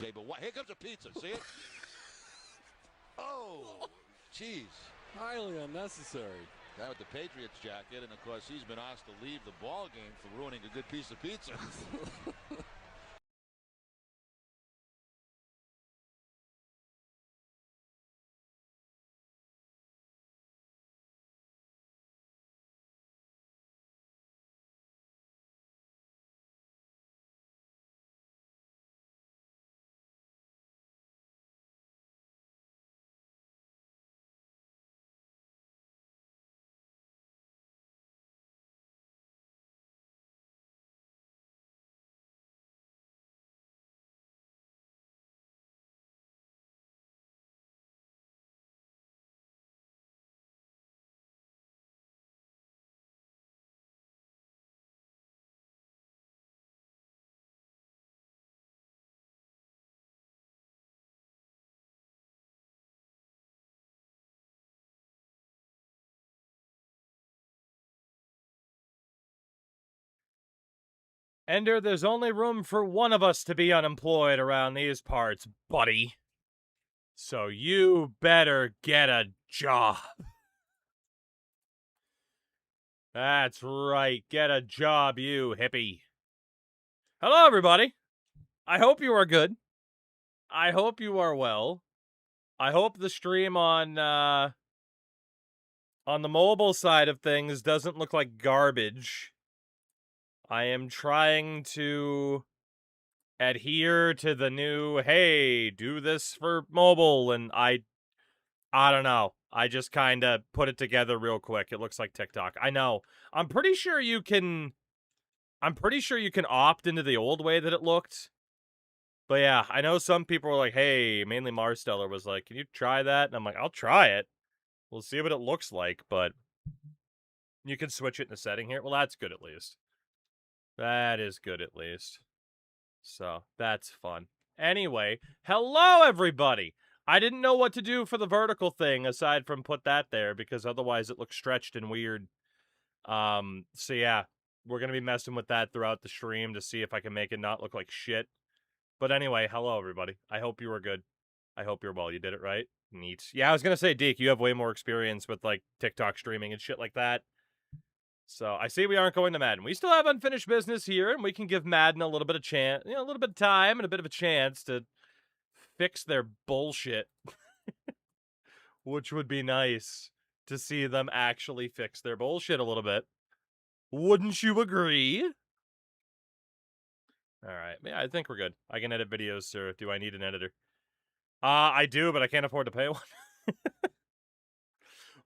But what? Here comes a pizza. See it? Oh, jeez. Highly unnecessary. Guy with the Patriots jacket, and of course he's been asked to leave the ball game for ruining a good piece of pizza. Ender, there's only room for one of us to be unemployed around these parts, buddy. So you better get a job. That's right, get a job, you hippie. Hello, everybody. I hope you are good. I hope you are well. I hope the stream on the mobile side of things doesn't look like garbage. I am trying to adhere to the new, hey, do this for mobile, and I don't know. I just kind of put it together real quick. It looks like TikTok. I know. I'm pretty sure you can opt into the old way that it looked. But yeah, I know some people were like, hey, mainly Marsteller was like, can you try that? And I'm like, I'll try it. We'll see what it looks like, but you can switch it in the setting here. Well, that's good at least. That is good at least. So, that's fun. Anyway, hello everybody! I didn't know what to do for the vertical thing aside from put that there, because otherwise it looks stretched and weird. So yeah, we're gonna be messing with that throughout the stream to see if I can make it not look like shit. But anyway, hello everybody. I hope you are good. I hope you're well. You did it right. Neat. Yeah, I was gonna say, Deke, you have way more experience with, like, TikTok streaming and shit like that. So, I see we aren't going to Madden. We still have unfinished business here, and we can give Madden a little bit of chance, a little bit of time and a bit of a chance to fix their bullshit. Which would be nice to see them actually fix their bullshit a little bit. Wouldn't you agree? Alright, yeah, I think we're good. I can edit videos, sir. Do I need an editor? I do, but I can't afford to pay one.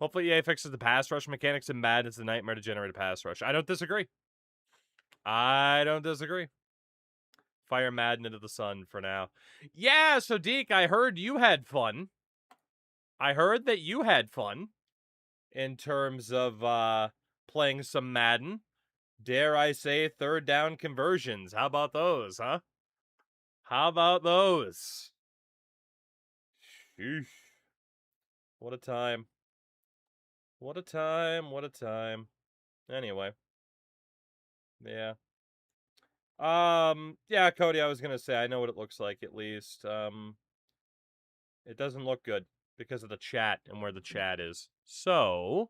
Hopefully EA fixes the pass rush mechanics in Madden. It's a nightmare to generate a pass rush. I don't disagree. Fire Madden into the sun for now. Yeah, so Deke, I heard you had fun. I heard that you had fun in terms of playing some Madden. Dare I say third down conversions. How about those, huh? How about those? Sheesh. What a time. What a time, what a time. Anyway. Yeah. Yeah, Cody, I was gonna say, I know what it looks like, at least. It doesn't look good because of the chat and where the chat is. So,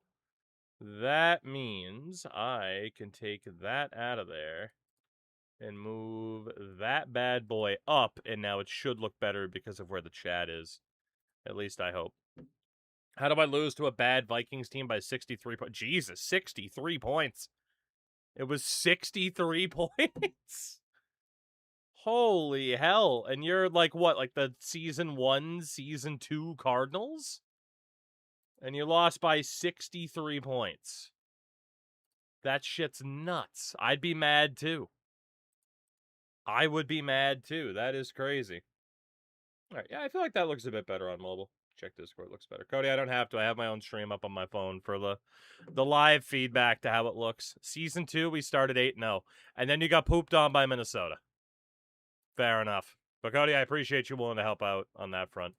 that means I can take that out of there and move that bad boy up, and now it should look better because of where the chat is. At least I hope. How do I lose to a bad Vikings team by 63 points? Jesus, 63 points. It was 63 points. Holy hell. And you're like what? Like the season 1, season 2 Cardinals? And you lost by 63 points. That shit's nuts. I'd be mad too. I would be mad too. That is crazy. Alright, yeah, I feel like that looks a bit better on mobile. Check Discord, looks better. Cody, I don't have to. I have my own stream up on my phone for the live feedback to how it looks. Season 2, we started 8-0. And then you got pooped on by Minnesota. Fair enough. But Cody, I appreciate you willing to help out on that front.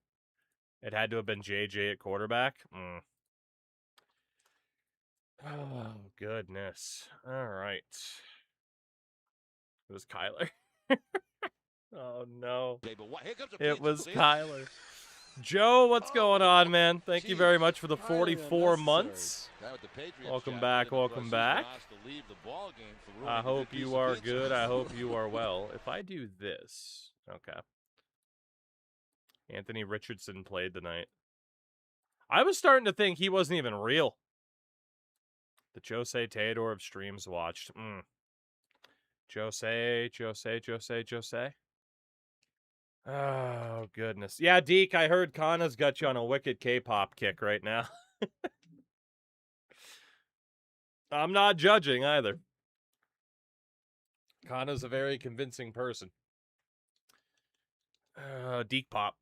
It had to have been JJ at quarterback. Oh, goodness. All right. It was Kyler. Oh, no. Okay, but here comes a It pizza, was see? Kyler. Joe, what's going on, man? Thank you very much for the Highly 44 unnecessary. months. Now with the Patriots Welcome jacket, back, and of course, welcome he's back. been asked to leave the ball game for ruining I a good hope piece you of are pizza. good. I hope you are well. If I do this... Okay. Anthony Richardson played tonight. I was starting to think he wasn't even real. The Jose Teodoro of streams watched. Jose. Oh, goodness. Yeah, Deke, I heard Kana's got you on a wicked K-pop kick right now. I'm not judging either. Kana's a very convincing person. Deke pop.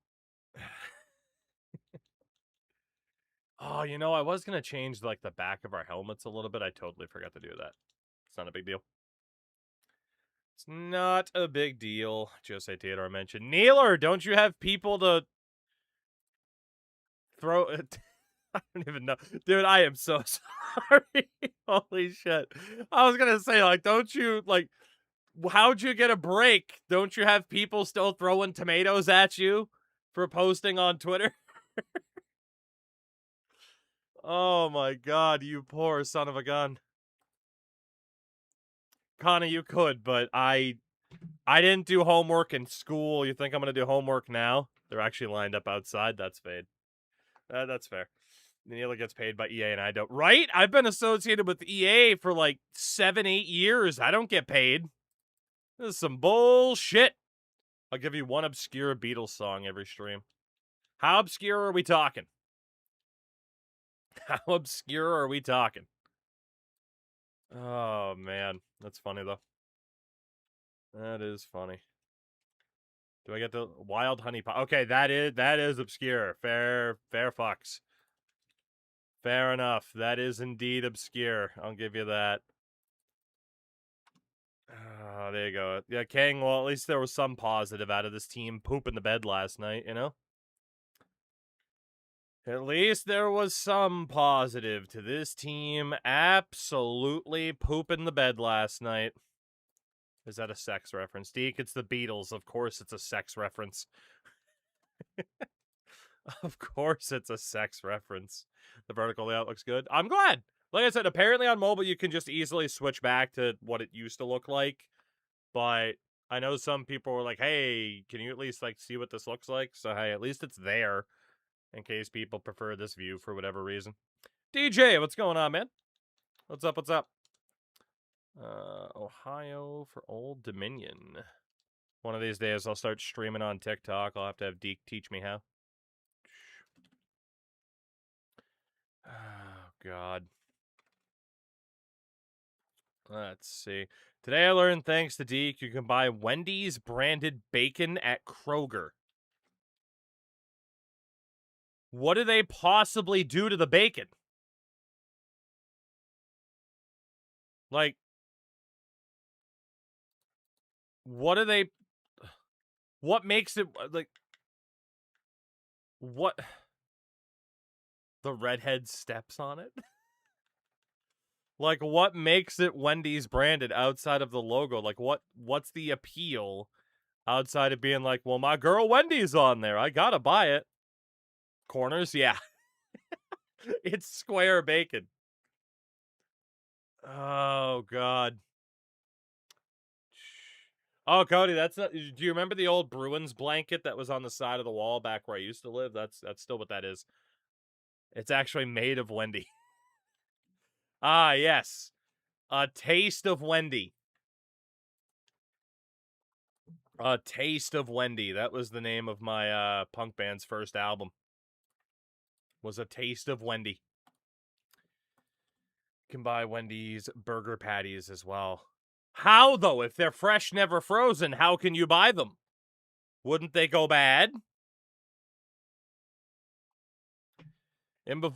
Oh, you know, I was going to change, like, the back of our helmets a little bit. I totally forgot to do that. It's not a big deal. It's not a big deal. Jose Theodore mentioned. Neeler, don't you have people to throw it? I don't even know. Dude, I am so sorry. Holy shit. I was going to say, like, don't you, like, how'd you get a break? Don't you have people still throwing tomatoes at you for posting on Twitter? Oh my god, you poor son of a gun. Connor, you could, but I didn't do homework in school. You think I'm going to do homework now? They're actually lined up outside. That's fade. That's fair. Neela gets paid by EA and I don't. Right? I've been associated with EA for like 7-8 years. I don't get paid. This is some bullshit. I'll give you one obscure Beatles song every stream. How obscure are we talking? How obscure are we talking? Oh, man. That's funny, though. That is funny. Do I get the Wild Honey Pie? Okay, that is obscure. Fair fucks. Fair enough. That is indeed obscure. I'll give you that. Oh, there you go. Yeah, Kang, well, at least there was some positive out of this team pooping the bed last night, you know? At least there was some positive to this team absolutely pooping the bed last night. Is that a sex reference? Deke, it's the Beatles. Of course it's a sex reference. Of course it's a sex reference. The vertical layout looks good. I'm glad. Like I said, apparently on mobile you can just easily switch back to what it used to look like. But I know some people were like, hey, can you at least like see what this looks like? So hey, at least it's there in case people prefer this view for whatever reason. DJ, what's going on, man? What's up? Ohio for Old Dominion. One of these days I'll start streaming on TikTok. I'll have to have Deke teach me how. Oh, God. Let's see. Today I learned, thanks to Deke, you can buy Wendy's branded bacon at Kroger. What do they possibly do to the bacon? Like, what do they... What makes it, like... What... The redhead steps on it? Like, what makes it Wendy's branded outside of the logo? Like, what's the appeal outside of being like, well, my girl Wendy's on there. I gotta buy it. Corners? Yeah. It's square bacon. Oh, God. Oh, Cody, that's not... Do you remember the old Bruins blanket that was on the side of the wall back where I used to live? That's still what that is. It's actually made of Wendy. Ah, yes. A Taste of Wendy. A Taste of Wendy. That was the name of my punk band's first album. Was A Taste of Wendy. You can buy Wendy's burger patties as well. How, though? If they're fresh, never frozen, how can you buy them? Wouldn't they go bad?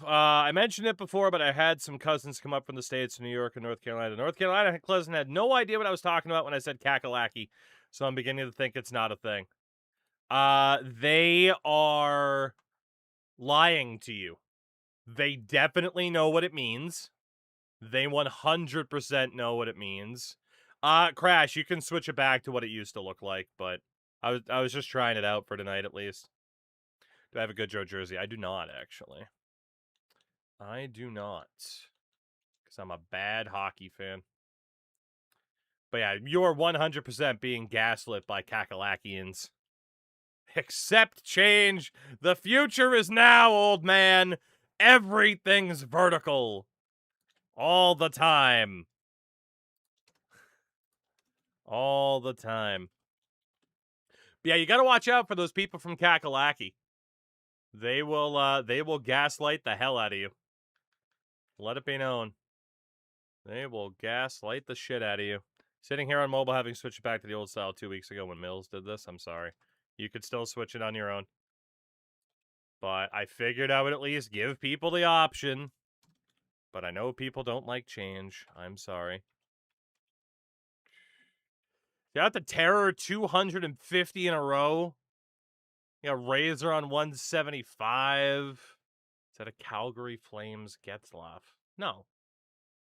I mentioned it before, but I had some cousins come up from the States, New York and North Carolina. North Carolina cousin had no idea what I was talking about when I said kakalaki, so I'm beginning to think it's not a thing. They are lying to you. They definitely know what it means. They 100% know what it means. Crash, you can switch it back to what it used to look like, but I was just trying it out for tonight at least. Do I have a good Joe jersey? I do not, actually. I do not. Because I'm a bad hockey fan. But yeah, you're 100% being gaslit by Kakalakians. Accept change. The future is now, old man. Everything's vertical. All the time. All the time. But yeah, you gotta watch out for those people from Kakalaki. They will gaslight the hell out of you. Let it be known. They will gaslight the shit out of you. Sitting here on mobile, having switched back to the old style 2 weeks ago when Mills did this. I'm sorry. You could still switch it on your own. But I figured I would at least give people the option. But I know people don't like change. I'm sorry. Got the Terror 250 in a row. You got Razor on 175. Is that a Calgary Flames Getzlaf? No.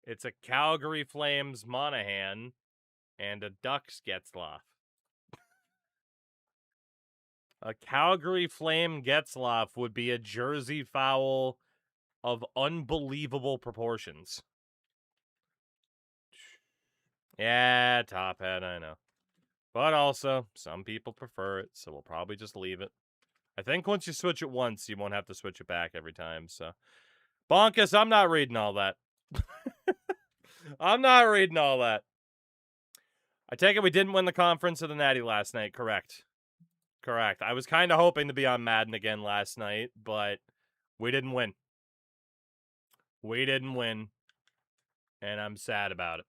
It's a Calgary Flames Monahan and a Ducks Getzlaf. A Calgary Flame Getzlaf would be a jersey foul of unbelievable proportions. Yeah, top hat, I know. But also, some people prefer it, so we'll probably just leave it. I think once you switch it once, you won't have to switch it back every time, so. Bonkus, I'm not reading all that. I'm not reading all that. I take it we didn't win the conference or the Natty last night, correct? Correct. I was kind of hoping to be on Madden again last night, but we didn't win. We didn't win, and I'm sad about it.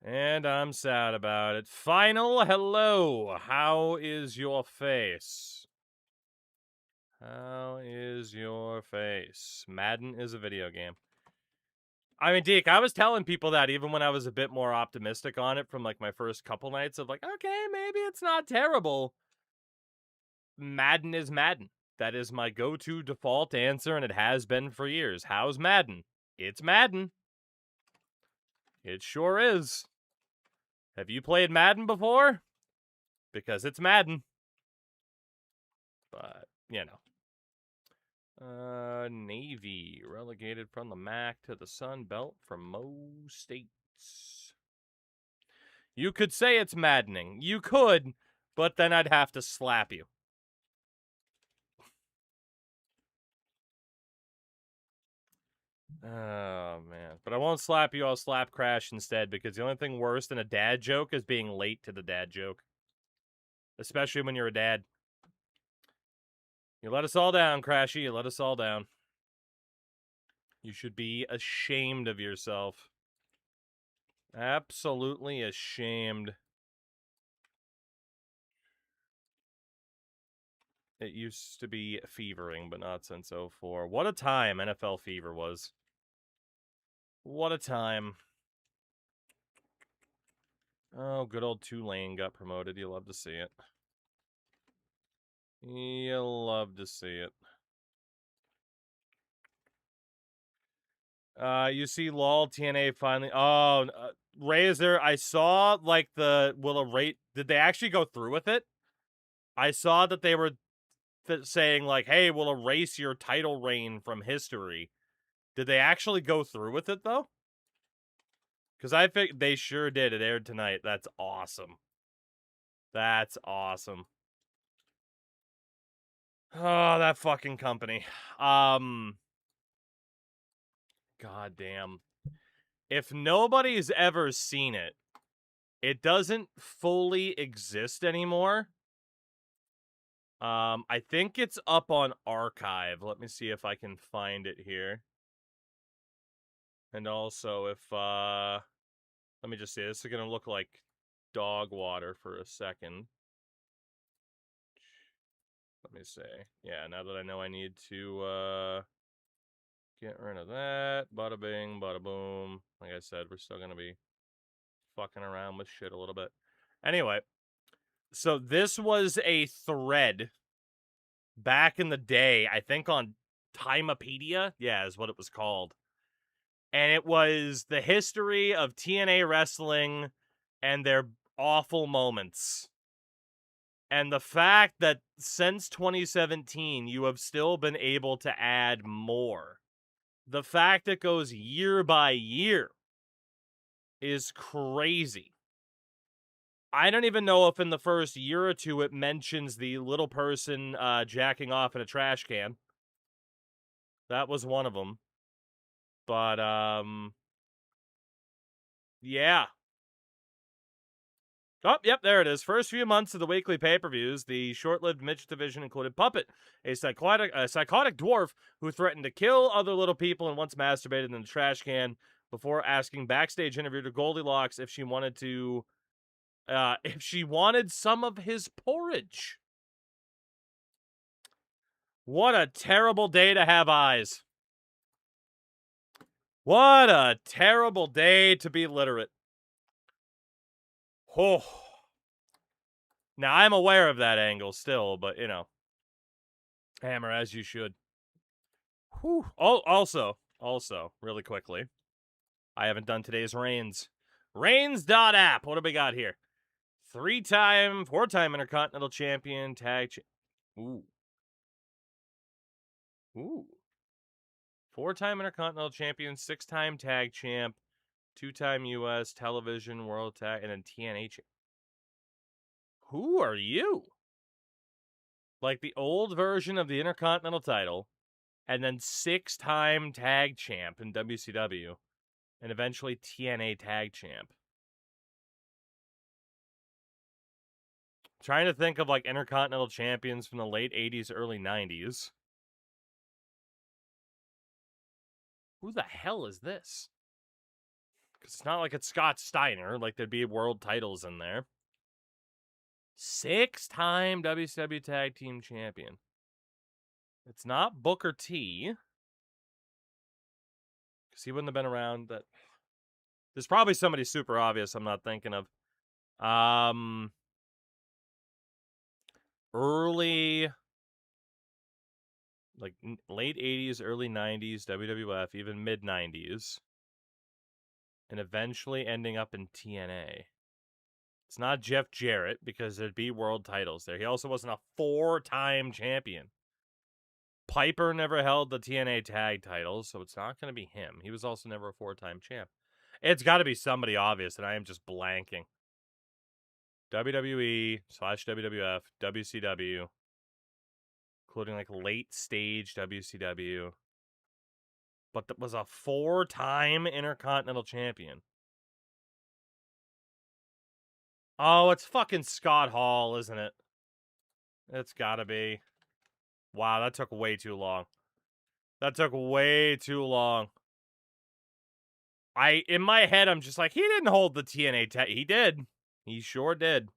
And I'm sad about it. Final hello. How is your face? How is your face? Madden is a video game. I mean, Deke, I was telling people that even when I was a bit more optimistic on it from, like, my first couple nights of, like, okay, maybe it's not terrible. Madden is Madden. That is my go-to default answer, and it has been for years. How's Madden? It's Madden. It sure is. Have you played Madden before? Because it's Madden. But, you know. Navy, relegated from the MAC to the Sun Belt from Mo States. You could say it's maddening. You could, but then I'd have to slap you. Oh, man. But I won't slap you, I'll slap Crash instead, because the only thing worse than a dad joke is being late to the dad joke. Especially when you're a dad. You let us all down, Crashy. You let us all down. You should be ashamed of yourself. Absolutely ashamed. It used to be fevering, but not since 04. What a time NFL Fever was. What a time. Oh, good old Touglane got promoted. You love to see it. You love to see it. You see LOL TNA finally. Oh, Razor, I saw, like, the will a rate. Did they actually go through with it? I saw that they were saying, like, hey, we'll erase your title reign from history. Did they actually go through with it, though? Because I think they sure did. It aired tonight. That's awesome. That's awesome. Oh, that fucking company. God damn. If nobody's ever seen it, it doesn't fully exist anymore. I think it's up on Archive. Let me see if I can find it here. And also, if, let me just see. This is going to look like dog water for a second. Let me see. Yeah, now that I know I need to, get rid of that. Bada bing, bada boom. Like I said, we're still going to be fucking around with shit a little bit. Anyway, so this was a thread back in the day, I think on Timepedia. Yeah, is what it was called. And it was the history of TNA wrestling and their awful moments. And the fact that since 2017, you have still been able to add more. The fact it goes year by year is crazy. I don't even know if in the first year or two it mentions the little person jacking off in a trash can. That was one of them. But, yeah. Oh, yep, there it is. First few months of the weekly pay-per-views, the short-lived midget division included Puppet, a psychotic dwarf who threatened to kill other little people and once masturbated in the trash can before asking backstage interviewer Goldilocks if she wanted some of his porridge. What a terrible day to have eyes. What a terrible day to be literate. Oh. Now, I'm aware of that angle still, but, you know. Hammer, as you should. Whew. Oh, also, really quickly, I haven't done today's Reigns. Reigns.app. What do we got here? 4-time Intercontinental Champion, Ooh. 4-time Intercontinental Champion, 6-time Tag Champ, 2-time U.S. Television World Tag, and then TNA Champ. Who are you? Like the old version of the Intercontinental title, and then 6-time Tag Champ in WCW, and eventually TNA Tag Champ. Trying to think of like Intercontinental Champions from the late 80s, early 90s. Who the hell is this? Because it's not like it's Scott Steiner, like there'd be world titles in there. 6-time WCW Tag Team Champion. It's not Booker T. Because he wouldn't have been around. There's probably somebody super obvious I'm not thinking of. Early, like late 80s, early 90s, WWF, even mid 90s. And eventually ending up in TNA. It's not Jeff Jarrett because there'd be world titles there. He also wasn't a 4-time champion. Piper never held the TNA tag titles, so it's not going to be him. He was also never a 4-time champ. It's got to be somebody obvious, and I am just blanking. WWE/WWF, WCW, including like late stage WCW. But that was a 4-time Intercontinental Champion. Oh, it's fucking Scott Hall, isn't it? It's gotta be. Wow, that took way too long. That took way too long. In my head, I'm just like, he didn't hold the TNA tag. He did. He sure did.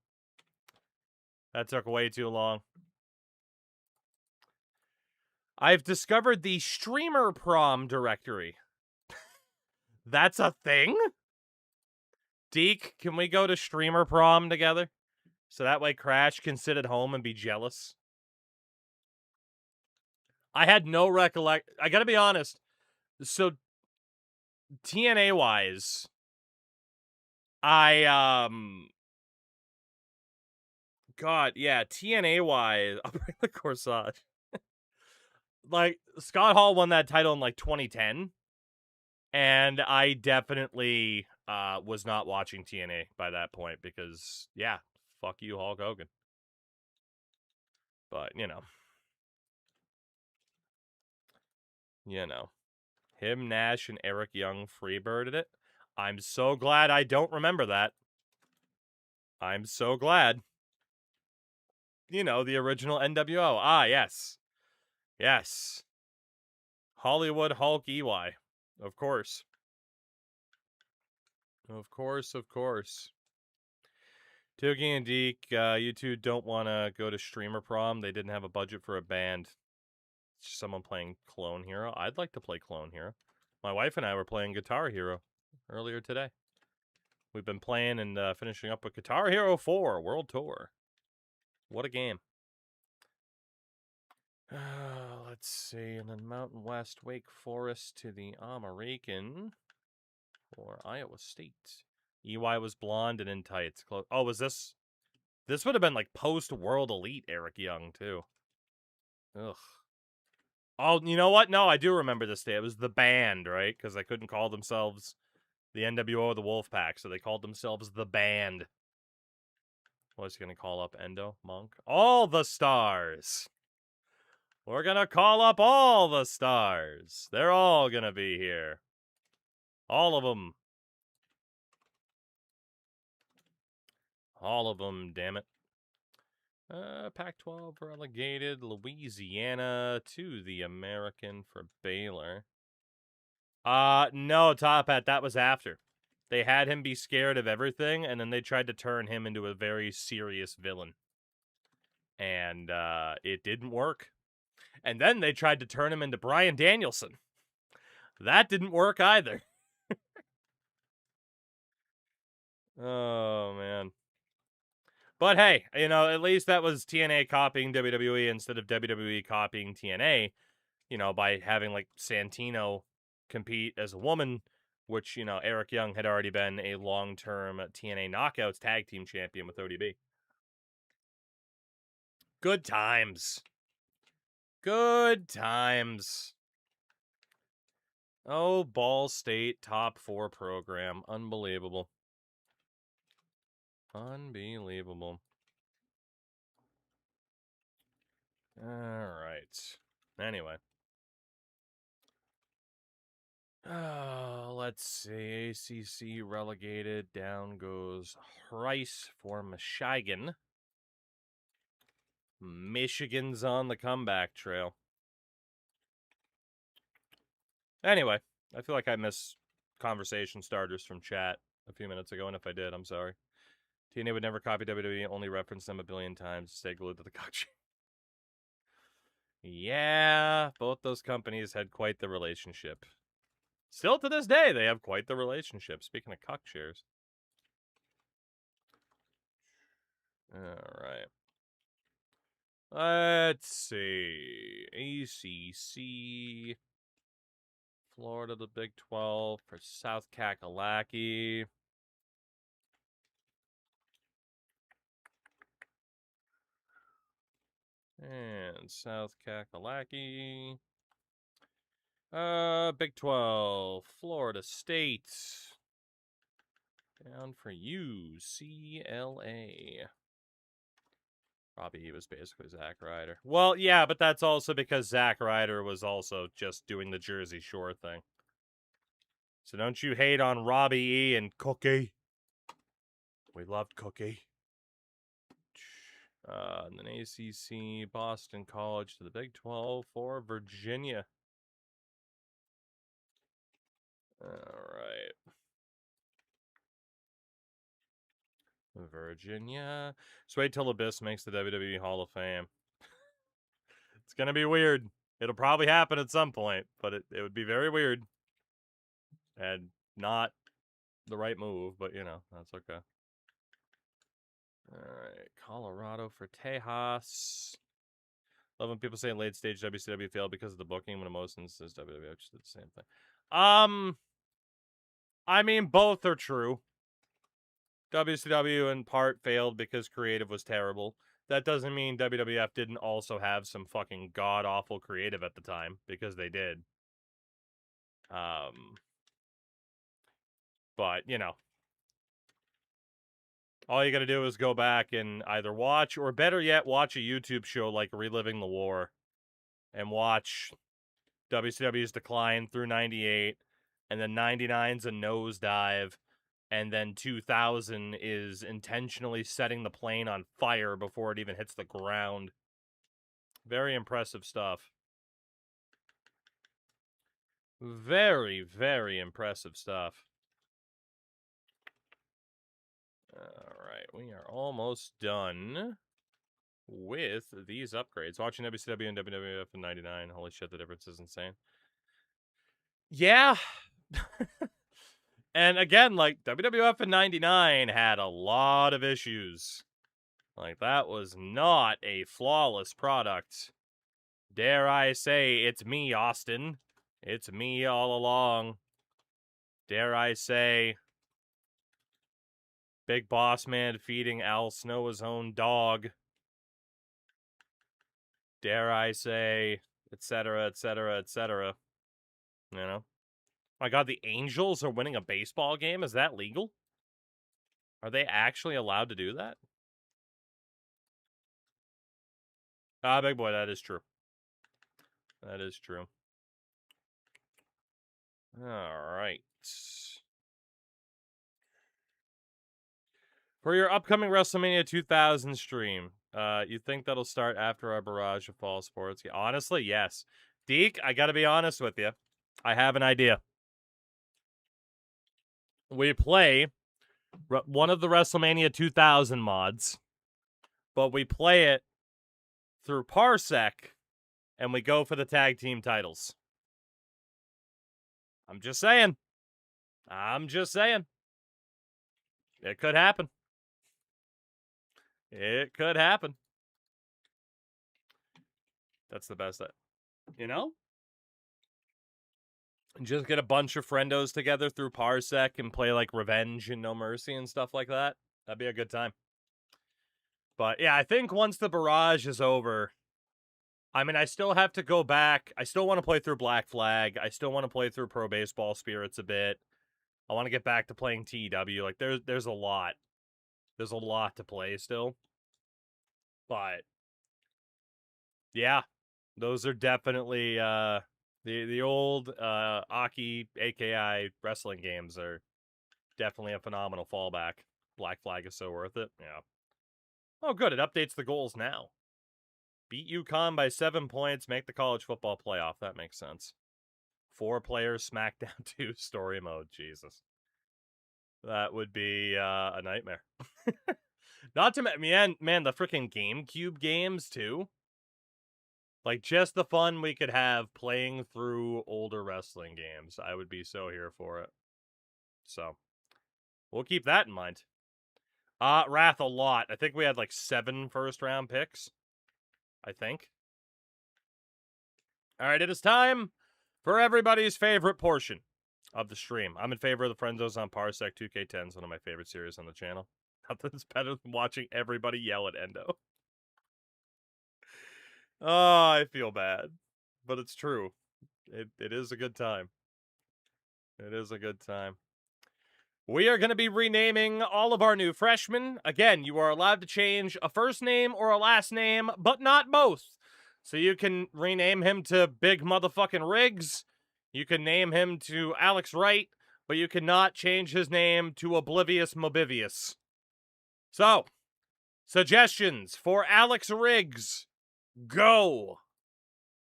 That took way too long. I've discovered the streamer prom directory. That's a thing? Deke, can we go to streamer prom together? So that way Crash can sit at home and be jealous. I had no recollection. I gotta be honest. So, TNA-wise, God, yeah, TNA-wise, I'll bring the corsage. Like, Scott Hall won that title in, like, 2010. And I definitely was not watching TNA by that point because, yeah, fuck you, Hulk Hogan. But, you know. Him, Nash, and Eric Young freebirded it. I'm so glad I don't remember that. I'm so glad. The original NWO. Ah, yes. Yes. Hollywood Hulk EY. Of course. Of course. Touglane and Deke, you two don't want to go to streamer prom. They didn't have a budget for a band. It's just someone playing Clone Hero. I'd like to play Clone Hero. My wife and I were playing Guitar Hero earlier today. We've been playing and finishing up with Guitar Hero 4 World Tour. What a game. Let's see. And then Mountain West, Wake Forest to the American for Iowa State. EY was blonde and in tights. Oh, was this? This would have been like post-World Elite Eric Young, too. Ugh. Oh, you know what? No, I do remember this day. It was the band, right? Because they couldn't call themselves the NWO or the Wolfpack, so they called themselves the band. What's he going to call up? Endo? Monk? All the stars! We're going to call up all the stars! They're all going to be here. All of them. All of them, damn it. Pac-12 relegated Louisiana to the American for Baylor. No, Top Hat, that was after. They had him be scared of everything, and then they tried to turn him into a very serious villain. And, it didn't work. And then they tried to turn him into Bryan Danielson. That didn't work either. Oh, man. But hey, you know, at least that was TNA copying WWE instead of WWE copying TNA, you know, by having, like, Santino compete as a woman, which, you know, Eric Young had already been a long-term TNA Knockouts tag team champion with ODB. Good times. Good times. Oh, Ball State top 4 program. Unbelievable. Unbelievable. All right. Anyway. Let's see. ACC relegated. Down goes Rice for Michigan. Michigan's on the comeback trail. Anyway, I feel like I missed conversation starters from chat a few minutes ago, and if I did, I'm sorry. TNA would never copy WWE, only reference them a billion times to stay glued to the cock. Yeah, both those companies had quite the relationship. Still to this day, they have quite the relationship. Speaking of cock shares. Alright. Let's see. ACC. Florida, the Big 12 for South Kakalaki. And South Kakalaki. Big 12, Florida State. Down for UCLA. Probably he was basically Zack Ryder. Well, yeah, but that's also because Zack Ryder was also just doing the Jersey Shore thing. So don't you hate on Robbie E. and Cookie. We loved Cookie. And then ACC, Boston College to the Big 12 for Virginia. All right. Virginia. Just wait till Abyss makes the WWE Hall of Fame. It's going to be weird. It'll probably happen at some point, but it would be very weird. And not the right move, but, you know, that's okay. All right. Colorado for Tejas. Love when people say late stage WCW failed because of the booking, when in most instances WWE just did the same thing. I mean, both are true. WCW in part failed because creative was terrible. That doesn't mean WWF didn't also have some fucking god-awful creative at the time, because they did. But, you know. All you gotta do is go back and either watch, or better yet, watch a YouTube show like Reliving the War. And watch WCW's decline through 98, and then 99's a nosedive. And then 2000 is intentionally setting the plane on fire before it even hits the ground. Very impressive stuff. Very, very impressive stuff. Alright, we are almost done with these upgrades. Watching WCW and WWF in 99. Holy shit, the difference is insane. Yeah. And again, like, WWF in 99 had a lot of issues. Like, that was not a flawless product. Dare I say, it's me, Austin. It's me all along. Dare I say, Big boss man feeding Al Snow his own dog. Dare I say, etc., etc., etc. You know? My God, the Angels are winning a baseball game? Is that legal? Are they actually allowed to do that? Ah, big boy, that is true. That is true. All right. For your upcoming WrestleMania 2000 stream, you think that'll start after our barrage of fall sports? Honestly, yes. Deke, I gotta be honest with you. I have an idea. We play one of the WrestleMania 2000 mods, but we play it through Parsec, and we go for the tag team titles. I'm just saying. It could happen. It could happen. That's the best, you know? Just get a bunch of friendos together through Parsec and play like Revenge and No Mercy and stuff like that. That'd be a good time. But yeah, I think once the barrage is over, I mean, I still have to go back. I still want to play through Black Flag. I still want to play through Pro Baseball Spirits a bit. I want to get back to playing TW. Like there's a lot. There's a lot to play still. But yeah, those are definitely the old Aki AKI wrestling games are definitely a phenomenal fallback. Black Flag is so worth it. Yeah. Oh, good. It updates the goals now. Beat UConn by 7 points. Make the college football playoff. That makes sense. 4 players, SmackDown 2 story mode. Jesus. That would be a nightmare. Not to man, the freaking GameCube games, too. Like, just the fun we could have playing through older wrestling games. I would be so here for it. So, we'll keep that in mind. Wrath a lot. I think we had like 7 first-round picks. I think. All right, it is time for everybody's favorite portion of the stream. I'm in favor of the Friendzos on Parsec. 2K10 is one of my favorite series on the channel. Nothing's better than watching everybody yell at Endo. Oh, I feel bad. But it's true. It is a good time. It is a good time. We are going to be renaming all of our new freshmen. Again, you are allowed to change a first name or a last name, but not both. So you can rename him to Big Motherfucking Riggs. You can name him to Alex Wright, but you cannot change his name to Oblivious Mobivious. So, suggestions for Alex Riggs. Go!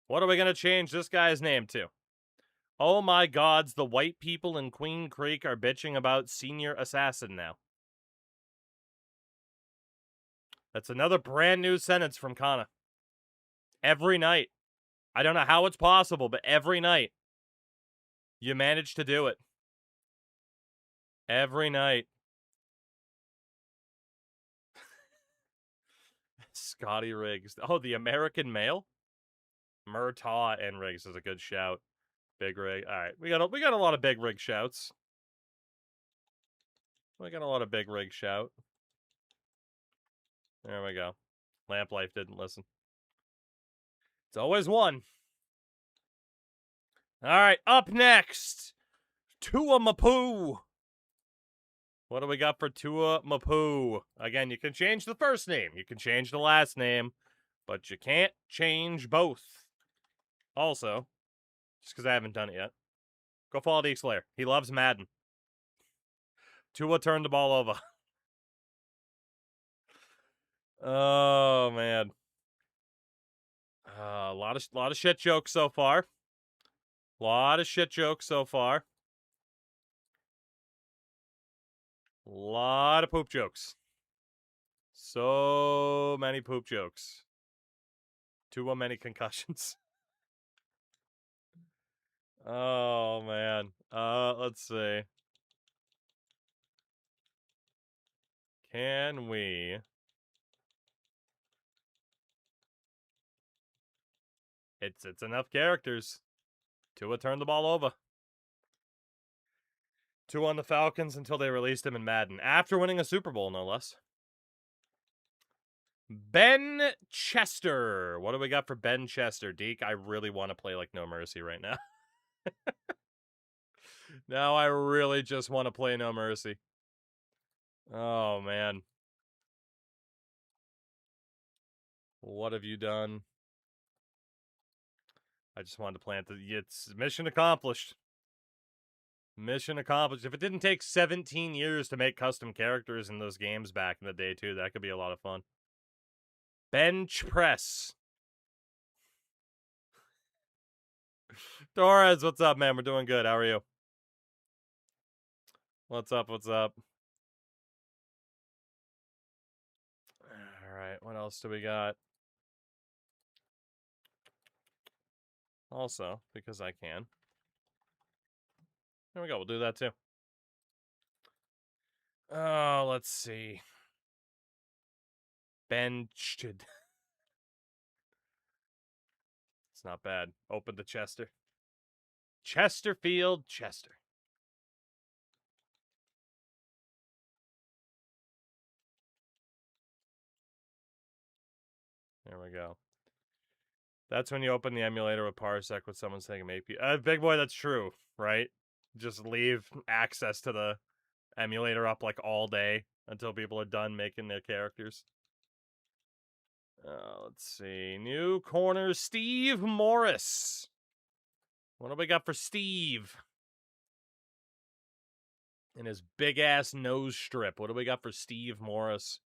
What are we going to change this guy's name to? Oh my gods, the white people in Queen Creek are bitching about Senior Assassin now. That's another brand new sentence from Kana. Every night. I don't know how it's possible, but every night. You manage to do it. Every night. Scotty Riggs. Oh, the American male? Murtaugh and Riggs is a good shout. Big Rig. All right, we got a lot of Big Rig shouts. We got a lot of Big Rig shout. There we go. Lamplife didn't listen. It's always one. All right, up next, Tua Mapu. What do we got for Tua Mapu? Again, you can change the first name. You can change the last name. But you can't change both. Also, just because I haven't done it yet, go follow Deke Slayer. He loves Madden. Tua turned the ball over. Oh, man. A lot of shit jokes so far. Lot of shit jokes so far. Lot of poop jokes. So many poop jokes. Too many concussions. Oh, man. Let's see. Can we... It's enough characters. Tua turned the ball over. 2 on the Falcons until they released him in Madden. After winning a Super Bowl, no less. Ben Chester. What do we got for Ben Chester? Deke, I really want to play like No Mercy right now. Now I really just want to play No Mercy. Oh, man. What have you done? I just wanted to plant the... It's mission accomplished. Mission accomplished. If it didn't take 17 years to make custom characters in those games back in the day, too, that could be a lot of fun. Bench press. Torres, what's up, man? We're doing good. How are you? What's up? What's up? All right. What else do we got? Also, because I can. There we go. We'll do that too. Oh, let's see. Benched. It's not bad. Open to Chester. Chesterfield, Chester. There we go. That's when you open the emulator with Parsec with someone saying maybe. Big boy, that's true, right? Just leave access to the emulator up like all day until people are done making their characters. Let's see. New corner, Steve Morris. What do we got for Steve? And his big-ass nose strip. What do we got for Steve Morris?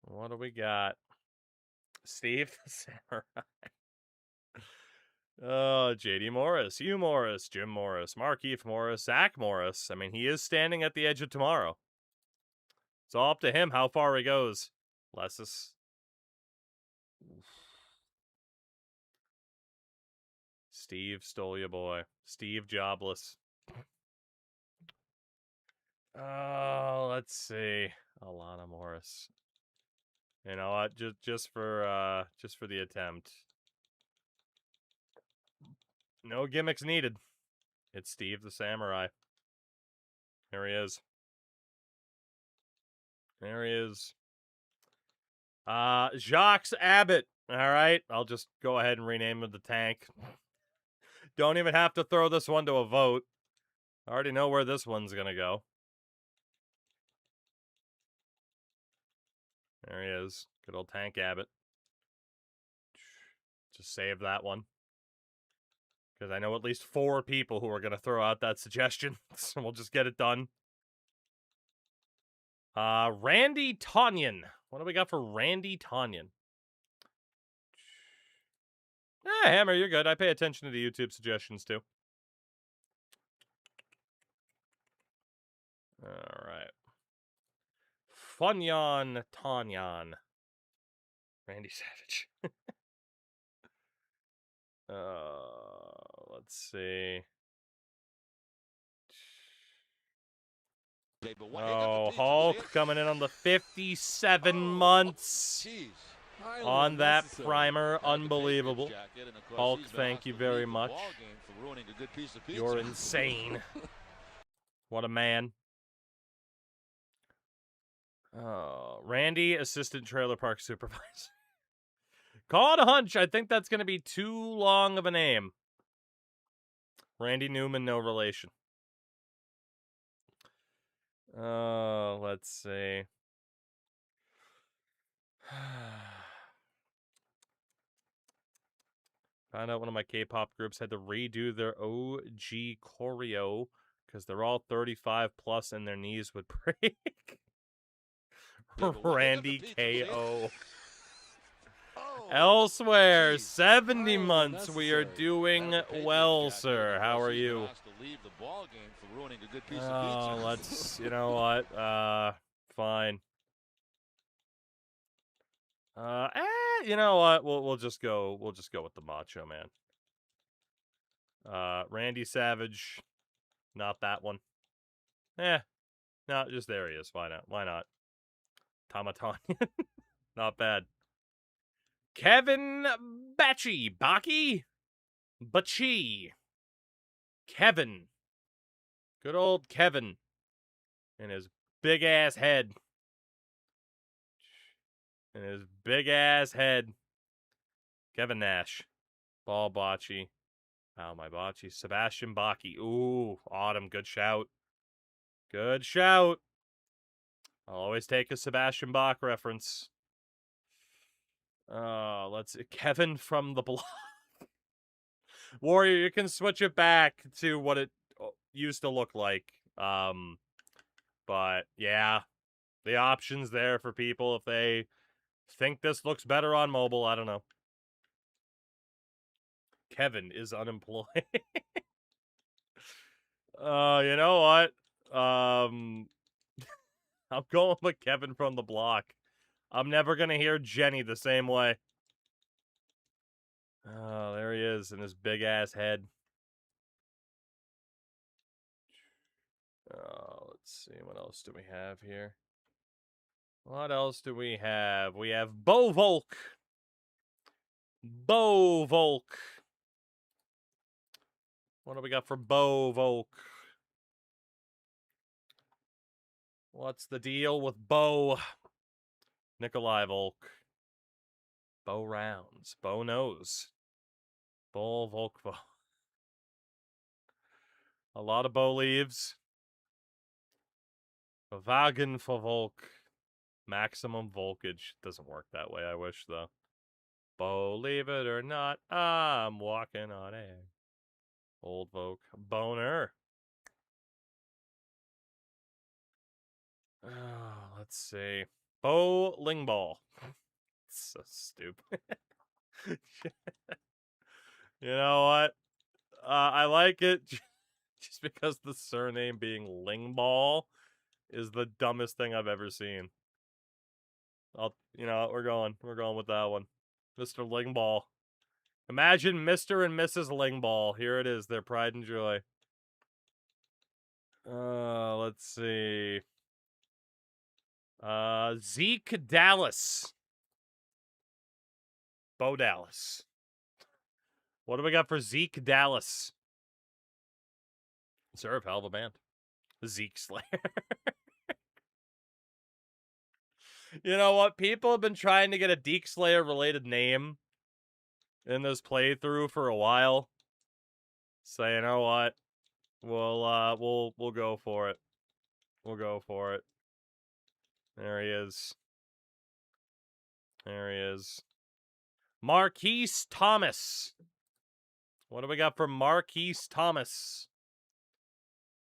What do we got? Steve the Samurai. Oh, J.D. Morris, Hugh Morris, Jim Morris, Markeith Morris, Zach Morris. I mean, he is standing at the edge of tomorrow. It's all up to him how far he goes. Lessus. Steve stole your boy. Steve jobless. Oh, let's see. Alana Morris. You know what? Just for the attempt. No gimmicks needed. It's Steve the Samurai. There he is. There he is. Jacques Abbott. All right. I'll just go ahead and rename him the Tank. Don't even have to throw this one to a vote. I already know where this one's going to go. There he is. Good old Tank Abbott. Just save that one. Because I know at least 4 people who are going to throw out that suggestion. So we'll just get it done. Randy Tonyan. What do we got for Randy Tonyan? Hammer, you're good. I pay attention to the YouTube suggestions, too. All right. Funyon Tonyan. Randy Savage. Let's see. Oh, Hulk coming in on the 57 months on that primer. Unbelievable. Hulk, thank you very much. You're insane. What a man. Randy, assistant trailer park supervisor. Call it a hunch. I think that's going to be too long of a name. Randy Newman, no relation. Let's see. Found out one of my K-pop groups had to redo their OG choreo because they're all 35 plus and their knees would break. Randy KO. Elsewhere, 70 months. We are doing well, sir. How are you? Oh, let's, you know what? Fine. You know what? We'll just go with the Macho Man. Randy Savage. Not that one. No, just there he is. Why not? Why not? Tamatanya. Not bad. Kevin Bacci. Bacci? Kevin. Good old Kevin. And his big-ass head. And his big-ass head. Kevin Nash. Ball bocce. Oh, my bocce. Sebastian Bocce. Ooh, Autumn. Good shout. Good shout. I'll always take a Sebastian Bach reference. Let's see. Kevin from the block. Warrior, you can switch it back to what it used to look like. But yeah, the options there for people if they think this looks better on mobile. I don't know. Kevin is unemployed. You know what? I'm going with Kevin from the block. I'm never gonna hear Jenny the same way. Oh, there he is in his big ass head. Let's see. What else do we have here? What else do we have? We have Bo Volk. Bo Volk. What do we got for Bo Volk? What's the deal with Bo? Nikolai Volk. Bo Rounds. Bo Knows. Bo Volk. A lot of Bo leaves. Wagen for Volk. Maximum voltage. Doesn't work that way, I wish, though. Believe it or not, I'm walking on air. Old Volk. Boner. Let's see. Bowling ball. So stupid. You know what? I like it just because the surname being Lingball is the dumbest thing I've ever seen. You know, we're going with that one. Mr. Lingball. Imagine Mr. and Mrs. Lingball. Here it is, their pride and joy. Let's see. Zeke Dallas. Bo Dallas. What do we got for Zeke Dallas? Serve, hell of a band. Zeke Slayer. You know what? People have been trying to get a Deke Slayer related name in this playthrough for a while. So you know what? We'll go for it. We'll go for it. There he is. There he is. Marquise Thomas. What do we got for Marquise Thomas?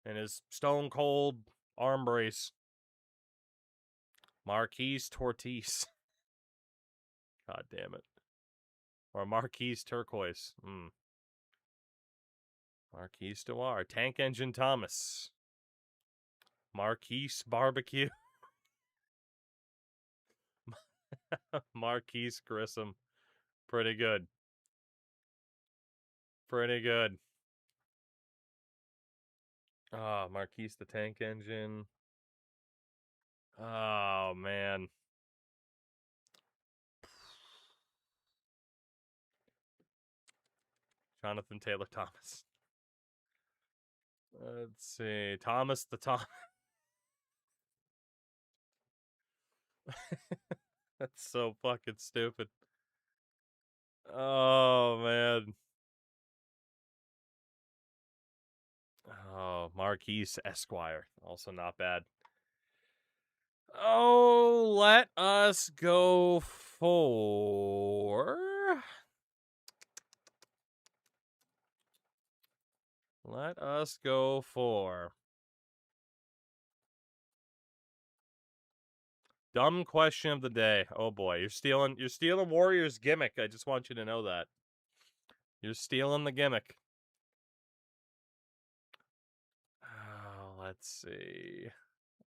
And his stone cold arm brace. Marquise Tortis. God damn it. Or Marquise Turquoise. Marquise Dewar. Tank Engine Thomas. Marquise Barbecue. Marquise Grissom. Pretty good. Pretty good. Marquise the Tank Engine. Oh, man. Jonathan Taylor Thomas. Let's see. Thomas the Tom. That's so fucking stupid. Oh, man. Oh, Marquise Esquire. Also not bad. Oh, let us go for... Let us go for... Dumb question of the day. Oh boy, you're stealing Warriors gimmick. I just want you to know that. You're stealing the gimmick. Oh, let's see.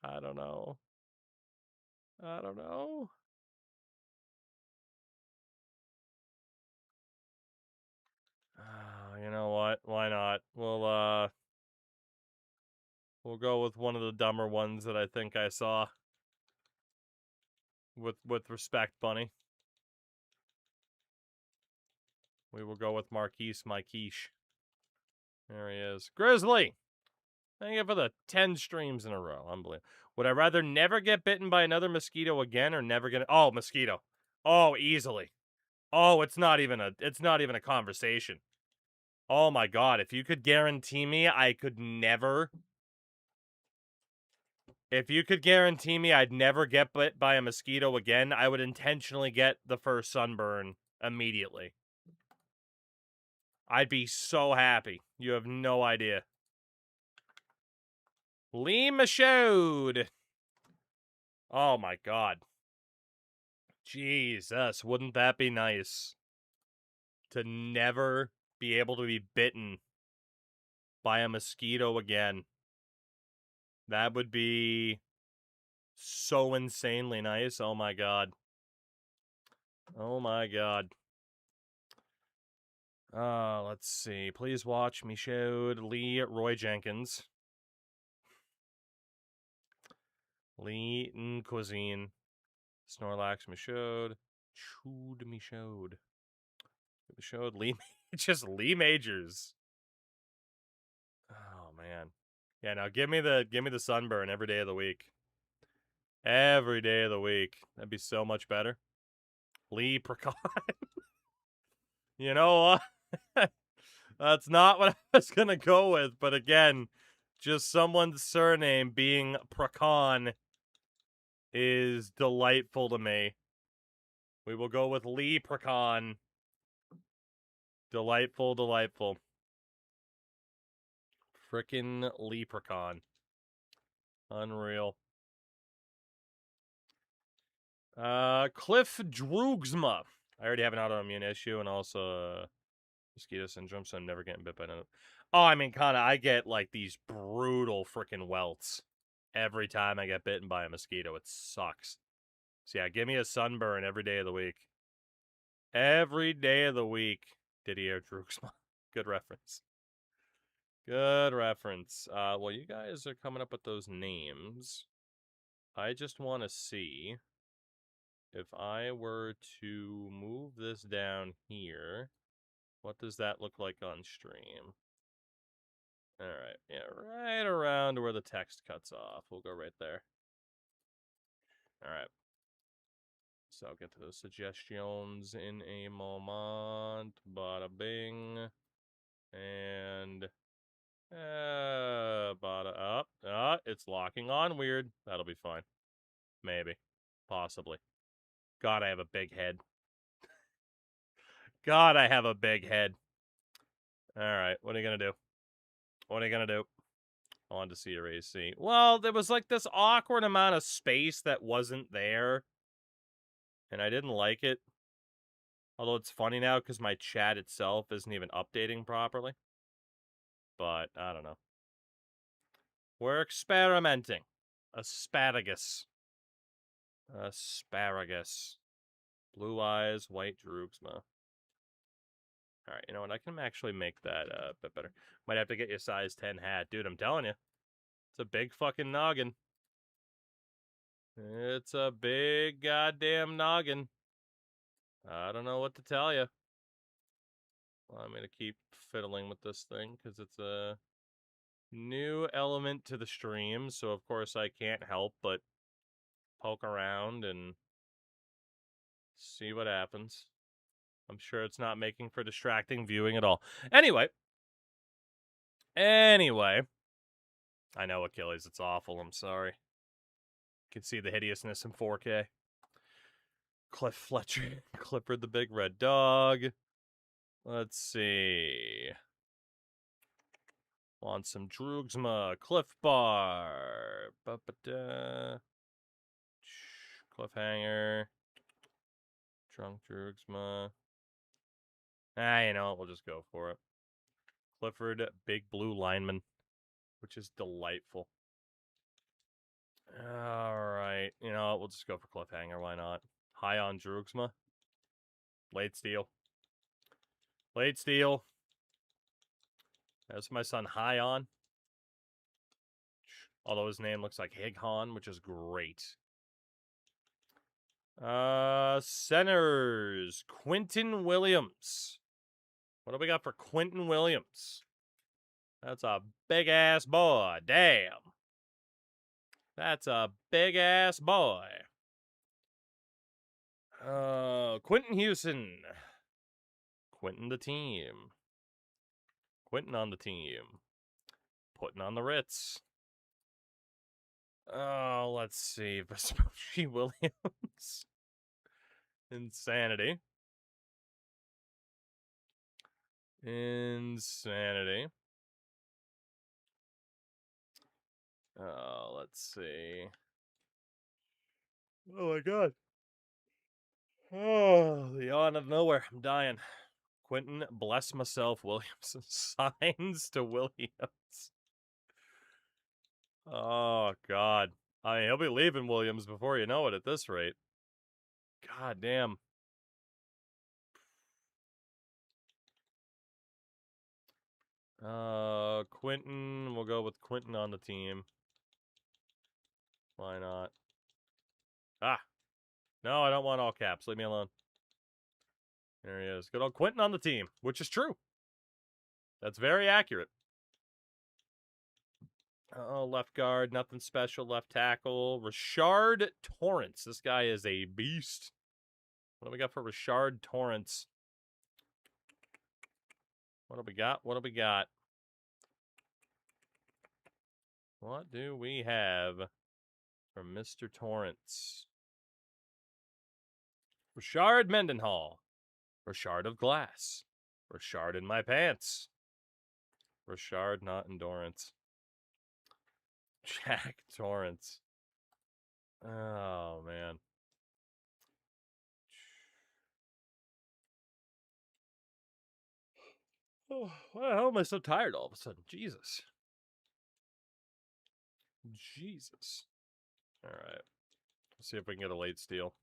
I don't know. You know what? Why not? We'll go with one of the dumber ones that I think I saw. With respect, Bunny. We will go with Marquise, my quiche. There he is. Grizzly! Thank you for the 10 streams in a row. Unbelievable. Would I rather never get bitten by another mosquito again or never get... Oh, mosquito. Oh, easily. Oh, it's not even a conversation. Oh my god, if you could guarantee me I could never... If you could guarantee me I'd never get bit by a mosquito again, I would intentionally get the first sunburn immediately. I'd be so happy. You have no idea. Lee Michaud. Oh my god. Jesus, wouldn't that be nice? To never be able to be bitten by a mosquito again. That would be so insanely nice. Oh my god. Oh my god. Let's see. Please watch Michaud, Lee, Roy Jenkins. Lee Cuisine. Snorlax, Michaud. Chewed Michaud. Michaud, Lee. Just Lee Majors. Oh man. Yeah, now give me the sunburn every day of the week. Every day of the week. That'd be so much better. Lee Precon. You know what? That's not what I was gonna go with, but again, just someone's surname being Precon is delightful to me. We will go with Lee Precon. Delightful, delightful. Frickin' Leprechaun. Unreal. Cliff Droogsma. I already have an autoimmune issue and also mosquito syndrome, so I'm never getting bit by another. Oh, I mean, kinda, I get, like, these brutal frickin' welts every time I get bitten by a mosquito. It sucks. So yeah, give me a sunburn every day of the week. Every day of the week. Didier Droogsma. Good reference. Good reference. Well, you guys are coming up with those names. I just want to see if I were to move this down here, what does that look like on stream? All right, yeah, right around where the text cuts off. We'll go right there. All right. So I'll get to those suggestions in a moment. Bada bing. And bada up. It's locking on weird. That'll be fine. Maybe. Possibly. God, I have a big head. God, I have a big head. Alright, what are you gonna do? What are you gonna do? I wanted to see your AC. Well, there was like this awkward amount of space that wasn't there. And I didn't like it. Although it's funny now because my chat itself isn't even updating properly. But, I don't know. We're experimenting. Asparagus. Asparagus. Blue eyes, white Droogsma. Alright, you know what? I can actually make that a bit better. Might have to get you a size 10 hat. Dude, I'm telling you. It's a big fucking noggin. It's a big goddamn noggin. I don't know what to tell you. Well, I'm going to keep fiddling with this thing because it's a new element to the stream. So, of course, I can't help but poke around and see what happens. I'm sure it's not making for distracting viewing at all. Anyway. I know, Achilles, it's awful. I'm sorry. You can see the hideousness in 4K. Cliff Fletcher. Clifford the Big Red Dog. Let's see. Want some Droogsma. Cliff Bar. Ba-ba-da. Cliffhanger. Drunk Droogsma. You know what? We'll just go for it. Clifford, Big Blue Lineman. Which is delightful. Alright. You know what? We'll just go for Cliffhanger. Why not? High on Droogsma. Late Steel. Late Steel. That's my son High on. Although his name looks like Highon, which is great. Centers. Quentin Williams. What do we got for Quentin Williams? That's a big-ass boy. Damn. That's a big-ass boy. Quentin Houston. Quentin the team. Quentin on the team. Putting on the Ritz. Oh, let's see. Vespucci Williams. Insanity. Insanity. Let's see. Oh my god. Oh, the yawn of nowhere. I'm dying. Quentin, bless myself, Williams. Signs to Williams. Oh, God. I mean, he'll be leaving Williams before you know it at this rate. God damn. Quentin. We'll go with Quentin on the team. Why not? Ah. No, I don't want all caps. Leave me alone. There he is. Good old Quentin on the team, which is true. That's very accurate. Left guard, nothing special. Left tackle, Rashard Torrance. This guy is a beast. What do we got for Rashard Torrance? What do we got? What do we got? What do we have from Mr. Torrance? Rashard Mendenhall. Rashard of Glass. Rashard in my pants. Rashard not endurance. Jack Torrance. Oh, man. Oh, why the hell am I so tired all of a sudden? Jesus. Jesus. All right. Let's see if we can get a late steal.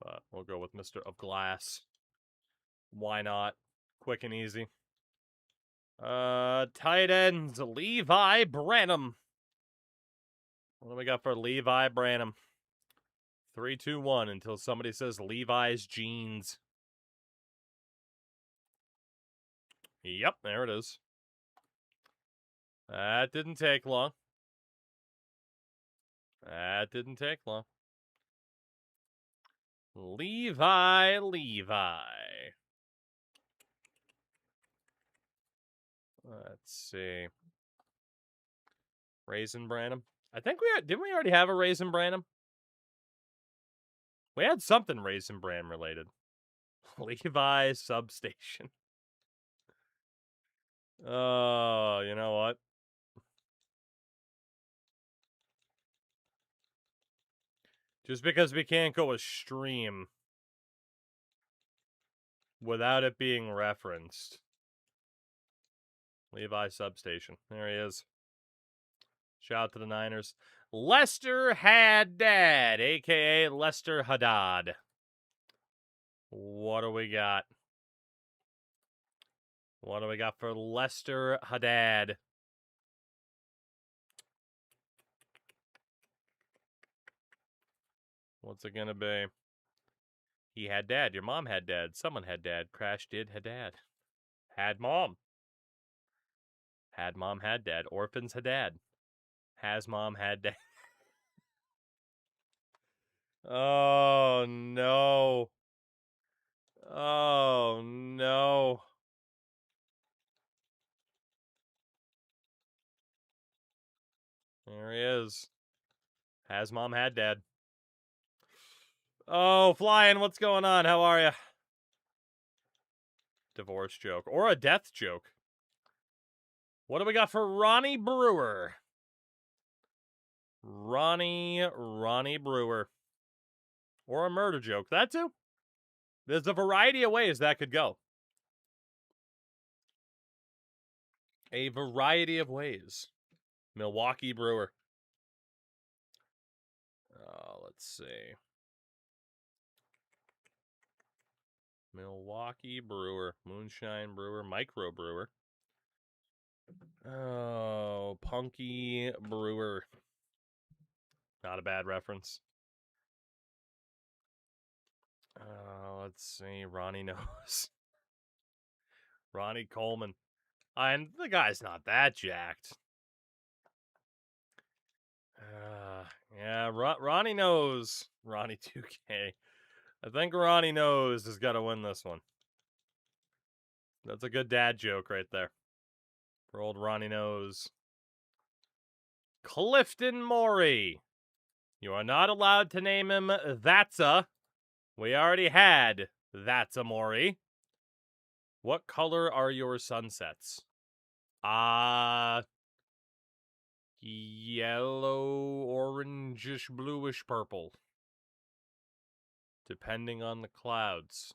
But we'll go with Mr. of Glass. Why not? Quick and easy. Tight ends, Levi Branham. What do we got for Levi Branham? 3, 2, 1 until somebody says Levi's jeans. Yep, there it is. That didn't take long. That didn't take long. Levi. Let's see. Raisin Branham. I think didn't we already have a Raisin Branham? We had something Raisin Branham related. Levi Substation. Oh, you know what? Just because we can't go a stream without it being referenced. Levi Substation. There he is. Shout out to the Niners. Lester Haddad, a.k.a. Lester Haddad. What do we got? What do we got for Lester Haddad? What's it gonna be? He had dad. Your mom had dad. Someone had dad. Crash did had dad. Had mom. Had mom had dad. Orphans had dad. Has mom had dad. Oh, no. Oh, no. There he is. Has mom had dad. Oh, Flying, what's going on? How are you? Divorce joke. Or a death joke. What do we got for Ronnie Brewer? Ronnie Brewer. Or a murder joke. That too. There's a variety of ways that could go. A variety of ways. Milwaukee Brewer. Let's see. Milwaukee Brewer. Moonshine Brewer. Micro Brewer. Oh, Punky Brewer. Not a bad reference. Let's see. Ronnie knows. Ronnie Coleman. And the guy's not that jacked. Yeah, Ronnie knows. Ronnie 2K. I think Ronnie knows has got to win this one. That's a good dad joke right there. For old Ronnie knows. Clifton Morey. You are not allowed to name him That's a. We already had That's a Morey. What color are your sunsets? Yellow, orangish, bluish, purple. Depending on the clouds.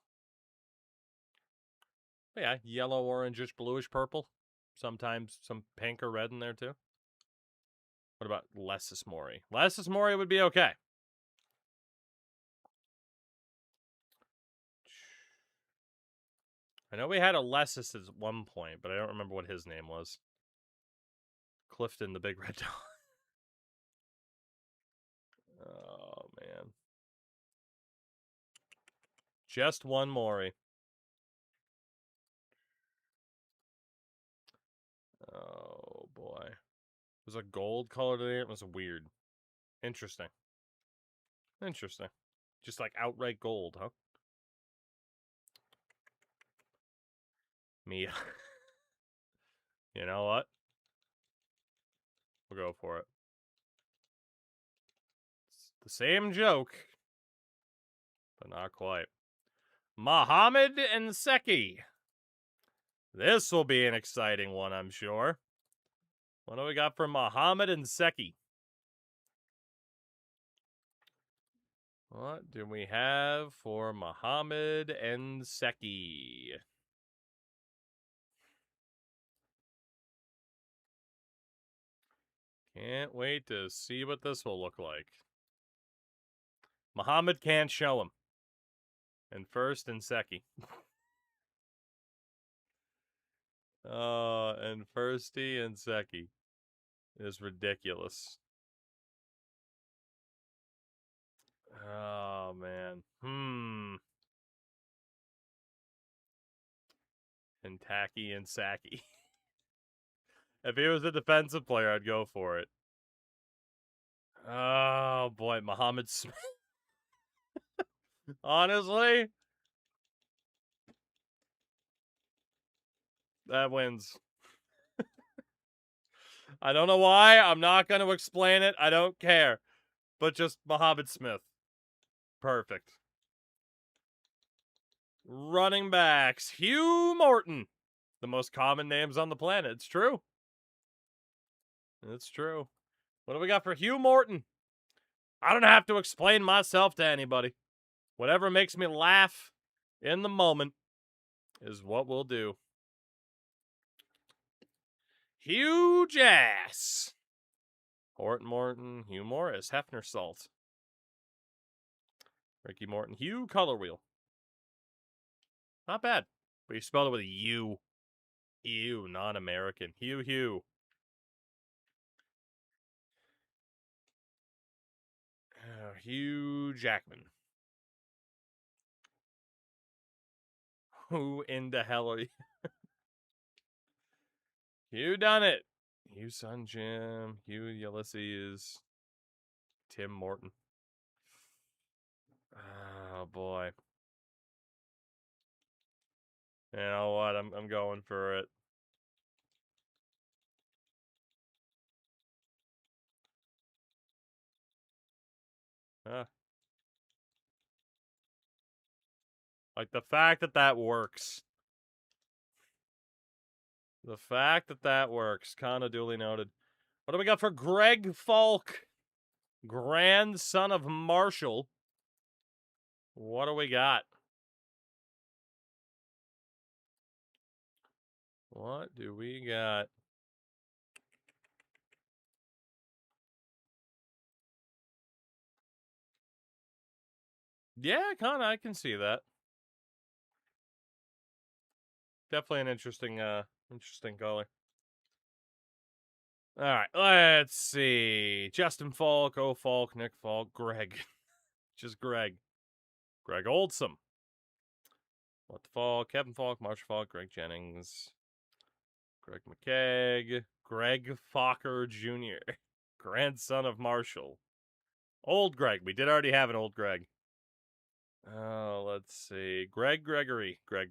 Yeah, yellow, orangish, bluish, purple. Sometimes some pink or red in there too. What about Lessus Mori? Lessus Mori would be okay. I know we had a Lessus at one point, but I don't remember what his name was. Clifton, the big red dog. Oh, man. Just one Mori. Oh, boy. It was a gold color today. It was weird. Interesting. Interesting. Just like outright gold, huh? Mia. You know what? We'll go for it. It's the same joke, but not quite. Mohamed and Seki. This will be an exciting one, I'm sure. What do we got for Mohamed and Seki? What do we have for Mohamed and Seki? Can't wait to see what this will look like. Mohamed can't show him. And first and Seki. And Firsty and Seki is ridiculous. Oh, man. And Tacky and Saki. If he was a defensive player, I'd go for it. Oh, boy. Mohamed Smith. Honestly, that wins. I don't know why. I'm not going to explain it. I don't care. But just Mohamed Smith. Perfect. Running backs. Hugh Morton. The most common names on the planet. It's true. It's true. What do we got for Hugh Morton? I don't have to explain myself to anybody. Whatever makes me laugh in the moment is what we'll do. Huge ass. Horton Morton, Hugh Morris, Hefner Salt. Ricky Morton, Hugh Color Wheel. Not bad. But you spelled it with a U. Ew, non-American. Hugh. Hugh Jackman. Who in the hell are you? Hugh done it. Hugh Sun Jim. Hugh Ulysses. Tim Morton. Oh boy. You know what? I'm going for it. Like the fact that works. The fact that works. Kind of duly noted. What do we got for Greg Falk? Grandson of Marshall. What do we got? What do we got? Yeah, kind of. I can see that. Definitely an interesting color. All right, let's see. Justin Falk, O Falk, Nick Falk, Greg. Just Greg. Greg Oldsom. What the Falk, Kevin Falk, Marshall Falk, Greg Jennings, Greg McKegg, Greg Fokker Jr., grandson of Marshall. Old Greg. We did already have an old Greg. Oh, let's see. Greg Gregory. Greg.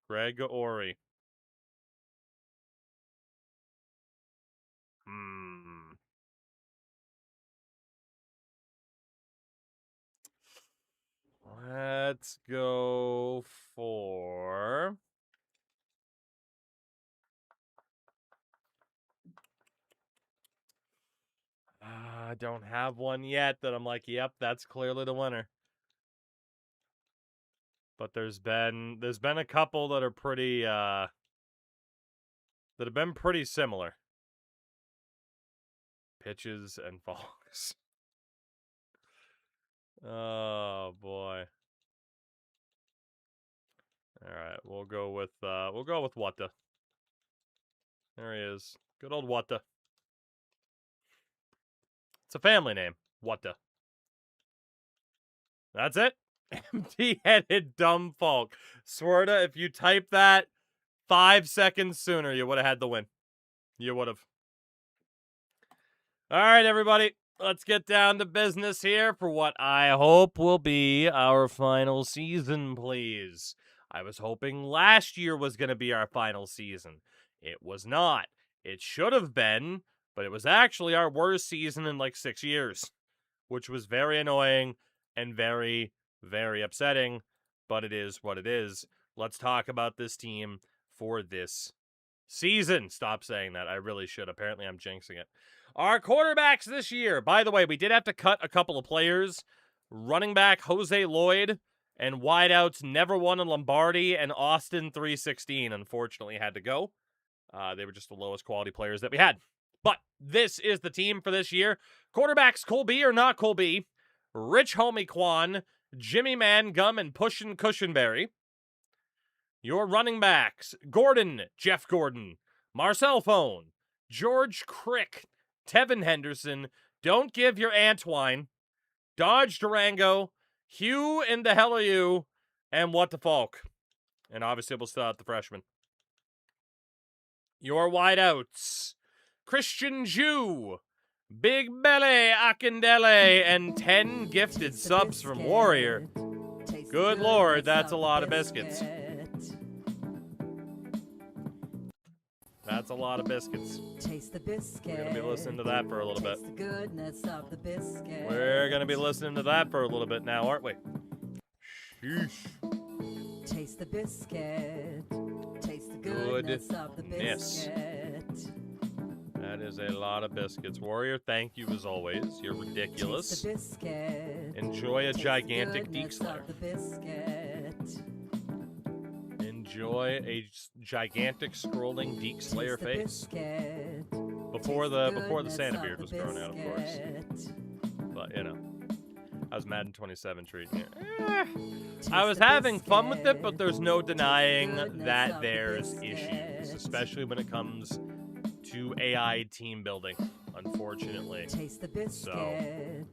Greg Ori. Let's go for... I don't have one yet that I'm like, yep, that's clearly the winner. But there's been a couple that are pretty that have been pretty similar. Pitches and falls. Oh boy. All right, we'll go with Wata. There he is. Good old Wata. It's a family name. Wata. That's it. Empty-headed dumb Falk. Swerda, if you type that 5 seconds sooner, you would have had the win. You would have. All right, everybody. Let's get down to business here for what I hope will be our final season, please. I was hoping last year was going to be our final season. It was not. It should have been, but it was actually our worst season in like 6 years, which was very annoying and very, very upsetting, but it is what it is. Let's talk about this team for this season. Stop saying that. I really should. Apparently, I'm jinxing it. Our quarterbacks this year. By the way, we did have to cut a couple of players. Running back Jose Lloyd and wideouts Never Won in Lombardi and Austin 316, unfortunately, had to go. They were just the lowest quality players that we had. But this is the team for this year. Quarterbacks Colby or not Colby. Rich Homie Quan, Jimmy Mangum, and Pushin' Cushionberry. Your running backs, Gordon, Jeff Gordon, Marcel Phone, George Crick, Tevin Henderson, Don't Give Your Antwine, Dodge Durango, Hugh and the Hell Are You, and What the Falk. And obviously we'll start the freshman. Your wideouts, Christian Jew, Big Belly Akindele, and 10 gifted subs from Warrior. Good Lord, that's a lot of biscuits. That's a lot of biscuits. Taste the biscuit. We're going to be listening to that for a little bit. Taste the goodness of the biscuit. We're going to be listening to that for a little bit now, aren't we? Sheesh. Taste the biscuit. Taste the goodness of the biscuit. That is a lot of biscuits. Warrior, thank you as always. You're ridiculous. Taste the biscuit. Enjoy a Taste gigantic the Deke goodness Slayer. of the biscuit. Enjoy a gigantic scrolling Deke Slayer Taste the face. biscuit. Before the Santa beard was goodness grown out, of course. biscuit. But, you know. How's Madden 27 treating you? Taste I was the having fun with it, biscuit. but there's no denying Goodness that of the there's biscuit. issues, especially when it comes to AI team building, unfortunately. Taste the biscuit.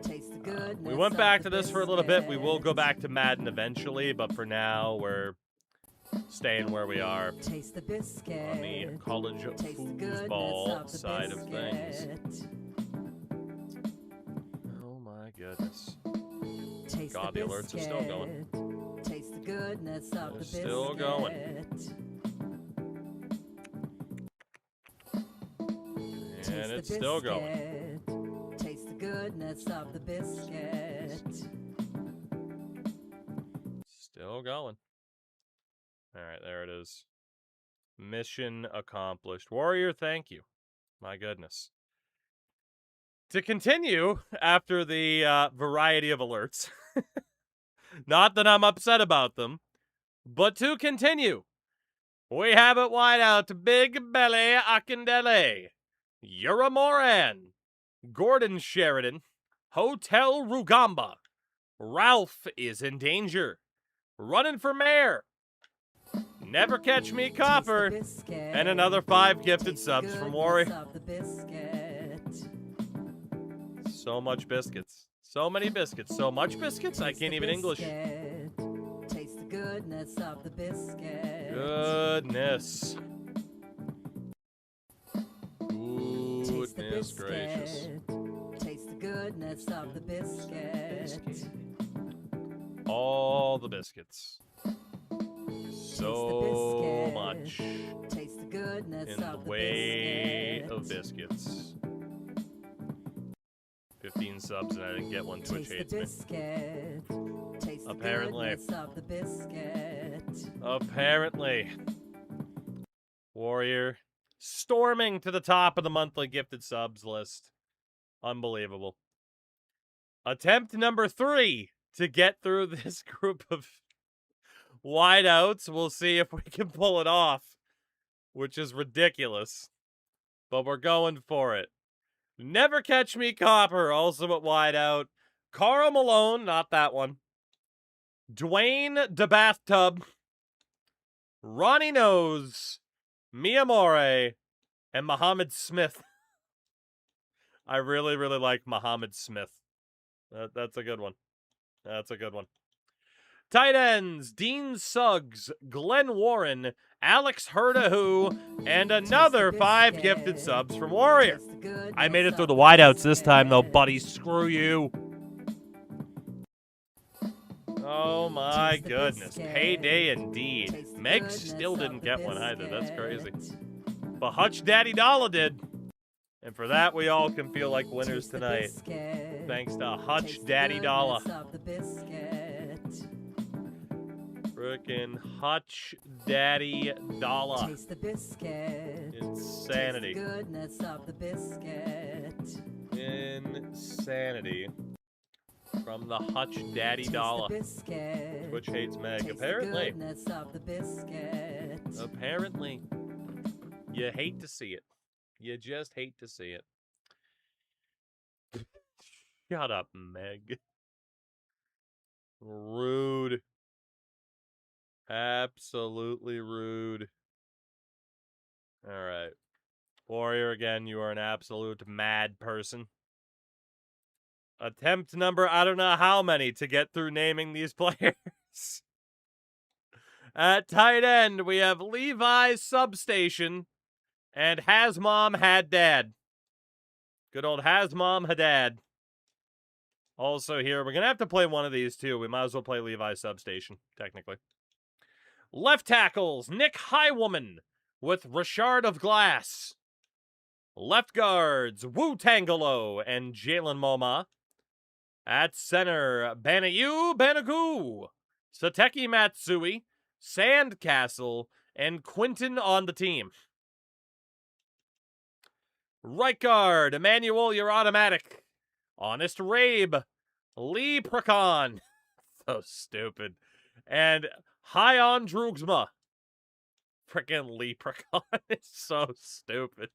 Taste the goodness We went back of to the this for a little bit. We will go biscuit. back to Madden eventually, but for now, we're staying where we are Taste the biscuit. on the college Taste the goodness foosball of the side of things. biscuit. Oh my goodness. Taste God, the alerts are still going. biscuit. Taste the goodness of They're the biscuit. still going. Taste And the it's still going. biscuit. Taste the goodness of the biscuit. Still going. All right, there it is. Mission accomplished. Warrior, thank you. My goodness. To continue, after the variety of alerts, not that I'm upset about them, but to continue, we have it wide out to Big Belly Akindele, Yura Moran, Gordon Sheridan, Hotel Rugamba, Ralph is in danger, running for mayor, Never Catch Me Copper, Taste the biscuit. and another 5 gifted Taste the subs from goodness Warrior. of the biscuit. So much biscuits. So many biscuits. So much biscuits, I can't even English. Taste the goodness of the biscuit. Goodness. Goodness gracious. Taste the goodness of the biscuit. All the biscuits. So much Taste the goodness in the way of biscuits. 15 subs and I didn't get one. Twitch hates me. Apparently. Apparently. Warrior storming to the top of the monthly gifted subs list. Unbelievable. Attempt number 3 to get through this group of wideouts. We'll see if we can pull it off, which is ridiculous. But we're going for it. Never Catch Me Copper, also at wideout. Karl Malone, not that one. Dwayne the Bathtub. Ronnie Nose. Mia More. And Muhammad Smith. I really, really like Muhammad Smith. That's a good one. That's a good one. Tight ends, Dean Suggs, Glenn Warren, Alex Hurdahu, and another 5 gifted subs from Warrior. I made it through the wideouts this time, though, buddy. Screw you. Oh, my goodness. Payday indeed. Meg still didn't get one either. That's crazy. But Hutch Daddy Dollar did. And for that, we all can feel like winners tonight. Thanks to Hutch Daddy Dollar. Frickin' Hutch Daddy Dollar. Insanity. Insanity. From the Hutch Daddy Dollar. Twitch hates Meg. Apparently. Apparently. You hate to see it. You just hate to see it. Shut up, Meg. Rude. Absolutely rude. Alright. Warrior, again, you are an absolute mad person. Attempt number, I don't know how many to get through naming these players. At tight end, we have Levi Substation and Has Mom Had Dad. Good old Has Mom Had Dad. Also here, we're going to have to play one of these too. We might as well play Levi Substation, technically. Left tackles, Nick Highwoman with Richard of Glass. Left guards, Wu Tangelo and Jalen Moma. At center, Banayu Banagoo, Sateki Matsui, Sandcastle, and Quinton on the team. Right guard, Emmanuel, you're automatic. Honest Rabe, Leprechaun. So stupid. And High on Drugsma. Frickin' Leprechaun is so stupid.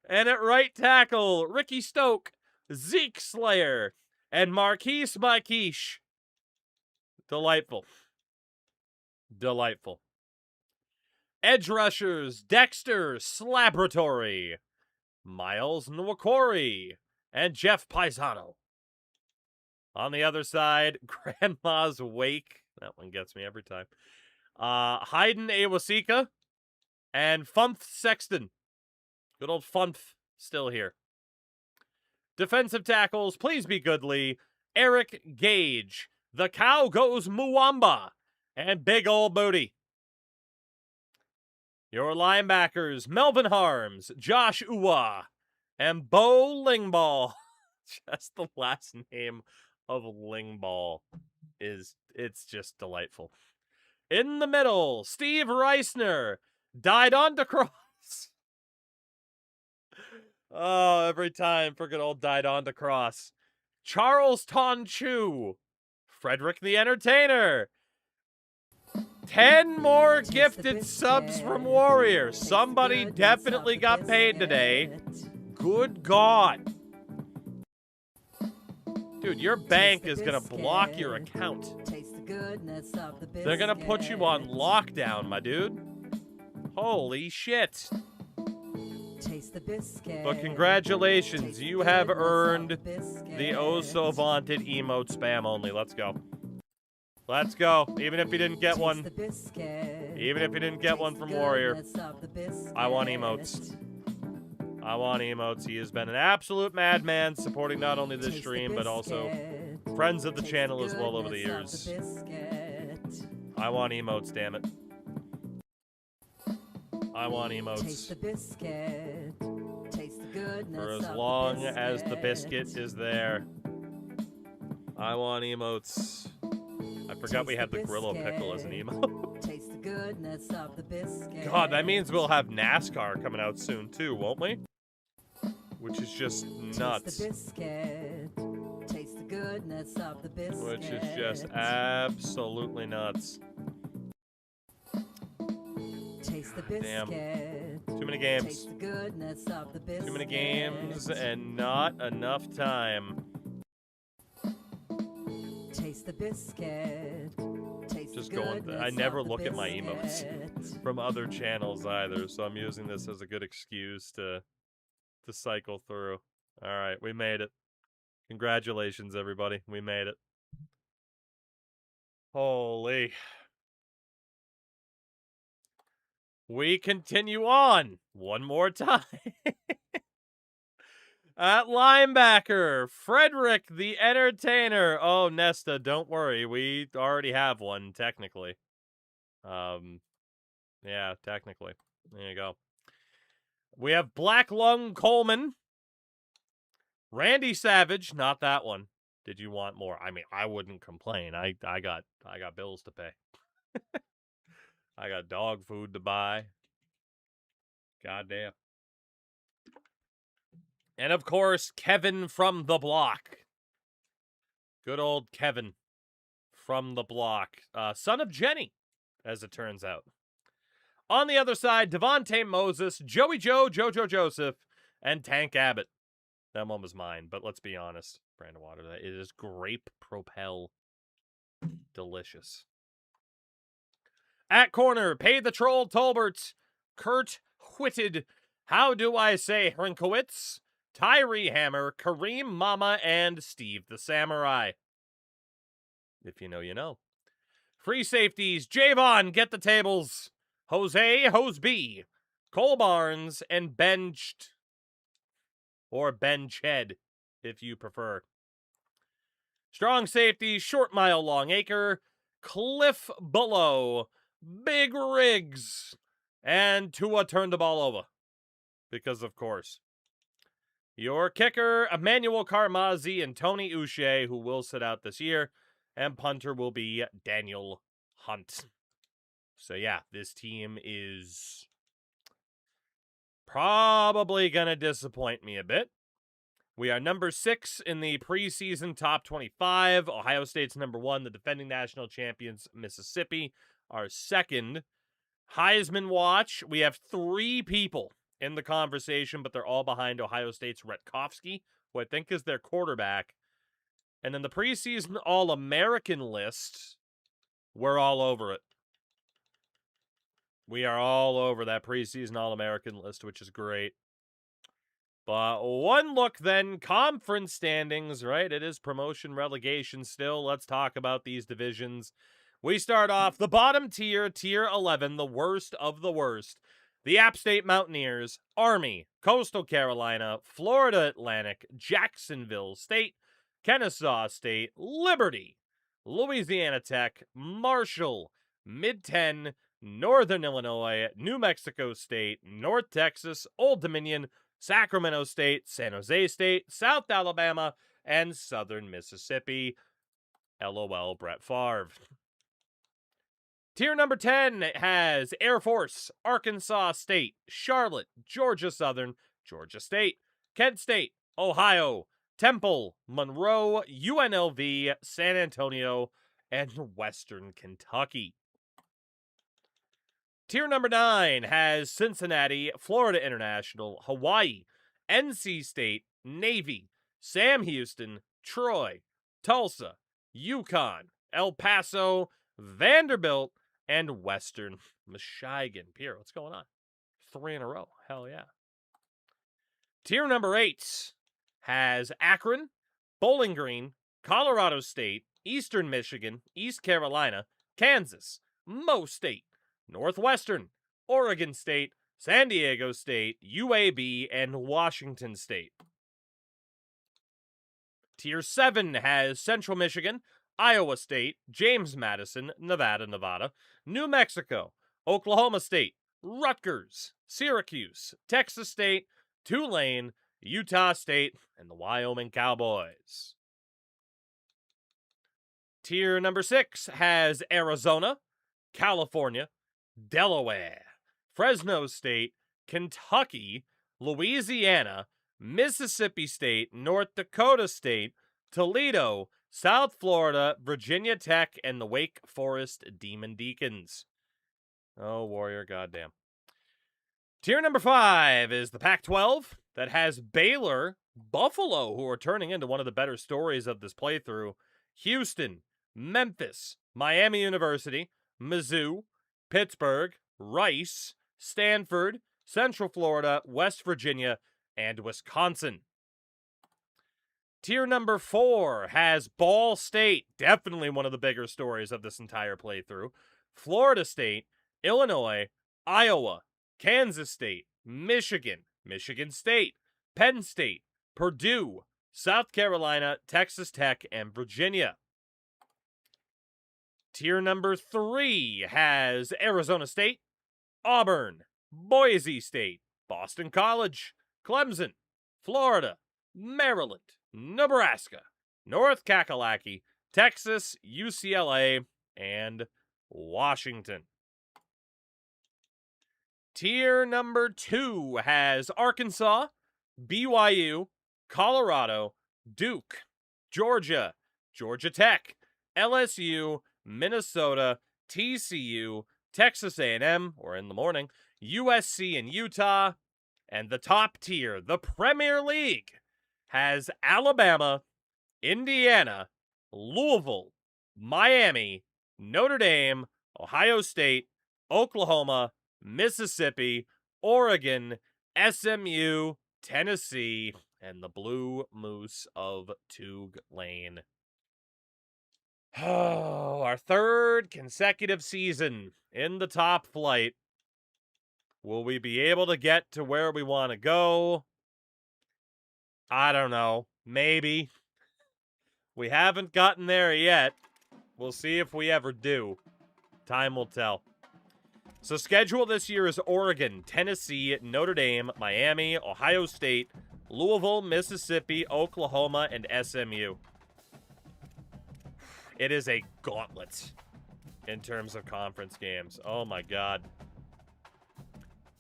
And at right tackle, Ricky Stoke, Zeke Slayer, and Marquise Myquiche. Delightful. Delightful. Edge rushers, Dexter Slaboratory, Miles Nwakori, and Jeff Paisano. On the other side, Grandma's Wake. That one gets me every time. Hayden Awasika and Funth Sexton. Good old Funth still here. Defensive tackles, please be goodly. Eric Gage. The Cow Goes Muwamba. And Big Ol' Booty. Your linebackers, Melvin Harms, Josh Uwa, and Bo Lingball. Just the last name of Lingball it's just delightful. In the middle, Steve Reisner died on the cross. Oh, every time, freaking old died on the cross. Charles Tonchu, Frederick the Entertainer. 10 more gifted subs from Warrior. Somebody definitely got paid today. Good God. Dude, your bank is going to block your account. They're going to put you on lockdown, my dude. Holy shit. Taste the biscuit. But congratulations, Taste the you have goodness of earned biscuit. the oh-so-vaunted emote spam only. Let's go. Let's go. Even if you didn't get Taste one. the biscuit. Even if you didn't get Taste one the from Warrior. goodness of the biscuit. I want emotes. I want emotes. He has been an absolute madman, supporting not only this Taste the stream, but also biscuit. friends of the Taste channel as well over the goodness years. of the biscuit. I want emotes, damn it. I want Taste emotes. the biscuit. Taste the goodness For as of long the as the biscuit is there. I want emotes. I forgot we had the Grillo pickle as an emote. Taste the goodness of the biscuit. God, that means we'll have NASCAR coming out soon too, won't we? Which is just nuts. Taste the biscuit. Taste the goodness of the biscuit. Which is just absolutely nuts. Taste the Damn. biscuit. Too many games. Taste the goodness of the biscuit. Too many games and not enough time. Taste the biscuit. Taste Just the going. goodness I never of the look at my emotes biscuit. from other channels either, so I'm using this as a good excuse to cycle through. All right, we made it. Congratulations, everybody. We made it. Holy. We continue on one more time. At linebacker, Frederick the Entertainer. Oh, Nesta, don't worry. We already have one, technically. Yeah, technically. There you go. We have Black Lung Coleman. Randy Savage, not that one. Did you want more? I mean, I wouldn't complain. I got bills to pay. I got dog food to buy. Goddamn. And of course, Kevin from the block. Good old Kevin from the block. Son of Jenny, as it turns out. On the other side, Devontae Moses, Joey Joe, Jojo Joseph, and Tank Abbott. That one was mine, but let's be honest. Brandon Water, that it is grape propel. Delicious. At corner, Pay the Troll Tolbert, Kurt Whitted, How Do I Say Hrinkowitz, Tyree Hammer, Kareem Mama, and Steve the Samurai. If you know, you know. Free safeties, Javon, Get the Tables, Jose Hoseby, Cole Barnes, and Benched. Or Benched, if you prefer. Strong safety, Short Mile Long Acre, Cliff Below, Big Riggs, and Tua turned the ball over. Because of course. Your kicker, Emmanuel Carmazzi and Tony Uche, who will sit out this year. And punter will be Daniel Hunt. So yeah, this team is probably going to disappoint me a bit. We are number 6 in the preseason top 25. Ohio State's number 1, the defending national champions, Mississippi, are second. Heisman watch, we have 3 people in the conversation, but they're all behind Ohio State's Retkovsky, who I think is their quarterback. And then the preseason All-American list, we're all over it. We are all over that preseason All-American list, which is great. But one look then, conference standings, right? It is promotion relegation still. Let's talk about these divisions. We start off the bottom tier, tier 11, the worst of the worst. The App State Mountaineers, Army, Coastal Carolina, Florida Atlantic, Jacksonville State, Kennesaw State, Liberty, Louisiana Tech, Marshall, Mid-10, Northern Illinois, New Mexico State, North Texas, Old Dominion, Sacramento State, San Jose State, South Alabama, and Southern Mississippi. LOL, Brett Favre. Tier number 10 has Air Force, Arkansas State, Charlotte, Georgia Southern, Georgia State, Kent State, Ohio, Temple, Monroe, UNLV, San Antonio, and Western Kentucky. Tier number 9 has Cincinnati, Florida International, Hawaii, NC State, Navy, Sam Houston, Troy, Tulsa, Yukon, El Paso, Vanderbilt, and Western Michigan. Pierre, what's going on? 3 in a row. Hell yeah. Tier number 8 has Akron, Bowling Green, Colorado State, Eastern Michigan, East Carolina, Kansas, Mo State, Northwestern, Oregon State, San Diego State, UAB, and Washington State. Tier 7 has Central Michigan, Iowa State, James Madison, Nevada, New Mexico, Oklahoma State, Rutgers, Syracuse, Texas State, Tulane, Utah State, and the Wyoming Cowboys. Tier number 6 has Arizona, California, Delaware, Fresno State, Kentucky, Louisiana, Mississippi State, North Dakota State, Toledo, South Florida, Virginia Tech, and the Wake Forest Demon Deacons. Oh, Warrior, goddamn. Tier number 5 is the Pac-12 that has Baylor, Buffalo, who are turning into one of the better stories of this playthrough, Houston, Memphis, Miami University, Mizzou, Pittsburgh, Rice, Stanford, Central Florida, West Virginia, and Wisconsin. Tier number 4 has Ball State, definitely one of the bigger stories of this entire playthrough, Florida State, Illinois, Iowa, Kansas State, Michigan, Michigan State, Penn State, Purdue, South Carolina, Texas Tech, and Virginia. Tier number 3 has Arizona State, Auburn, Boise State, Boston College, Clemson, Florida, Maryland, Nebraska, North Kakalaki, Texas, UCLA, and Washington. Tier number 2 has Arkansas, BYU, Colorado, Duke, Georgia, Georgia Tech, LSU, Minnesota, TCU, Texas A&M, or in the morning, USC and Utah. And the top tier, the Premier League, has Alabama, Indiana, Louisville, Miami, Notre Dame, Ohio State, Oklahoma, Mississippi, Oregon, SMU, Tennessee, and the Blue Moose of Touglane. Oh, our third consecutive season in the top flight. Will we be able to get to where we want to go? I don't know. Maybe. We haven't gotten there yet. We'll see if we ever do. Time will tell. So schedule this year is Oregon, Tennessee, Notre Dame, Miami, Ohio State, Louisville, Mississippi, Oklahoma, and SMU. It is a gauntlet in terms of conference games. Oh my god.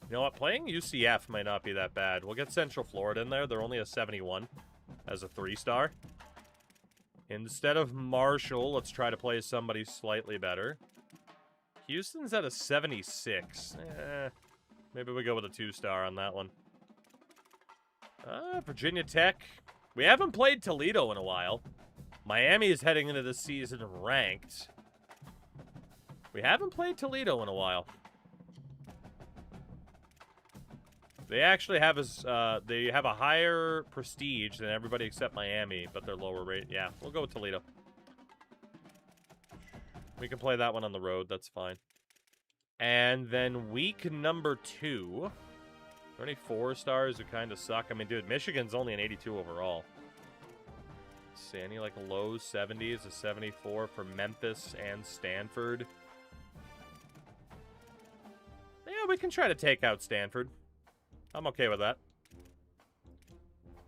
You know what? Playing UCF might not be that bad. We'll get Central Florida in there. They're only a 71 as a 3-star. Instead of Marshall, let's try to play somebody slightly better. Houston's at a 76. Maybe we go with a 2-star on that one. Virginia Tech. We haven't played Toledo in a while. Miami is heading into this season ranked. We haven't played Toledo in a while. They actually have a higher prestige than everybody except Miami, but they're lower rate. Yeah, we'll go with Toledo. We can play that one on the road. That's fine. And then week number 2. Are there any 4-stars who kind of suck? I mean, dude, Michigan's only an 82 overall. Let's see, any like low 70s, a 74 for Memphis and Stanford. Yeah, we can try to take out Stanford. I'm okay with that.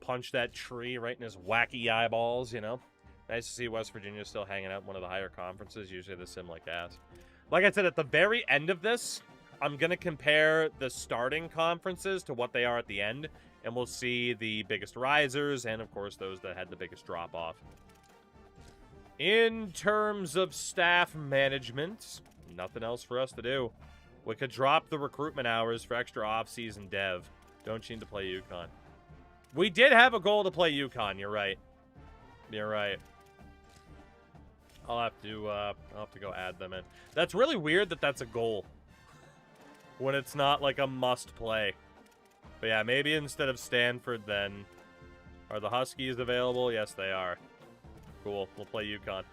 Punch that tree right in his wacky eyeballs, you know? Nice to see West Virginia still hanging out in one of the higher conferences. Usually they sim like ass. Like I said, at the very end of this, I'm going to compare the starting conferences to what they are at the end, and we'll see the biggest risers and, of course, those that had the biggest drop-off. In terms of staff management, nothing else for us to do. We could drop the recruitment hours for extra off-season dev. Don't you need to play UConn? We did have a goal to play UConn, you're right. You're right. I'll have to go add them in. That's really weird that that's a goal. When it's not like a must play. But yeah, maybe instead of Stanford then. Are the Huskies available? Yes, they are. Cool. We'll play UConn.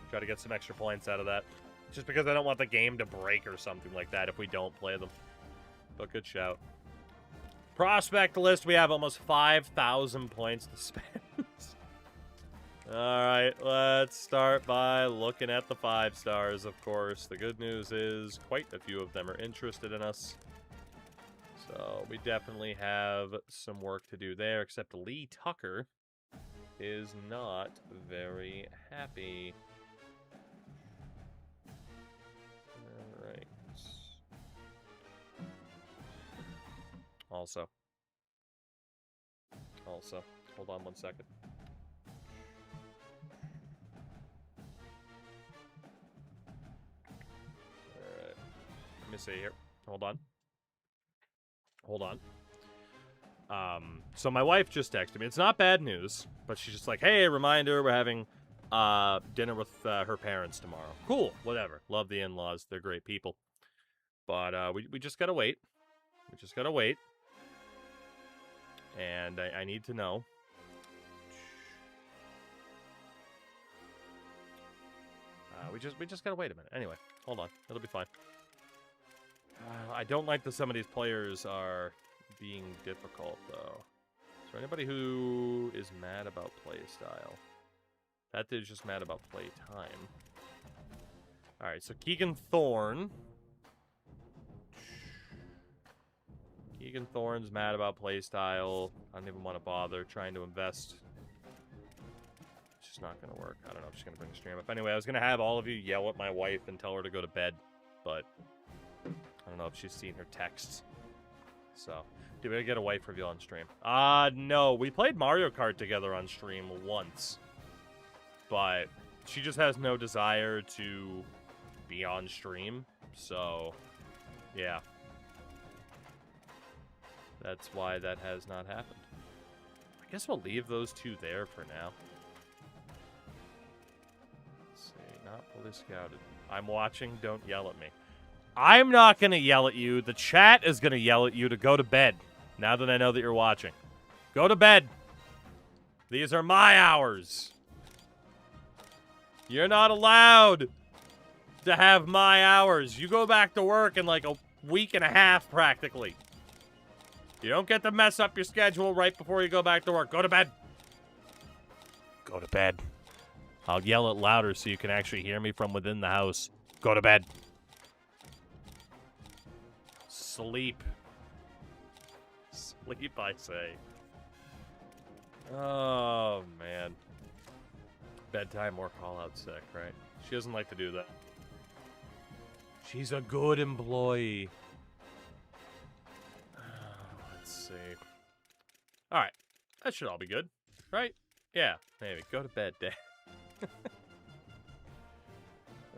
Try to get some extra points out of that. Just because I don't want the game to break or something like that if we don't play them. But good shout. Prospect list, we have almost 5,000 points to spend. Alright, let's start by looking at the 5 stars, of course. The good news is quite a few of them are interested in us. So we definitely have some work to do there, except Lee Tucker is not very happy. Alright. Also, hold on one second. Alright. Let me see here. Hold on. So my wife just texted me. It's not bad news, but she's just like, hey, reminder, we're having dinner with her parents tomorrow. Cool, whatever. Love the in-laws. They're great people. But we just gotta wait. We just gotta wait. And I need to know. We just gotta wait a minute. Anyway, hold on. It'll be fine. I don't like that some of these players are being difficult, though. Is there anybody who is mad about play style? That dude's just mad about play time. Alright, so Keegan Thorne. Keegan Thorne's mad about play style. I don't even want to bother trying to invest. It's just not going to work. I don't know if she's going to bring the stream up. Anyway, I was going to have all of you yell at my wife and tell her to go to bed, but I don't know if she's seen her texts. So, do we get a wife reveal on stream? No. We played Mario Kart together on stream once. But she just has no desire to be on stream. So, yeah. That's why that has not happened. I guess we'll leave those two there for now. Let's see. Not fully scouted. I'm watching. Don't yell at me. I'm not going to yell at you. The chat is going to yell at you to go to bed. Now that I know that you're watching. Go to bed. These are my hours. You're not allowed to have my hours. You go back to work in like a week and a half, practically. You don't get to mess up your schedule right before you go back to work. Go to bed. Go to bed. I'll yell it louder so you can actually hear me from within the house. Go to bed. Sleep. Sleep, I say. Oh, man. Bedtime or call out sick, right? She doesn't like to do that. She's a good employee. Let's see. Alright. That should all be good, right? Yeah, maybe. Go to bed, Dad.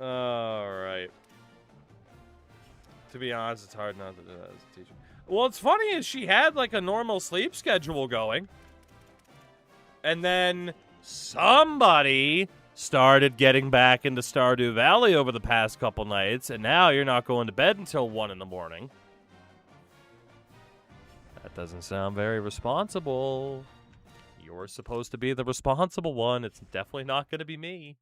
Alright. To be honest, it's hard not to do that as a teacher. Well, what's funny is she had, like, a normal sleep schedule going. And then somebody started getting back into Stardew Valley over the past couple nights, and now you're not going to bed until 1 in the morning. That doesn't sound very responsible. You're supposed to be the responsible one. It's definitely not going to be me.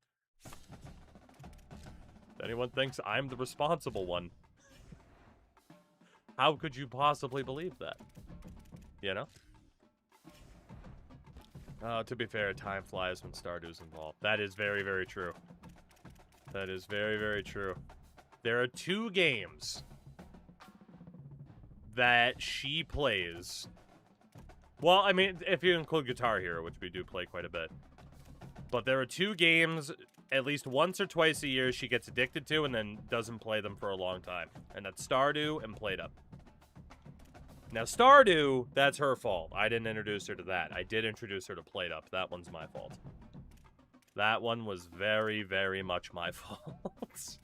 If anyone thinks I'm the responsible one, how could you possibly believe that? You know? To be fair, time flies when Stardew's involved. That is very, very true. That is very, very true. There are 2 games that she plays. Well, I mean, if you include Guitar Hero, which we do play quite a bit. But there are 2 games, at least once or twice a year, she gets addicted to and then doesn't play them for a long time. And that's Stardew and Played Up. Now, Stardew, that's her fault. I didn't introduce her to that. I did introduce her to Played Up. That one's my fault. That one was very, very much my fault.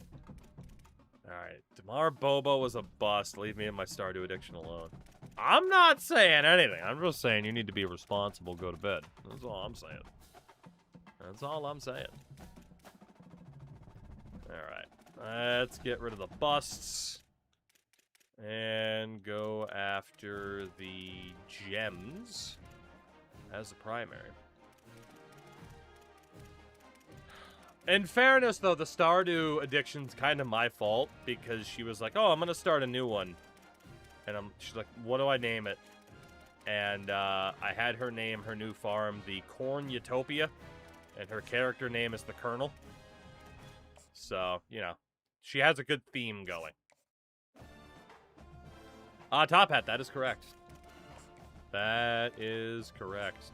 Alright, Damar Bobo was a bust. Leave me and my Stardew addiction alone. I'm not saying anything. I'm just saying you need to be responsible, go to bed. That's all I'm saying. That's all I'm saying. Alright, let's get rid of the busts. And go after the gems as the primary. In fairness, though, the Stardew addiction's kind of my fault because she was like, "Oh, I'm gonna start a new one," and she's like, "What do I name it?" And I had her name her new farm the Corn Utopia, and her character name is the Colonel. So you know, she has a good theme going. Top Hat, that is correct. That is correct.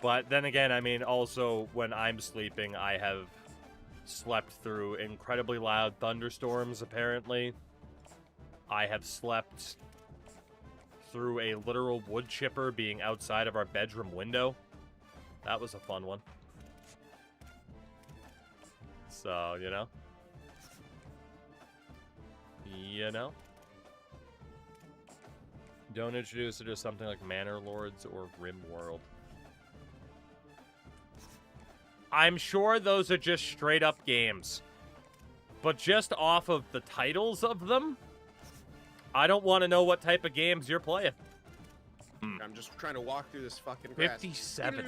But then again, I mean, also, when I'm sleeping, I have slept through incredibly loud thunderstorms, apparently. I have slept through a literal wood chipper being outside of our bedroom window. That was a fun one. So, you know. You know? Don't introduce it to something like Manor Lords or RimWorld. I'm sure those are just straight up games. But just off of the titles of them, I don't want to know what type of games you're playing. I'm just trying to walk through this fucking grass. 57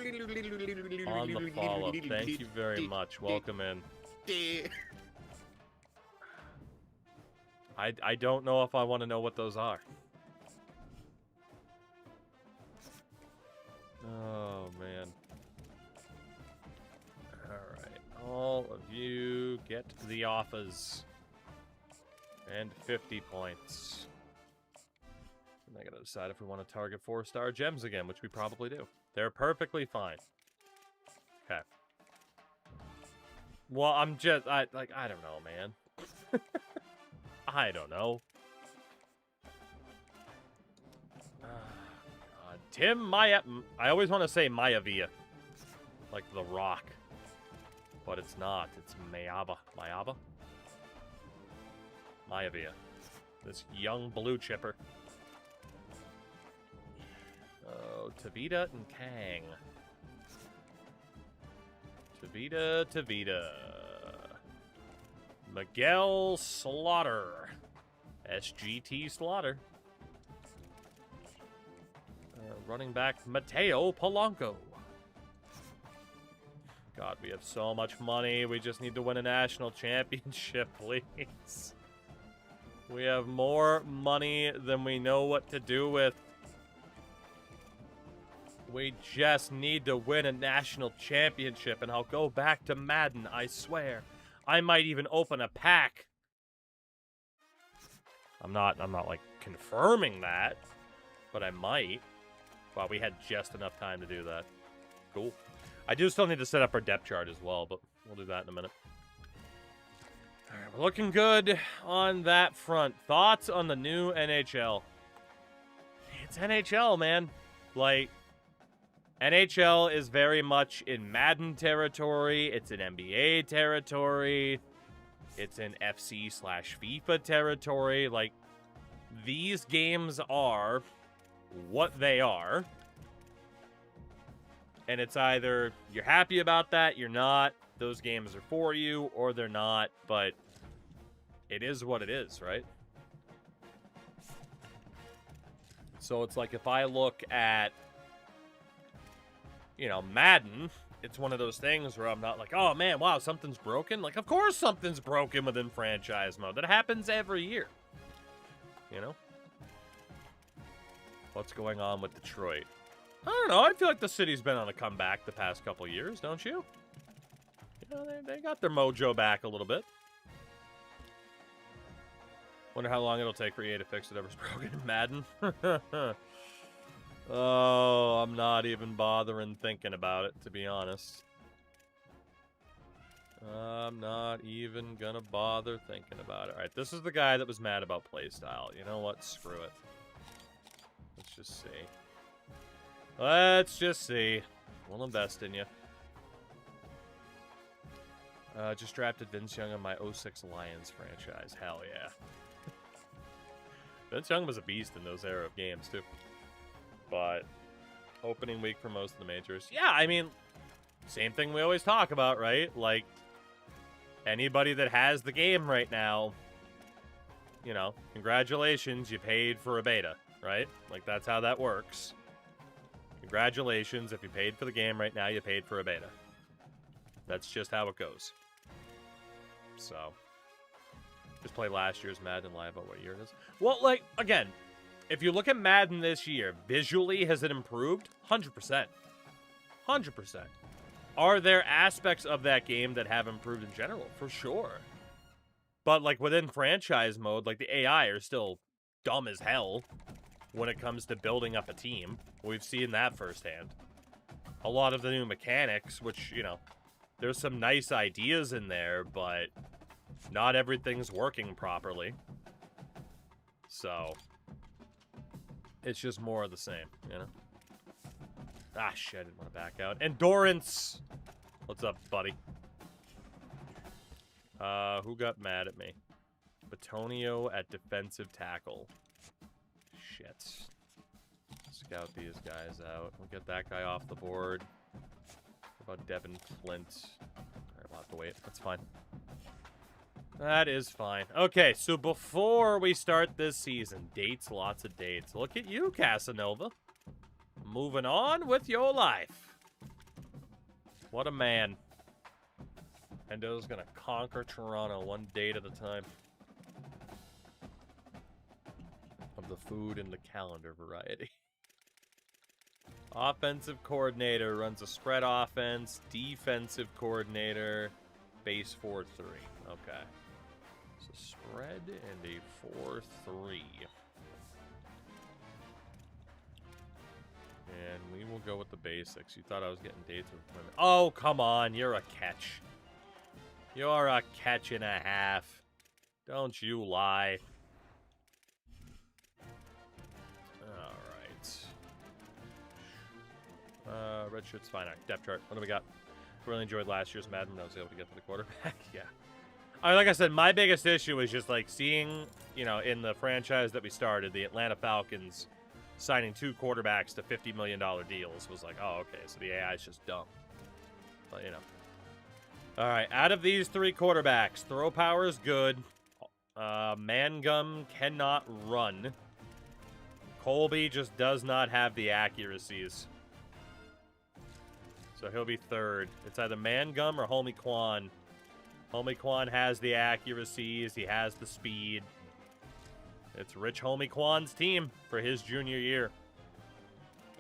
on the follow. Thank you very much. Welcome in. I don't know if I want to know what those are. Oh, man. Alright. All of you get the offers. And 50 points. And I gotta decide if we want to target 4-star gems again, which we probably do. They're perfectly fine. Okay. Well, I'm just... I don't know, man. I don't know. God. Tim Maya... I always want to say Mayavia. Like The Rock. But it's not. It's Mayaba. Mayaba? Mayavia. This young blue chipper. Oh, Tavita and Kang. Tavita. Miguel Slaughter. SGT Slaughter. Running back Mateo Polanco. God, we have so much money. We just need to win a national championship, please. We have more money than we know what to do with. We just need to win a national championship, and I'll go back to Madden, I swear. I might even open a pack. I'm not like confirming that, but I might. Wow, we had just enough time to do that. Cool. I do still need to set up our depth chart as well, but we'll do that in a minute. All right, we're looking good on that front. Thoughts on the new NHL? It's NHL, man. Like, NHL is very much in Madden territory. It's in NBA territory. It's in FC/FIFA territory. Like, these games are what they are. And it's either you're happy about that, you're not, those games are for you, or they're not, but it is what it is, right? So it's like if I look at, you know, Madden, it's one of those things where I'm not like, oh man, wow, something's broken. Like, of course something's broken within franchise mode. That happens every year. You know? What's going on with Detroit? I don't know. I feel like the city's been on a comeback the past couple years, don't you? You know, they got their mojo back a little bit. Wonder how long it'll take for EA to fix whatever's broken in Madden. Oh, I'm not even bothering thinking about it, to be honest. I'm not even gonna bother thinking about it. Alright, this is the guy that was mad about playstyle. You know what? Screw it. Let's just see. Let's just see. We'll invest in you. Just drafted Vince Young on my 06 Lions franchise. Hell yeah. Vince Young was a beast in those era of games, too. But opening week for most of the majors. Yeah, I mean, same thing we always talk about, right? Like, anybody that has the game right now, you know, congratulations, you paid for a beta, right? Like, that's how that works. Congratulations, if you paid for the game right now, you paid for a beta. That's just how it goes. So, just play last year's Madden live about what year it is. Well, like, again, if you look at Madden this year, visually, has it improved? 100%. 100%. Are there aspects of that game that have improved in general? For sure. But, like, within franchise mode, like, the AI are still dumb as hell when it comes to building up a team. We've seen that firsthand. A lot of the new mechanics, which, you know, there's some nice ideas in there, but not everything's working properly. So, it's just more of the same, you know? Ah, shit, I didn't want to back out. Endurance! What's up, buddy? Who got mad at me? Batonio at defensive tackle. Shit. Scout these guys out. We'll get that guy off the board. What about Devin Flint? Alright, we'll have to wait. That's fine. That is fine. Okay, so before we start this season, dates, lots of dates. Look at you, Casanova. Moving on with your life. What a man. Hendo's gonna conquer Toronto one date at a time. Of the food and the calendar variety. Offensive coordinator runs a spread offense. Defensive coordinator, base 4-3. Okay. So spread and a 4-3. And we will go with the basics. You thought I was getting dates with women. Oh, come on. You're a catch. You're a catch and a half. Don't you lie. Alright. Red shirt's fine. Alright, depth chart. What do we got? Really enjoyed last year's Madden when I was able to get to the quarterback. Yeah. Like I said, my biggest issue is just like seeing, you know, in the franchise that we started, the Atlanta Falcons signing 2 quarterbacks to $50 million deals was like, oh, okay, so the AI is just dumb. But, you know. All right, out of these 3 quarterbacks, throw power is good. Mangum cannot run. Colby just does not have the accuracies. So he'll be 3rd. It's either Mangum or Homie Quan. Homie Quan has the accuracies. He has the speed. It's Rich Homie Quan's team for his junior year.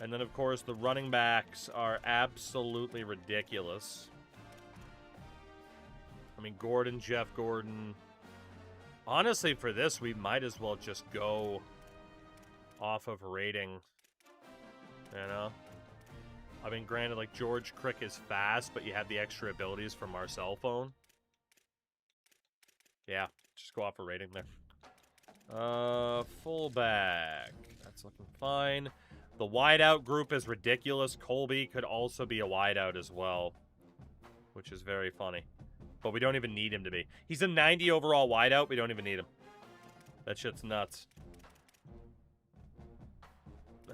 And then, of course, the running backs are absolutely ridiculous. I mean, Gordon, Jeff Gordon. Honestly, for this, we might as well just go off of rating. You know? I mean, granted, like, George Crick is fast, but you have the extra abilities from our cell phone. Yeah, just go off of rating there. Fullback. That's looking fine. The wideout group is ridiculous. Colby could also be a wideout as well, which is very funny. But we don't even need him to be. He's a 90 overall wideout. We don't even need him. That shit's nuts.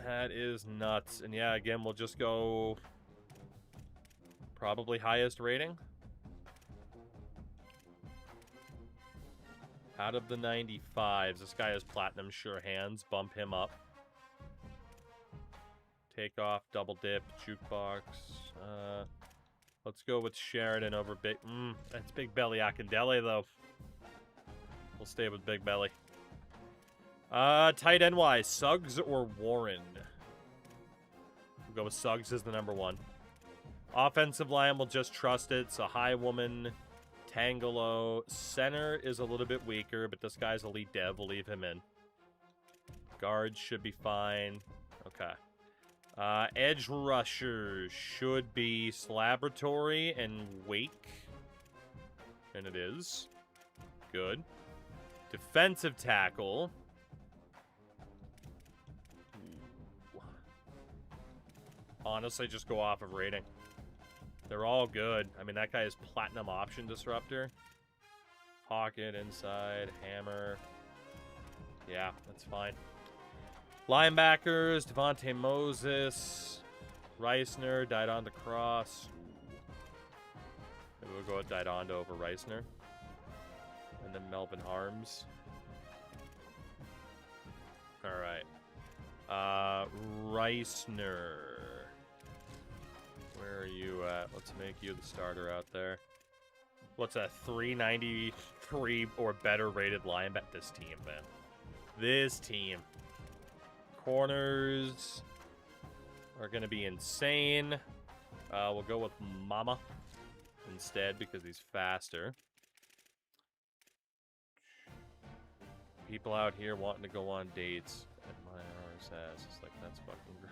That is nuts. And yeah, again, we'll just go probably highest rating. Out of the 95s, this guy has platinum sure hands. Bump him up. Take off, double dip, jukebox. Let's go with Sheridan over Big... that's Big Belly Akindele, though. We'll stay with Big Belly. Tight end wise, Suggs or Warren? We'll go with Suggs as the number 1. Offensive line, we'll just trust it. So High Woman, Tangelo. Center is a little bit weaker, but this guy's elite dev. We'll leave him in. Guards should be fine. Okay. Edge rushers should be Laboratory and Wake. And it is. Good. Defensive tackle. Honestly, just go off of rating. They're all good. I mean, that guy is Platinum Option Disruptor. Pocket, inside, hammer. Yeah, that's fine. Linebackers, Devontae Moses. Reisner died on the cross. Maybe we'll go with Didondo over Reisner. And then Melvin Arms. Alright. Reisner. Where are you at? Let's make you the starter out there. What's a 393 or better rated linebacker? This team, man. This team. Corners are going to be insane. We'll go with Mama instead because he's faster. People out here wanting to go on dates at my RSS. It's like, that's fucking great.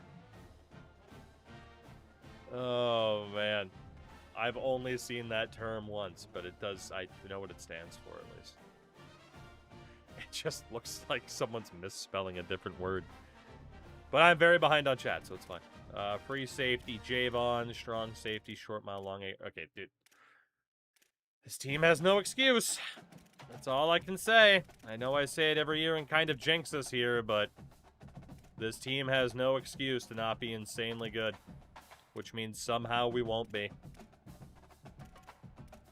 Oh, man. I've only seen that term once, but it does, I know what it stands for, at least. It just looks like someone's misspelling a different word. But I'm very behind on chat, so it's fine. Free safety, Javon. Strong safety, short mile, long eight. Okay, dude. This team has no excuse. That's all I can say. I know I say it every year and kind of jinx us here, but this team has no excuse to not be insanely good. Which means somehow we won't be.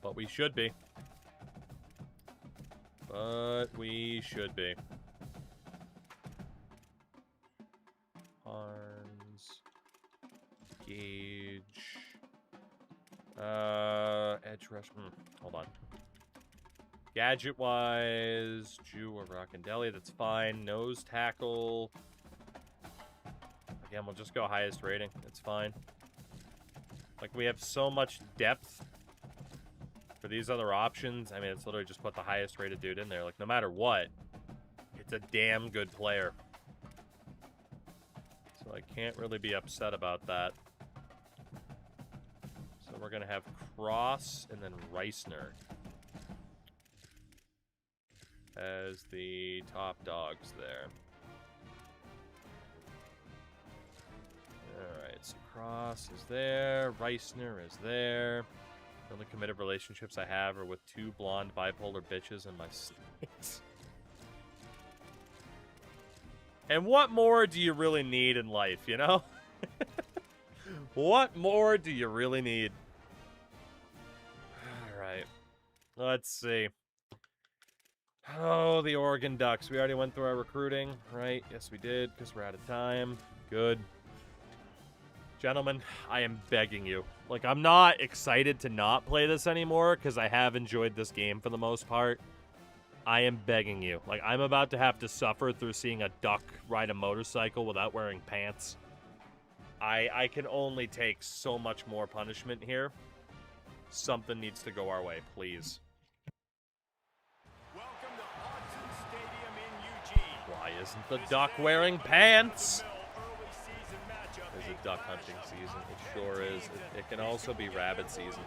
But we should be. But we should be. Arms. Gauge. Edge rush. Hold on. Gadget-wise, Jew or Rockendelli, that's fine. Nose tackle. Again, we'll just go highest rating. It's fine. Like, we have so much depth for these other options. I mean, it's literally just put the highest rated dude in there. Like, no matter what, it's a damn good player. So I can't really be upset about that. So we're going to have Cross and then Reisner as the top dogs there. Alright, so Cross is there. Reisner is there. The only committed relationships I have are with two blonde bipolar bitches in my state. And what more do you really need in life, you know? What more do you really need? Alright. Let's see. Oh, the Oregon Ducks. We already went through our recruiting, right? Yes, we did, because we're out of time. Good. Gentlemen, I am begging you. Like, I'm not excited to not play this anymore, because I have enjoyed this game for the most part. I am begging you. Like, I'm about to have to suffer through seeing a duck ride a motorcycle without wearing pants. I can only take so much more punishment here. Something needs to go our way, please. Why isn't the duck wearing pants? Is it duck hunting season? It sure is. It can also be rabbit season.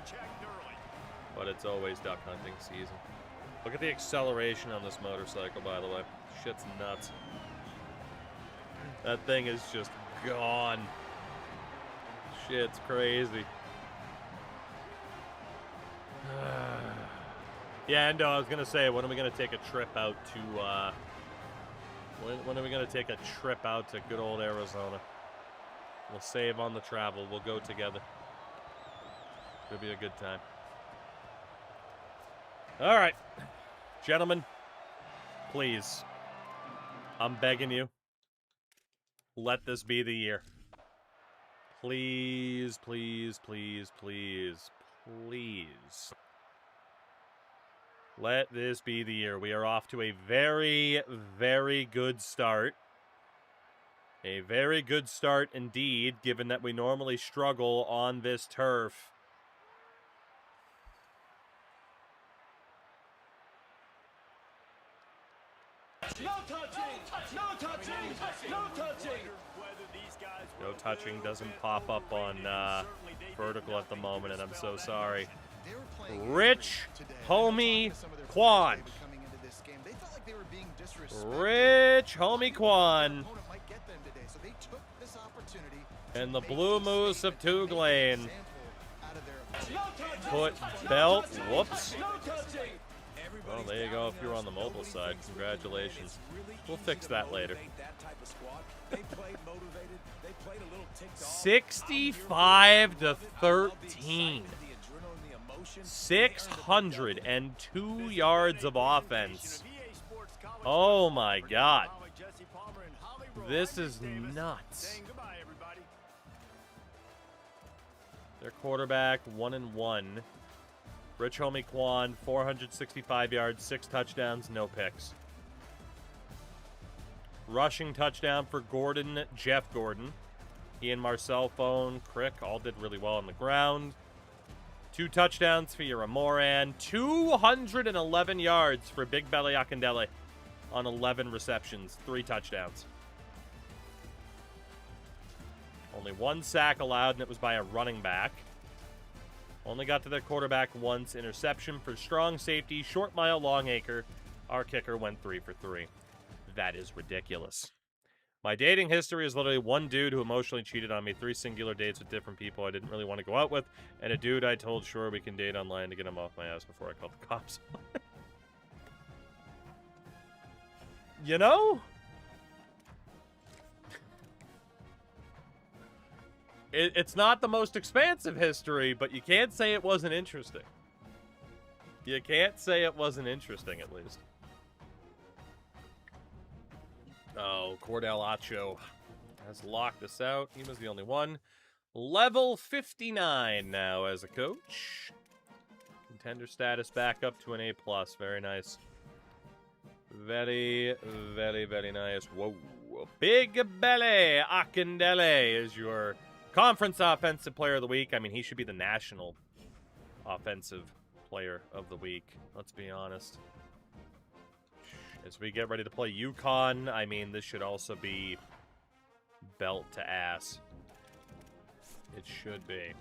But it's always duck hunting season. Look at the acceleration on this motorcycle, by the way. Shit's nuts. That thing is just gone. Shit's crazy. Yeah, and I was going to say, when are we going to take a trip out to, when are we going to take a trip out to good old Arizona? We'll save on the travel. We'll go together. It'll be a good time. All right. Gentlemen, please. I'm begging you. Let this be the year. Please, please, please, please, please. Let this be the year. We are off to a very, very good start. A very good start indeed, given that we normally struggle on this turf. No touching! No touching! No touching! No touching doesn't pop up on vertical at the moment, and I'm so sorry. Rich Homie Quan. Rich Homie Quan. And the Blue Moose of Touglane. Put belt. Whoops. Well, there you go if you're on the mobile side. Congratulations. We'll fix that later. 65-13. 602 yards of offense. Oh my God. This is nuts. Their quarterback, 1-1. Rich Homie Quan, 465 yards, 6 touchdowns, no picks. Rushing touchdown for Gordon, Jeff Gordon. Ian Marcel Phone, Crick, all did really well on the ground. 2 touchdowns for Ira Moran. 211 yards for Big Belly Akindele on 11 receptions. 3 touchdowns. Only 1 sack allowed, and it was by a running back. Only got to their quarterback once. Interception for strong safety. Short mile, long acre. Our kicker went 3 for 3. That is ridiculous. My dating history is literally one dude who emotionally cheated on me, 3 singular dates with different people I didn't really want to go out with, and a dude I told sure we can date online to get him off my ass before I called the cops. You know? It's not the most expansive history, but you can't say it wasn't interesting. You can't say it wasn't interesting, at least. Oh, Cordell Acho has locked us out. He was the only one. Level 59 now as a coach. Contender status back up to an A+. Very nice. Very, very, very nice. Whoa. Big Belly Akindele is your Conference Offensive Player of the Week. I mean, he should be the National Offensive Player of the Week. Let's be honest. As we get ready to play UConn, I mean, this should also be belt to ass. It should be.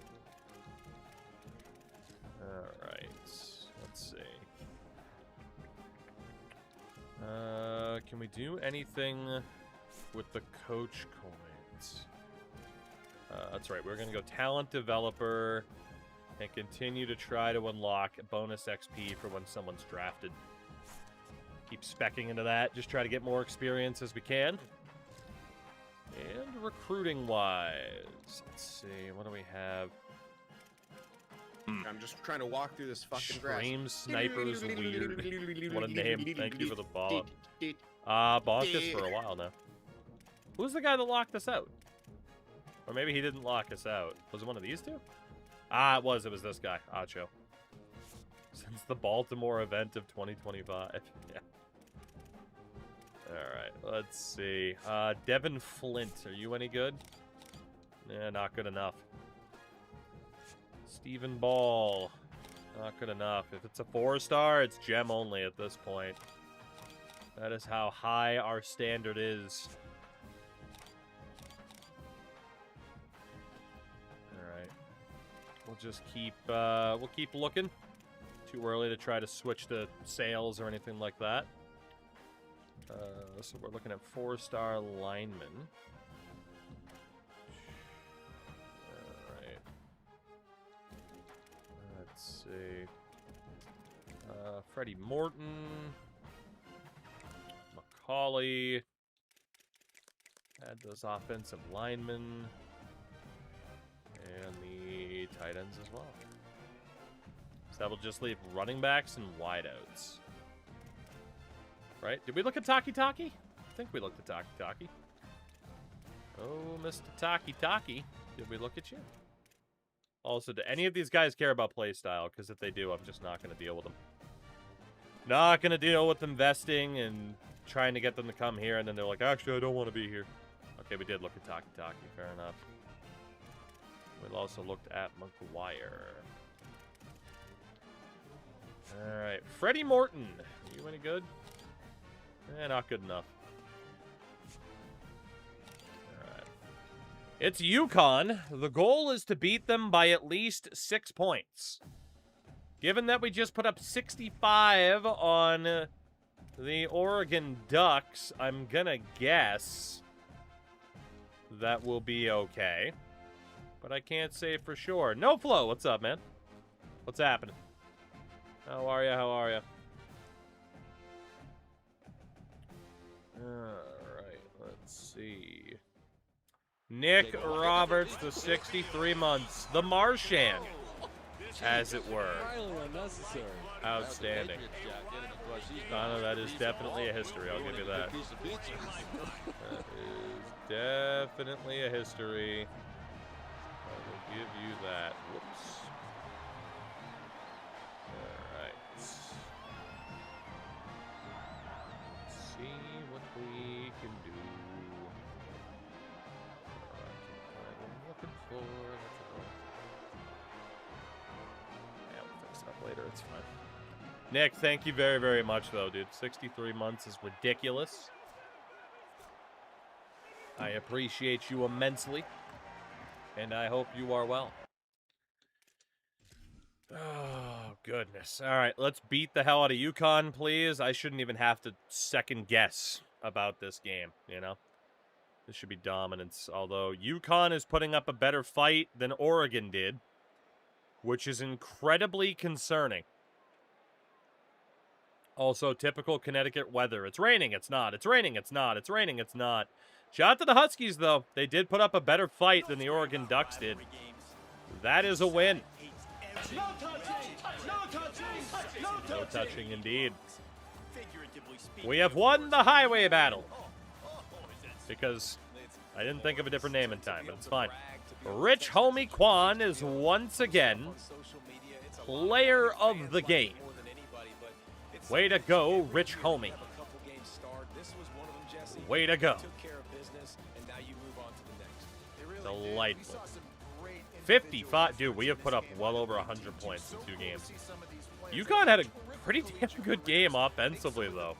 Alright. Let's see. Can we do anything with the coach coins? That's right. We're going to go talent developer and continue to try to unlock bonus XP for when someone's drafted. Keep speccing into that. Just try to get more experience as we can. And recruiting-wise, let's see. What do we have? I'm just trying to walk through this fucking grass. Stream Sniper's Weird. What a name. Thank you for the ball. Bonkus for a while now. Who's the guy that locked us out? Or maybe he didn't lock us out. Was it one of these two? Ah, it was. It was this guy, Acho. Since the Baltimore event of 2025. Yeah. Alright, let's see. Devin Flint, are you any good? Yeah, not good enough. Stephen Ball, not good enough. If it's a 4-star, it's gem only at this point. That is how high our standard is. Alright. We'll just keep, we'll keep looking. Too early to try to switch to sales or anything like that. So we're looking at 4-star linemen. Alright. Let's see. Freddie Morton. Macaulay. Add those offensive linemen. And the tight ends as well. So that will just leave running backs and wideouts. Right? Did we look at Taki Taki? I think we looked at Taki Taki. Oh, Mr. Taki Taki. Did we look at you? Also, do any of these guys care about playstyle? Because if they do, I'm just not going to deal with them. Not going to deal with investing and trying to get them to come here, and then they're like, actually, I don't want to be here. Okay, we did look at Taki Taki. Fair enough. We also looked at McGuire. Alright, Freddie Morton. Are you any good? Eh, not good enough. Alright. It's UConn. The goal is to beat them by at least 6 points. Given that we just put up 65 on the Oregon Ducks, I'm gonna guess that will be okay. But I can't say for sure. No Flow, what's up, man? What's happening? How are ya? How are ya? Alright, let's see. Nick Roberts, the 63 months. The Martian. as it were. Highly unnecessary. Outstanding. Donna, that is definitely a history. I'll give you that. That is definitely a history. I will give you that. Whoops. Alright. Let's see what we can do. Alright, what I'm looking for. Yeah, we'll fix it up later. It's fine. Nick, thank you very, very much, though, dude. 63 months is ridiculous. I appreciate you immensely. And I hope you are well. Oh, goodness. All right, let's beat the hell out of UConn, please. I shouldn't even have to second guess about this game, you know? This should be dominance. Although UConn is putting up a better fight than Oregon did, which is incredibly concerning. Also, typical Connecticut weather. It's raining, it's not. It's raining, it's not. It's raining, it's not. Shout out to the Huskies, though. They did put up a better fight than the Oregon Ducks did. That is a win. No touching! No touching! No touching! No touching, indeed. We have won the highway battle. Because I didn't think of a different name in time, but it's fine. Rich Homie Quan is once again player of the game. Way to go, Rich Homie. Way to go. Delightful. 55. Dude, we have put up well over 100 points in 2 games. UConn had a pretty damn good game offensively, though.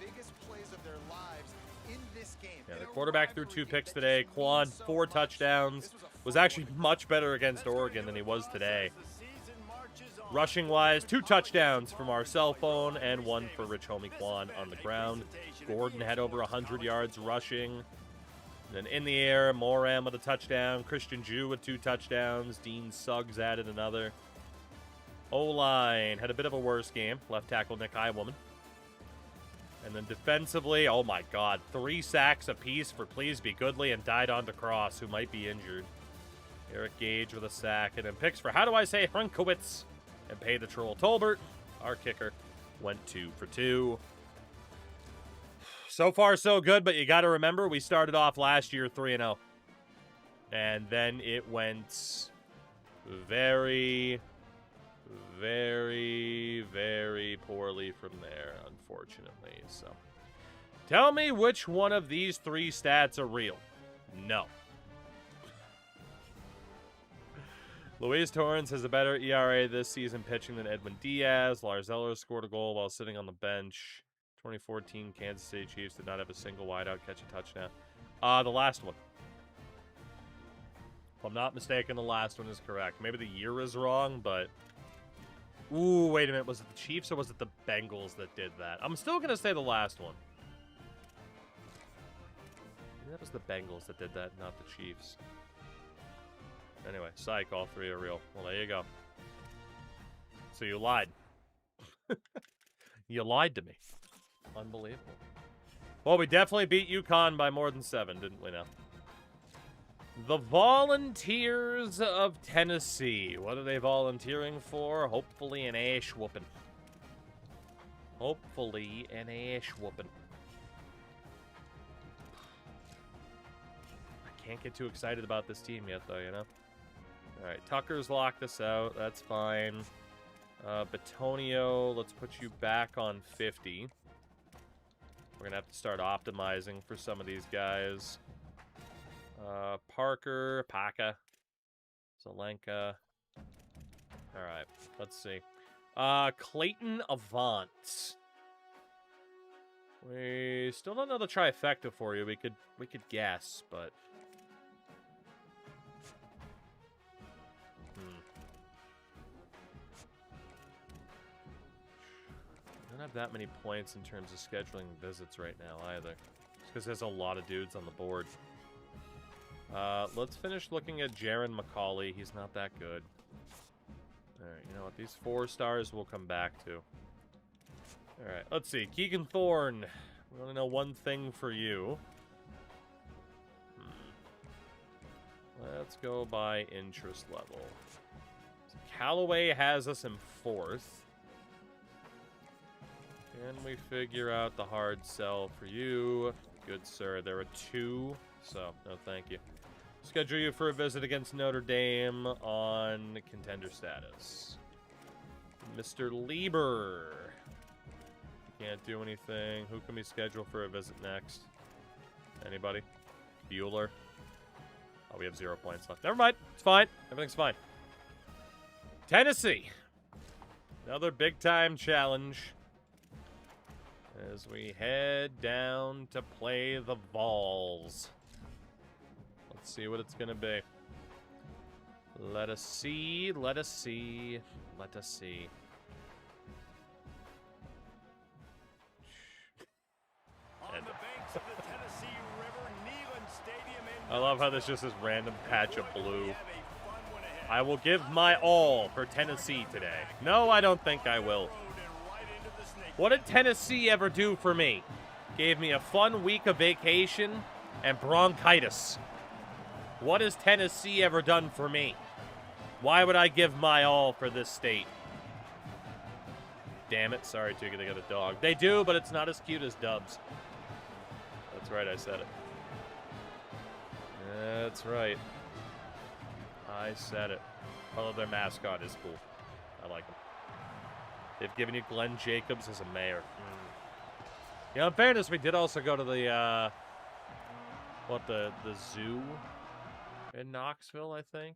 Yeah, the quarterback threw 2 picks today. Quan, 4 touchdowns. Was actually much better against Oregon than he was today. Rushing-wise, 2 touchdowns from our cell phone and 1 for Rich Homie Quan on the ground. Gordon had over 100 yards rushing. Then in the air, Moram with a touchdown. Christian Jew with 2 touchdowns. Dean Suggs added another. O-line had a bit of a worse game. Left tackle Nick Highwoman. And then defensively, oh my God, 3 sacks apiece for Please Be Goodly and died on to Cross, who might be injured. Eric Gage with a sack. And then picks for, how do I say, Hrunkowitz and Pay the Troll Tolbert. Our kicker went 2 for 2. So far, so good, but you got to remember, we started off last year 3-0. And then it went very, very, very poorly from there, unfortunately. So, tell me which one of these 3 stats are real. No. Luis Torrens has a better ERA this season pitching than Edwin Diaz. Lars Eller scored a goal while sitting on the bench. 2014 Kansas City Chiefs did not have a single wideout catch a touchdown. The last one. If I'm not mistaken, the last one is correct. Maybe the year is wrong, but... Ooh, wait a minute. Was it the Chiefs or was it the Bengals that did that? I'm still going to say the last one. Maybe that was the Bengals that did that, not the Chiefs. Anyway, psych, all 3 are real. Well, there you go. So you lied. You lied to me. Unbelievable. Well, we definitely beat UConn by more than 7, didn't we now? The Volunteers of Tennessee. What are they volunteering for? Hopefully an ash whooping. Hopefully an ash whooping. I can't get too excited about this team yet, though, you know? Alright, Tucker's locked us out. That's fine. Batonio, let's put you back on 50. We're going to have to start optimizing for some of these guys. Parker, Paka, Zelenka. Alright, let's see. Clayton Avant. We still don't know the trifecta for you. We could guess, but... Don't have that many points in terms of scheduling visits right now either. Just because there's a lot of dudes on the board. Let's finish looking at Jaron McCauley. He's not that good. Alright, you know what? These 4 stars we'll come back to. Alright, let's see. Keegan Thorne. We only know one thing for you. Let's go by interest level. Callaway has us in 4th. Can we figure out the hard sell for you? Good, sir. There are 2, so no thank you. Schedule you for a visit against Notre Dame on contender status. Mr. Lieber. Can't do anything. Who can we schedule for a visit next? Anybody? Bueller. Oh, we have 0 points left. Never mind. It's fine. Everything's fine. Tennessee. Another big-time challenge as we head down to play the Vols. Let's see what it's going to be. Let us see. Let us see. Let us see. I love how this just is random patch of blue. I will give my all for Tennessee today. No, I don't think I will. What did Tennessee ever do for me? Gave me a fun week of vacation and bronchitis. What has Tennessee ever done for me? Why would I give my all for this state? Damn it. Sorry, Tuga, they got a dog. They do, but it's not as cute as Dubs. That's right, I said it. That's right. I said it. Although their mascot is cool. I like them. They've given you Glenn Jacobs as a mayor. You know, in fairness, we did also go to the, the zoo in Knoxville, I think.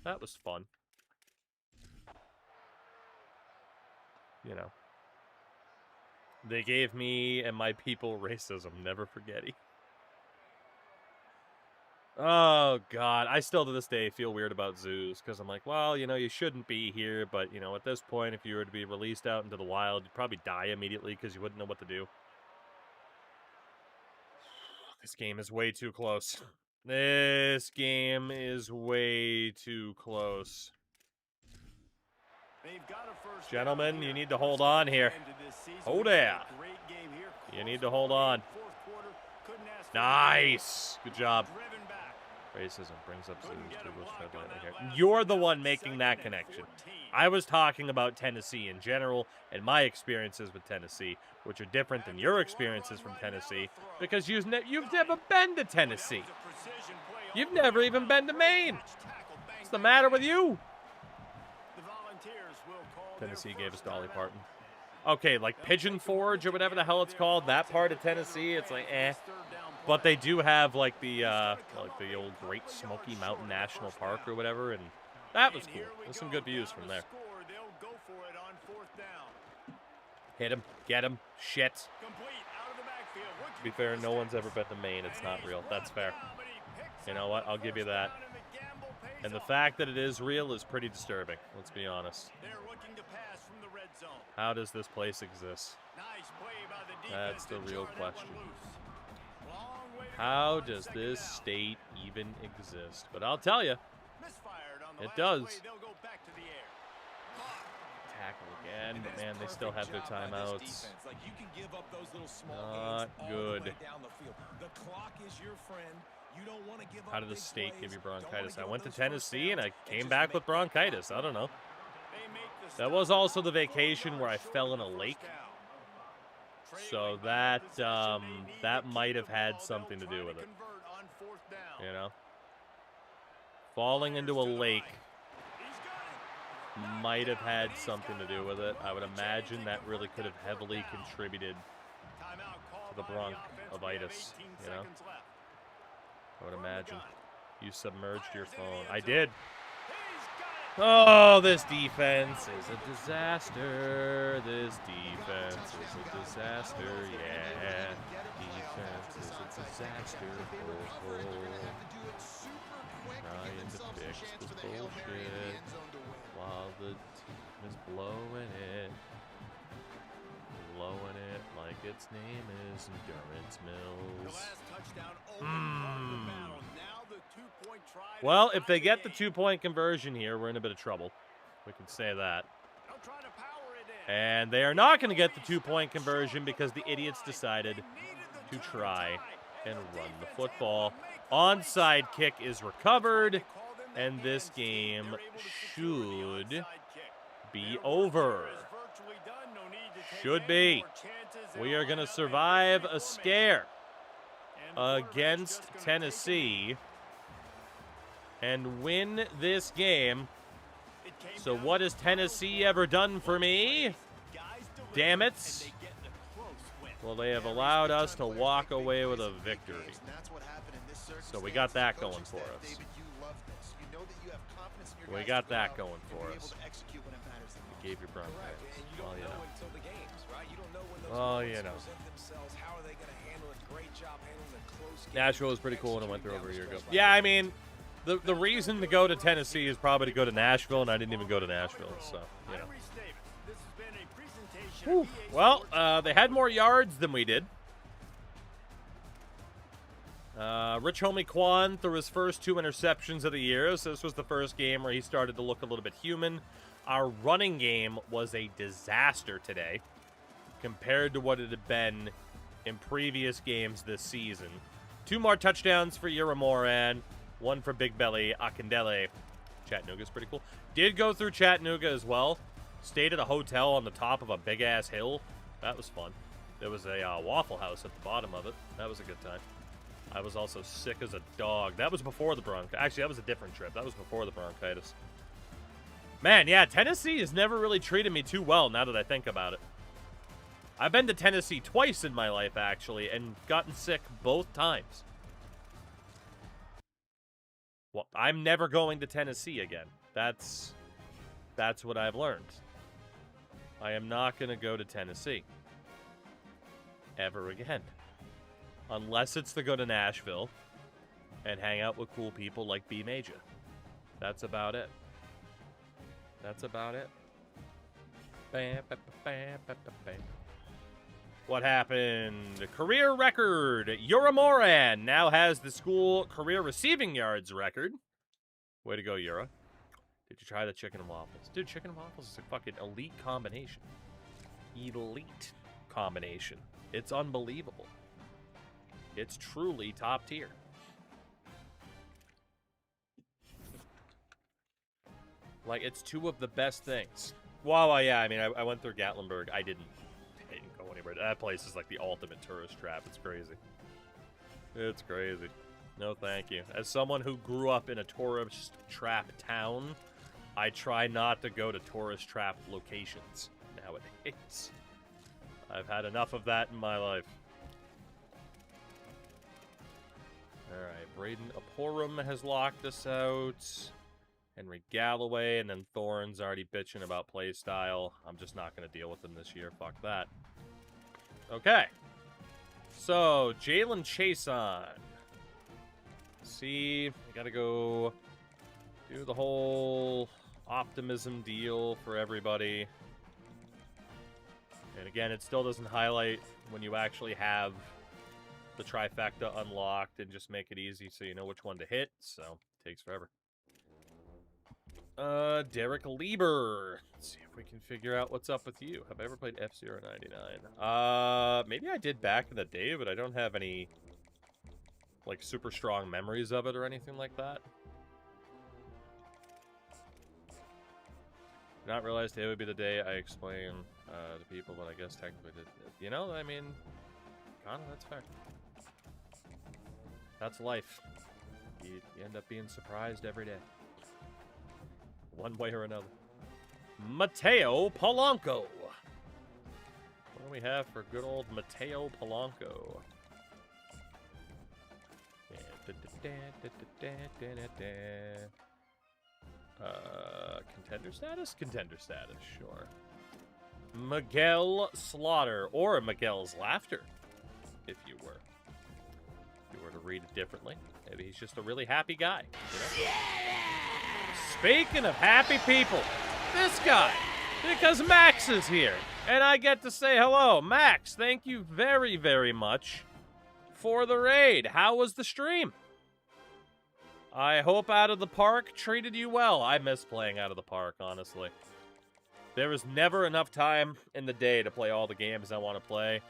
That was fun. You know. They gave me and my people racism. Never forget it. Oh, God. I still, to this day, feel weird about zoos. Because I'm like, well, you know, you shouldn't be here. But, you know, at this point, if you were to be released out into the wild, you'd probably die immediately because you wouldn't know what to do. This game is way too close. This game is way too close. Gentlemen, you need to hold on here. Oh, yeah. You need to hold on. Nice. Good job. Racism brings up zoos. You're the one making that connection. I was talking about Tennessee in general and my experiences with Tennessee, which are different than your experiences from Tennessee because you've never been to Tennessee. You've never even been to Maine. What's the matter with you? Tennessee gave us Dolly Parton. Okay, like Pigeon Forge or whatever the hell it's called, that part of Tennessee, it's like, eh. But they do have, like the old Great Smoky Mountain National Park or whatever, and that was cool. There's some good views from there. Hit him. Get him. Shit. To be fair, no one's ever been to Maine. It's not real. That's fair. You know what? I'll give you that. And the fact that it is real is pretty disturbing. Let's be honest. How does this place exist? That's the real question. How does this state even exist? But I'll tell you, it does. Tackle again, but man, they still have their timeouts. Not good. How did the state give you bronchitis? I went to Tennessee and I came back with bronchitis. I don't know. That was also the vacation where I fell in a lake. So that that might have had something to do with it. You know? Falling into a lake might have had something to do with it. I would imagine that really could have heavily contributed to the bronchitis, you know? I would imagine. You submerged your phone. I did. Oh, this defense is a disaster. This defense is a disaster. Yeah. Defense is a disaster. Trying to fix this bullshit while the team is blowing it. Blowing it like its name is Endurance Mills. Well, if they get the 2-point conversion here, we're in a bit of trouble. We can say that. And they are not going to get the 2-point conversion because the idiots decided to try and run the football. Onside kick is recovered, And this game should be over. Should be. We are going to survive a scare against Tennessee and win this game. So what has Tennessee ever done for me? Damn it. Well, they have allowed us to walk away with a victory. So we got that going for us. We got that going for us. You gave your bronchitis. Well, you know. Well, you know. Nashville was pretty cool when I went there over a year ago. Yeah, I mean, the reason to go to Tennessee is probably to go to Nashville, and I didn't even go to Nashville, so, you know. Whew. Well, they had more yards than we did. Rich Homie Quan threw his first 2 interceptions of the year, so this was the first game where he started to look a little bit human. Our running game was a disaster today compared to what it had been in previous games this season. 2 more touchdowns for Moran, 1 for Big Belly Akindele. Chattanooga's pretty cool. Did go through Chattanooga as well. Stayed at a hotel on the top of a big-ass hill. That was fun. There was a Waffle House at the bottom of it. That was a good time. I was also sick as a dog. That was before the bronchitis. Actually, that was a different trip. That was before the bronchitis. Man, yeah, Tennessee has never really treated me too well now that I think about it. I've been to Tennessee twice in my life, actually, and gotten sick both times. Well, I'm never going to Tennessee again. That's what I've learned. I am not going to go to Tennessee. Ever again. Unless it's to go to Nashville and hang out with cool people like B Major. That's about it. That's about it. What happened? Career record. Moran now has the school career receiving yards record. Way to go, Yura. Did you try the chicken and waffles? Dude, chicken and waffles is a fucking elite combination. Elite combination. It's unbelievable. It's truly top tier. Like, it's 2 of the best things. Well, yeah, I mean, I went through Gatlinburg. I didn't go anywhere. That place is like the ultimate tourist trap. It's crazy. It's crazy. No, thank you. As someone who grew up in a tourist trap town, I try not to go to tourist trap locations nowadays. I've had enough of that in my life. Alright, Braden Aporum has locked us out. Henry Galloway, and then Thorne's already bitching about play style. I'm just not going to deal with him this year. Fuck that. Okay. So, Jalen Chason. See, we got to go do the whole optimism deal for everybody. And again, it still doesn't highlight when you actually have the trifecta unlocked and just make it easy so you know which one to hit. So, it takes forever. Derek Lieber. Let's see if we can figure out what's up with you. Have I ever played F-099? Maybe I did back in the day, but I don't have any, like, super strong memories of it or anything like that. Not realized today would be the day I explain to people, but I guess technically did. You know, I mean, kinda, that's fair. That's life. You end up being surprised every day. One way or another. Mateo Polanco. What do we have for good old Mateo Polanco? Contender status? Contender status, sure. Miguel Slaughter, or Miguel's Laughter, if you were. If you were to read it differently. Maybe he's just a really happy guy, you know? Speaking of happy people, this guy, because Max is here, and I get to say hello. Max, thank you very, very much for the raid. How was the stream? I hope Out of the Park treated you well. I miss playing Out of the Park, honestly. There is never enough time in the day to play all the games I want to play.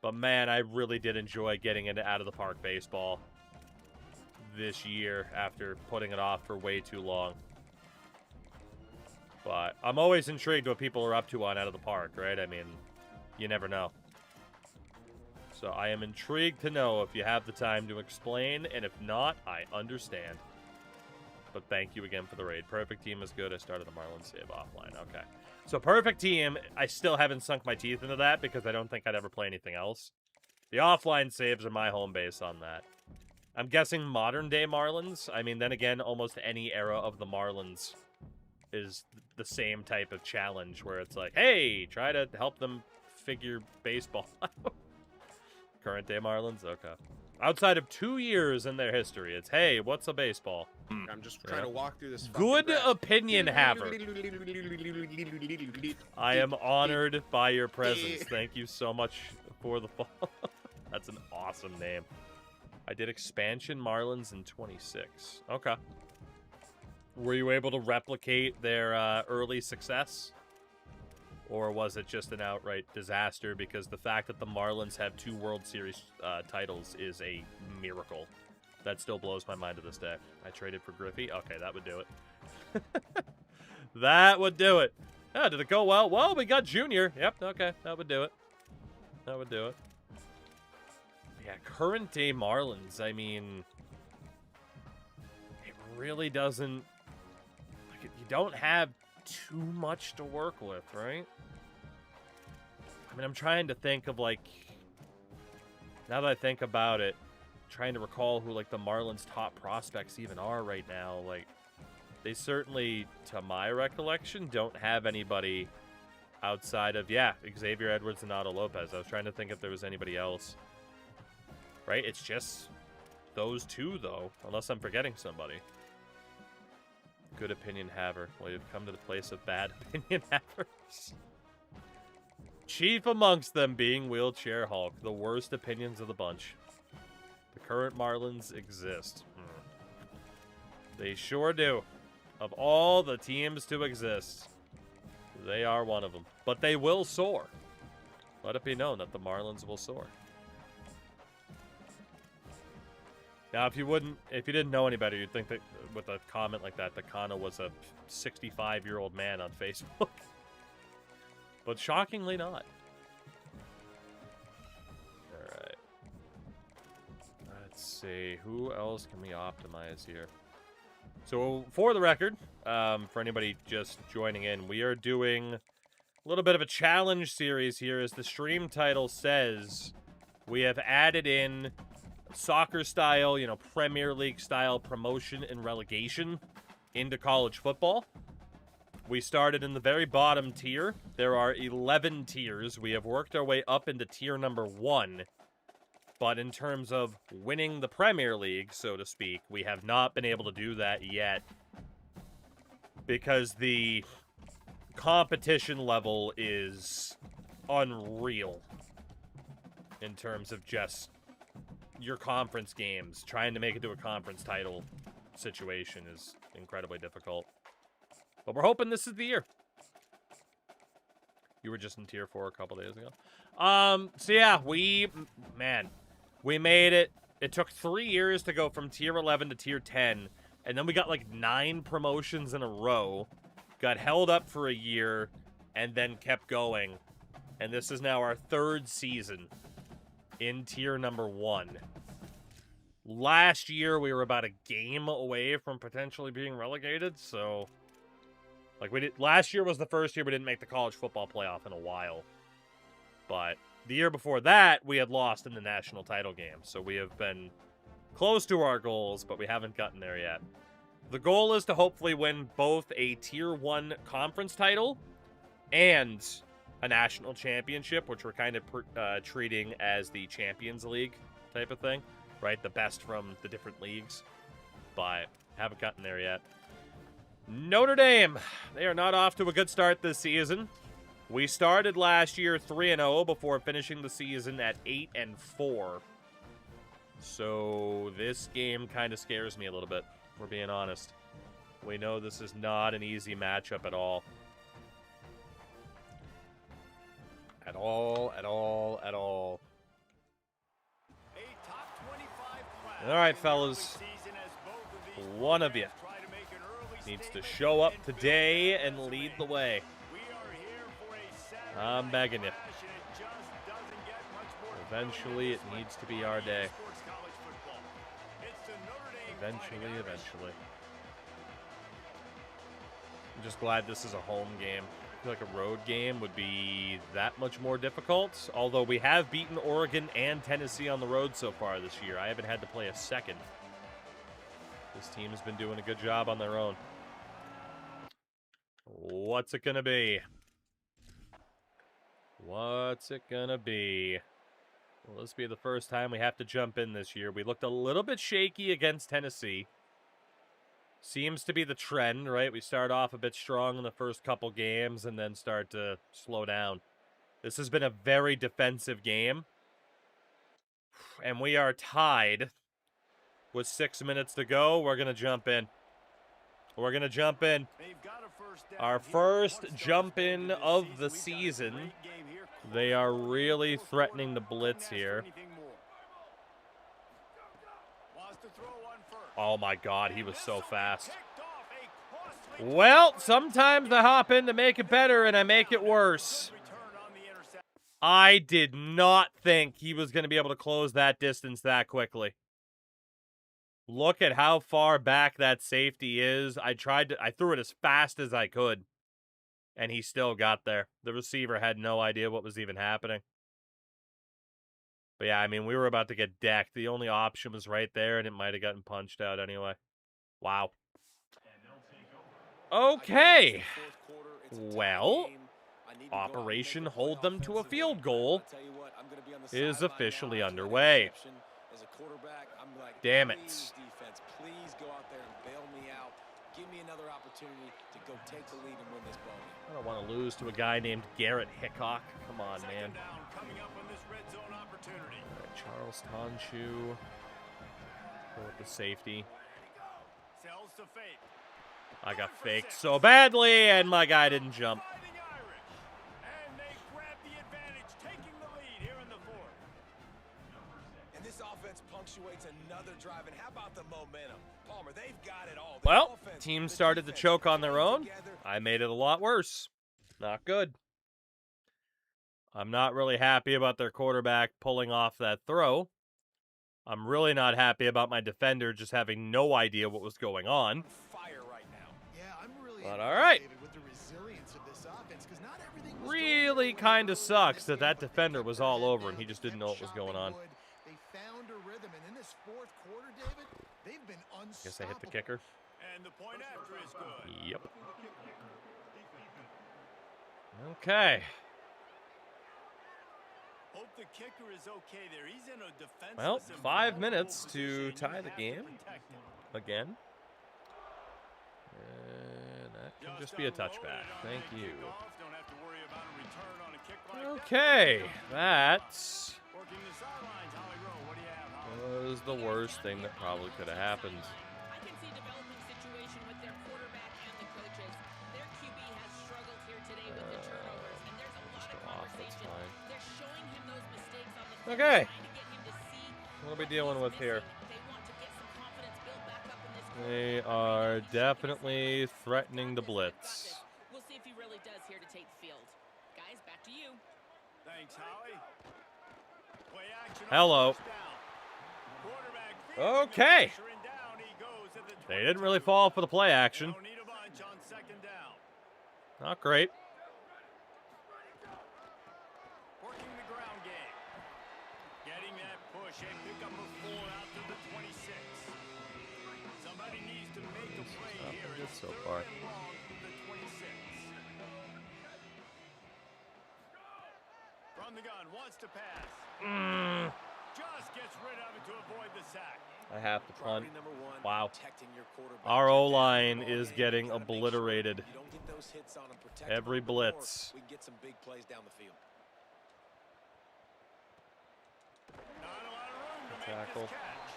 But man, I really did enjoy getting into Out of the Park baseball. this year after putting it off for way too long. But I'm always intrigued what people are up to on Out of the Park, right? I mean, you never know. So I am intrigued to know if you have the time to explain, and if not, I understand. But thank you again for the raid. Perfect Team is good. I started the Marlins save offline. Okay. So Perfect Team, I still haven't sunk my teeth into that because I don't think I'd ever play anything else. The offline saves are my home base on that. I'm guessing modern-day Marlins. I mean, then again, almost any era of the Marlins is the same type of challenge where it's like, hey, try to help them figure baseball out. Current-day Marlins? Okay. Outside of 2 years in their history, it's, hey, what's a baseball? I'm just trying to walk through this. Good grass. opinion haver. I am honored by your presence. Thank you so much for the follow. That's an awesome name. I did expansion Marlins in 26. Okay. Were you able to replicate their early success? Or was it just an outright disaster? Because the fact that the Marlins have 2 World Series titles is a miracle. That still blows my mind to this day. I traded for Griffey? Okay, that would do it. That would do it. Oh, did it go well? Well, we got Junior. Yep, okay, that would do it. That would do it. Yeah, current day Marlins, I mean, it really doesn't, like, you don't have too much to work with, right? I mean, I'm trying to think of, like, now that I think about it, trying to recall who, like, the Marlins' top prospects even are right now. Like, they certainly, to my recollection, don't have anybody outside of, yeah, Xavier Edwards and Otto Lopez. I was trying to think if there was anybody else. Right? It's just those 2, though, unless I'm forgetting somebody. Good opinion haver. Well, you've come to the place of bad opinion havers. Chief amongst them being Wheelchair Hulk, the worst opinions of the bunch. The current Marlins exist. They sure do. Of all the teams to exist, they are one of them. But they will soar. Let it be known that the Marlins will soar. Now, if you didn't know any better, you'd think that with a comment like that Kano was a 65-year-old man on Facebook. But shockingly not. Alright. Let's see. Who else can we optimize here? So, for the record, for anybody just joining in, we are doing a little bit of a challenge series here. As the stream title says, we have added in soccer style, you know, Premier League style promotion and relegation into college football. We started in the very bottom tier. There are 11 tiers. We have worked our way up into tier number 1. But in terms of winning the Premier League, so to speak, we have not been able to do that yet. Because the competition level is unreal. In terms of just your conference games. Trying to make it to a conference title situation is incredibly difficult. But we're hoping this is the year. You were just in tier 4 a couple days ago. So yeah, we made it. It took 3 years to go from tier 11 to tier 10. And then we got like 9 promotions in a row. Got held up for a year. And then kept going. And this is now our 3rd season in tier number 1. Last year, we were about a game away from potentially being relegated, so... Like, last year was the first year we didn't make the college football playoff in a while. But the year before that, we had lost in the national title game, so we have been close to our goals, but we haven't gotten there yet. The goal is to hopefully win both a tier 1 conference title and a national championship, which we're kind of treating as the Champions League type of thing, right? The best from the different leagues, but haven't gotten there yet. Notre Dame, they are not off to a good start this season. We started last year 3-0 before finishing the season at 8-4. So this game kind of scares me a little bit, if we're being honest. We know this is not an easy matchup at all. At all. All right, fellas. one of you needs to show up today and lead the way. I'm begging you. Eventually, it needs to be our day. Eventually. I'm just glad this is a home game. I feel like a road game would be that much more difficult. Although we have beaten Oregon and Tennessee on the road so far this year. I haven't had to play a second. This team has been doing a good job on their own. What's it gonna be? What's it gonna be? Will this be the first time we have to jump in this year? We looked a little bit shaky against Tennessee. Seems to be the trend, right? We start off a bit strong in the first couple games and then start to slow down. This has been a very defensive game. And we are tied with 6 minutes to go. We're going to jump in. We're going to jump in. Our first jump in of the season. They are really threatening the blitz here. Oh my God, he was so fast. Well, sometimes I hop in to make it better and I make it worse. I did not think he was going to be able to close that distance that quickly. Look at how far back that safety is. I threw it as fast as I could. And he still got there. The receiver had no idea what was even happening. But yeah, I mean, we were about to get decked. The only option was right there, and it might have gotten punched out anyway. Wow. Okay. Well, Operation Hold Them to a Field Goal is officially underway. Damn it. Please go out there and bail me out. Give me another opportunity to go take the lead and win this ball game. I don't want to lose to a guy named Garrett Hickok. Come on, man. All right, Charles Tonshu. Go with the safety. I got faked so badly, and my guy didn't jump. Punctuates another drive, and how about the momentum? Palmer, they've got it all. Well, team started to choke on their own. I made it a lot worse. Not good. I'm not really happy about their quarterback pulling off that throw. I'm really not happy about my defender just having no idea what was going on. Fire right now. Yeah, I'm really but all right. with the resilience of this offense, 'cause not everything was really kind of sucks that that defender was all over and he just didn't know what was going on. They found a rhythm, and in this fourth quarter, David, they've been unstoppable. Guess I hit the kicker. And the point after is good. Yep. Okay. Hope the kicker is okay there. He's in a defenseless Well, and 5 vulnerable minutes to position. tie You the have to game protect him. again. And that can just be a touchback. Thank you. Don't have to worry about a return on a kick like that. Okay, that Working the sidelines, Holly Rowe. What do you have, Holly? was the worst thing that probably could have happened. I can see a developing situation with their quarterback and the coaches. Their QB has struggled here today with the turnovers, and there's a lot of conversation. They're showing him those mistakes on the field, Okay. trying to get him to see What are we dealing with here? they want to get some confidence built back up in this They are definitely threatening the blitz. We'll see if he really does here to take the field. Guys, back to you. Thanks, Holly. Play action on Hello. first down. Quarterback feeding the Okay. pressure, and down he goes at the They didn't really fall for the play action. Don't need a bunch on second down. Not great. Working the ground game. Getting that push. A pickup of 4 out to the 26. Somebody needs to make a play Not here. good It's so third far. and long from the 26. From the gun, wants to pass. Just gets rid of it to avoid the sack. I have to punt. Priority number one, Wow. protecting your quarterback. Our Check down O-line the ball is game. getting You gotta make sure obliterated. you don't get those hits on them, protect Every them a little more. blitz. We can get some big plays down the field. Not a lot of room to make Tackle. this catch.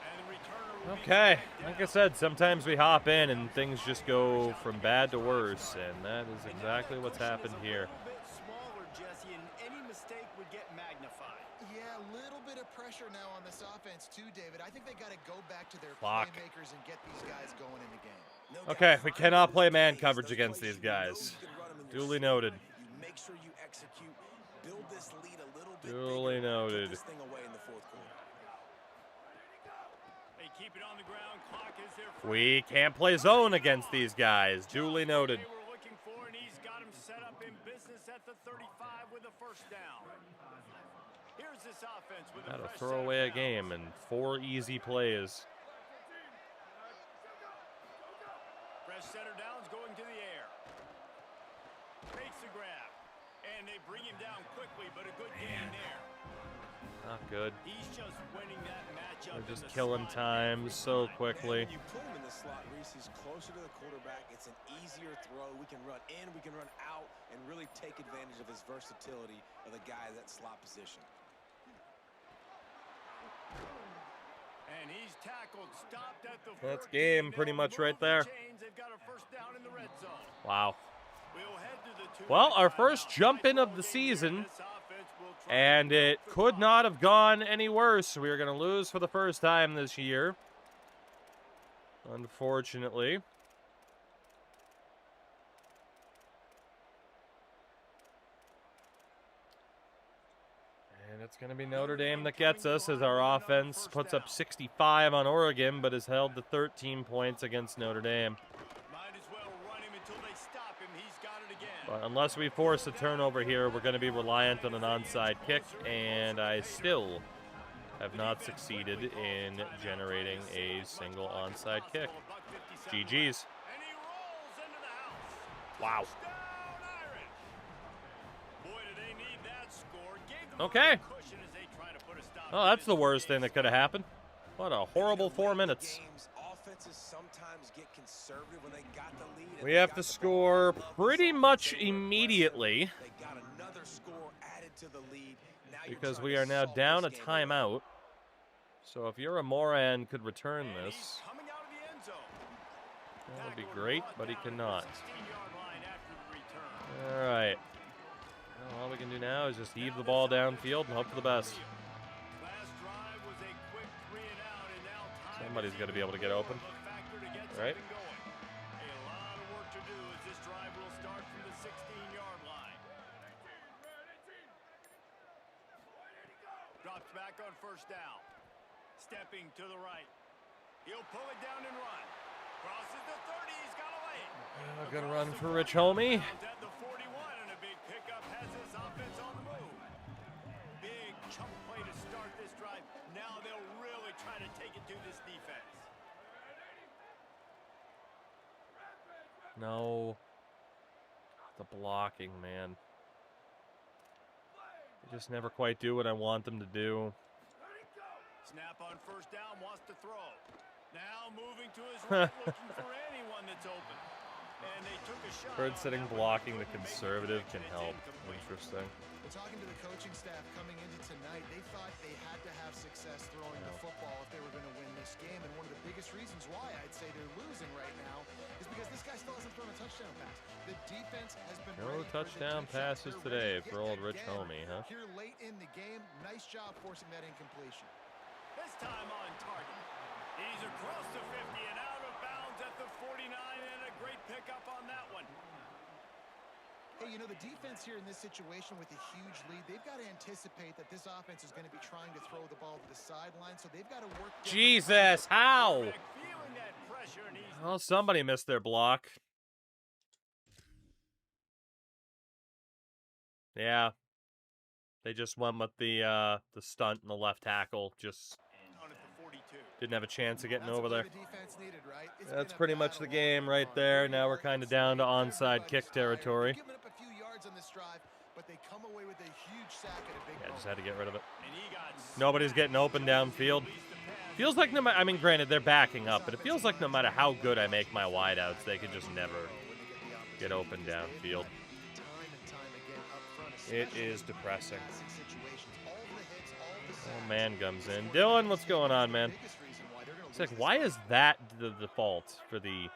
And the returner will be Okay, taken like I down. said, sometimes we hop in and things just go from bad to worse, and that is exactly what's happened here. A little bit smaller, Jesse, and any mistake would get magnified. Yeah, a little bit of pressure now on this offense too, David. I think they got to go back to their Fuck. playmakers and get these guys going in the game. Okay, we cannot play man coverage against these guys. Duly noted. You make sure you execute, build this lead a little bit Duly bigger, noted. put this thing away in the fourth quarter. They keep it on the ground. Clock is there. We can't play zone against these guys. Duly noted. They were looking for, and he's got him set up in business at the 35 with a first down. Here's this offense with How to a fresh throw set of away a downs. game and 4 easy plays. Fresh setter downs going to the air. Makes the grab. And they bring him down quickly, but a good gain there. Not good. He's just winning that matchup. They're just in the killing slot. time so quickly. When you pull him in the slot, Reese, he's closer to the quarterback. It's an easier throw. We can run in, we can run out, and really take advantage of his versatility of the guy at that slot position. And he's tackled, stopped at the That's 14. game pretty They'll much right move the there. chains. They've got a first down in the red zone. Wow. We'll head to the Well, our 2-minute first timeout. jump in Nice of the ball game here. season, This offense will try to and pick it up the could ball. not have gone any worse. We are going to lose for the first time this year, unfortunately. And it's going to be Notre Dame that gets us as our offense puts up 65 on Oregon, but is held to 13 points against Notre Dame. Might as well run him until they stop him. He's got it again. But unless we force a turnover here, we're going to be reliant on an onside kick, and I still have not succeeded in generating a single onside kick. GG's. And he rolls into the house. Wow. Touchdown, Irish. Boy, do they need that score. Gave them a Okay. little cushion as they try to put a stop Oh, to that's this the worst game. thing that could have happened. What a horrible 4 minutes. Games, offenses sometimes get conservative when they got the lead. and We they have got to the ball. score I love this pretty offense. much They were aggressive. immediately They got another score added to the lead. Now you're because trying we to are now salt down a this game away. timeout. So if you're a Moran could return And this, he's coming out of the end zone. that would be Tackle great, brought but he down at the cannot. 16-yard line after the return. All right. Well, all we can do now is just heave the ball downfield and hope for the best. Last drive was a quick 3 and out, and now time Somebody's is got to be even able to get more open. of a factor to get Right. something going. A lot of work to do as this drive will start from the 16-yard line. Drops back on first down. Stepping to the right. He'll pull it down and run. Crosses the 30. He's got a lane. Good run for Rich Homie. At the 41, and a big pickup has this offense on the move. Big chunk play to start this drive. Now they'll really try to take it to this defense. No. The blocking, man. They just never quite do what I want them to do. Snap on first down, wants to throw. Now moving to his right, looking for anyone that's open. And they took a shot. Bird on sitting that one. blocking the Couldn't make conservative can connection. help. It's incomplete. Interesting. Well, talking to the coaching staff coming into tonight, they thought they had to have success throwing the football if they were going to win this game. And one of the biggest reasons why I'd say they're losing right now is because this guy still hasn't thrown a touchdown pass. The defense has been No ready for the touchdown deep shots. passes They're ready today to for get old that Rich down. Homie, huh? Here late in the game, nice job forcing that incompletion. This time on target. He's across the 50 and out of bounds at the 49, and a great pickup on that one. Hey, you know, the defense here in this situation with a huge lead, they've got to anticipate that this offense is going to be trying to throw the ball to the sideline, so they've got to work. Jesus, how? Feeling that pressure, and he's Well, somebody missed their block. Yeah. They just went with the stunt and the left tackle. Just on at the 42. didn't have a chance of getting That's over what there. the defense needed, right? It's That's been a pretty much battle the game all right along. there. 30 Now we're yards, kind of down to everybody's onside kick tired. territory. They've given up a few yards on this drive, but they come away with a huge sack at a big Yeah, just moment. had to get rid of it. And he got Nobody's getting open downfield. Feels like no matter, I mean, granted, they're backing up, but it feels like no matter how good I make my wideouts, they could just never get open downfield. It is depressing. Oh, man comes in. Dylan, what's going on, man? It's like, why is that the default for the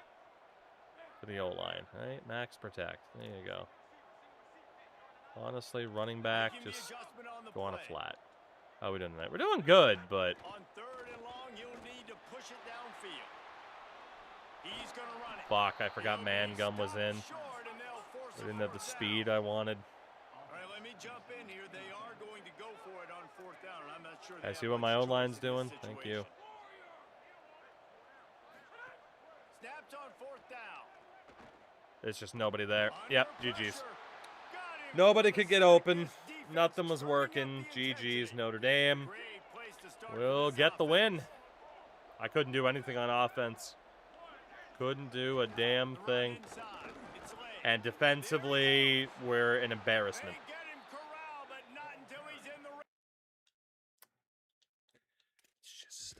O-line? Right? Max protect. There you go. Honestly, running back, just go on a flat. How are we doing tonight? We're doing good, but... On 3rd and long, you'll need to push it downfield. He's gonna run it. Fuck, I forgot man gum was in. We didn't have the speed I wanted. All right, let me jump in here. They are going to go for it on 4th down, and I'm not sure. I see what my own line's doing. Thank you. Snaps on 4th down. There's just nobody there. Yep, GG's. Nobody could get open. Nothing was working. GG's, Notre Dame. We'll get the win. I couldn't do anything on offense. Couldn't do a damn thing. And defensively, we're an embarrassment. It's just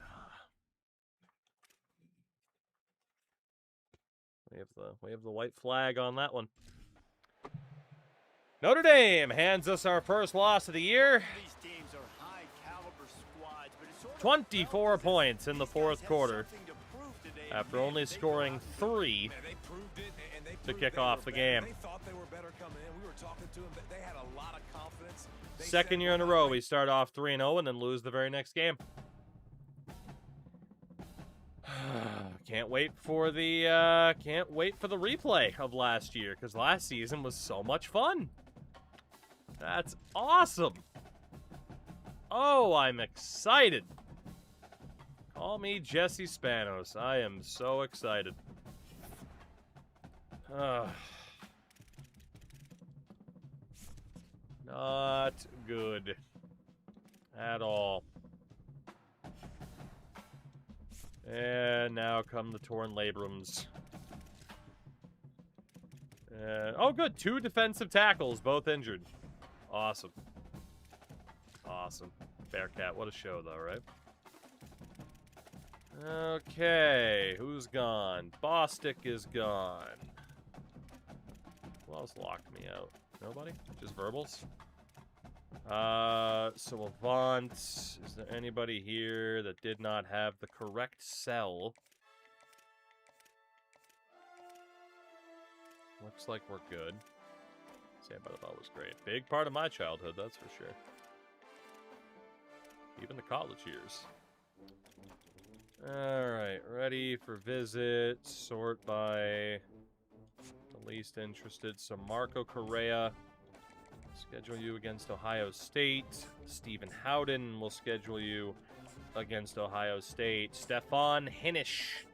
we have the white flag on that one. Notre Dame hands us our first loss of the year. 24 points in the 4th quarter after only scoring 3 to kick off the game. Second year in a row, we start off 3-0 and then lose the very next game. Can't wait for the replay of last year, because last season was so much fun. That's awesome. Oh, I'm excited. Call me Jesse Spanos. I am so excited. Not good at all. And now come the torn labrums. Oh, good. 2 defensive tackles, both injured. Awesome. Awesome. Bearcat, what a show, though, right? Okay, who's gone? Bostic is gone. Who else locked me out? Nobody? Just verbals? So Avant, is there anybody here that did not have the correct cell? Looks like we're good. Saved by the Bell was great. Big part of my childhood, that's for sure. Even the college years. Alright, ready for visit. Sort by the least interested. So Marco Correa. Schedule you against Ohio State. Stephen Howden will schedule you against Ohio State. Stefan Hinish.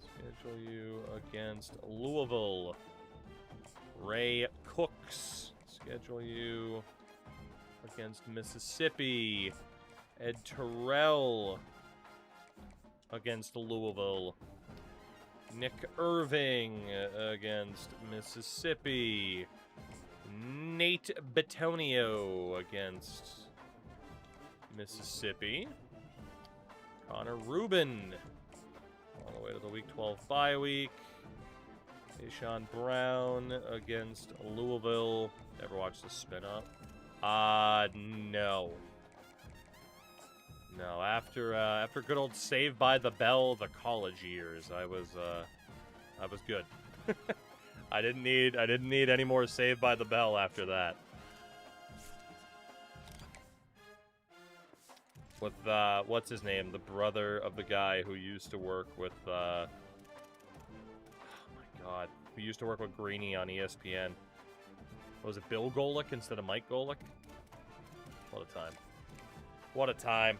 Schedule you against Louisville. Ray Cooks. Schedule you against Mississippi. Ed Terrell against Louisville. Nick Irving against Mississippi. Nate Betonio against Mississippi. Connor Rubin all the way to the Week 12 bye week. Deshaun Brown against Louisville. Ever watched the spin-up? No. No, after good old Saved by the Bell, the college years, I was good. I didn't need any more Saved by the Bell after that. With what's his name? The brother of the guy who used to work with oh my god, who used to work with Greeny on ESPN. Was it Bill Golick instead of Mike Golick? What a time. What a time.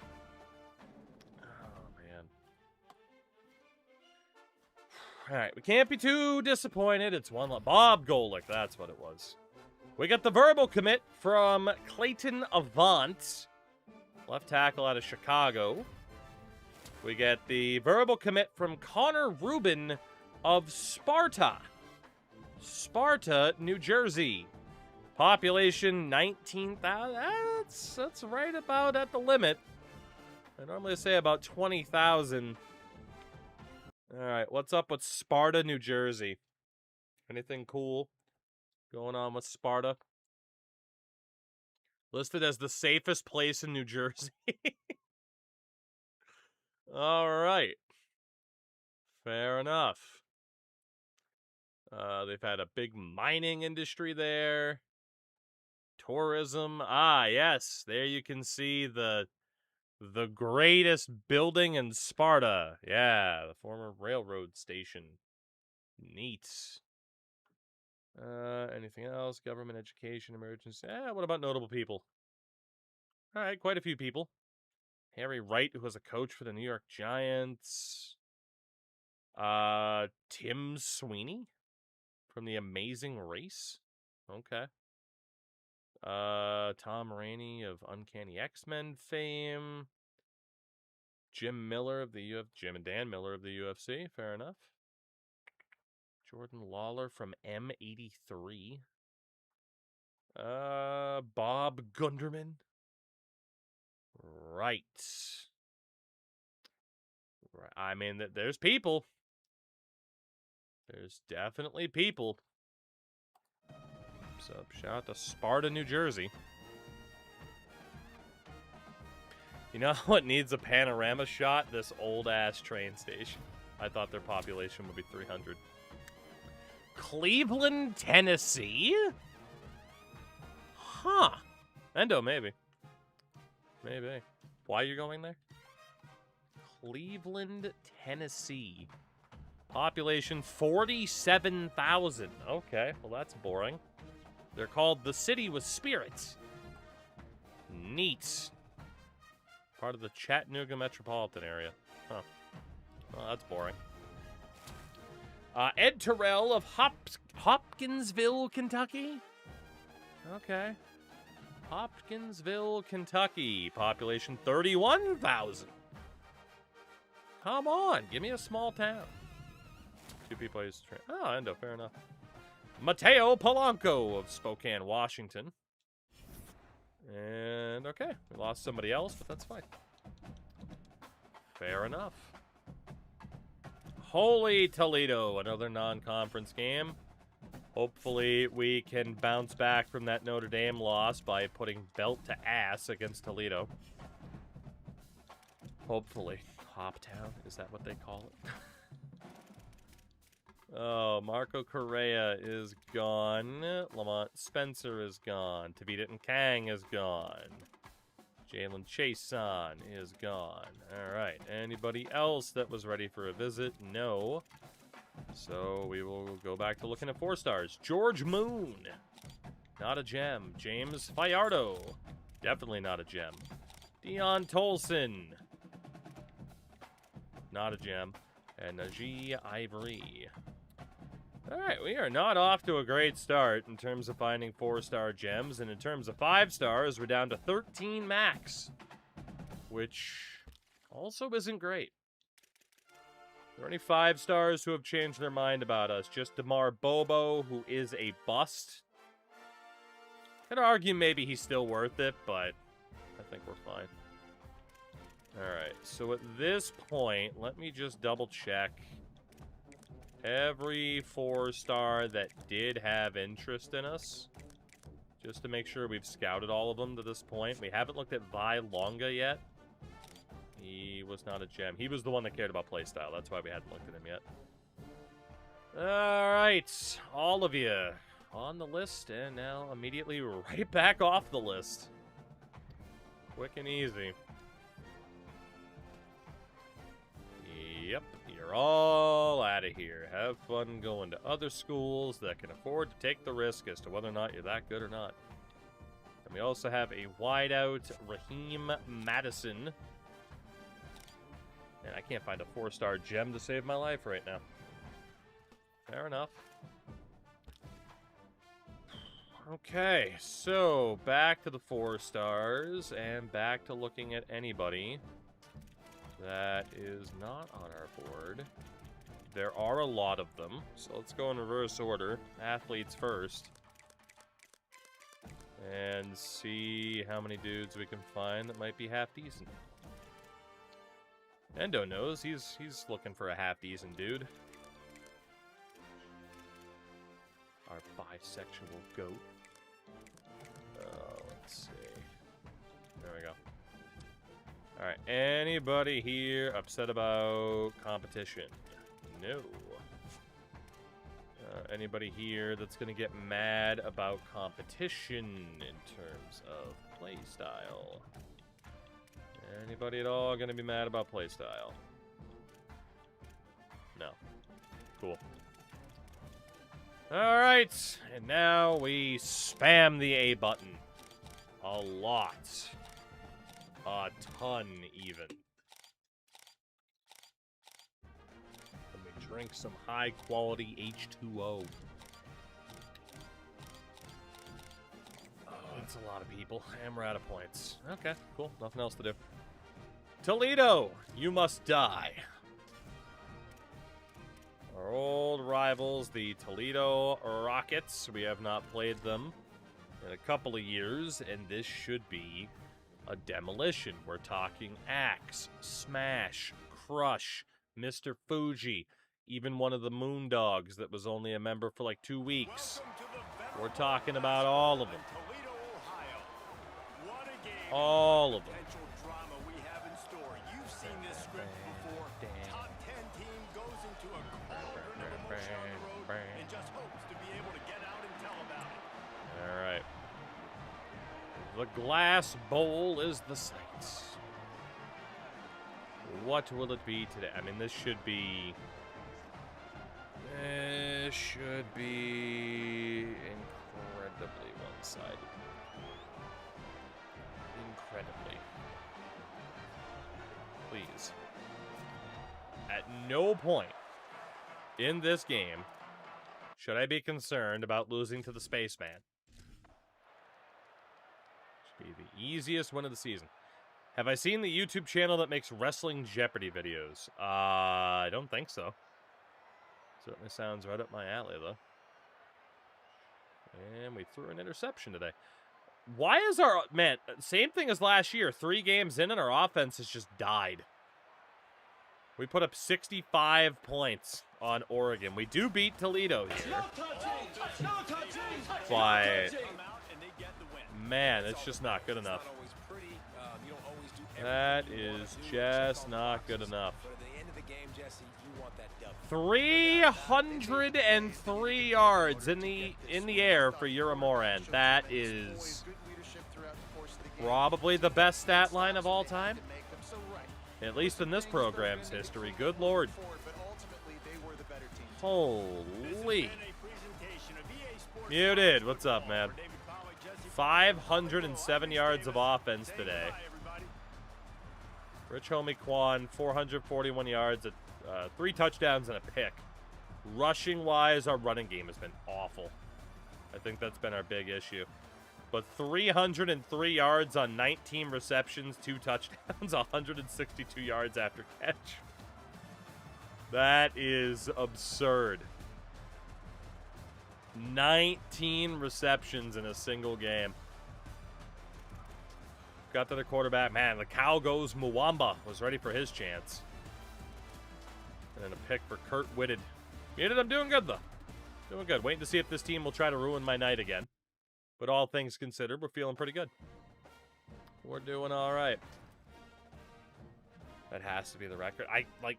Alright, we can't be too disappointed. It's one Bob Golick, that's what it was. We got the verbal commit from Clayton Avant, left tackle out of Chicago. We get the verbal commit from Connor Rubin of Sparta. Sparta, New Jersey. Population 19,000. That's right about at the limit. I normally say about 20,000. Alright, what's up with Sparta, New Jersey? Anything cool going on with Sparta? Listed as the safest place in New Jersey. Alright. Fair enough. They've had a big mining industry there. tourism. Ah, yes. There you can see the greatest building in Sparta. Yeah, the former railroad station. Neat. Anything else? Government, education, emergency. What about notable people? All right, quite a few people. Harry Wright, who was a coach for the New York Giants. Tim Sweeney from The Amazing Race. Okay. Tom Rainey of Uncanny X-Men fame. Jim Miller of the Jim and Dan Miller of the UFC. Fair enough. Jordan Lawler from M83. Bob Gunderman. Right. I mean, there's people. There's definitely people. So, shout out to Sparta, New Jersey. You know what needs a panorama shot? This old-ass train station. I thought their population would be 300. Cleveland, Tennessee? Huh. Endo, maybe. Maybe. Why are you going there? Cleveland, Tennessee. Population 47,000. Okay, well that's boring. They're called the City with Spirits. Neat. Part of the Chattanooga metropolitan area. Huh. Well, that's boring. Ed Terrell of Hopkinsville, Kentucky. Okay. Hopkinsville, Kentucky. Population 31,000. Come on, give me a small town. 2 people I used to train. Oh, Endo, fair enough. Mateo Polanco of Spokane, Washington. And, okay, we lost somebody else, but that's fine. Fair enough. Holy Toledo, another non-conference game. Hopefully we can bounce back from that Notre Dame loss by putting belt to ass against Toledo. Hopefully. Hoptown, is that what they call it? Oh, Marco Correa is gone. Lamont Spencer is gone. Tavita and Kang is gone. Jalen Chason is gone. All right. Anybody else that was ready for a visit? No. So we will go back to looking at 4 stars. George Moon. Not a gem. James Fiardo. Definitely not a gem. Dion Tolson. Not a gem. And Najee Ivory. All right, we are not off to a great start in terms of finding 4-star gems, and in terms of 5 stars, we're down to 13 max, which also isn't great. There are any 5 stars who have changed their mind about us. Just DeMar Bobo, who is a bust. Could argue maybe he's still worth it, but I think we're fine. All right, so at this point, let me just double check. Every 4-star that did have interest in us, just to make sure we've scouted all of them to this point. We haven't looked at Vi Longa yet. He was not a gem. He was the one that cared about playstyle. That's why we hadn't looked at him yet. All right, all of you on the list, and now immediately right back off the list. Quick and easy. Yep, you're all out of here. Have fun going to other schools that can afford to take the risk as to whether or not you're that good or not. And we also have a wideout, Raheem Madison. And I can't find a 4-star gem to save my life right now. Fair enough. Okay, so back to the 4 stars and back to looking at anybody that is not on our board. There are a lot of them, so let's go in reverse order. Athletes first. And see how many dudes we can find that might be half decent. Endo knows he's looking for a half decent dude. Our bisexual goat. Let's see. There we go. Alright, anybody here upset about competition? No. Anybody here that's going to get mad about competition in terms of playstyle? Anybody at all going to be mad about playstyle? No. Cool. Alright, and now we spam the A button. A lot. A ton, even. And we drink some high-quality H2O. Oh, that's a lot of people. And we're out of points. Okay, cool. Nothing else to do. Toledo, you must die. Our old rivals, the Toledo Rockets. We have not played them in a couple of years, and this should be a demolition. We're talking Axe, Smash, Crush, Mr. Fuji, even one of the Moondogs that was only a member for like 2 weeks. We're talking about all of them. All of them. Alright. The Glass Bowl is the site. What will it be today? I mean, this should be... incredibly one-sided. Incredibly. Please. At no point in this game should I be concerned about losing to the Spaceman. Should be the easiest win of the season. Have I seen the YouTube channel that makes Wrestling Jeopardy videos? I don't think so. Certainly sounds right up my alley, though. And we threw an interception today. Why is our... Man, same thing as last year. 3 games in and our offense has just died. We put up 65 points on Oregon. We do beat Toledo here. But... man, it's just not good enough. That is just not good enough. 303 yards in the air for Uramoran. That is probably the best stat line of all time. At least in this program's history. Good Lord. Holy. Muted. What's up, man? 507 yards of offense today. Rich Homie Quan, 441 yards, 3 touchdowns and a pick. Rushing-wise, our running game has been awful. I think that's been our big issue. But 303 yards on 19 receptions, 2 touchdowns, 162 yards after catch. That is absurd. 19 receptions in a single game. Got to the quarterback. Man, the cow goes Mwamba. Was ready for his chance. And then a pick for Kurt Whitted. Muted, I'm doing good, though. Doing good. Waiting to see if this team will try to ruin my night again. But all things considered, we're feeling pretty good. We're doing all right. That has to be the record.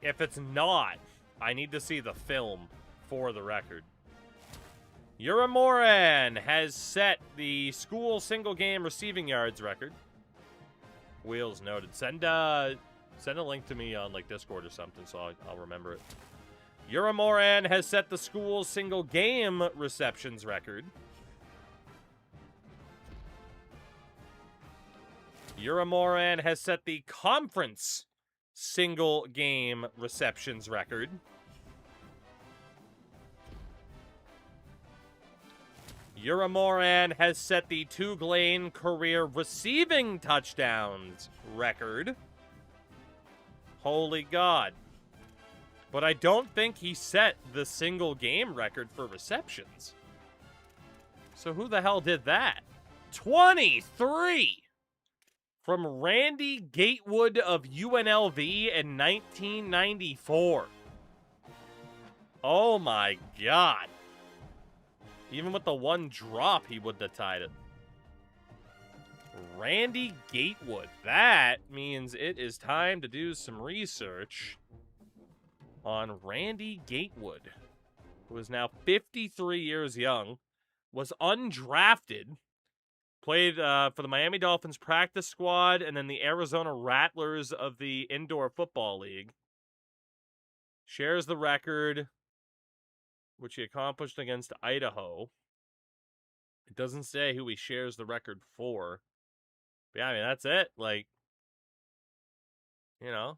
If it's not, I need to see the film for the record. Uramoran has set the school single-game receiving yards record. Wheels noted. Send a link to me on Discord or something so I'll remember it. Uramoran has set the school single-game receptions record. Uramoran has set the conference single-game receptions record. Uramoran has set the Touglane career receiving touchdowns record. Holy God. But I don't think he set the single game record for receptions. So who the hell did that? 23 from Randy Gatewood of UNLV in 1994. Oh my God. Even with the one drop, he wouldn't have tied it. Randy Gatewood. That means it is time to do some research on Randy Gatewood. who is now 53 years young, was undrafted, played for the Miami Dolphins practice squad and then the Arizona Rattlers of the Indoor Football League. Shares the record, which he accomplished against Idaho. It doesn't say who he shares the record for. But yeah, I mean, that's it. Like, you know.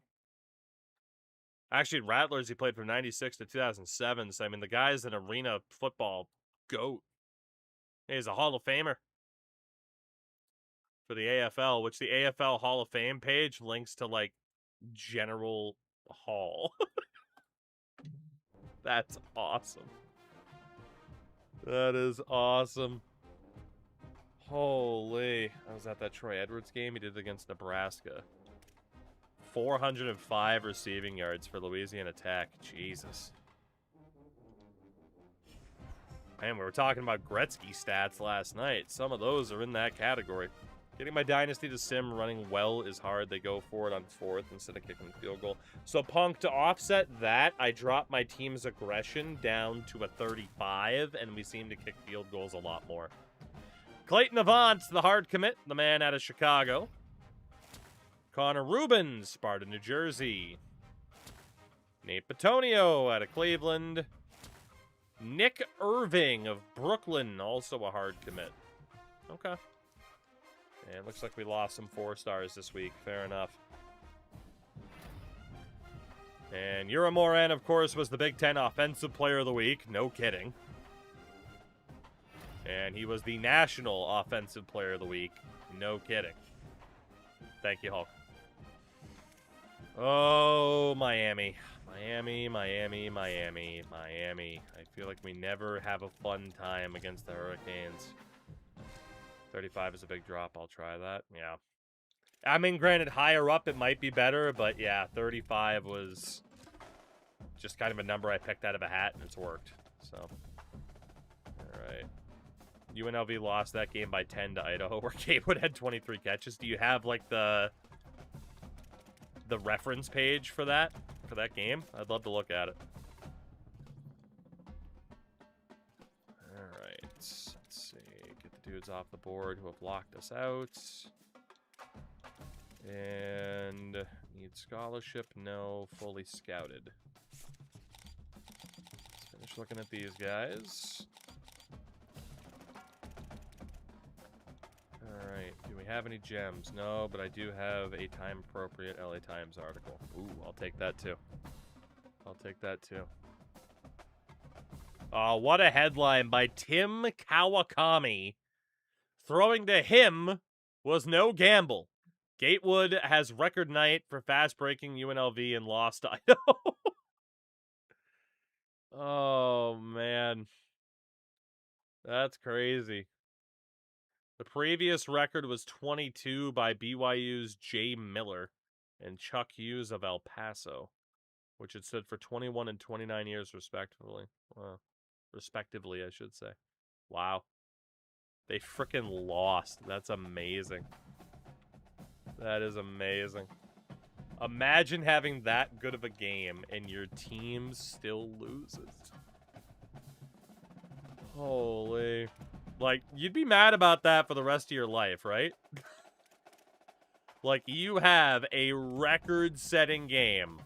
Actually, Rattlers, he played from 96 to 2007. So, I mean, the guy's an arena football GOAT. He's a Hall of Famer for the AFL, which the AFL Hall of Fame page links to, like, General Hall. That's awesome. That is awesome. Holy. I was at that Troy Edwards game. He did it against Nebraska. 405 receiving yards for Louisiana Tech. Jesus. Man, we were talking about Gretzky stats last night. Some of those are in that category. Getting my Dynasty to sim running well is hard. They go for it on 4th instead of kicking the field goal. So, Punk, to offset that, I dropped my team's aggression down to a 35, and we seem to kick field goals a lot more. Clayton Avant, the hard commit, the man out of Chicago. Connor Rubens, Sparta, New Jersey. Nate Batonio out of Cleveland. Nick Irving of Brooklyn, also a hard commit. Okay. And looks like we lost some 4-stars this week. Fair enough. And Yura Moran, of course, was the Big Ten Offensive Player of the Week. No kidding. And he was the National Offensive Player of the Week. No kidding. Thank you, Hulk. Oh, Miami. Miami. I feel like we never have a fun time against the Hurricanes. 35 is a big drop. I'll try that. Yeah. I mean, granted, higher up it might be better, but yeah, 35 was just kind of a number I picked out of a hat, and it's worked. So, all right. UNLV lost that game by 10 to Idaho, where Gatewood had 23 catches. Do you have, like, the reference page for that game? I'd love to look at it. All right. Let's see. Get the dudes off the board who have locked us out. And need scholarship? No. Fully scouted. Let's finish looking at these guys. Alright, do we have any gems? No, but I do have a time-appropriate LA Times article. Ooh, I'll take that too. I'll take that too. Oh, what a headline by Tim Kawakami. Throwing to him was no gamble. Gatewood has record night for fast-breaking UNLV and lost to Idaho. Oh, man. That's crazy. The previous record was 22 by BYU's Jay Miller and Chuck Hughes of El Paso, which had stood for 21 and 29 years respectively. Respectively, I should say. Wow. They frickin' lost. That's amazing. That is amazing. Imagine having that good of a game and your team still loses. Holy. Like, you'd be mad about that for the rest of your life, right? Like, you have a record-setting game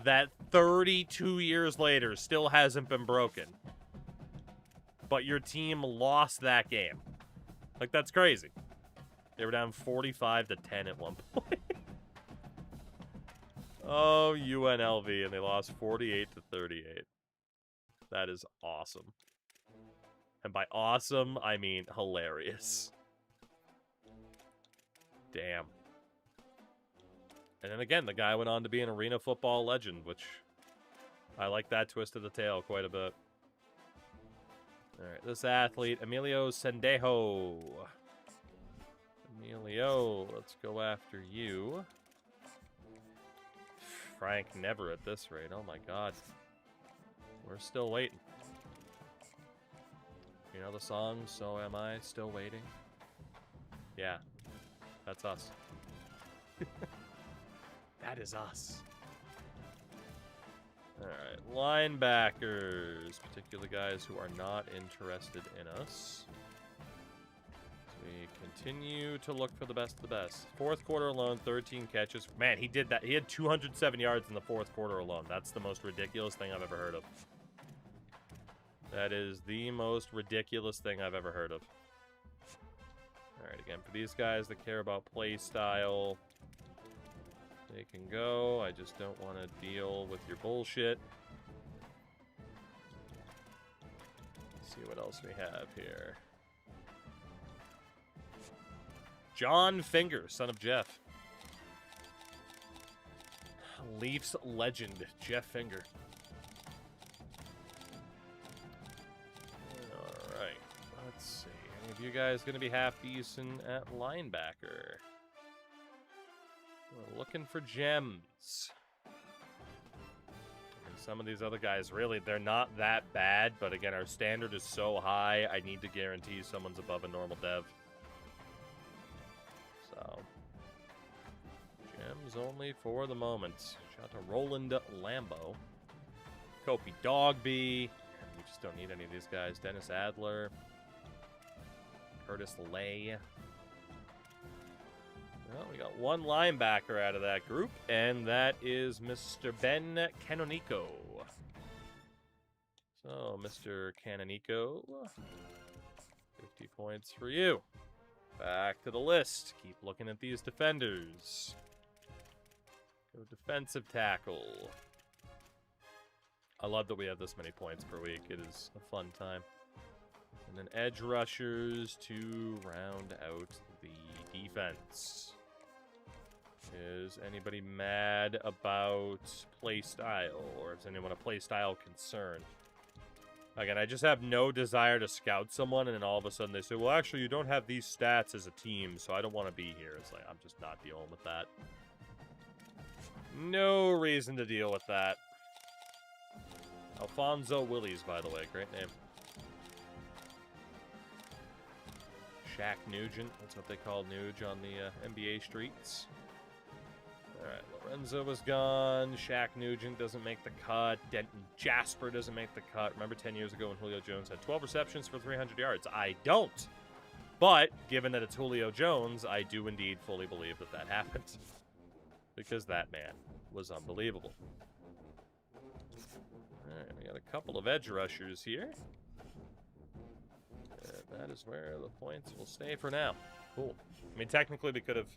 that 32 years later still hasn't been broken. But your team lost that game. Like, that's crazy. They were down 45 to 10 at one point. Oh, UNLV, and they lost 48 to 38. That is awesome. And by awesome, I mean hilarious. Damn. And then again, the guy went on to be an arena football legend, which I like that twist of the tale quite a bit. Alright, this athlete, Emilio Sendejo. Emilio, let's go after you. Frank never at this rate. Oh my god. We're still waiting. You know the song, So Am I Still Waiting? Yeah, that's us. That is us. Alright, linebackers. Particular guys who are not interested in us. We continue to look for the best of the best. Fourth quarter alone, 13 catches. Man, he did that. He had 207 yards in the fourth quarter alone. That's the most ridiculous thing I've ever heard of. That is the most ridiculous thing I've ever heard of. Alright, again, for these guys that care about play style, they can go. I just don't want to deal with your bullshit. Let's see what else we have here. John Finger, son of Jeff. Leafs legend, Jeff Finger. Alright, let's see. Any of you guys going to be half decent at linebacker? We're looking for gems. And some of these other guys, really, they're not that bad, but again, our standard is so high, I need to guarantee someone's above a normal dev. So, gems only for the moment. Shout out to Roland Lambo. Kopi Dogby. We just don't need any of these guys. Dennis Adler. Curtis Lay. Well, we got one linebacker out of that group, and that is Mr. Ben Canonico. So, Mr. Canonico, 50 points for you. Back to the list. Keep looking at these defenders. Go defensive tackle. I love that we have this many points per week. It is a fun time. And then edge rushers to round out the defense. Is anybody mad about play style? Or is anyone a play style concern? Again, I just have no desire to scout someone, and then all of a sudden they say, well, actually, you don't have these stats as a team, so I don't want to be here. It's like, I'm just not dealing with that. No reason to deal with that. Alfonso Willies, by the way. Great name. Shaq Nugent. That's what they call Nuge on the NBA streets. Alright, Lorenzo was gone. Shaq Nugent doesn't make the cut. Denton Jasper doesn't make the cut. Remember 10 years ago when Julio Jones had 12 receptions for 300 yards? I don't. But, given that it's Julio Jones, I do indeed fully believe that that happened. Because that man was unbelievable. Alright, we got a couple of edge rushers here. And that is where the points will stay for now. Cool. I mean, technically we could have...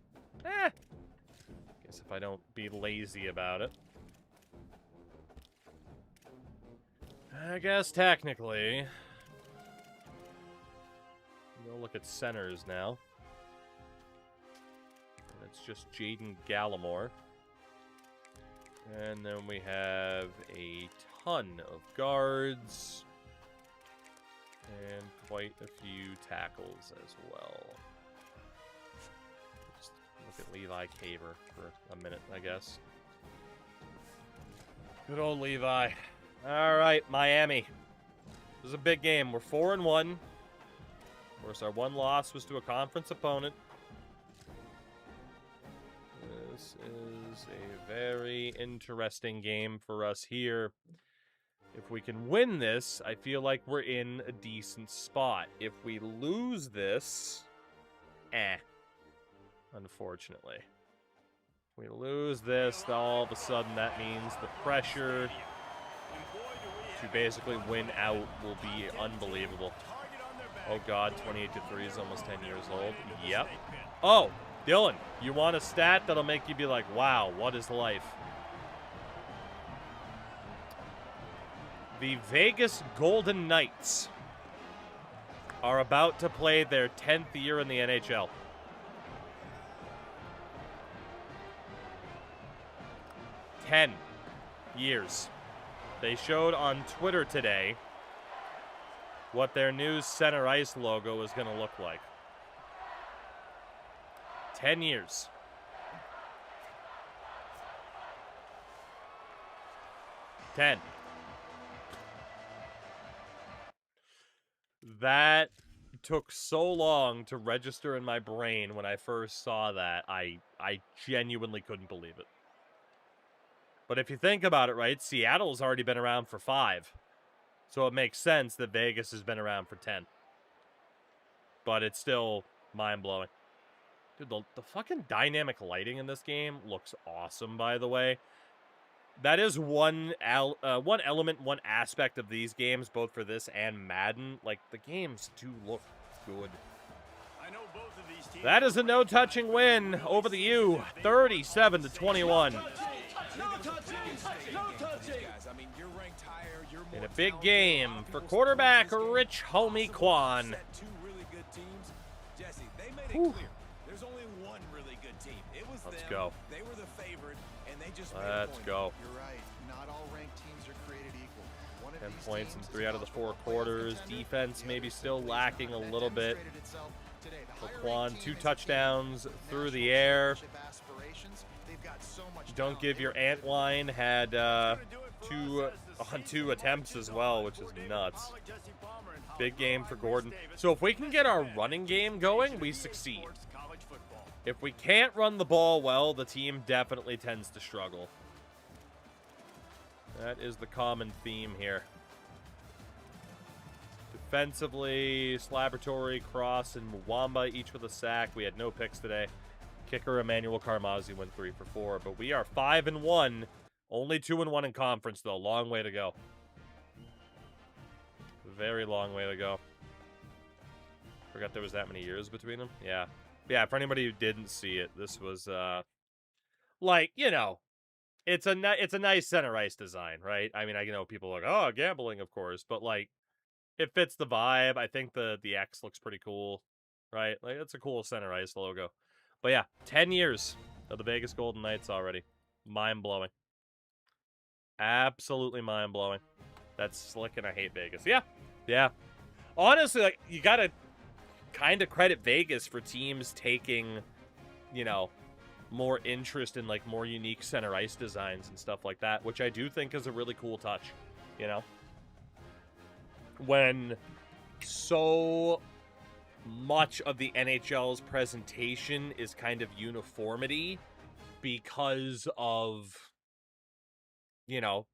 if I don't be lazy about it. I guess technically. We'll look at centers now. And it's just Jaden Gallimore. And then we have a ton of guards. And quite a few tackles as well. Look at Levi Caver for a minute, I guess. Good old Levi. All right, Miami. This is a big game. We're 4-1. Of course, our one loss was to a conference opponent. This is a very interesting game for us here. If we can win this, I feel like we're in a decent spot. If we lose this, unfortunately. If we lose this, all of a sudden that means the pressure to basically win out will be unbelievable. Oh god, 28-3 is almost 10 years old. Yep. Oh, Dylan, you want a stat that'll make you be like, wow, what is life? The Vegas Golden Knights are about to play their 10th year in the NHL. 10 years. They showed on Twitter today what their new center ice logo is going to look like. 10 years. That took so long to register in my brain when I first saw that. I genuinely couldn't believe it. But if you think about it, right, Seattle's already been around for 5. So it makes sense that Vegas has been around for 10. But it's still mind-blowing. Dude, the fucking dynamic lighting in this game looks awesome, by the way. That is one element, one aspect of these games, both for this and Madden. Like, the games do look good. I know both of these teams. That is a no-touching win over the U, 37-21. In a big game for quarterback Rich Homie Quan. There's only one really good team. It was Let's them. go. They were the favorite, and they just Let's go. You're right. Not all ranked teams are created equal. One of 10 these points in teams 3 out of the is 4 eligible for quarters. playoff contender, Defense the maybe other still simply lacking a not. little That bit. demonstrated itself today. The higher Laquan, ranked 2 team is a team touchdowns with through national the air. championship aspirations. They've got so much Don't talent. give They your were ant line had 2 attempts as well, which is nuts. Big game for Gordon. So if we can get our running game going, we succeed. If we can't run the ball well, the team definitely tends to struggle. That is the common theme here. Defensively, Slaboratory, Cross, and Mwamba each with a sack. We had no picks today. Kicker Emmanuel Carmazzi went 3 for 4, but we are 5-1. Only 2-1 in conference, though. Long way to go. Very long way to go. Forgot there was that many years between them. Yeah. Yeah, for anybody who didn't see it, this was, like, you know, it's a nice center ice design, right? I mean, I know people are like, oh, gambling, of course, but, like, it fits the vibe. I think the X looks pretty cool, right? Like, it's a cool center ice logo. But yeah, 10 years of the Vegas Golden Knights already. Mind-blowing. Absolutely mind-blowing. That's slick and I hate Vegas. Yeah. Yeah. Honestly, like, you gotta kind of credit Vegas for teams taking, you know, more interest in, like, more unique center ice designs and stuff like that, which I do think is a really cool touch, you know? When so much of the NHL's presentation is kind of uniformity because of, you know,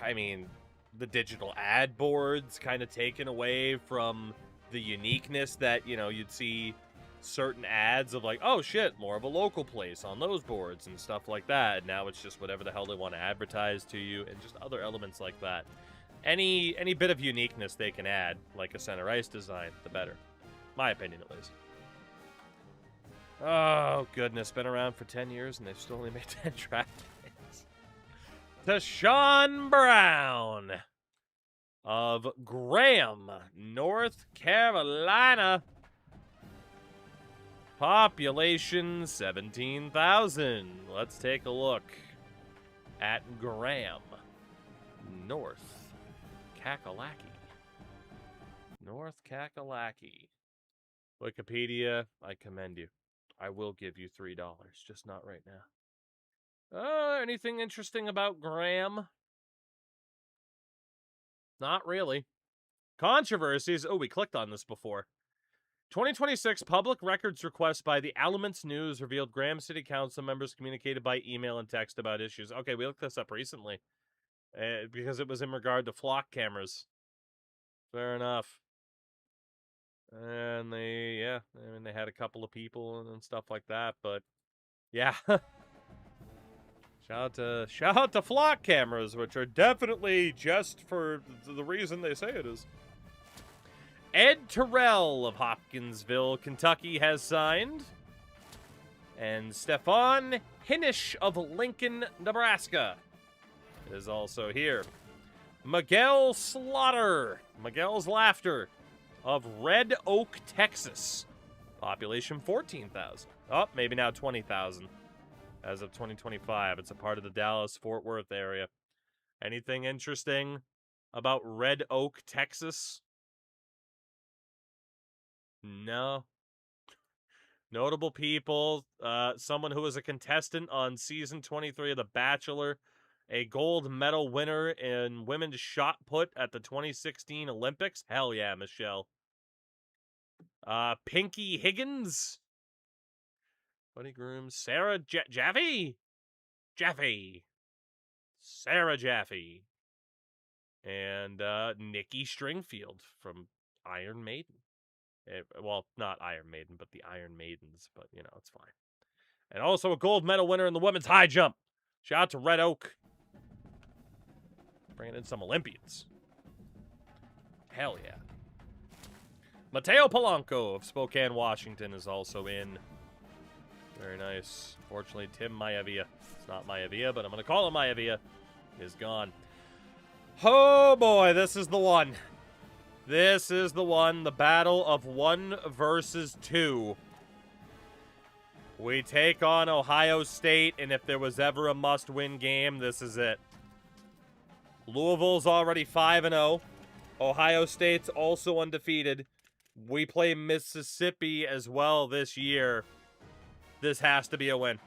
I mean, the digital ad boards kind of taken away from the uniqueness that, you know, you'd see certain ads of like, oh shit, more of a local place on those boards and stuff like that. And now it's just whatever the hell they want to advertise to you and just other elements like that. Any bit of uniqueness they can add, like a center ice design, the better. My opinion, at least. Oh, goodness. Been around for 10 years, and they've still only made 10 draft picks. Deshaun Brown of Graham, North Carolina. Population 17,000. Let's take a look at Graham, North Kakalaki. North Kakalaki. Wikipedia, I commend you. I will give you $3, just not right now. Anything interesting about Graham? Not really. Controversies. Oh, we clicked on this before. 2026 public records request by the Alamance News revealed Graham City Council members communicated by email and text about issues. Okay, we looked this up recently. Because it was in regard to flock cameras. Fair enough. And they had a couple of people and stuff like that, but yeah. Shout out to flock cameras, which are definitely just for the reason they say it is. Ed Terrell of Hopkinsville, Kentucky has signed. And Stefan Hinish of Lincoln, Nebraska is also here. Miguel Slaughter, Miguel's Laughter of Red Oak, Texas. Population 14,000. Oh, maybe now 20,000 as of 2025. It's a part of the Dallas-Fort Worth area. Anything interesting about Red Oak, Texas? No. Notable people. Someone who was a contestant on season 23 of The Bachelor. A gold medal winner in women's shot put at the 2016 Olympics. Hell yeah, Michelle. Pinky Higgins. Buddy Grooms. Sarah Jaffe. Jaffe. Sarah Jaffe. And Nikki Stringfield from Iron Maiden. Well, not Iron Maiden, but the Iron Maidens. But, you know, it's fine. And also a gold medal winner in the women's high jump. Shout out to Red Oak. Bringing in some Olympians. Hell yeah. Mateo Polanco of Spokane, Washington is also in. Very nice. Fortunately, Tim Maivia. It's not Maivia, but I'm going to call him Maivia. Is gone. Oh boy, this is the one. This is the one. The battle of 1 versus 2. We take on Ohio State, and if there was ever a must-win game, this is it. Louisville's already 5-0. Ohio State's also undefeated. We play Mississippi as well this year. This has to be a win.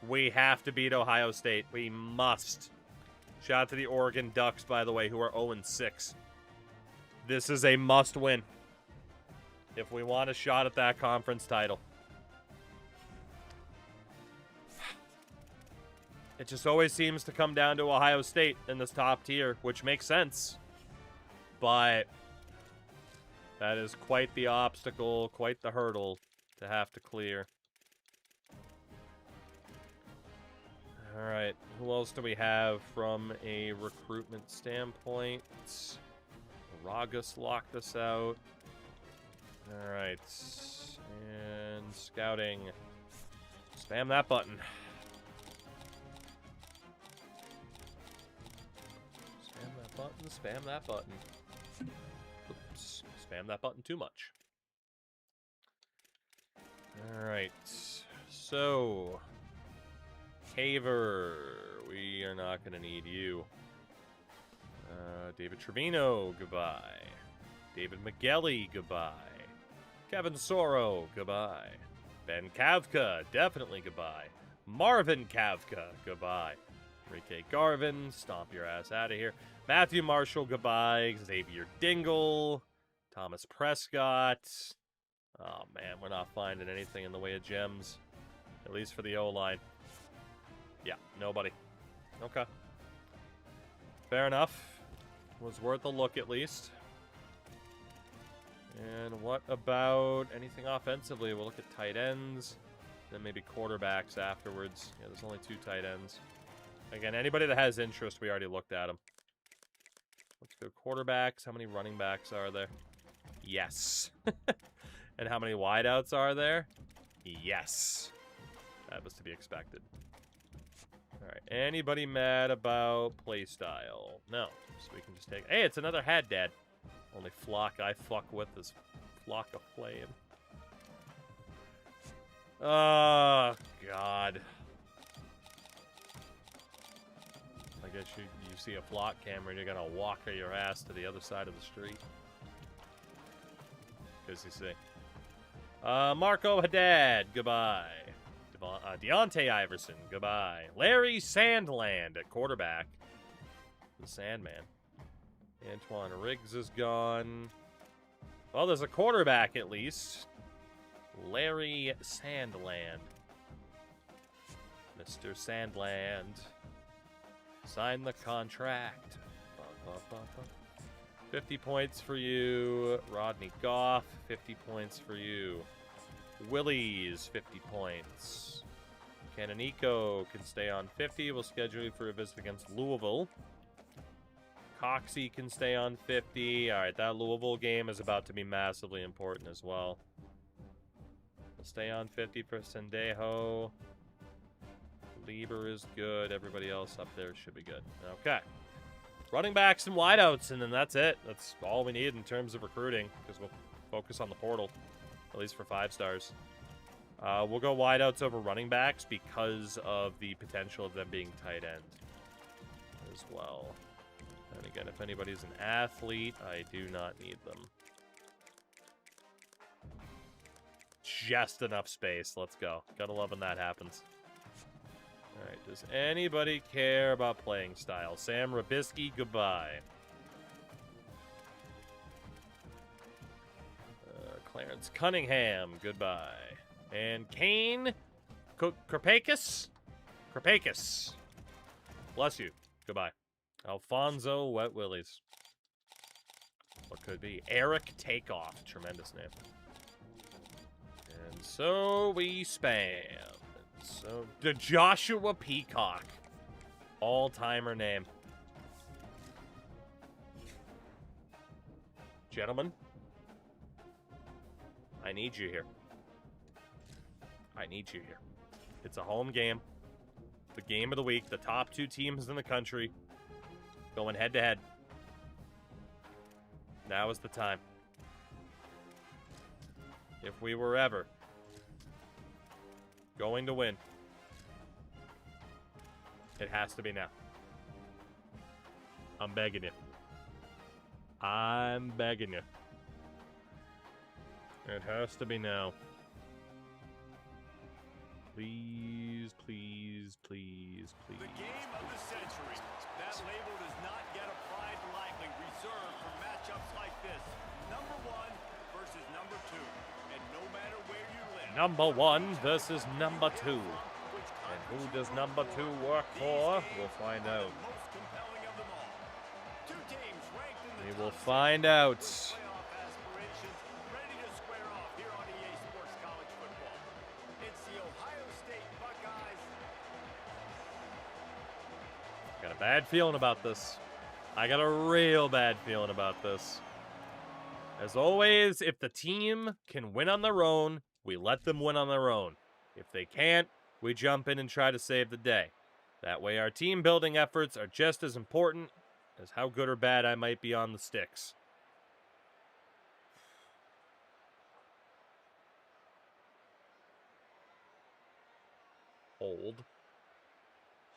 We have to beat Ohio State. We must. Shout out to the Oregon Ducks, by the way, who are 0-6. This is a must-win if we want a shot at that conference title. It just always seems to come down to Ohio State in this top tier, which makes sense. But that is quite the obstacle, quite the hurdle to have to clear. All right, who else do we have from a recruitment standpoint? Ragus locked us out. All right, and scouting. Spam that button. Spam that button, spam that button. Oops, spam that button too much. All right, so Caver, we are not going to need you. David Trevino, goodbye. David McGelly, goodbye. Kevin Soro, goodbye. Ben Kavka, definitely goodbye. Marvin Kavka, goodbye. Enrique Garvin, stomp your ass out of here. Matthew Marshall, goodbye. Xavier Dingle. Thomas Prescott. Oh, man, we're not finding anything in the way of gems. At least for the O-line. Yeah, nobody. Okay. Fair enough. Was worth a look at least. And what about anything offensively? We'll look at tight ends. Then maybe quarterbacks afterwards. Yeah, there's only 2 tight ends. Again, anybody that has interest, we already looked at them. Let's go quarterbacks. How many running backs are there? Yes. And how many wideouts are there? Yes. That was to be expected. All right. Anybody mad about play style? No. So we can just take... Hey, it's another hat, Dad. Only flock I fuck with is Flock of Flame. Oh, God. I guess you see a flock camera and you're going to walk your ass to the other side of the street. Because you see. Marco Haddad, goodbye. Deontay Iverson, goodbye. Larry Sandland at quarterback. The Sandman. Antoine Riggs is gone. Well, there's a quarterback at least. Larry Sandland. Mr. Sandland. Sign the contract. 50 points for you. Rodney Goff, 50 points for you. Willie's 50 points. Canonico can stay on 50. We'll schedule you for a visit against Louisville. Coxie can stay on 50. All right, that Louisville game is about to be massively important as well. We'll stay on 50 for Sendejo. Lieber is good. Everybody else up there should be good. Okay. Running backs and wideouts, and then that's it. That's all we need in terms of recruiting, because we'll focus on the portal, at least for 5 stars. We'll go wideouts over running backs because of the potential of them being tight end as well. And again, if anybody's an athlete, I do not need them. Just enough space. Let's go. Gotta love when that happens. All right, does anybody care about playing style? Sam Rabisky, goodbye. Clarence Cunningham, goodbye. And Kane Karpakis, Krapakis. Bless you. Goodbye. Alfonso Wet Willies. What could be? Eric Takeoff. Tremendous name. And so we spam. So the Joshua Peacock. All-timer name. Gentlemen, I need you here. I need you here. It's a home game. The game of the week. The top 2 teams in the country going head-to-head. Now is the time. If we were ever going to win, it has to be now. I'm begging you. I'm begging you. It has to be now. Please, please, please, please. The game of the century. That label does not get applied lightly. Reserved for matchups like this. Number 1 versus number 2. And no matter where you live. Number 1 versus number 2. And who does number 2 work for? We'll find out. We will find out. Got a bad feeling about this. I got a real bad feeling about this. As always, if the team can win on their own, we let them win on their own. If they can't, we jump in and try to save the day. That way our team building efforts are just as important as how good or bad I might be on the sticks. Hold.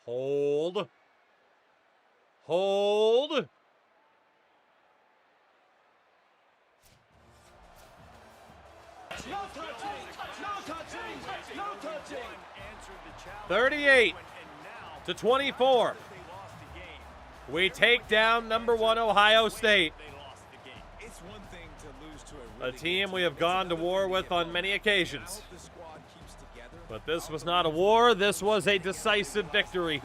Hold. Hold. No touching! No touching! No touching! 38-24. We take down number 1 Ohio State. It's one thing to lose to a A team we have gone to war with on many occasions. But this was not a war, this was a decisive victory.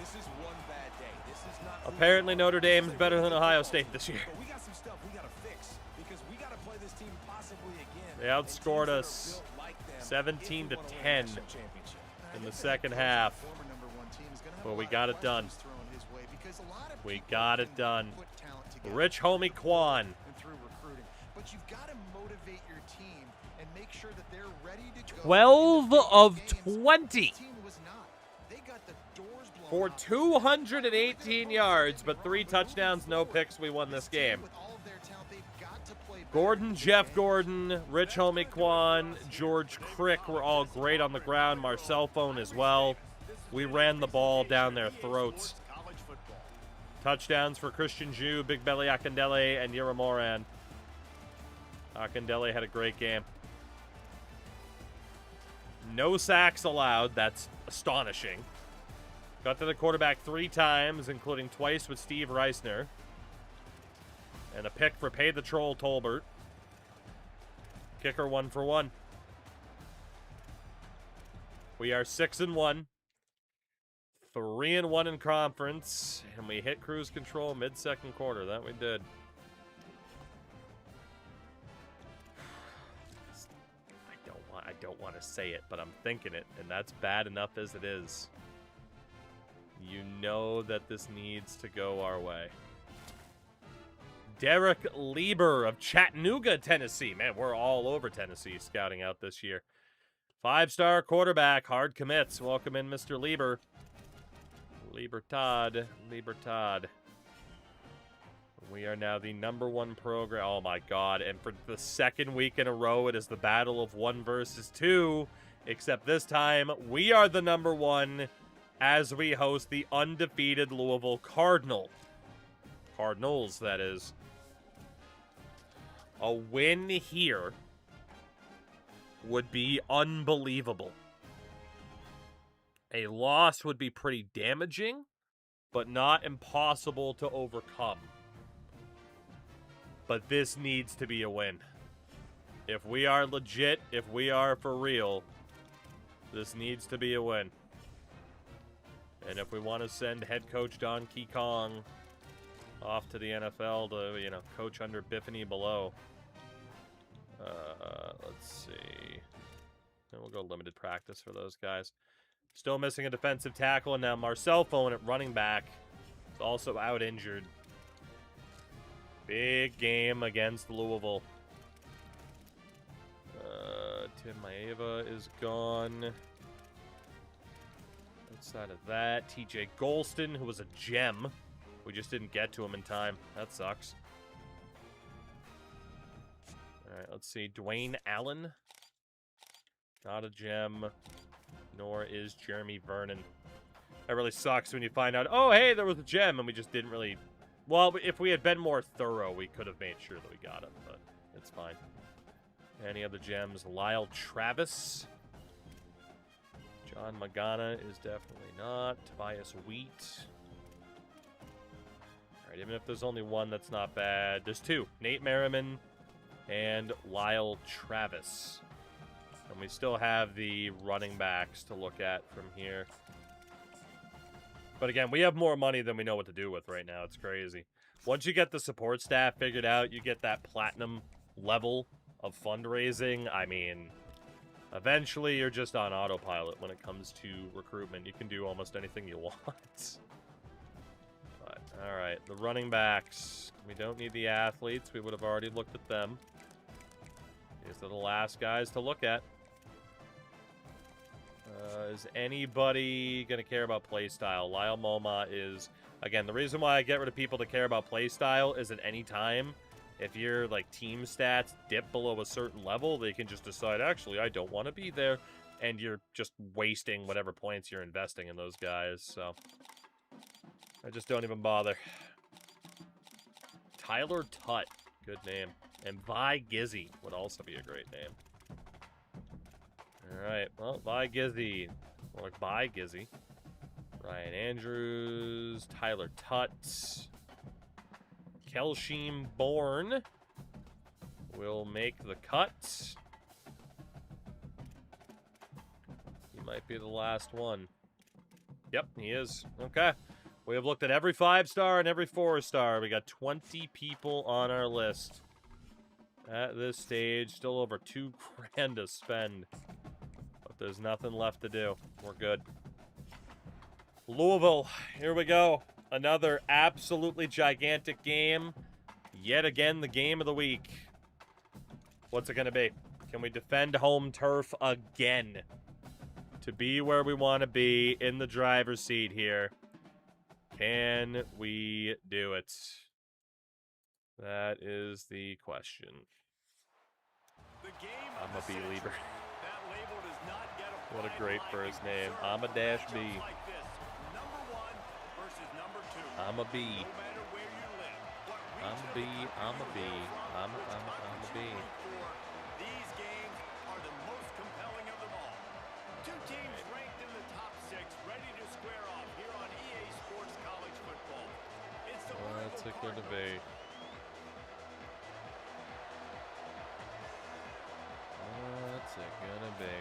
Apparently Notre Dame's better than Ohio State this year. They outscored us 17-10 in the second half. But we got it done. We got it done. Rich homie Quan. But you've got to motivate your team and make sure that they're ready to go. 12 of 20 for 218 yards, but 3 touchdowns, no picks. We won this game. Gordon, Jeff Gordon, Rich homie Quan, George Crick were all great on the ground. Marcel Phone as well. We ran the ball down their throats. Touchdowns for Christian Jew, Big Belly Akindele, and Yura Moran. Akindele had a great game. No sacks allowed. That's astonishing. Got to the quarterback 3 times, including twice with Steve Reisner. And a pick for Pay the Troll Tolbert. Kicker 1 for 1. We are 6-1. 3-1 in conference, and we hit cruise control mid-second quarter. That we did. I don't want to say it, but I'm thinking it, and that's bad enough as it is. You know that this needs to go our way. Derek Lieber of Chattanooga, Tennessee. Man, we're all over Tennessee scouting out this year. 5-star quarterback, hard commits. Welcome in, Mr. Lieber. Libertad. We are now the number 1 program. Oh my God. And for the second week in a row, it is the battle of 1 versus 2. Except this time, we are the number 1 as we host the undefeated Louisville Cardinals, that is. A win here would be unbelievable. A loss would be pretty damaging, but not impossible to overcome. But this needs to be a win. If we are legit, if we are for real, this needs to be a win. And if we want to send head coach Donkey Kong off to the NFL to, you know, coach under Biffany below, let's see. And we'll go limited practice for those guys. Still missing a defensive tackle, and now Marcel Phone at running back is also out injured. Big game against Louisville. Tim Maeva is gone. Outside of that, TJ Golston, who was a gem. We just didn't get to him in time. That sucks. All right, let's see. Dwayne Allen. Not a gem. Nor is Jeremy Vernon. That really sucks when you find out, oh, hey, there was a gem, and we just didn't really... Well, if we had been more thorough, we could have made sure that we got him, but it's fine. Any other gems? Lyle Travis. John Magana is definitely not. Tobias Wheat. All right, even if there's only one, that's not bad. There's two. Nate Merriman and Lyle Travis. And we still have the running backs to look at from here. But again, we have more money than we know what to do with right now. It's crazy. Once you get the support staff figured out, you get that platinum level of fundraising. I mean, eventually you're just on autopilot when it comes to recruitment. You can do almost anything you want. But, all right, the running backs. We don't need the athletes. We would have already looked at them. These are the last guys to look at. Is anybody going to care about play style? Lyle Moma is... Again, the reason why I get rid of people that care about play style is at any time, if your like team stats dip below a certain level, they can just decide, actually, I don't want to be there, and you're just wasting whatever points you're investing in those guys, so I just don't even bother. Tyler Tutt, good name. And Vi Gizzy would also be a great name. Alright, well, Vi Gizzy, or like Bye Gizzy. Ryan Andrews, Tyler Tutt, Kelsheem Bourne will make the cut. He might be the last one. Yep, he is. Okay. We have looked at every 5-star and every 4-star. We got 20 people on our list. At this stage, still over $2 grand to spend. But there's nothing left to do. We're good. Louisville, here we go. Another absolutely gigantic game. Yet again, the game of the week. What's it going to be? Can we defend home turf again? To be where we want to be in the driver's seat here. Can we do it? That is the question. I'm a B-leaver. What a great first name. I'm a dash B. I'm a B. I'm a B. I'm a B. I'm a B. These games are the most compelling of them all. Two teams ranked in the top 6, ready to square off here on EA Sports College Football. It's the What's it going to be? What's it going to be?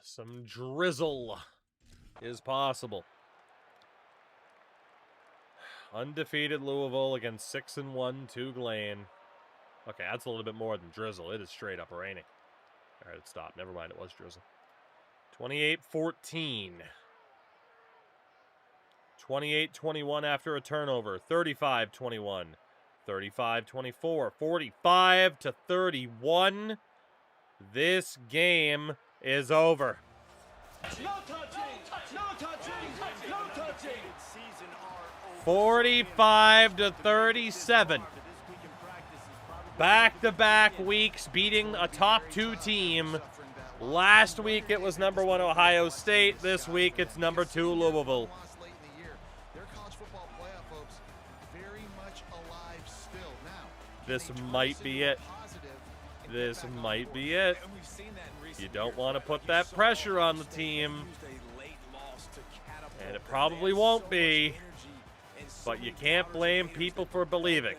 Some drizzle is possible. Undefeated Louisville against 6-1 Touglane. Okay, that's a little bit more than drizzle. It is straight up raining. All right, it stopped. Never mind, it was drizzle. 28-14. 28-21 after a turnover. 35-21. 35-24. 45-31. This game is over. No touching! No touching! No touching! 45-37. Back-to-back weeks beating a top 2 team. Last week it was number 1 Ohio State. This week it's number 2 Louisville. This might be it. This might be it. You don't want to put that pressure on the team. And it probably won't be. But you can't blame people for believing.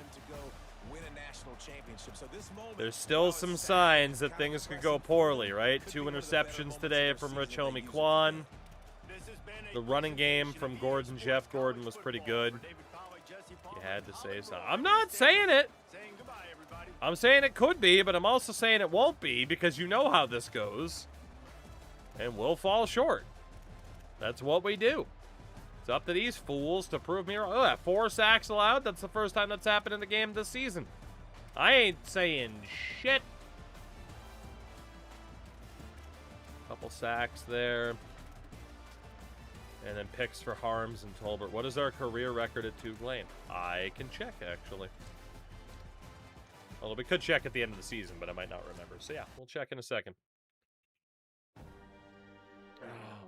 championship. So this moment, there's still some signs that things could go poorly, right? 2 interceptions today from Rich Homie Quan. The running game from Jeff Gordon was pretty good. You had to say so. I'm not saying it. I'm saying it could be, but I'm also saying it won't be because you know how this goes. And we'll fall short. That's what we do. It's up to these fools to prove me wrong. Oh, 4 sacks allowed. That's the first time that's happened in the game this season. I ain't saying shit. Couple sacks there. And then picks for Harms and Tolbert. What is our career record at Touglane? I can check, actually. Although we could check at the end of the season, but I might not remember. So yeah, we'll check in a second. Oh,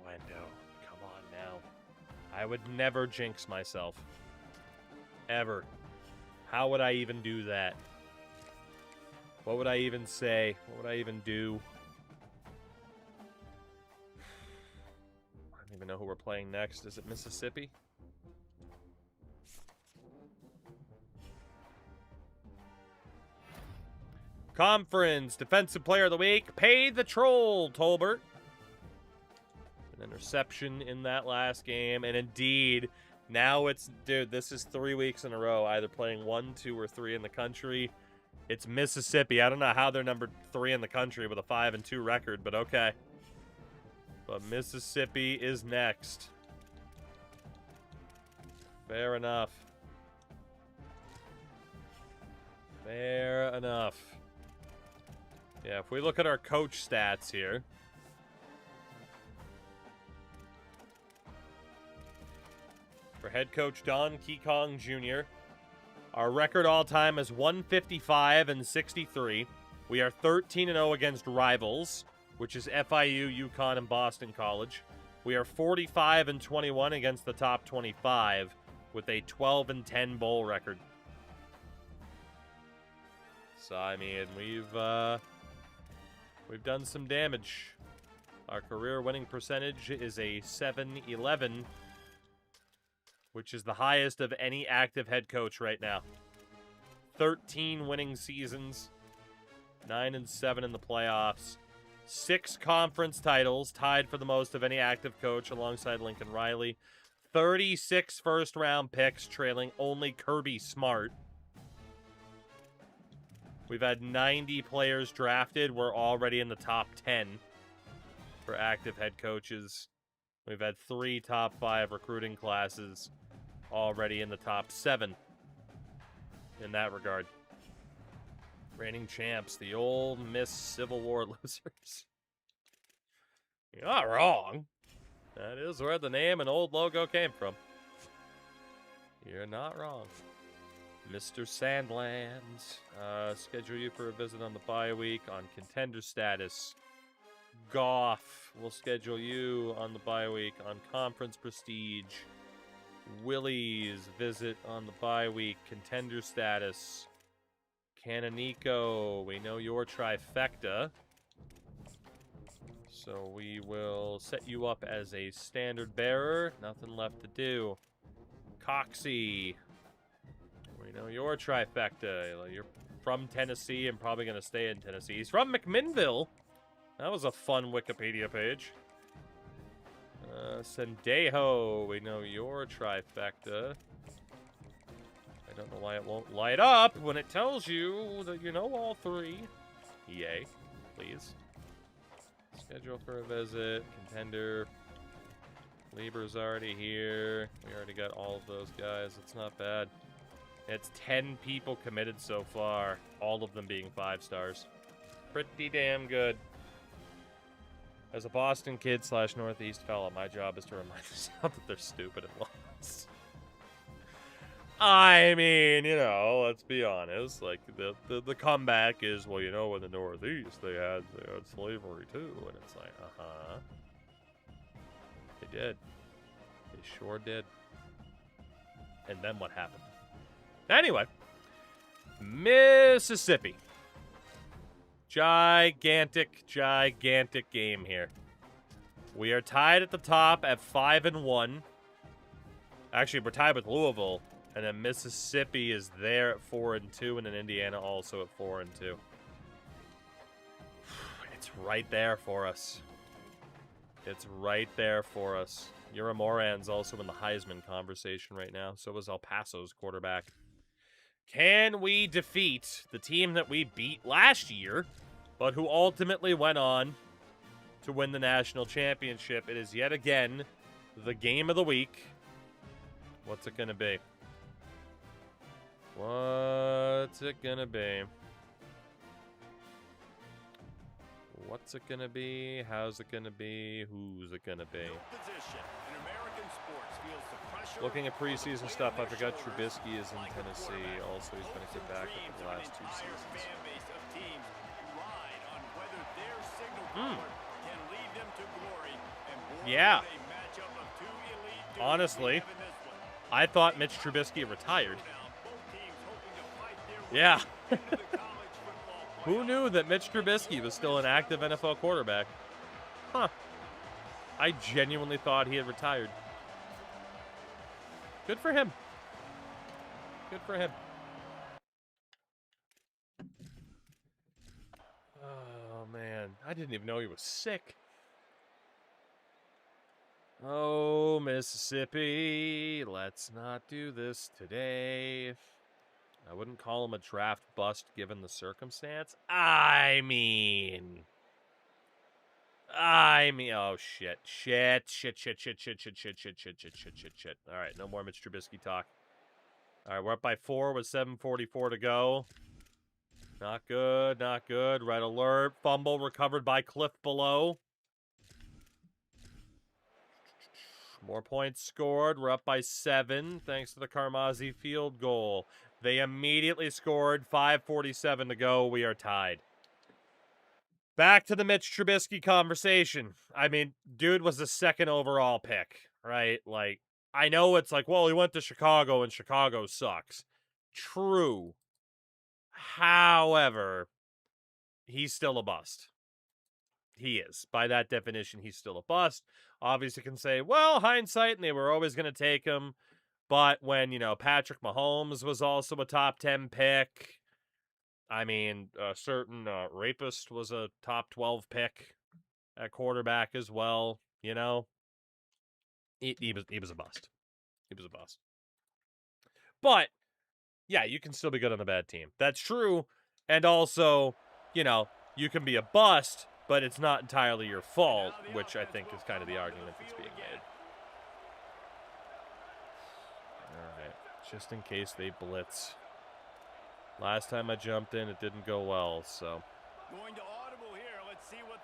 Wendo. Come on now. I would never jinx myself. Ever. How would I even do that? What would I even say? What would I even do? I don't even know who we're playing next. Is it Mississippi? Conference Defensive Player of the Week. Pay the Troll, Tolbert. An interception in that last game. And indeed, now it's... Dude, this is 3 weeks in a row. Either playing 1, 2, or 3 in the country. It's Mississippi. I don't know how they're number 3 in the country with a 5-2 record, but okay. But Mississippi is next. Fair enough. Fair enough. Yeah, if we look at our coach stats here. For head coach Don Keekong Jr., our record all-time is 155-63. We are 13-0 against rivals, which is FIU, UConn, and Boston College. We are 45-21 against the top 25, with a 12-10 bowl record. So, I mean, we've done some damage. Our career winning percentage is a 711, which is the highest of any active head coach right now. 13 winning seasons, 9-7 in the playoffs, 6 conference titles, tied for the most of any active coach alongside Lincoln Riley, 36 first-round picks, trailing only Kirby Smart. We've had 90 players drafted. We're already in the top 10 for active head coaches. We've had 3 top 5 recruiting classes, already in the top 7 in that regard. Reigning champs, the Ole Miss Civil War losers. You're not wrong. That is where the name and old logo came from. You're not wrong. Mr. Sandland, schedule you for a visit on the bye week on contender status. Goff, we'll schedule you on the bye week on conference prestige. Willie's visit on the bye week, contender status. Canonico, we know your trifecta. So we will set you up as a standard bearer. Nothing left to do. Coxie, we know your trifecta. You're from Tennessee and probably going to stay in Tennessee. He's from McMinnville. That was a fun Wikipedia page. Sendejo, we know your trifecta. I don't know why it won't light up when it tells you that you know all 3. Yay, please. Schedule for a visit. Contender. Lieber's already here. We already got all of those guys. It's not bad. It's 10 people committed so far. All of them being 5 stars. Pretty damn good. As a Boston kid / Northeast fella, my job is to remind myself that they're stupid and lost. I mean, you know, let's be honest. Like, the comeback is, well, you know, in the Northeast, they had slavery, too. And it's like, uh-huh. They did. They sure did. And then what happened? Anyway. Mississippi. Gigantic, gigantic game here. We are tied at the top at 5-1. Actually, we're tied with Louisville And then Mississippi is there at 4-2, and then Indiana also at 4-2. It's right there for us. It's right there for us. Yura Moran's also in the Heisman conversation right now. So is El Paso's quarterback. Can we defeat the team that we beat last year, but who ultimately went on to win the national championship? It is yet again the game of the week. What's it going to be? What's it going to be? What's it going to be? How's it going to be? Who's it going to be? Looking at preseason stuff, I forgot Trubisky is in Tennessee. Also, he's been a good backup for the last 2 seasons. Yeah. Honestly, I thought Mitch Trubisky retired. Yeah. Who knew that Mitch Trubisky was still an active NFL quarterback? Huh. I genuinely thought he had retired. Good for him. Good for him. Oh, man. I didn't even know he was sick. Oh, Mississippi. Let's not do this today. I wouldn't call him a draft bust given the circumstance. I mean, oh, shit. Shit. All right, no more Mitch Trubisky talk. All right, we're up by 4 with 7:44 to go. Not good, not good. Red alert. Fumble recovered by Cliff below. More points scored. We're up by 7 thanks to the Carmazzi field goal. They immediately scored. 5:47 to go. We are tied. Back to the Mitch Trubisky conversation. I mean, dude was the 2nd overall pick, right? Like, I know it's like, well, he went to Chicago and Chicago sucks. True. However, he's still a bust. He is. By that definition, he's still a bust. Obviously can say, well, hindsight, and they were always going to take him. But when, Patrick Mahomes was also a top 10 pick, I mean, a certain rapist was a top 12 pick at quarterback as well, He was a bust. He was a bust. But, yeah, you can still be good on a bad team. That's true. And also, you can be a bust, but it's not entirely your fault, which I think is kind of the argument that's being made. All right, just in case they blitz. Last time I jumped in, it didn't go well, so.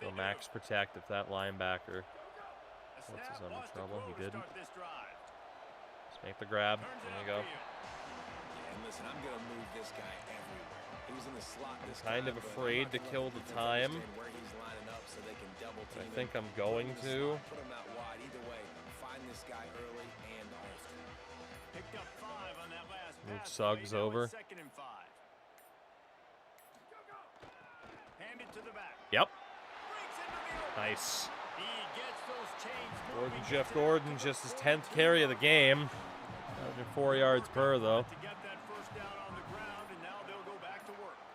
Will Max protect if that linebacker puts us under trouble? He didn't. Just make the grab. There you go. And listen, I'm going to move this guy everywhere. He was in the slot this kind of afraid to kill the time. I think I'm going to. Put him out wide either way. Find this guy early and often. Picked up 5 on that last Move pass. Suggs over. 2nd and 5. Hand it to the back. Yep. Nice. Gordon, Jeff Gordon, just his 10th carry of the game. 4 yards per, though.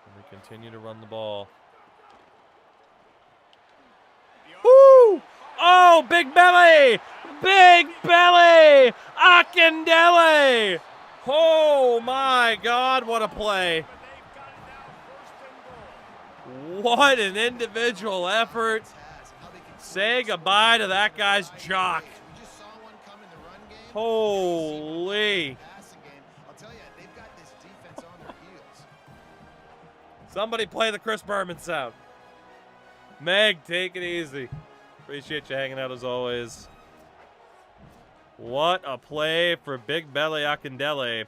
And we continue to run the ball. Woo! Oh, big belly! Big belly! Akindele! Oh, my God, what a play. What an individual effort. Say goodbye to that guy's jock. Holy. Somebody play the Chris Berman sound. Meg, take it easy. Appreciate you hanging out as always. What a play for Big Belly Akindele.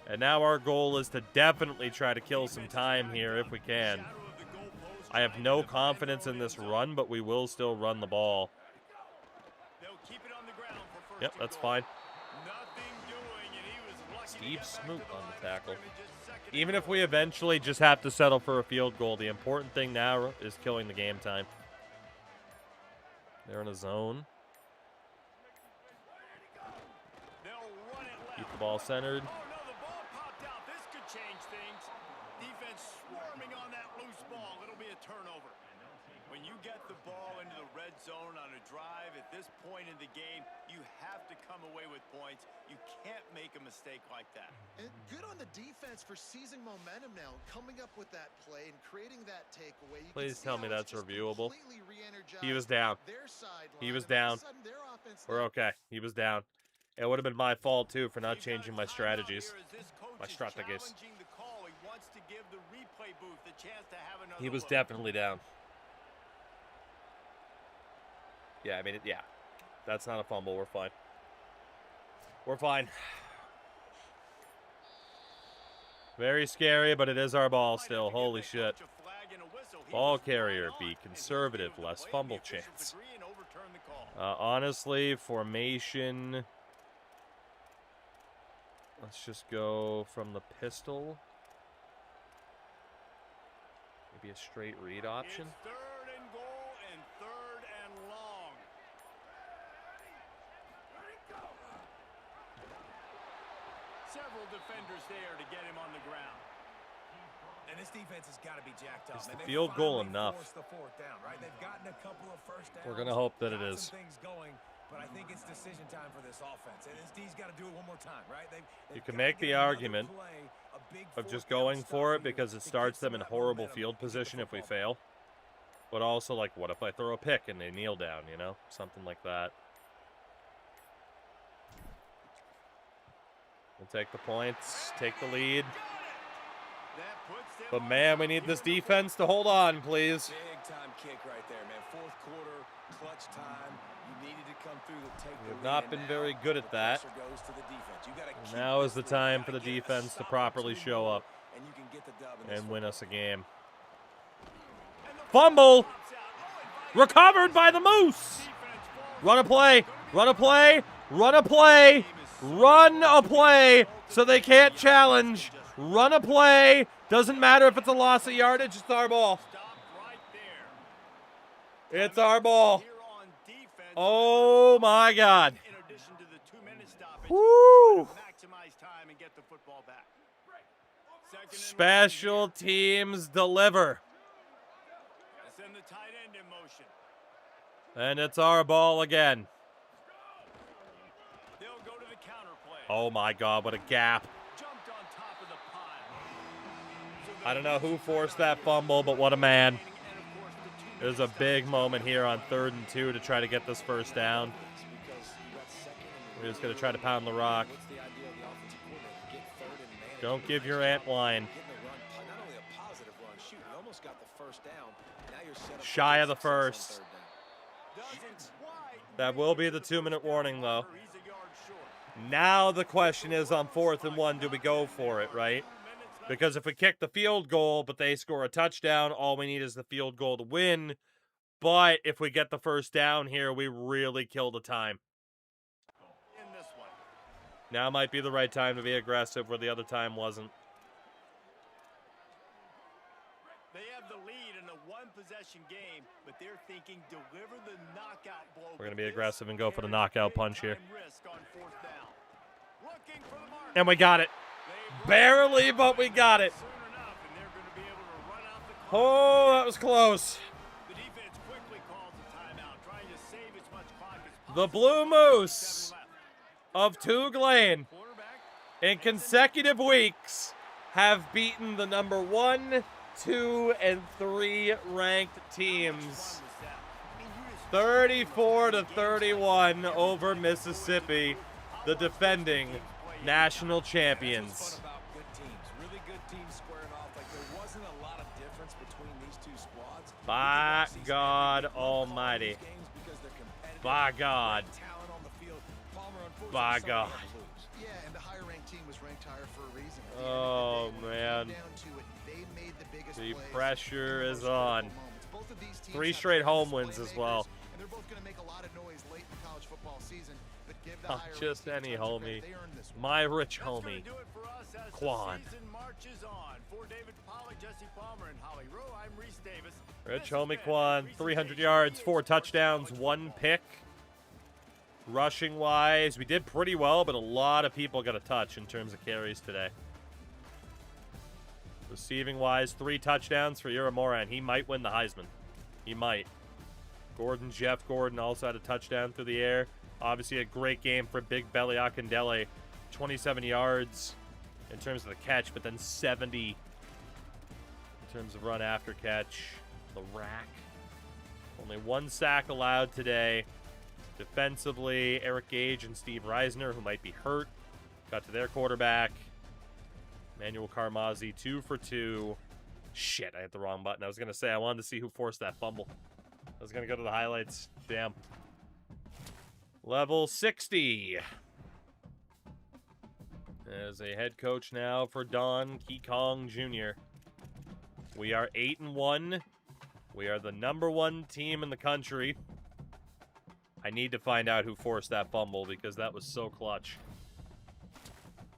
And now our goal is to definitely try to kill some time here if we can. I have no confidence in this run, but we will still run the ball. Yep, that's fine. Steve Smoot on the tackle. Even if we eventually just have to settle for a field goal, the important thing now is killing the game time. They're in a zone. You the ball centered. Oh no, the ball popped out. This could change things. Defense swarming on that loose ball. It'll be a turnover. When you get the ball into the red zone on a drive at this point in the game, you have to come away with points. You can't make a mistake like that. And good on the defense for seizing momentum now, coming up with that play and creating that takeaway. You Please can see tell me how that's it's just reviewable. completely re-energized He was down. their sideline, He was and all down. of a sudden their offense We're now- okay. He was down. It would have been my fault, too, for not We've got a changing my timeout strategies. here as this coach My is strategies. challenging the call. He wants to give the replay booth the chance to have another He was look. definitely down. Yeah, I mean, yeah. That's not a fumble. We're fine. We're fine. Very scary, but it is our ball still. Holy shit. Ball carrier, be conservative, less fumble chance. Honestly, formation. Let's just go from the pistol. Maybe a straight read option. It's 3rd and goal and 3rd and long. Several defenders there to get him on the ground. And this defense has got to be jacked up. Is the Man, they field goal finally enough? forced the 4th down, right? They've gotten a couple of first downs. We're gonna hope that it got is. some things going, but I think it's decision time for this offense. And this D's got to do it one more time, right? You can make the argument of just going for it because it starts them in horrible field position if we fail. But also, like, what if I throw a pick and they kneel down, you know? Something like that. We'll take the points, take the lead. But, man, we need this defense to hold on, please. Big time kick right there, man. 4th quarter, clutch time. You needed to come through to take We've not been very good at that. Now is the time for the defense to properly show up and win us a game. Fumble! Recovered by the Moose! Run a play! Run a play! Run a play! Run a play! So they can't challenge. Run a play! Doesn't matter if it's a loss of yardage, it's our ball. It's our ball. Oh my God. Woo! Special teams deliver. Send the tight end in motion. And it's our ball again. They'll go to the counter play. Oh my God, what a gap. Jumped on top of the pile. I don't know who forced that fumble, but what a man. There's a big moment here on 3rd and 2 to try to get this first down. We're just going to try to pound the rock. Don't give your ant line. Shy of the first. That will be the 2-minute warning, though. Now the question is on 4th and 1, do we go for it, right? Because if we kick the field goal, but they score a touchdown, all we need is the field goal to win. But if we get the first down here, we really kill the time. Now might be the right time to be aggressive where the other time wasn't. They have the lead in a one-possession game, but they're thinking deliver the knockout blow. We're going to be aggressive and go for the knockout punch here. And And we got it. Barely, but we got it. Oh, that was close. The Blue Moose of Touglane in consecutive weeks have beaten the number 1, 2, and 3 ranked teams 34-31 over Mississippi, the defending national champions. By God Almighty. By God. By God. Yeah, and the higher ranked team was ranked higher for a reason. Oh, man. The pressure is on. 3 straight home wins as well. And they're both going to make a lot of noise late in the college football season, but give the Not higher just ranked any teams credit. homie. They earned this one. My rich homie, Quan. Rich homie Quan, 300 yards, 4 touchdowns, 1 pick. Rushing-wise, we did pretty well, but a lot of people got a touch in terms of carries today. Receiving-wise, 3 touchdowns for Ira Moran. He might win the Heisman. He might. Jeff Gordon also had a touchdown through the air. Obviously a great game for Big Belly Akindele. 27 yards in terms of the catch, but then 70 in terms of run after catch. The rack. Only 1 sack allowed today. Defensively, Eric Gage and Steve Reisner, who might be hurt, got to their quarterback. Manuel Carmazzi, 2 for 2. Shit, I hit the wrong button. I was going to say I wanted to see who forced that fumble. I was going to go to the highlights. Damn. Level 60. As a head coach now for Don Kekong Jr. We are 8-1. We are the #1 team in the country. I need to find out who forced that fumble because that was so clutch.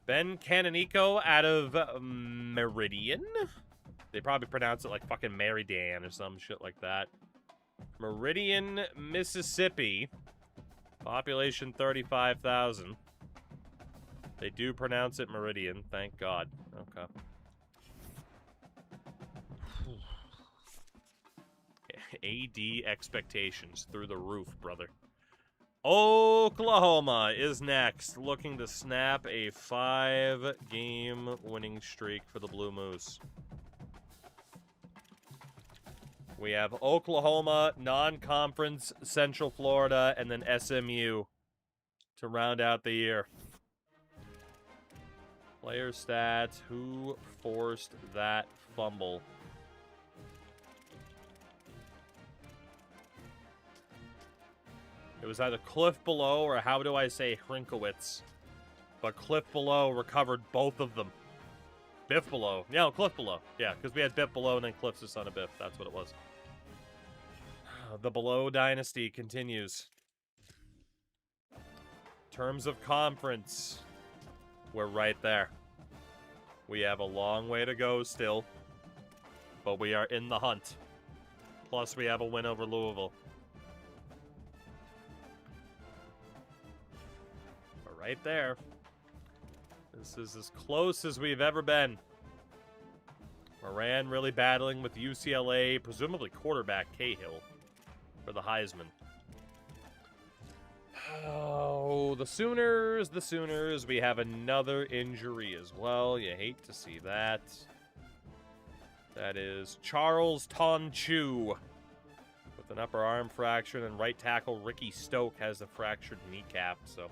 Ben Canonico out of Meridian. They probably pronounce it like fucking Meridian or some shit like that. Meridian, Mississippi. Population 35,000. They do pronounce it Meridian, thank God. Okay. AD expectations through the roof, brother. Oklahoma is next, looking to snap a 5-game winning streak for the Blue Moose. We have Oklahoma, non-conference, Central Florida, and then SMU to round out the year. Player stats, who forced that fumble? It was either Cliff Below or how do I say Hrinkowitz. But Cliff Below recovered both of them. Biff Below. Yeah, Cliff Below. Yeah, because we had Biff Below and then Cliff's the son of Biff. That's what it was. The Below Dynasty continues. Terms of conference. We're right there. We have a long way to go still. But we are in the hunt. Plus we have a win over Louisville. Right there. This is as close as we've ever been. Moran really battling with UCLA, presumably quarterback Cahill, for the Heisman. Oh, the Sooners. We have another injury as well. You hate to see that. That is Charles Tonchu with an upper arm fracture, and right tackle Ricky Stoke has a fractured kneecap, so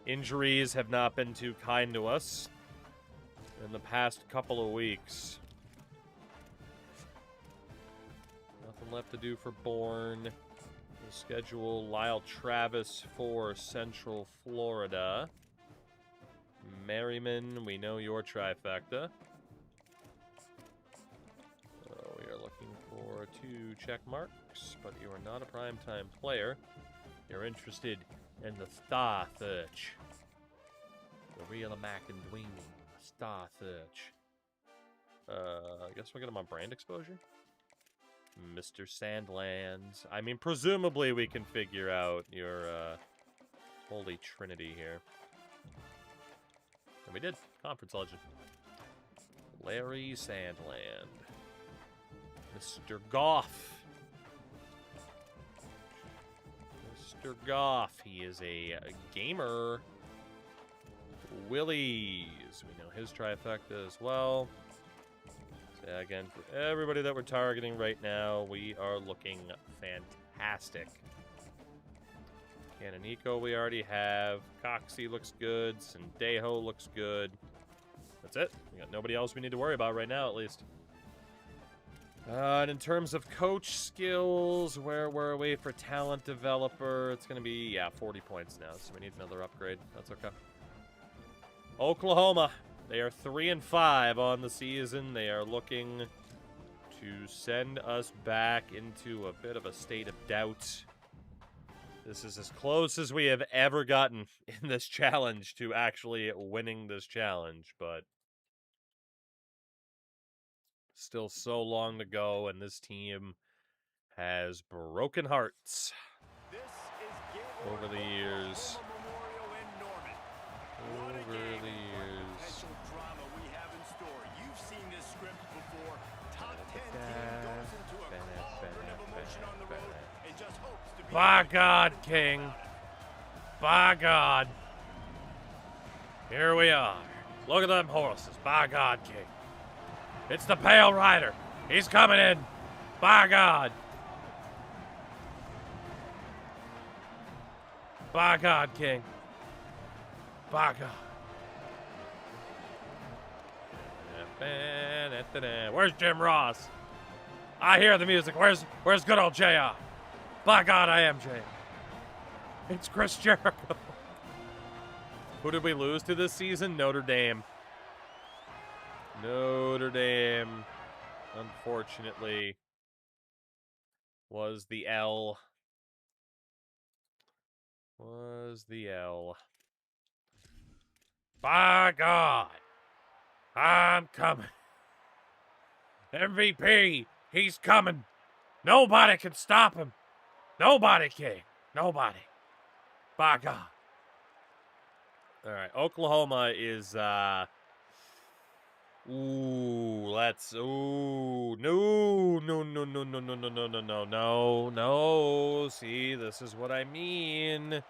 injuries have not been too kind to us in the past couple of weeks. Nothing left to do for Bourne. We'll schedule Lyle Travis for Central Florida. Merriman, we know your trifecta. We are looking for 2 check marks, but you are not a primetime player. You're interested in the Star Search. The real Mac and Dwayne Star Search. I guess we'll get him on brand exposure. Mr. Sandlands. I mean, presumably we can figure out your Holy Trinity here. And we did. Conference legend. Larry Sandland. Mr. Goff. Mr. Goff. He is a gamer. Willie's. We know his trifecta as well. So again, for everybody that we're targeting right now, we are looking fantastic. Canonico we already have. Coxie looks good. Sendejo looks good. That's it. We got nobody else we need to worry about right now, at least. And in terms of coach skills, where were we for talent developer? It's going to be, 40 points now, so we need another upgrade. That's okay. Oklahoma, they are 3-5 on the season. They are looking to send us back into a bit of a state of doubt. This is as close as we have ever gotten in this challenge to actually winning this challenge, but still so long to go, and this team has broken hearts. This is getting over the years. Over the years. Drama we have in store. You've seen this script before. Top 10 team goes into a cauldron of emotion on the road and just hopes to be. By God, King. By God. Here we are. Look at them horses. By God, King. It's the Pale Rider. He's coming in. By God. By God, King. By God. Where's Jim Ross? I hear the music. Where's good old JR? By God, I am JR. It's Chris Jericho. Who did we lose to this season? Notre Dame. Notre Dame, unfortunately, was the L. Was the L. By God, I'm coming. MVP, he's coming. Nobody can stop him. Nobody can. Nobody. By God. All right, Oklahoma is, no. See, this is what I mean.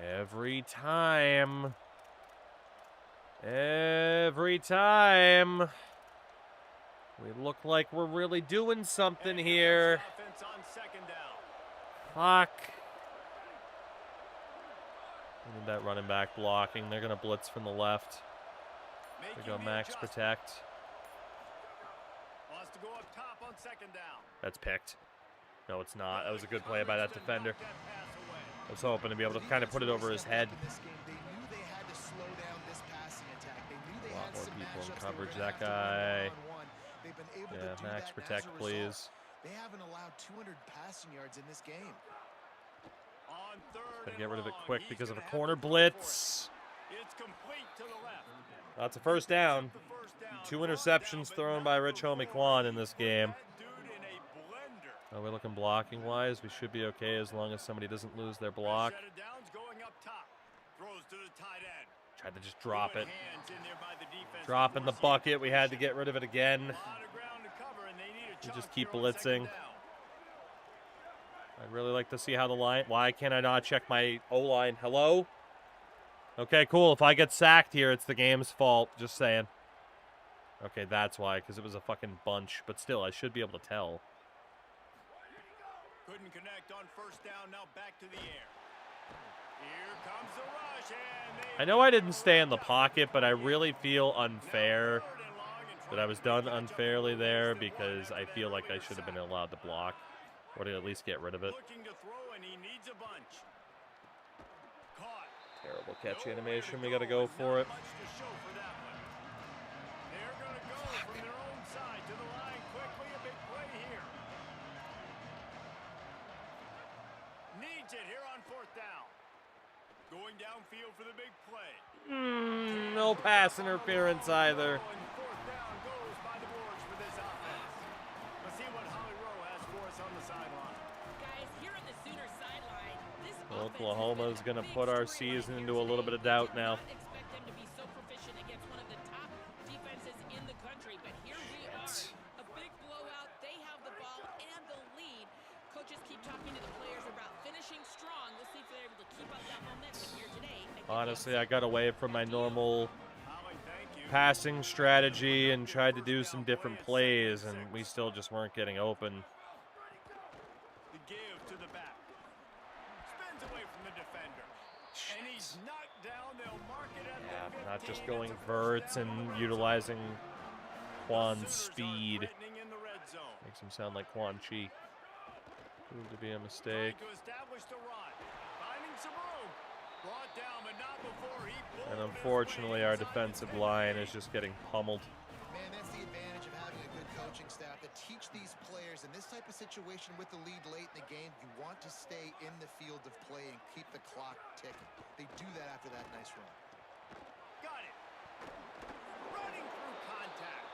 Every time, we look like we're really doing something here. Fuck. We need that running back blocking. They're going to blitz from the left. We go max protect. Wants to go up top on second down. That's picked. No, it's not. That was a good play by that defender. I was hoping to be able to kind of put it over his head. A lot more people in coverage. That guy. Yeah, max protect, please. They haven't allowed 200 passing yards in this game. Gotta get rid of it quick because of a corner blitz. It's complete to the left. That's a first down. 2 interceptions thrown by Rich Homie Quan in this game. Are we looking blocking wise? We should be okay as long as somebody doesn't lose their block. Tried to just drop it. Drop in the bucket. We had to get rid of it again. We just keep blitzing. I'd really like to see how the line... Why can't I not check my O-line? Hello? Okay, cool. If I get sacked here, it's the game's fault. Just saying. Okay, that's why, because it was a fucking bunch. But still, I should be able to tell. Couldn't connect on first down. Now back to the air. Here comes the rush, and I know I didn't stay in the pocket, but I really feel unfair that I was done unfairly there because I feel like I should have been allowed to block. Or to at least get rid of it. Terrible catch animation. We got to go for it. Needs it here on fourth down. Going downfield for the big play. No pass interference either. Oklahoma's going to put our season into a little bit of doubt now. Expect them to be so proficient against one of the top defenses in the country, but here we are. A big blowout. They have the ball and the lead. Coaches keep talking to the players about finishing strong. We'll see if they're able to keep up that momentum here today. Honestly, I got away from my normal passing strategy and tried to do some different plays, and we still just weren't getting open. The give to the back. Spins away from the defender. And he's knocked down. They'll mark it at yeah, not just going verts and utilizing Quan's speed. Makes him sound like Quan Chi. Proved to be a mistake. And unfortunately, our defensive line is just getting pummeled. Man, that's the advantage of having a good coaching staff that teach these players in this type of situation with the lead late in the game. You want to stay in the field of play and keep the clock ticking. They do that after that nice run. Got it. Running through contact.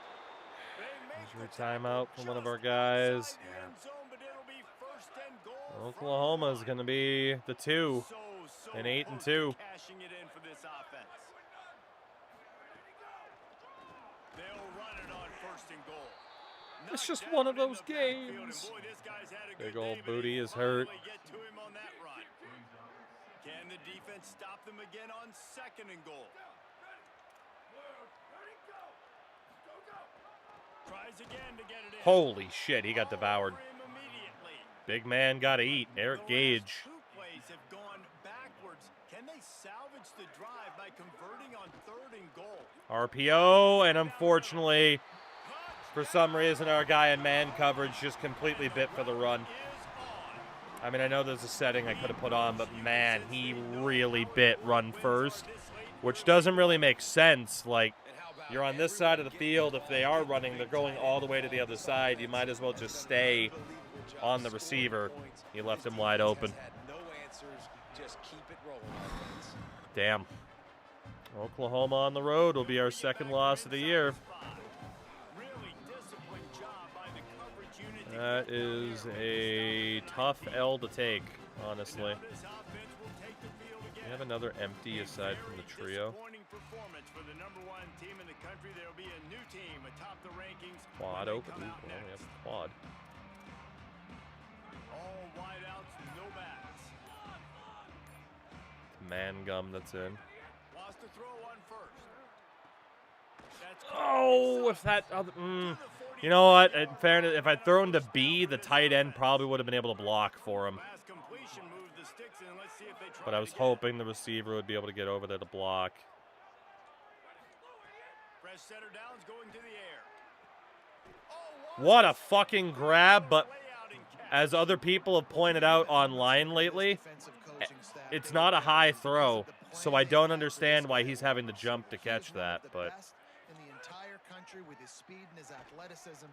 Injury timeout from one of our guys. But it'll be first and goal Oklahoma is going to be the 2 and 8-2. Cashing it in for this offense. They'll run it on 1st and goal. It's just one of those games. Big old booty is hurt. Get to him on that run. Can the defense stop them again on 2nd and goal? Tries again to get it in. Holy shit, he got devoured. Big man got to eat. Eric Gage. Plays have gone backwards. Can they salvage the drive by converting on 3rd and goal? RPO, and unfortunately, for some reason, our guy in man coverage just completely bit for the run. I mean, I know there's a setting I could have put on, but man, he really bit run first, which doesn't really make sense. Like, you're on this side of the field. If they are running, they're going all the way to the other side. You might as well just stay on the receiver. He left him wide open. Damn. Oklahoma on the road will be our 2nd loss of the year. That is a tough L to take, honestly. We have another empty aside from the trio. Quad open. Ooh, well, we have a quad. All wideouts, no backs. Man gum that's in. Wants to throw on 1st. That's Oh, if that other, you know what? In fairness, if I'd thrown to B, the tight end probably would have been able to block for him. But I was hoping the receiver would be able to get over there to block. Fresh setter downs going to the air. What a fucking grab, but as other people have pointed out online lately, it's not a high throw, so I don't understand why he's having to jump to catch that, but with his speed and his athleticism,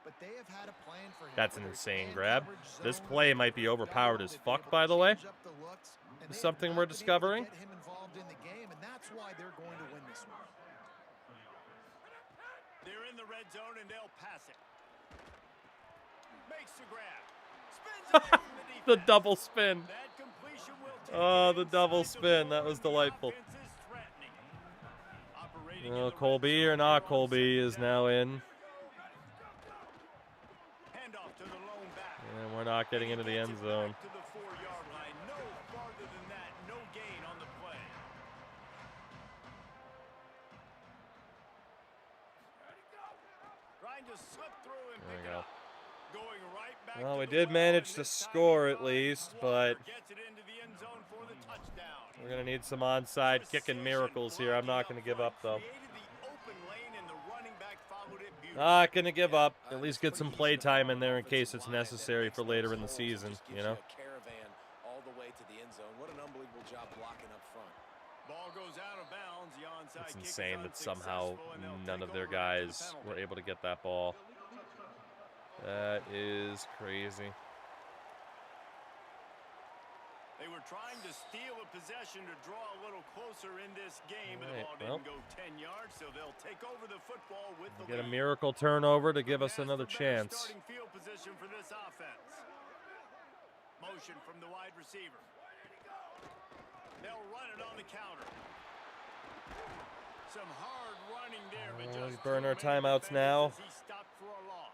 but they have had a plan for him. That's an insane grab. This play might be overpowered as fuck, by the way. It's something we're discovering. Get him involved in the game, and that's why they're going to win this one. They're in the red zone and they'll pass it. Makes the grab. Spins it away from the The double spin. That completion will take Oh, the double spin. That was delightful. Oh, Colby or not Colby is now in. Handoff to the lone back. And we're not getting into the end zone. To the 4-yard line. No farther than that. No gain on the play. Trying to slip through and There we pick it go. up. Going right back Well, to we the did well, manage and to this time score at least, but gets it into the end zone for the touchdown. we're going to need some onside kicking miracles here. I'm not going to give up, though. Not going to give up. At least get some play time in there in case it's necessary for later in the season, you know? Caravan all the way to the end zone. What an unbelievable job blocking up front. Ball goes out of bounds. The onside It's kick is insane that somehow unsuccessful, and they'll none take of their over after the guys penalty. were able to get that ball. That is crazy. They were trying to steal a possession to draw a little closer in this game, but Right, the ball didn't go 10 yards, so they'll take over the football with the Get a lead. miracle turnover to give us That's another the better chance. Starting field position for this offense. Motion from the wide receiver. They'll run it on the counter. Some hard running there, but We just burn our too many timeouts defenders now. as he stopped for a loss.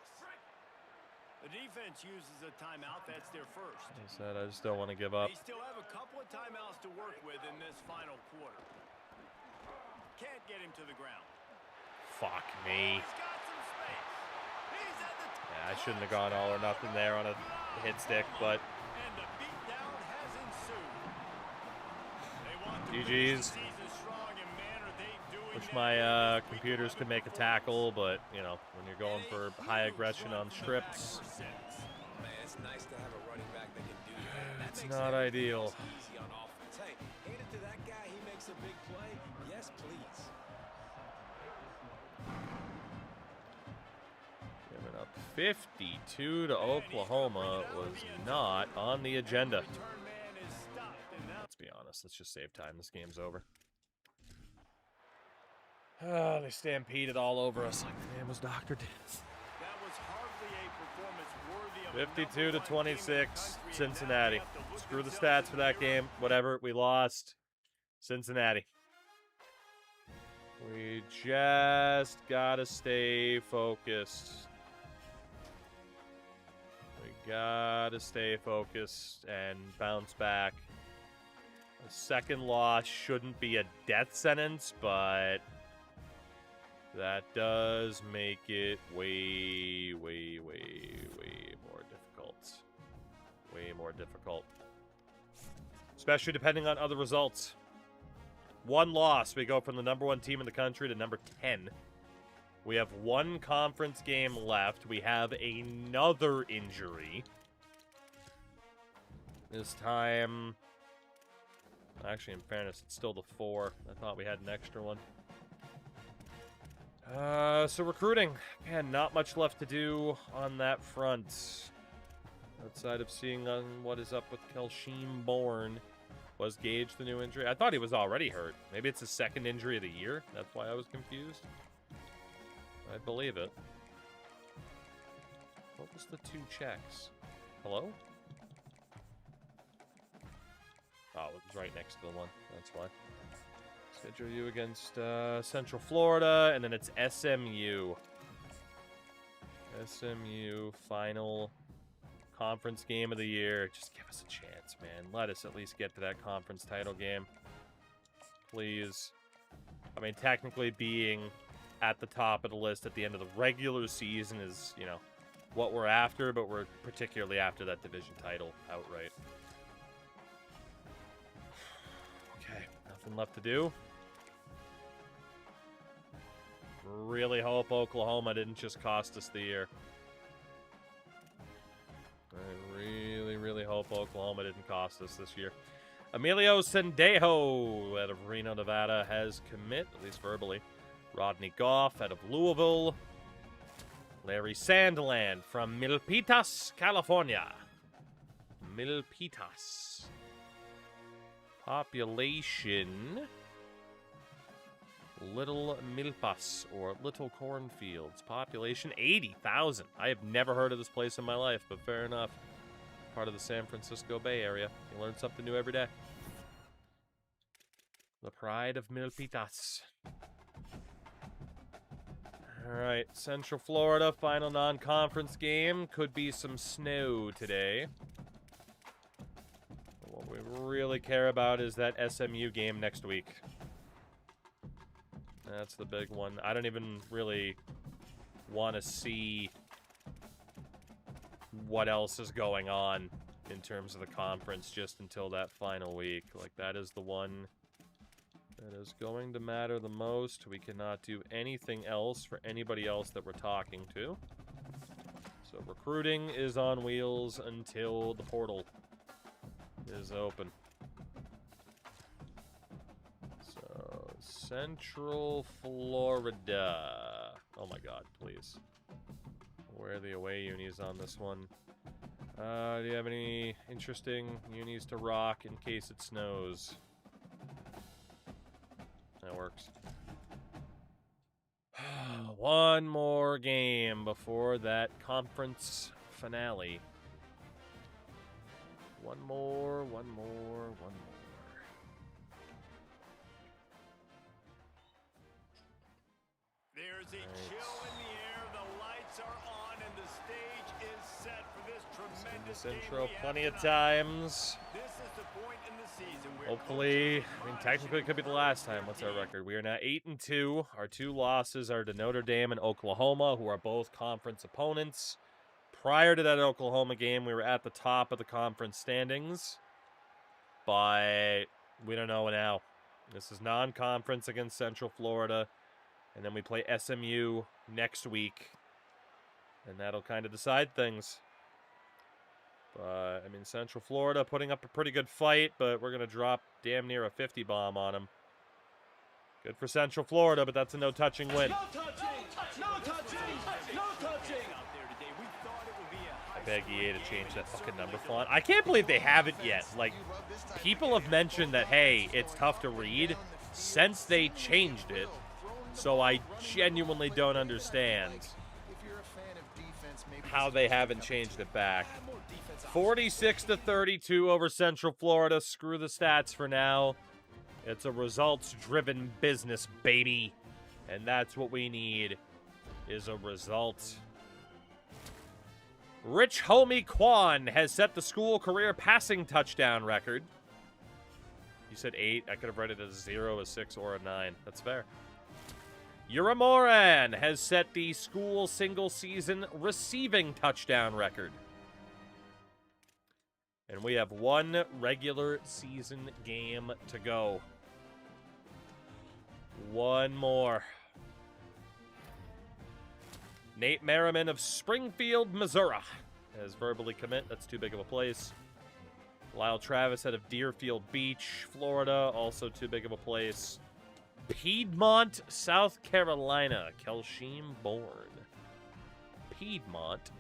The defense uses a timeout. That's their first. I said I just don't want to give up. They still have a couple of timeouts to work with in this final quarter. Can't get him to the ground. Fuck me. He's got some space. He's at the Yeah, I shouldn't have gone all or nothing there on a hit stick, but and the beatdown has ensued. They want to finish GG's. the season strong, and man, are they doing Wish that my in this week computers could make a tackle, but, you know, when you're going for high aggression on strips, Man, it's nice to have a running back that can do that. That it's makes not everything ideal. else easy on offense. Hey, hand it to that guy. He makes a big play. Yes, please. Giving up 52 to Oklahoma was not on the agenda. return man is stopped, and now Let's be honest. Let's just save time. This game's over. They stampeded all over us like the name was Dr. Death. that was hardly a performance worthy of 52-26, Cincinnati. Screw the stats for that game. Whatever, we lost. Cincinnati. We just gotta stay focused. We gotta stay focused and bounce back. A second loss shouldn't be a death sentence, but that does make it way more difficult. Way more difficult. Especially depending on other results. One loss, we go from the #1 team in the country to number 10. We have one conference game left. We have another injury. This time... Actually, in fairness, it's still the 4. I thought we had an extra one. So recruiting. Man, not much left to do on that front. Outside of seeing on what is up with Kelshim Bourne. Was Gage the new injury? I thought he was already hurt. Maybe it's his second injury of the year. That's why I was confused. I believe it. What was the 2 checks? Hello? Oh, it was right next to the one. That's why. Schedule you against Central Florida, and then it's SMU. SMU final conference game of the year. Just give us a chance, man. Let us at least get to that conference title game. Please. I mean, technically being at the top of the list at the end of the regular season is, you know, what we're after, but we're particularly after that division title outright. Okay, nothing left to do. Really hope Oklahoma didn't just cost us the year. I really hope Oklahoma didn't cost us this year. Emilio Sendejo out of Reno, Nevada has commit, at least verbally. Rodney Goff out of Louisville. Larry Sandland from Milpitas, California. Milpitas. Population... Little Milpas, or Little Cornfields. Population 80,000. I have never heard of this place in my life, but fair enough. Part of the San Francisco Bay Area. You learn something new every day. The pride of Milpitas. Alright, Central Florida, final non-conference game. Could be some snow today. What we really care about is that SMU game next week. That's the big one. I don't even really want to see what else is going on in terms of the conference just until that final week. Like, that is the one that is going to matter the most. We cannot do anything else for anybody else that we're talking to. So recruiting is on wheels until the portal is open. Central Florida. Oh my god, please. Where are the away unis on this one? Do you have any interesting unis to rock in case it snows? That works. One more game before that conference finale. One more. There's a chill in the air, the lights are on, and the stage is set for this tremendous This game intro we have plenty of tonight. times. This is the point in the season where Hopefully, I mean, technically it could be the last time. What's our record? We are now 8-2. Our 2 losses are to Notre Dame and Oklahoma, who are both conference opponents. Prior to that Oklahoma game, we were at the top of the conference standings. But we don't know now. This is non-conference against Central Florida. And then we play SMU next week. And that'll kind of decide things. But, I mean, Central Florida putting up a pretty good fight, but we're going to drop damn near a 50 bomb on them. Good for Central Florida, but that's a no-touching win. no touching. I beg EA to change that fucking number font. I can't believe they haven't yet. Like, people have mentioned that, hey, it's tough to read since they changed it. So I genuinely don't understand how they haven't changed it back. 46-32 over Central Florida. Screw the stats for now. It's a results-driven business, baby. And that's what we need, is a result. Rich Homie Quan has set the school career passing touchdown record. You said 8. I could have read it as 0, a 6, or a 9. That's fair. Yura Moran has set the school single-season receiving touchdown record. And we have one regular season game to go. One more. Nate Merriman of Springfield, Missouri has verbally commit. That's too big of a place. Lyle Travis out of Deerfield Beach, Florida. Also too big of a place. Piedmont, South Carolina. Kelsheem born. Piedmont,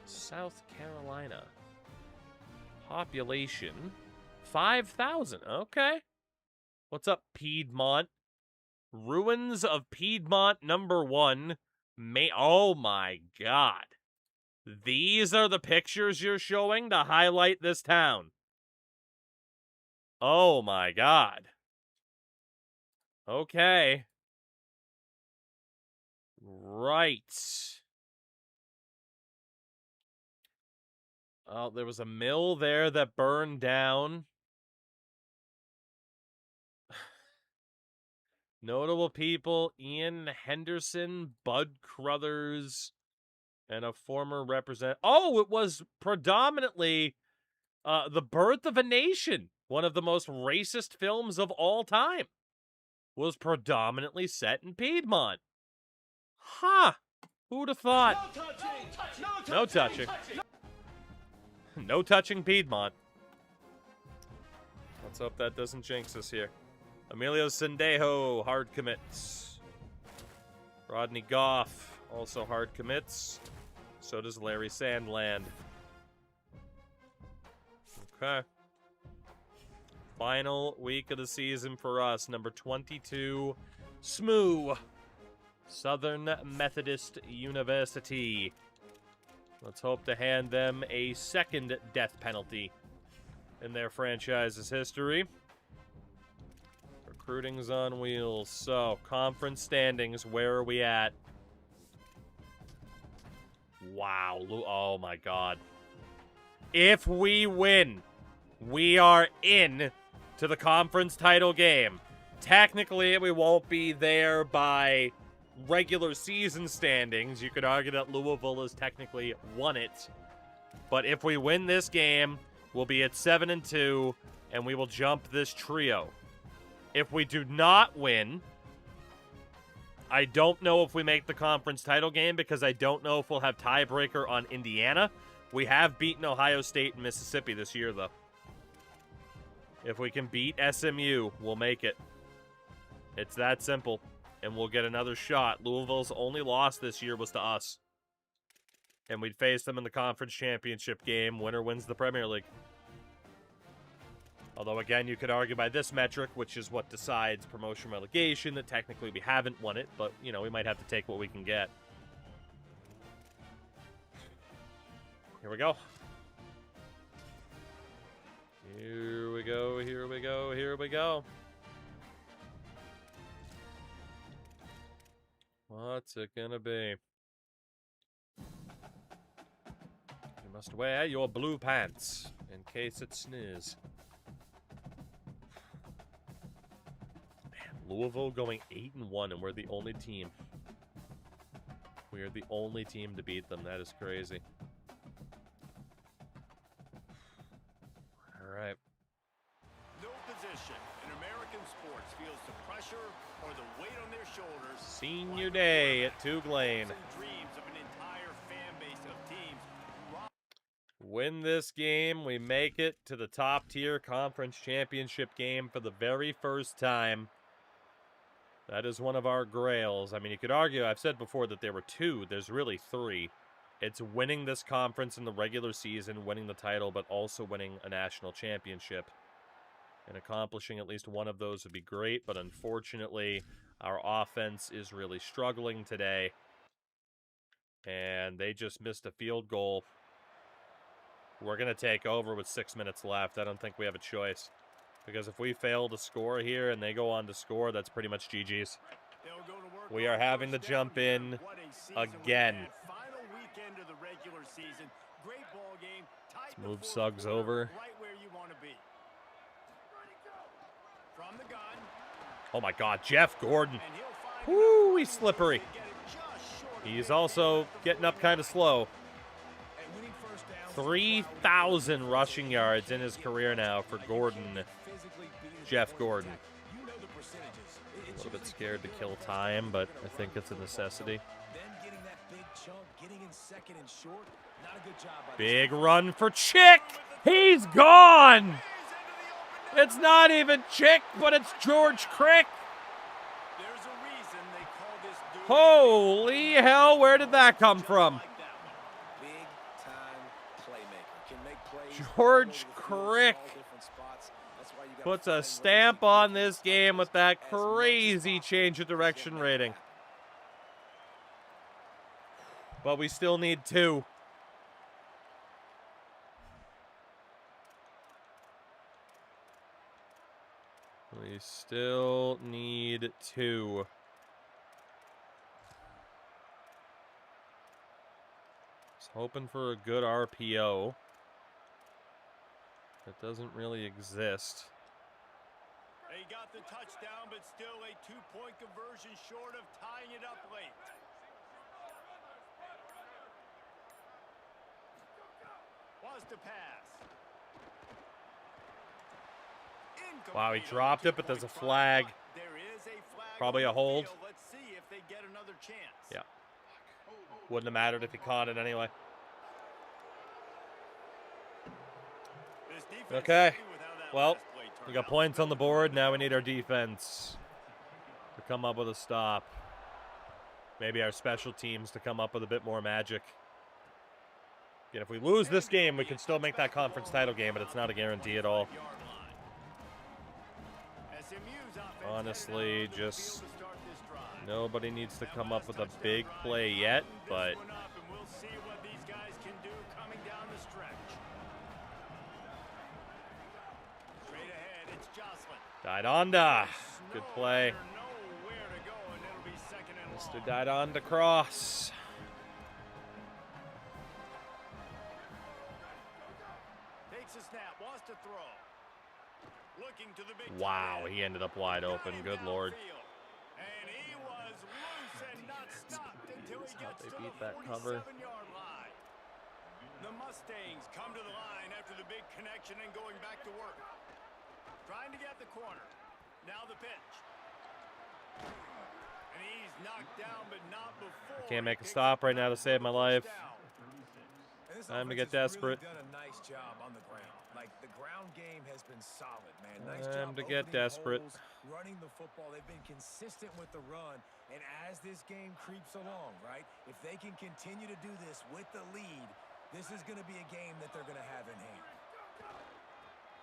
South Carolina. Population 5,000. Okay. What's up, Piedmont? Ruins of Piedmont #1. Oh my god. These are the pictures you're showing to highlight this town. Oh my god. Okay. Right. Oh, there was a mill there that burned down. Notable people, Ian Henderson, Bud Crothers, and a former representative. Oh, it was predominantly The Birth of a Nation, one of the most racist films of all time, was predominantly set in Piedmont. Huh. Who'd have thought? No touching. No touching Piedmont. Let's hope that doesn't jinx us here. Emilio Sendejo, hard commits. Rodney Goff, also hard commits. So does Larry Sandland. Okay. Final week of the season for us. Number 22, SMU. Southern Methodist University. Let's hope to hand them a second death penalty in their franchise's history. Recruiting's on wheels. So, conference standings, where are we at? Wow. Oh my god. If we win, we are in to the conference title game. Technically, we won't be there by regular season standings. You could argue that Louisville has technically won it. But if we win this game, we'll be at 7-2, and we will jump this trio. If we do not win, I don't know if we make the conference title game because I don't know if we'll have tiebreaker on Indiana. We have beaten Ohio State and Mississippi this year, though. If we can beat SMU, we'll make it. It's that simple. And we'll get another shot. Louisville's only loss this year was to us. And we'd face them in the conference championship game. Winner wins the Premier League. Although, again, you could argue by this metric, which is what decides promotion relegation, that technically we haven't won it. But, you know, we might have to take what we can get. Here we go. Here we go, here we go, here we go. What's it gonna be? You must wear your blue pants in case it sneezes. Man, Louisville going 8-1, and we're the only team. We are the only team to beat them. That is crazy. All right. No position in American sports feels the pressure or the weight on their shoulders. Senior day at Touglane. Dreams of an entire fan base of teams. Win this game, we make it to the top tier conference championship game for the very first time. That is one of our grails. I mean, you could argue, I've said before that there were two. There's really three. It's winning this conference in the regular season, winning the title, but also winning a national championship. And accomplishing at least one of those would be great, but unfortunately, our offense is really struggling today. And they just missed a field goal. We're going to take over with 6 minutes left. I don't think we have a choice. Because if we fail to score here and they go on to score, that's pretty much GG's. We are having to jump in again. Let's move Suggs over. Oh my God, Jeff Gordon. Woo, he's slippery. He's also getting up kind of slow. 3,000 rushing yards in his career now for Gordon. Jeff Gordon. A little bit scared to kill time, but I think it's a necessity. Big run for Chick. He's gone. It's not even Chick, but it's George Crick. Holy hell, where did that come from? George Crick puts a stamp on this game with that crazy change of direction rating. But we still need 2. We still need 2. Just hoping for a good RPO. It doesn't really exist. He got the touchdown, but still a 2-point conversion short of tying it up late. Was to pass. Wow, he dropped it, but there's a flag. There is a flag. Probably a hold. Let's see if they get another chance. Yeah. Wouldn't have mattered if he caught it anyway. Okay. Well, we got points on the board. Now we need our defense to come up with a stop. Maybe our special teams to come up with a bit more magic. Again, if we lose this game, we can still make that conference title game, but it's not a guarantee at all. Honestly, just nobody needs to come up with a big play yet, but Didonda, good play. Mr. Didonda cross. Takes a snap, wants to throw. Looking to the big Wow, he ended up wide open. Good Lord. And he was loose and not stopped until he gets to beat the that cover. 47-yard line. The Mustangs come to the line after the big connection and going back to work. Trying to get the corner. Now the pitch. And he's knocked down, but not before. I can't make a stop right now to save my life. Time to get desperate. Really done a nice job on the ground. Like, the ground game has been solid, man. Nice Time job to get opening desperate. holes, running the football. They've been consistent with the run. And as this game creeps along, right, if they can continue to do this with the lead, this is going to be a game that they're going to have in hand.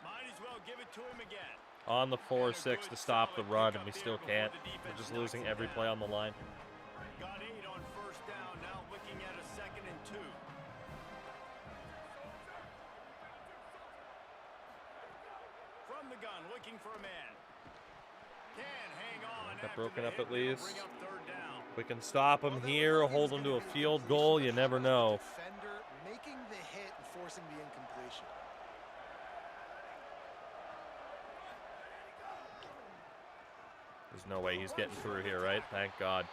Might as well give it to him again. On the 4-6 to stop the run, and we still can't. We're just losing every play on the line. Got 8 on first down, now looking at a 2nd and 2. From the gun, looking for a man. Can hang on. Got broken up at least. Bring up 3rd down. We can stop him here, hold him to a field goal. You never know. Defender making the hit and forcing the incompletion. There's no way he's getting through here, right? Thank God.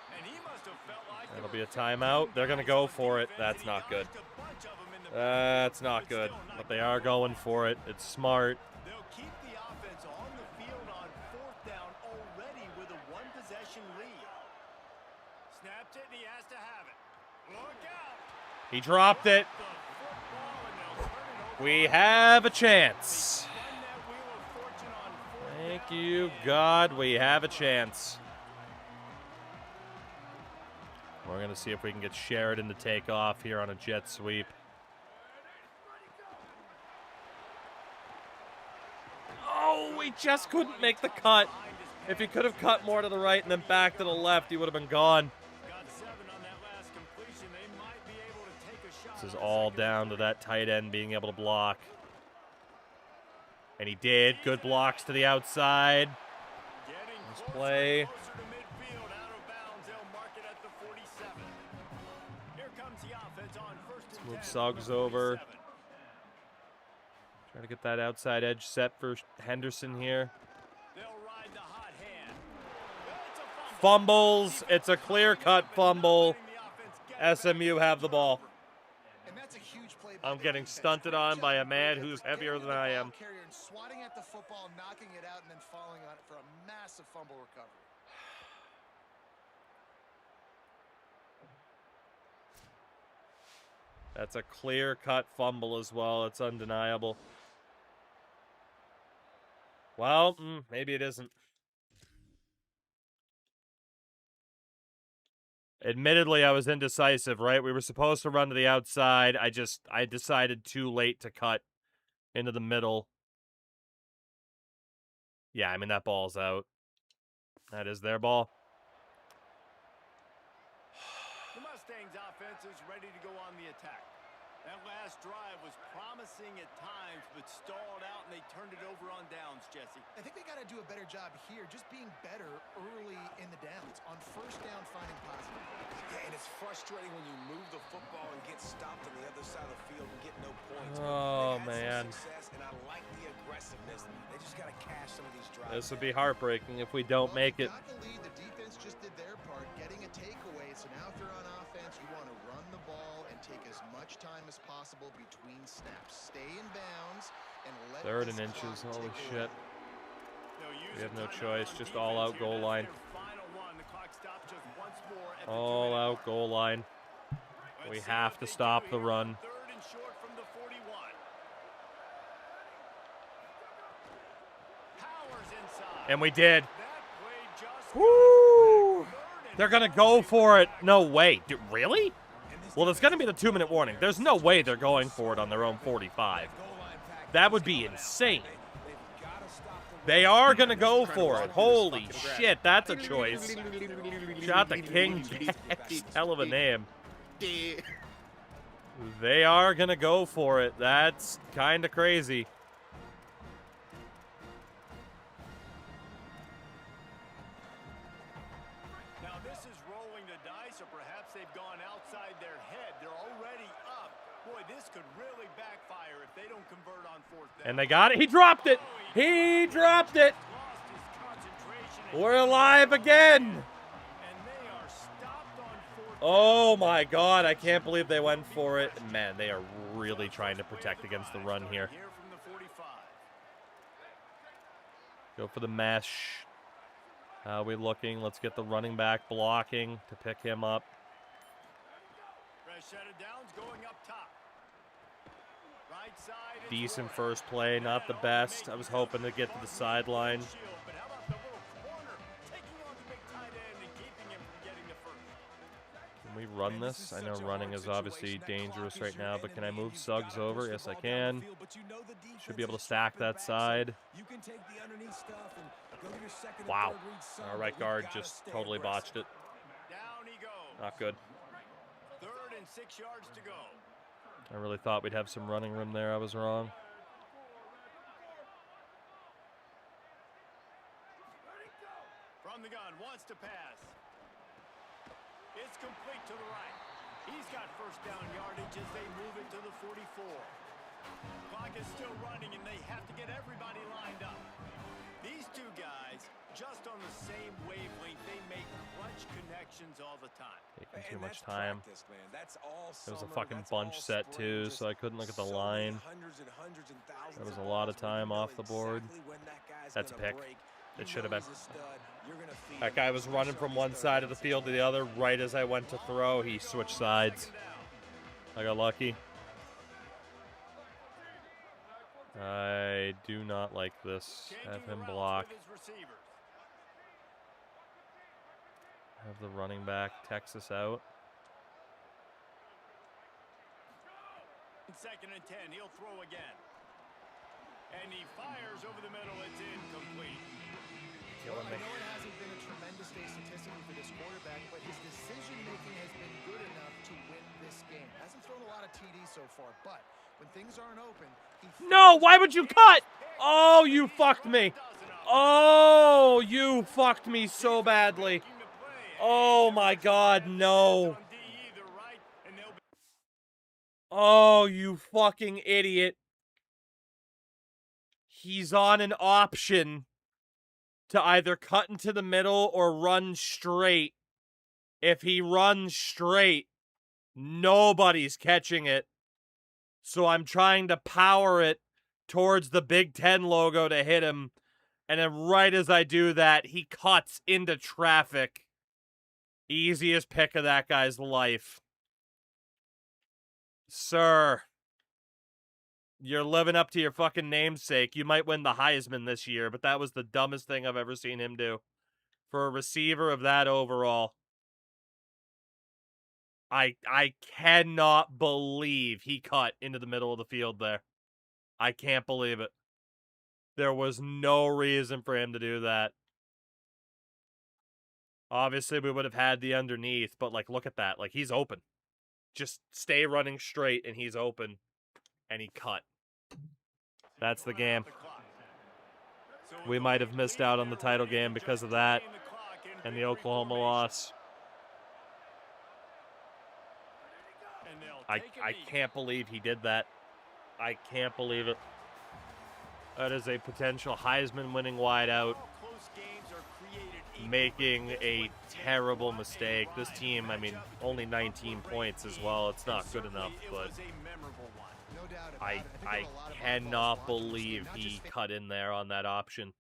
That'll be a timeout. They're going to go for it. That's not good. That's not good. But they are going for it. It's smart. They'll keep the offense on the field on 4th down already with a 1-possession lead. Snapped it, and he has to have it. Look out. He dropped it. We have a chance. Thank you, God. We have a chance. We're going to see if we can get Sheridan to take off here on a jet sweep. Oh, we just couldn't make the cut. If he could have cut more to the right and then back to the left, he would have been gone. Got 7 on that last completion. They might This is all down to that tight end being able to block. And he did. Good blocks to the outside. Nice play. Let's move Suggs over. Try to get that outside edge set for Henderson here. Fumbles. It's a clear-cut fumble. SMU have the ball. I'm getting stunted on by a man who's heavier than I am. Swatting at the football, knocking it out, and then falling on it for a massive fumble recovery. That's a clear-cut fumble as well. It's undeniable. Well, maybe it isn't. Admittedly, I was indecisive, right? We were supposed to run to the outside. I decided too late to cut into the middle. Yeah, I mean, that ball's out. That is their ball. The Mustangs offense is ready to go on the attack. That last drive was promising at times, but stalled out, and they turned it over on downs, Jesse. I think they got to do a better job here, just being better early in the downs. On first down, finding positive. Yeah, and it's frustrating when you move the football and get stopped on the other side of the field and get no points. Oh, man. Success, and I like the aggressiveness. They just got to cash some of these drives. This would be heartbreaking if we don't make it. Got the lead. The defense just did their part, getting a takeaway. So now if you're on offense, you want to run the ball and take as much time as possible between snaps. Stay in bounds and let 3rd and inches. Holy shit. We have no choice. Just all out goal line. All out goal line. We have to stop the run. And we did. Woo! They're going to go for it. No way. Really? Well, there's going to be the 2-minute warning. There's no way they're going for it on their own 45. That would be insane. They are going to go for it. Holy shit, that's a choice. Shot the King Jacks. Hell of a name. They are going to go for it. That's kind of crazy. Now this is rolling the dice, or perhaps they've gone outside their head. They're already up. Boy, this could really backfire if they don't convert on 4th down. And they got it. He dropped it. He dropped it. We're alive again. Oh my God, I can't believe they went for it. Man, they are really trying to protect against the run here. Go for the mesh. How are we looking? Let's get the running back blocking to pick him up. Decent first play, not the best. I was hoping to get to the sideline. Can we run this? I know running is obviously dangerous right now, but can I move Suggs over? Yes, I can. Should be able to stack that side. Wow. Our right guard just totally botched it. Not good. 3rd and 6 yards to go. I really thought we'd have some running room there. I was wrong. From the gun, wants to pass. It's complete to the right. He's got first down yardage as they move it to the 44. Clock is still running, and they have to get everybody lined up. These two guys, just on the same wavelength, they make clutch connections all the time. Taking too much time. It was a fucking bunch set too, so I couldn't look at the line. There was a lot of time off the board. That's a pick. It should have been. That guy was running from one side of the field to the other. Right as I went to throw, he switched sides. I got lucky. I do not like this. Have him block. Have the running back Texas out. 2nd and 10, he'll throw again. And he fires over the middle. It's incomplete. killing me. I know it hasn't been a tremendous day statistically for this quarterback, but his decision-making has been good enough to win this game. Hasn't thrown a lot of TDs so far, but when things aren't open, No, why would you cut? Oh, you fucked me. Oh, you fucked me so badly. Oh my God, no. Oh, you fucking idiot. He's on an option to either cut into the middle or run straight. If he runs straight, nobody's catching it. So I'm trying to power it towards the Big Ten logo to hit him. And then right as I do that, he cuts into traffic. Easiest pick of that guy's life. Sir, you're living up to your fucking namesake. You might win the Heisman this year, but that was the dumbest thing I've ever seen him do. For a receiver of that overall. I cannot believe he cut into the middle of the field there. I can't believe it. There was no reason for him to do that. Obviously, we would have had the underneath, but, like, look at that. Like, he's open. Just stay running straight, and he's open. And he cut. That's the game. We might have missed out on the title game because of that. And the Oklahoma loss. I can't believe he did that. I can't believe it. That is a potential Heisman-winning wideout. Making a terrible mistake. This team, I mean, only 19 points as well. It's not good enough, but I cannot believe he cut in there on that option.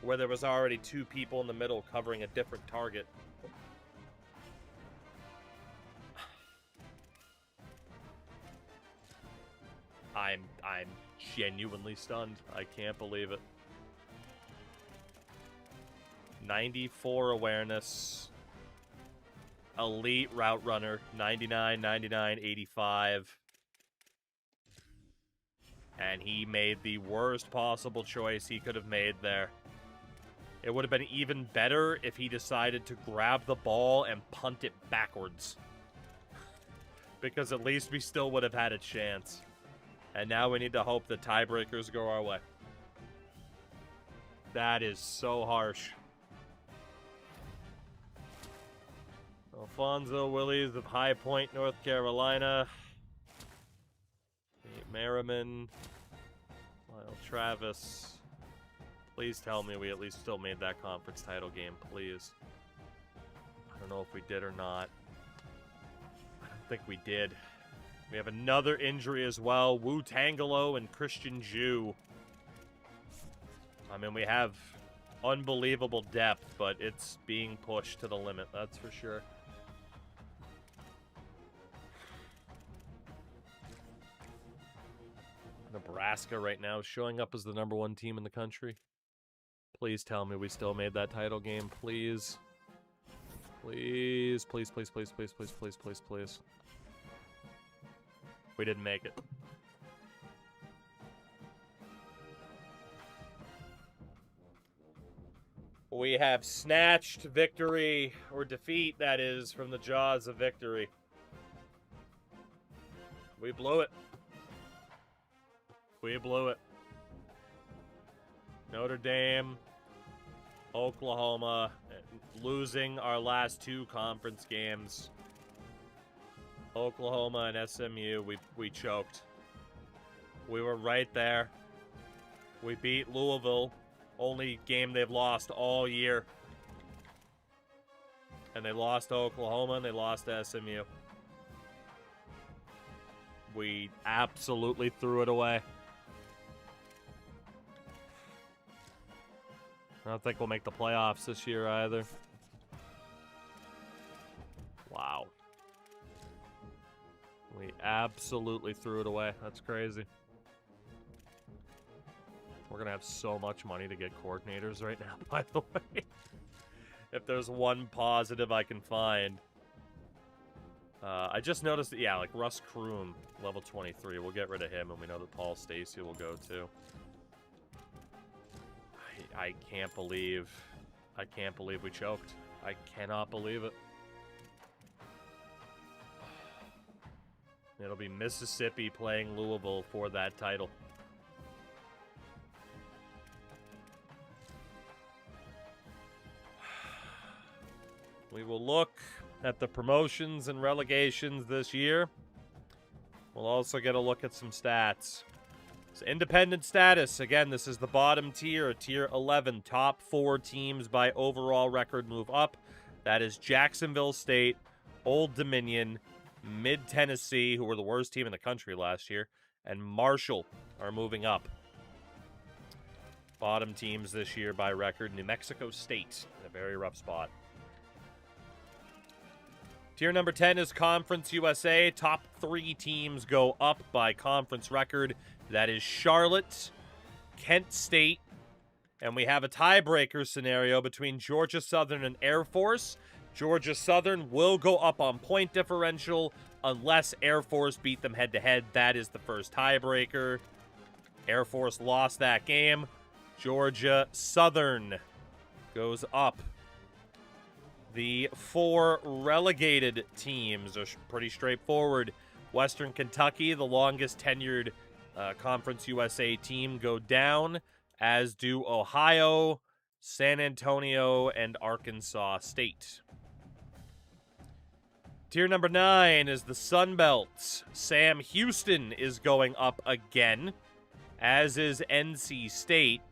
Where there was already two people in the middle covering a different target. I'm genuinely stunned. I can't believe it. 94 awareness. Elite route runner. 99, 99, 85. And he made the worst possible choice he could have made there. It would have been even better if he decided to grab the ball and punt it backwards. Because at least we still would have had a chance. And now we need to hope the tiebreakers go our way. That is so harsh. Alfonso Willies of High Point, North Carolina. Nate Merriman. Lyle Travis. Please tell me we at least still made that conference title game, please. I don't know if we did or not. I don't think we did. We have another injury as well. Wu Tangelo and Christian Jew. I mean, we have unbelievable depth, but it's being pushed to the limit, that's for sure. Nebraska right now is showing up as the #1 team in the country. Please tell me we still made that title game, please. Please, please, please, please, please, please, please, please, please. We didn't make it. We have snatched victory, or defeat, that is, from the jaws of victory. We blew it. We blew it. Notre Dame, Oklahoma, losing our last two conference games. Oklahoma and SMU, we choked. We were right there. We beat Louisville, only game they've lost all year. And they lost to Oklahoma and they lost to SMU. We absolutely threw it away. I don't think we'll make the playoffs this year either. Wow. We absolutely threw it away. That's crazy. We're going to have so much money to get coordinators right now, by the way. If there's one positive I can find. I just noticed that, yeah, like Russ Kroom, level 23. We'll get rid of him, and we know that Paul Stacey will go too. I can't believe we choked. I cannot believe it. It'll be Mississippi playing Louisville for that title. We will look at the promotions and relegations this year. We'll also get a look at some stats. So independent status, again, this is the bottom tier, tier 11. Top 4 teams by overall record move up. That is Jacksonville State, Old Dominion, Mid-Tennessee, who were the worst team in the country last year, and Marshall are moving up. Bottom teams this year by record, New Mexico State, in a very rough spot. Tier number 10 is Conference USA. Top 3 teams go up by conference record. That is Charlotte, Kent State, and we have a tiebreaker scenario between Georgia Southern and Air Force. Georgia Southern will go up on point differential unless Air Force beat them head-to-head. That is the first tiebreaker. Air Force lost that game. Georgia Southern goes up. The 4 relegated teams are pretty straightforward. Western Kentucky, the longest tenured Conference USA team, go down, as do Ohio, San Antonio, and Arkansas State. Tier number 9 is the Sun Belt. Sam Houston is going up again, as is NC State.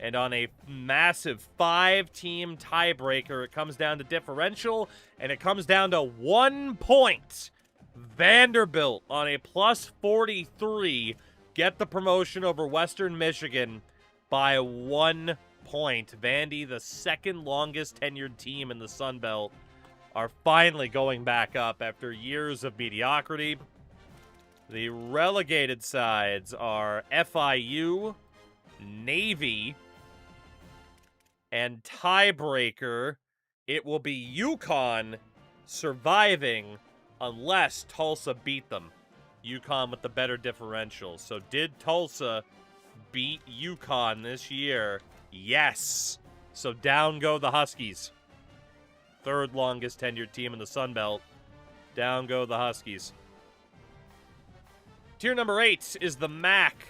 And on a massive 5-team tiebreaker, it comes down to differential, and it comes down to 1 point. Vanderbilt on a plus 43 get the promotion over Western Michigan by 1 point. Vandy, the second longest tenured team in the Sun Belt, are finally going back up after years of mediocrity. The relegated sides are FIU, Navy, and tiebreaker, it will be UConn surviving unless Tulsa beat them. UConn with the better differential. So did Tulsa beat UConn this year? Yes. So down go the Huskies. Third longest tenured team in the Sun Belt. Down go the Huskies. Tier number 8 is the MAC.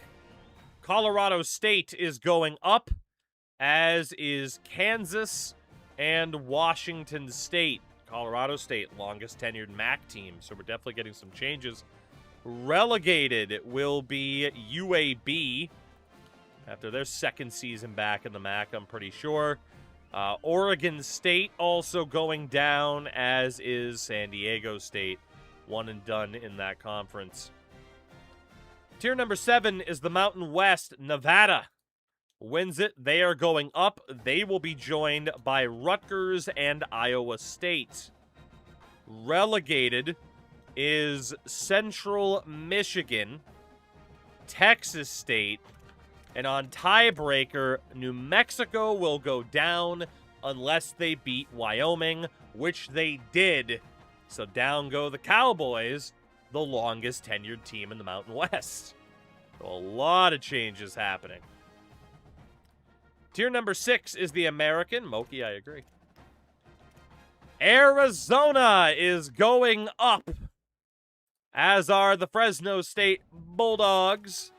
Colorado State is going up, as is Kansas and Washington State. Colorado State, longest tenured MAC team, so we're definitely getting some changes. Relegated will be UAB after their second season back in the MAC, I'm pretty sure. Oregon State also going down, as is San Diego State. One and done in that conference. Tier number 7 is the Mountain West. Nevada wins it. They are going up. They will be joined by Rutgers and Iowa State. Relegated is Central Michigan, Texas State, and on tiebreaker, New Mexico will go down unless they beat Wyoming, which they did. So down go the Cowboys, the longest tenured team in the Mountain West. So a lot of changes happening. Tier number 6 is the American. Moki, I agree. Arizona is going up, as are the Fresno State Bulldogs.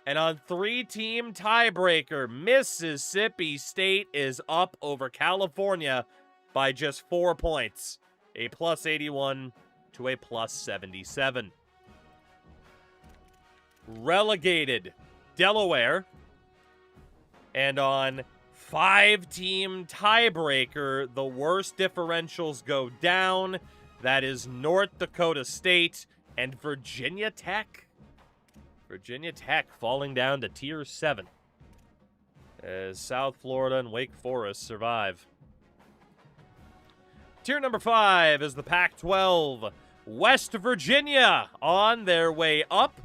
And on 3-team tiebreaker, Mississippi State is up over California by just 4 points. A plus 81 to a plus 77. Relegated, Delaware. And on 5-team tiebreaker, the worst differentials go down. That is North Dakota State and Virginia Tech. Virginia Tech falling down to Tier 7 as South Florida and Wake Forest survive. Tier number 5 is the Pac-12. West Virginia on their way up.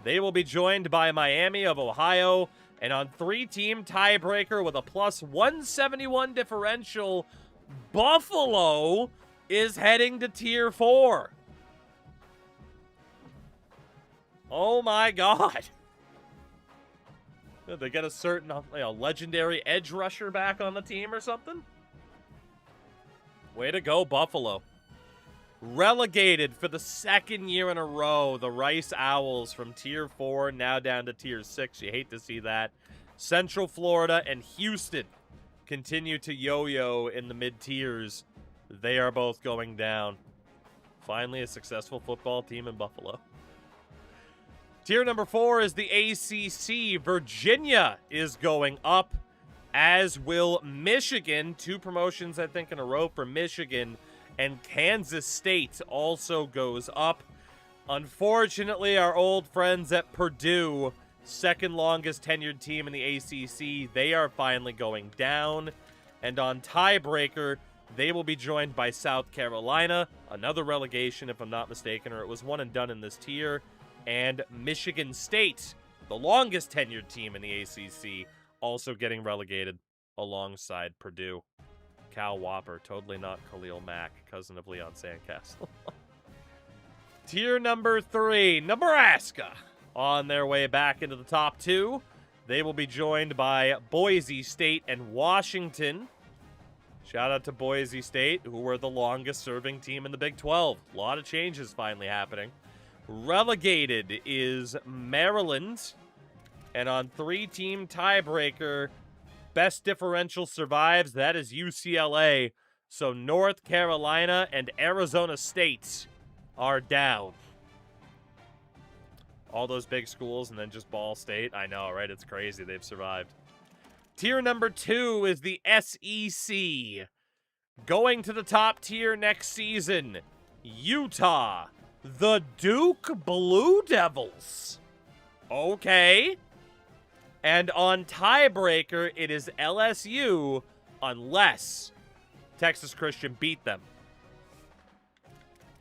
They will be joined by Miami of Ohio. And on 3-team tiebreaker with a plus 171 differential, Buffalo is heading to Tier 4. Oh my God. Did they get a certain legendary edge rusher back on the team or something? Way to go, Buffalo. Relegated for the second year in a row, the Rice Owls from Tier 4 now down to Tier 6. You hate to see that. Central Florida and Houston continue to yo-yo in the mid-tiers. They are both going down. Finally, a successful football team in Buffalo. Tier number 4 is the ACC. Virginia is going up, as will Michigan. 2 promotions, I think, in a row for Michigan. And Kansas State also goes up. Unfortunately, our old friends at Purdue, second longest tenured team in the ACC, they are finally going down. And on tiebreaker, they will be joined by South Carolina, another relegation if I'm not mistaken, or it was one and done in this tier. And Michigan State, the longest tenured team in the ACC, also getting relegated alongside Purdue. Cal Whopper, totally not Khalil Mack, cousin of Leon Sandcastle. Tier number 3, Nebraska. On their way back into the top 2. They will be joined by Boise State and Washington. Shout out to Boise State, who were the longest serving team in the Big 12. A lot of changes finally happening. Relegated is Maryland. And on 3-team tiebreaker, best differential survives. That is UCLA. So North Carolina and Arizona State are down. All those big schools and then just Ball State. I know, right? It's crazy. They've survived. Tier number 2 is the SEC. Going to the top tier next season, Utah, the Duke Blue Devils. Okay. And on tiebreaker, it is LSU, unless Texas Christian beat them.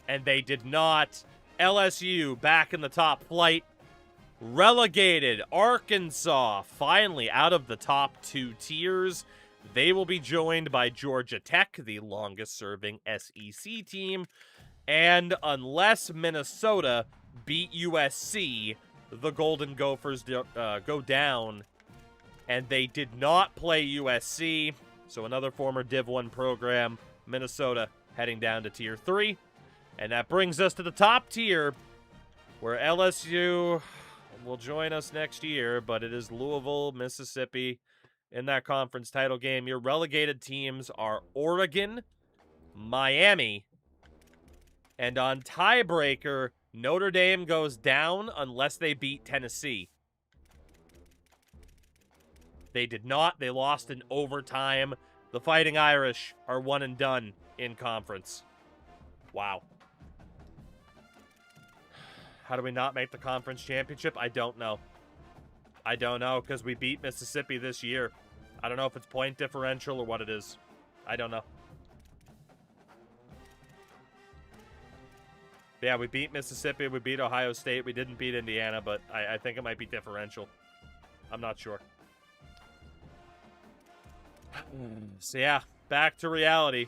And they did not. LSU back in the top flight. Relegated, Arkansas, finally out of the top 2 tiers. They will be joined by Georgia Tech, the longest-serving SEC team. And unless Minnesota beat USC, the Golden Gophers go down. And they did not play USC, so another former Div 1 program, Minnesota, heading down to Tier 3. And that brings us to the top tier, where LSU will join us next year, but it is Louisville, Mississippi in that conference title game. Your relegated teams are Oregon, Miami, and on tiebreaker, Notre Dame goes down unless they beat Tennessee. They did not. They lost in overtime. The Fighting Irish are one and done in conference. Wow. How do we not make the conference championship? I don't know. I don't know, because we beat Mississippi this year. I don't know if it's point differential or what it is. I don't know. Yeah, we beat Mississippi. We beat Ohio State. We didn't beat Indiana, but I think it might be differential. I'm not sure. So yeah, back to reality.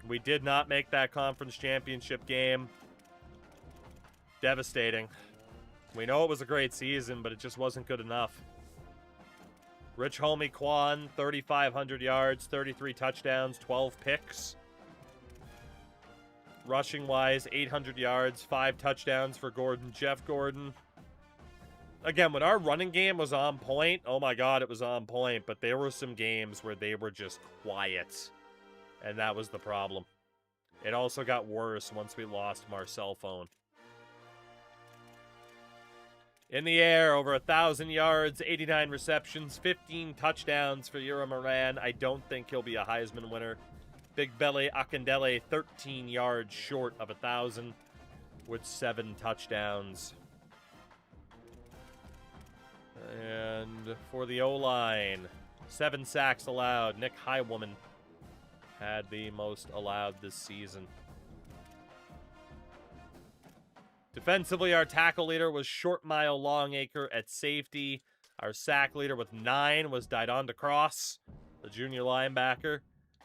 We did not make that conference championship game. Devastating. We know it was a great season, but it just wasn't good enough. Rich Homie Quan, 3,500 yards, 33 touchdowns, 12 picks. Rushing-wise, 800 yards, 5 touchdowns for Gordon. Jeff Gordon. Again, when our running game was on point, oh my God, it was on point, but there were some games where they were just quiet, and that was the problem. It also got worse once we lost Marcel Phone. In the air, over 1,000 yards, 89 receptions, 15 touchdowns for Yura Moran. I don't think he'll be a Heisman winner. Big Belly Akindele, 13 yards short of 1,000 with 7 touchdowns. And for the O-line, 7 sacks allowed. Nick Highwoman had the most allowed this season. Defensively, our tackle leader was Short Mile Longacre at safety. Our sack leader with 9 was Didonda Cross, the junior linebacker.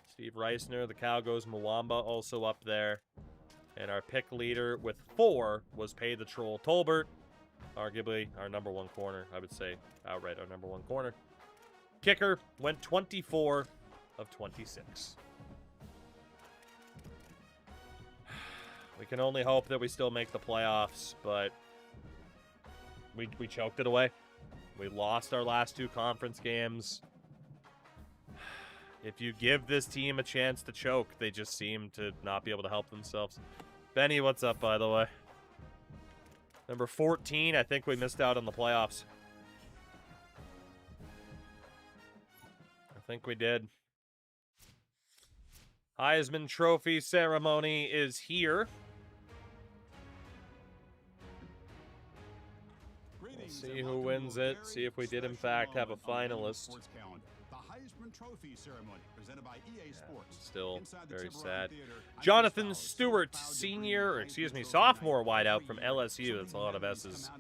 Steve Reisner, the Cowgoes Mwamba, also up there. And our pick leader with 4 was Pay the Troll Tolbert. Arguably our number one corner, I would say. Outright our number one corner. Kicker went 24 of 26. We can only hope that we still make the playoffs, but we choked it away. We lost our last 2 conference games. If you give this team a chance to choke, they just seem to not be able to help themselves. Benny, what's up, by the way? Number 14, I think we missed out on the playoffs. I think we did. Heisman Trophy ceremony is here. We'll see who wins it. See if we did, in fact, have a finalist. The Heisman Trophy ceremony presented by EA Sports. Still very sad. Jonathan Stewart, sophomore wideout from LSU. That's a lot of S's.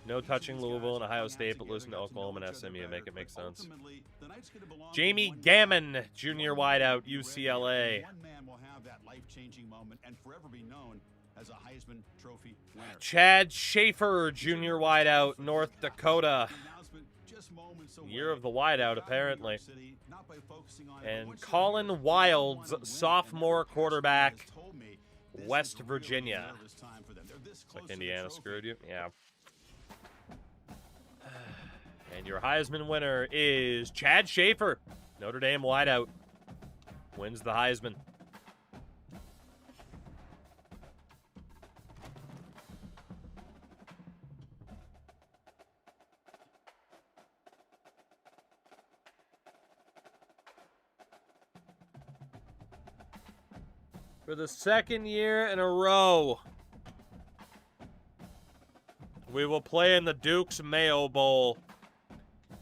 No touching Louisville and Ohio State, but losing to Oklahoma and SMU. Make it make sense. Jamie Gammon, junior wideout, UCLA. One man will have that life-changing moment and forever be known as a Heisman Trophy winner. Chad Schaefer, junior wideout, North Dakota. Year of the wideout, apparently. And Colin Wilds, sophomore quarterback, West Virginia. Looks like Indiana screwed you. Yeah. And your Heisman winner is Chad Schaefer, Notre Dame wideout. Wins the Heisman. For the second year in a row, we will play in the Duke's Mayo Bowl,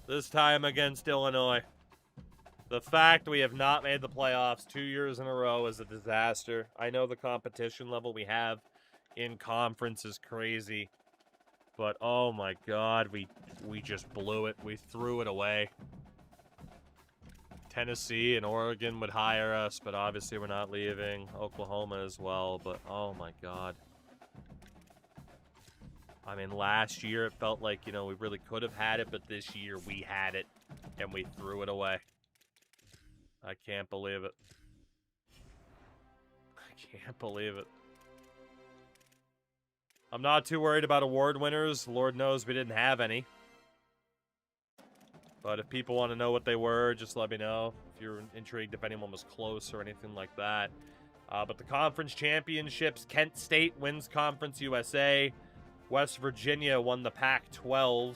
this time against Illinois. The fact we have not made the playoffs 2 years in a row is a disaster. I know the competition level we have in conference is crazy, but oh my God, we just blew it. We threw it away. Tennessee and Oregon would hire us, but obviously we're not leaving. Oklahoma as well, but oh my God. I mean, last year it felt like, you know, we really could have had it, but this year we had it, and we threw it away. I can't believe it. I can't believe it. I'm not too worried about award winners. Lord knows we didn't have any. But if people want to know what they were, just let me know. If you're intrigued if anyone was close or anything like that. But the conference championships, Kent State wins Conference USA. West Virginia won the Pac-12.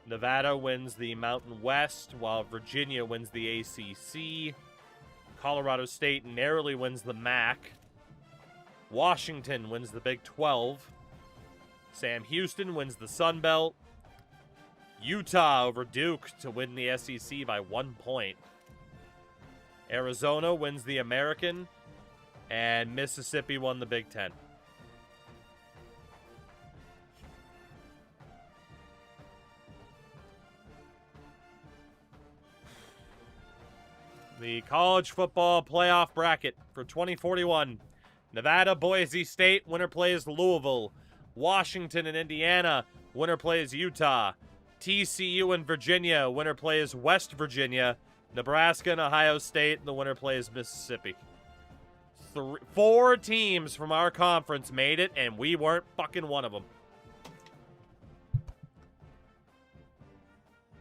Nevada wins the Mountain West, while Virginia wins the ACC. Colorado State narrowly wins the MAC. Washington wins the Big 12. Sam Houston wins the Sun Belt. Utah over Duke to win the SEC by 1 point. Arizona wins the American. And Mississippi won the Big 10. The college football playoff bracket for 2041. Nevada, Boise State, winner plays Louisville. Washington and Indiana, winner plays Utah. TCU and Virginia, winner plays West Virginia. Nebraska and Ohio State, the winner plays Mississippi. 4 teams from our conference made it, and we weren't fucking one of them.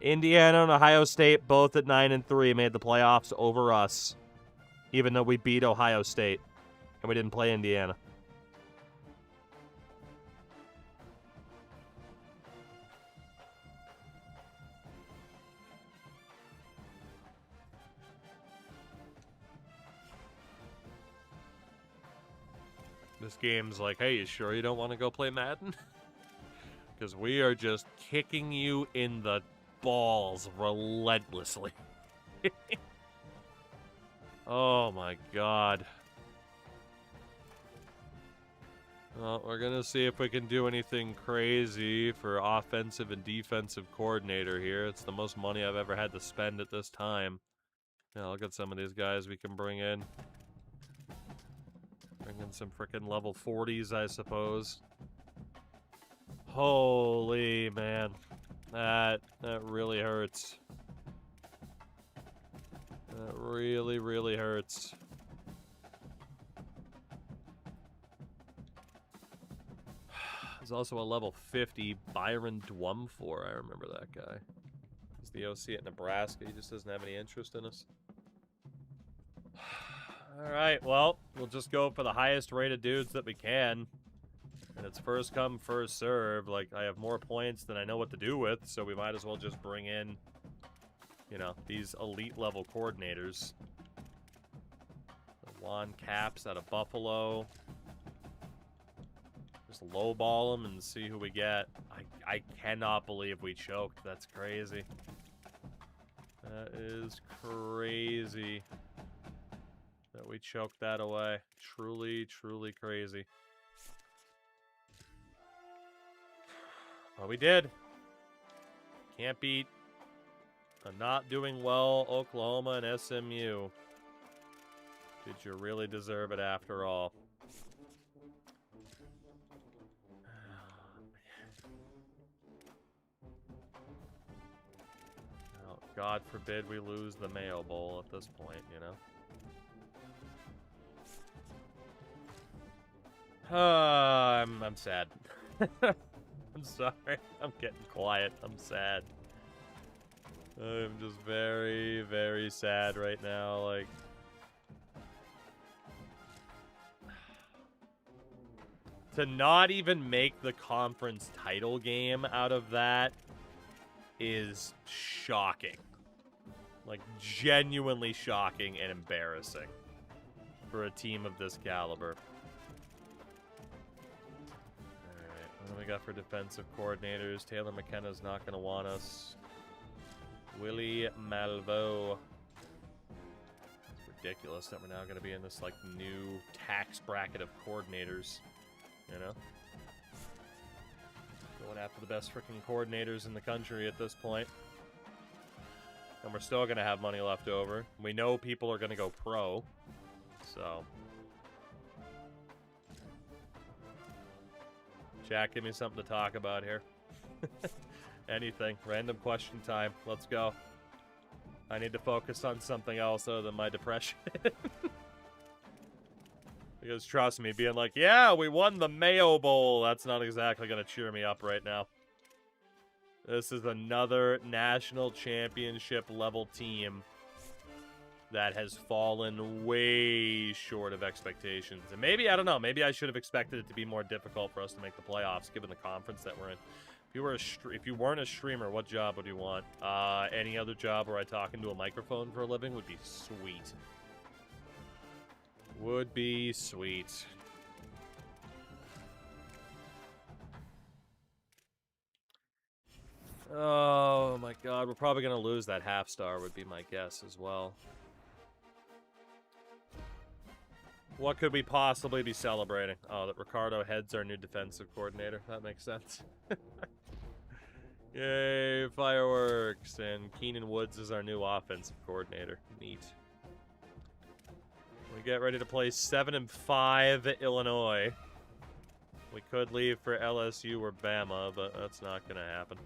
Indiana and Ohio State, both at 9-3, made the playoffs over us, even though we beat Ohio State, and we didn't play Indiana. This game's like, hey, you sure you don't want to go play Madden? Because we are just kicking you in the balls relentlessly. Oh my God. Well, we're going to see if we can do anything crazy for offensive and defensive coordinator here. It's the most money I've ever had to spend at this time. Yeah, look at some of these guys we can bring in. Bring in some freaking level 40s, I suppose. Holy man. That really hurts. That really, really hurts. There's also a level 50 Byron Dwumfor. I remember that guy. He's the OC at Nebraska. He just doesn't have any interest in us. Alright, well, we'll just go for the highest rated dudes that we can. And it's first come, first serve. Like, I have more points than I know what to do with, so we might as well just bring in, you know, these elite level coordinators. Juan Caps out of Buffalo. Just lowball them and see who we get. I cannot believe we choked. That's crazy. That is crazy that we choked that away. Truly, truly crazy. Well, we did. Can't beat a not doing well Oklahoma and SMU. Did you really deserve it after all? Oh, God forbid we lose the Mayo Bowl at this point, you know? I'm sad. I'm sorry. I'm getting quiet. I'm sad. I'm just very, very sad right now. Like, to not even make the conference title game out of that is shocking. Like, genuinely shocking and embarrassing for a team of this caliber. What do we got for defensive coordinators? Taylor McKenna's not going to want us. Willie Malvo. It's ridiculous that we're now going to be in this, like, new tax bracket of coordinators. You know? Going after the best freaking coordinators in the country at this point. And we're still going to have money left over. We know people are going to go pro. So... Jack, give me something to talk about here. Anything. Random question time. Let's go. I need to focus on something else other than my depression. Because trust me, being like, yeah, we won the Mayo Bowl, that's not exactly going to cheer me up right now. This is another national championship level team that has fallen way short of expectations. And maybe, I don't know, maybe I should have expected it to be more difficult for us to make the playoffs, given the conference that we're in. If you weren't a streamer, what job would you want? Any other job where I talk into a microphone for a living would be sweet. Would be sweet. Oh my god, we're probably going to lose that half star would be my guess as well. What could we possibly be celebrating? Oh, that Ricardo Head's our new defensive coordinator. That makes sense. Yay, fireworks. And Keenan Woods is our new offensive coordinator. Neat. We get ready to play 7-5 at Illinois. We could leave for LSU or Bama, but that's not going to happen.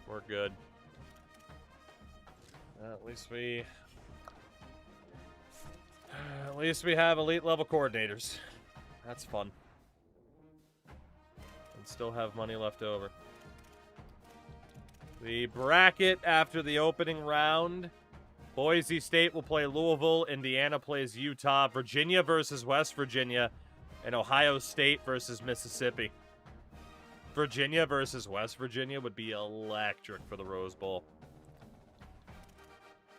We're good. At least we have elite level coordinators. That's fun. And still have money left over. The bracket after the opening round. Boise State will play Louisville. Indiana plays Utah. Virginia versus West Virginia. And Ohio State versus Mississippi. Virginia versus West Virginia would be electric for the Rose Bowl.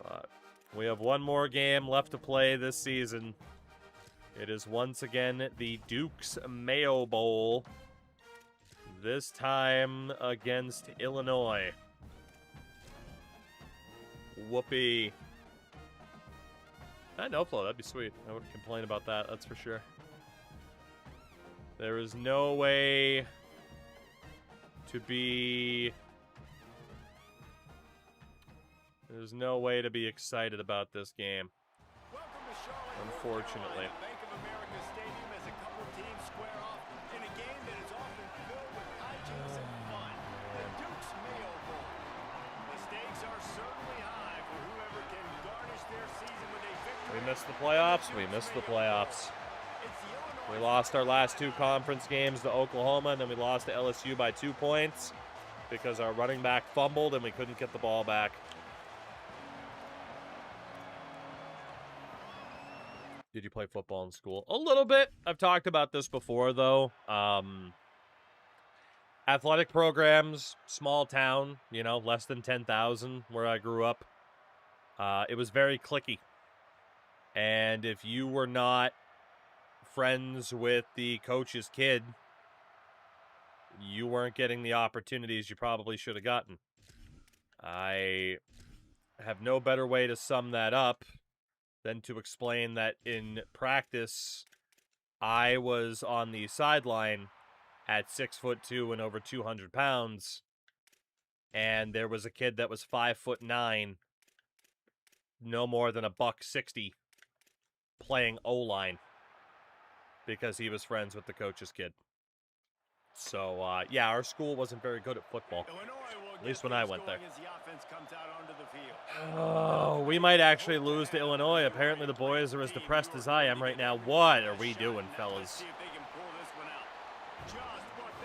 But we have one more game left to play this season. It is once again the Duke's Mayo Bowl. This time against Illinois. Whoopee. No flow, that'd be sweet. I wouldn't complain about that, that's for sure. There is no way to be... There's no way to be excited about this game. Unfortunately. Bank of America Stadium as a couple teams square off in a game that is often filled with missed the playoffs. We missed the playoffs. We lost our last 2 conference games to Oklahoma, and then we lost to LSU by 2 points because our running back fumbled and we couldn't get the ball back. Did you play football in school? A little bit. I've talked about this before, though. Athletic programs, small town, you know, less than 10,000 where I grew up. It was very cliquey. And if you were not friends with the coach's kid, you weren't getting the opportunities you probably should have gotten. I have no better way to sum that up than to explain that in practice, I was on the sideline at 6'2" and over 200 pounds, and there was a kid that was 5'9", no more than $160, playing O-line because he was friends with the coach's kid. So, yeah, our school wasn't very good at football, at least when I went there. Oh, we might actually lose to Illinois. Apparently the boys are as depressed as I am right now. What are we doing, fellas?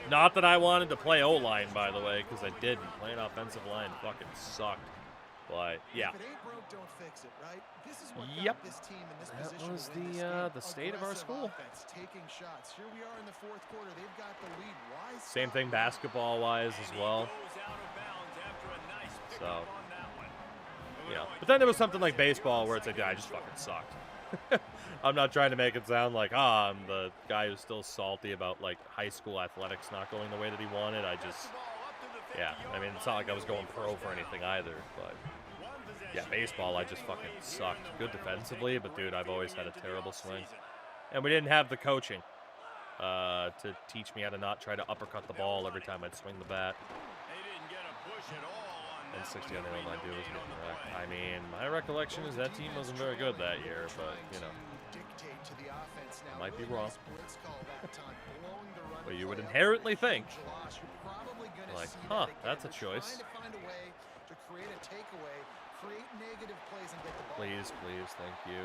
Not that I wanted to play O-line, by the way, because I didn't. Playing offensive line fucking sucked. But, yeah. Yep. That was the state of our school. Same thing basketball-wise as well. So, yeah. But then there was something like baseball where it's like, yeah, I just fucking sucked. I'm not trying to make it sound like, I'm the guy who's still salty about, like, high school athletics not going the way that he wanted. I just, yeah. I mean, it's not like I was going pro for anything either, but, yeah, baseball, I just fucking sucked. Good defensively, but, dude, I've always had a terrible swing. And we didn't have the coaching to teach me how to not try to uppercut the ball every time I'd swing the bat. And 60 on the O-line was getting wrecked. I mean, my recollection is that team wasn't very good that year, but, you know, I might be wrong. But you would inherently think, like, huh, that's a choice. Please, please, thank you.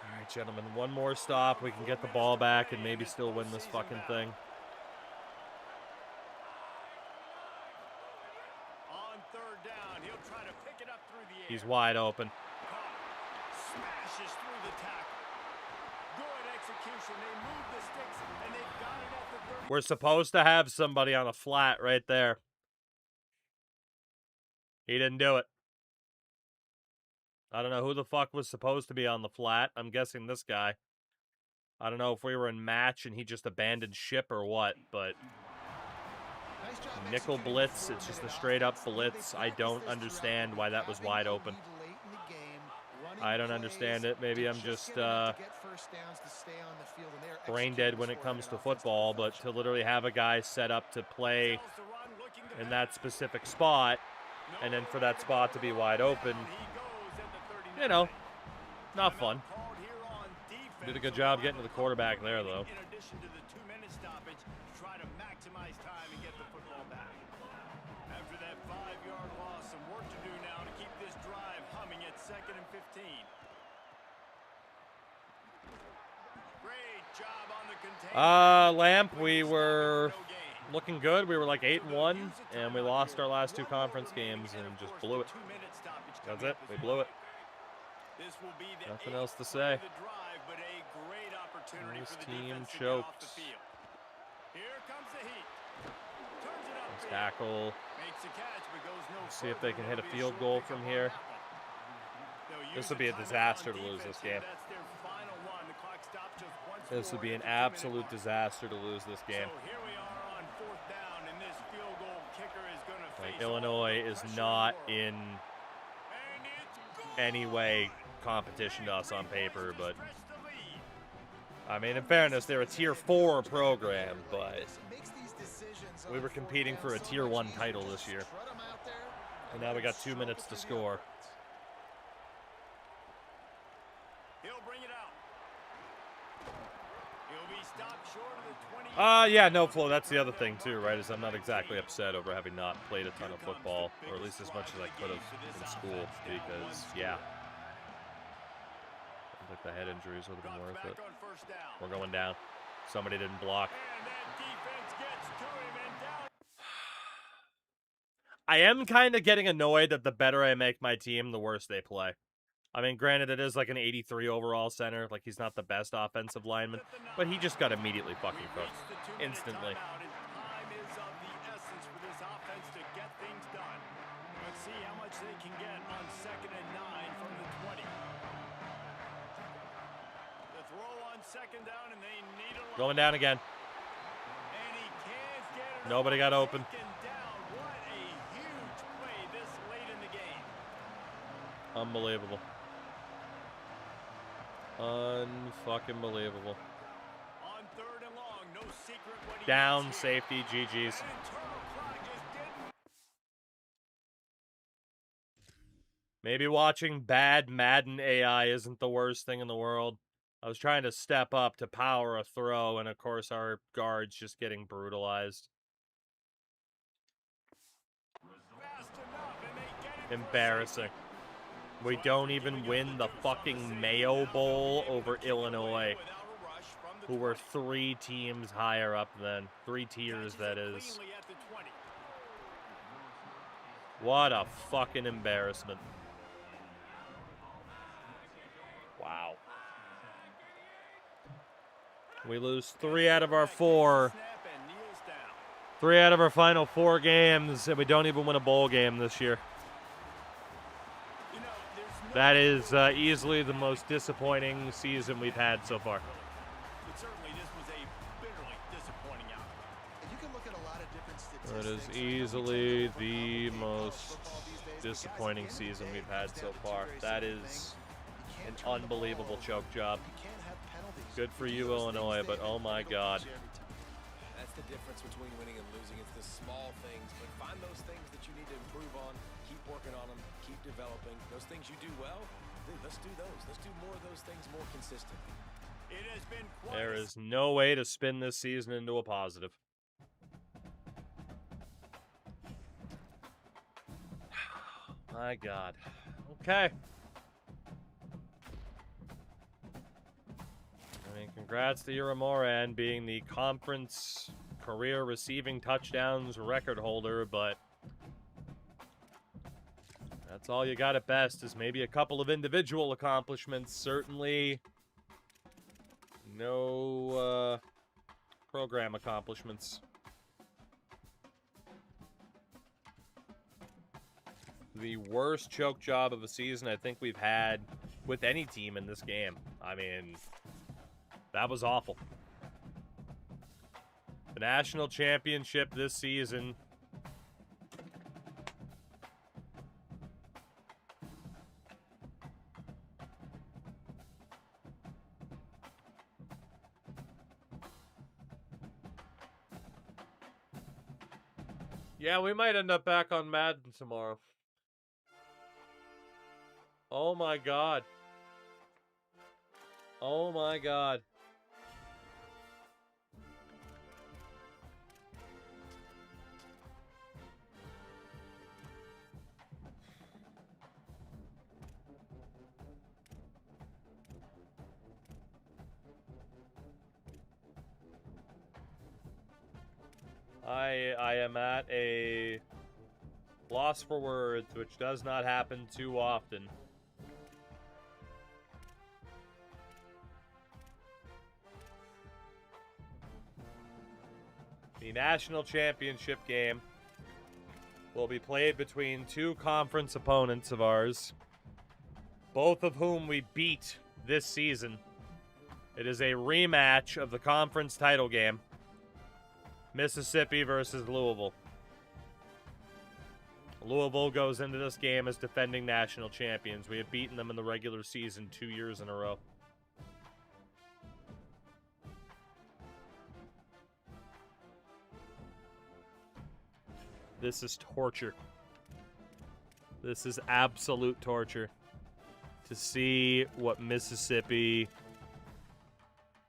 All right, gentlemen, one more stop. We can get the ball back and maybe still win this fucking thing. He's wide open. Smashes through the tackle. Good execution. They move the sticks and they've got it at the 30. We're supposed to have somebody on a flat right there. He didn't do it. I don't know who the fuck was supposed to be on the flat. I'm guessing this guy. I don't know if we were in match and he just abandoned ship or what, but nickel blitz, it's just a straight up blitz. I don't understand why that was wide open. I don't understand it. Maybe I'm just brain dead when it comes to football, but to literally have a guy set up to play in that specific spot and then for that spot to be wide open, you know, not fun. Did a good job getting to the quarterback there, though. Lamp, we were looking good. We were like 8-1, and we lost our last 2 conference games and just blew it. That's it. We blew it. Nothing else to say. This team choked. Let's tackle. Let's see if they can hit a field goal from here. This would be a disaster to lose this game. This would be an absolute disaster to lose this game. Like, Illinois is not in any way competition to us on paper, but I mean, in fairness, they're a Tier 4 program, but we were competing for a Tier 1 title this year. And now we got 2 minutes to score. Yeah, no, Flo, that's the other thing, too, right, is I'm not exactly upset over having not played a ton of football, or at least as much as I could have in school, because, yeah, Like the head injuries would have been worth it. On first down. We're going down. Somebody didn't block. And that defense gets to him and down. I am kind of getting annoyed that the better I make my team, the worse they play. I mean, granted, it is like an 83 overall center. Like, he's not the best offensive lineman. But he just got immediately fucking cooked. Instantly. Time is of the essence for this offense to get things done. Let's see how much they can get on 2nd and 9 from the 20. The throw on 2nd down, and they need a lot. Going down again. And he can't get it. Nobody got open. Down. What a huge play this late in the game. Unbelievable. Unfucking believable. On 3rd and long, no secret what he Down, needs here. safety, GG's. Maybe watching bad Madden AI isn't the worst thing in the world. I was trying to step up to power a throw, and of course our guard's just getting brutalized. Embarrassing. We don't even win the fucking Mayo Bowl over Illinois, who were 3 teams higher up than. 3 tiers, that is. What a fucking embarrassment. Wow. We lose 3 out of our 4. 3 out of our final 4 games, and we don't even win a bowl game this year. That is easily the most disappointing season we've had so far. Certainly, this was a bitterly disappointing outcome. You can look at a lot of different statistics. That is easily the most disappointing season we've had so far. That is an unbelievable choke job. Good for you, Illinois, but oh my God. That's the difference between winning and losing. It's the small things, but find those things that you need to improve on. Keep working on them. Keep developing. Those things you do well, dude, let's do those. Let's do more of those things more consistently. It has been quite There is no way to spin this season into a positive. My God. Okay. I mean, congrats to Uramoran being the conference career receiving touchdowns record holder, but that's all you got at best is maybe a couple of individual accomplishments. Certainly no program accomplishments. The worst choke job of a season I think we've had with any team in this game. I mean, that was awful. The national championship this season. Yeah, we might end up back on Madden tomorrow. Oh my God. Oh my God. I am at a loss for words, which does not happen too often. The national championship game will be played between 2 conference opponents of ours, both of whom we beat this season. It is a rematch of the conference title game. Mississippi versus Louisville. Louisville goes into this game as defending national champions. We have beaten them in the regular season 2 years in a row. This is torture. This is absolute torture. To see what Mississippi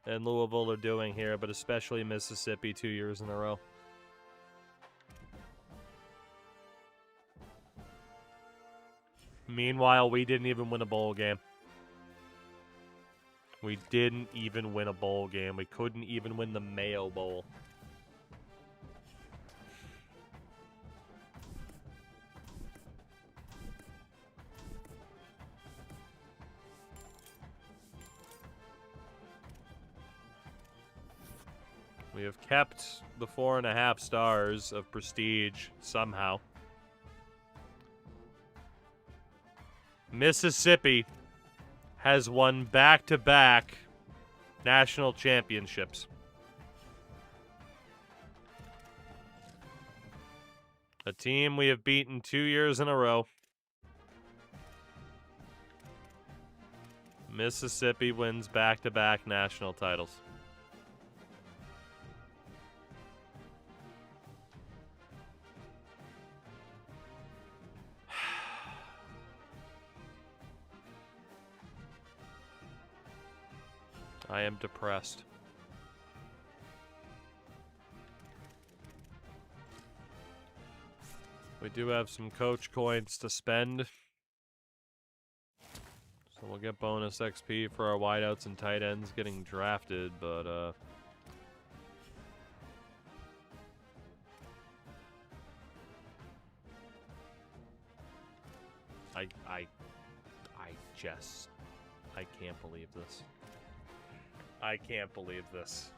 and Louisville are doing here, but especially Mississippi 2 years in a row. Meanwhile, we didn't even win a bowl game. We didn't even win a bowl game. We couldn't even win the Mayo Bowl. We have kept the 4.5 stars of prestige somehow. Mississippi has won back-to-back national championships. A team we have beaten 2 years in a row. Mississippi wins back-to-back national titles. I am depressed. We do have some coach coins to spend. So we'll get bonus XP for our wideouts and tight ends getting drafted, but I can't believe this. I can't believe this.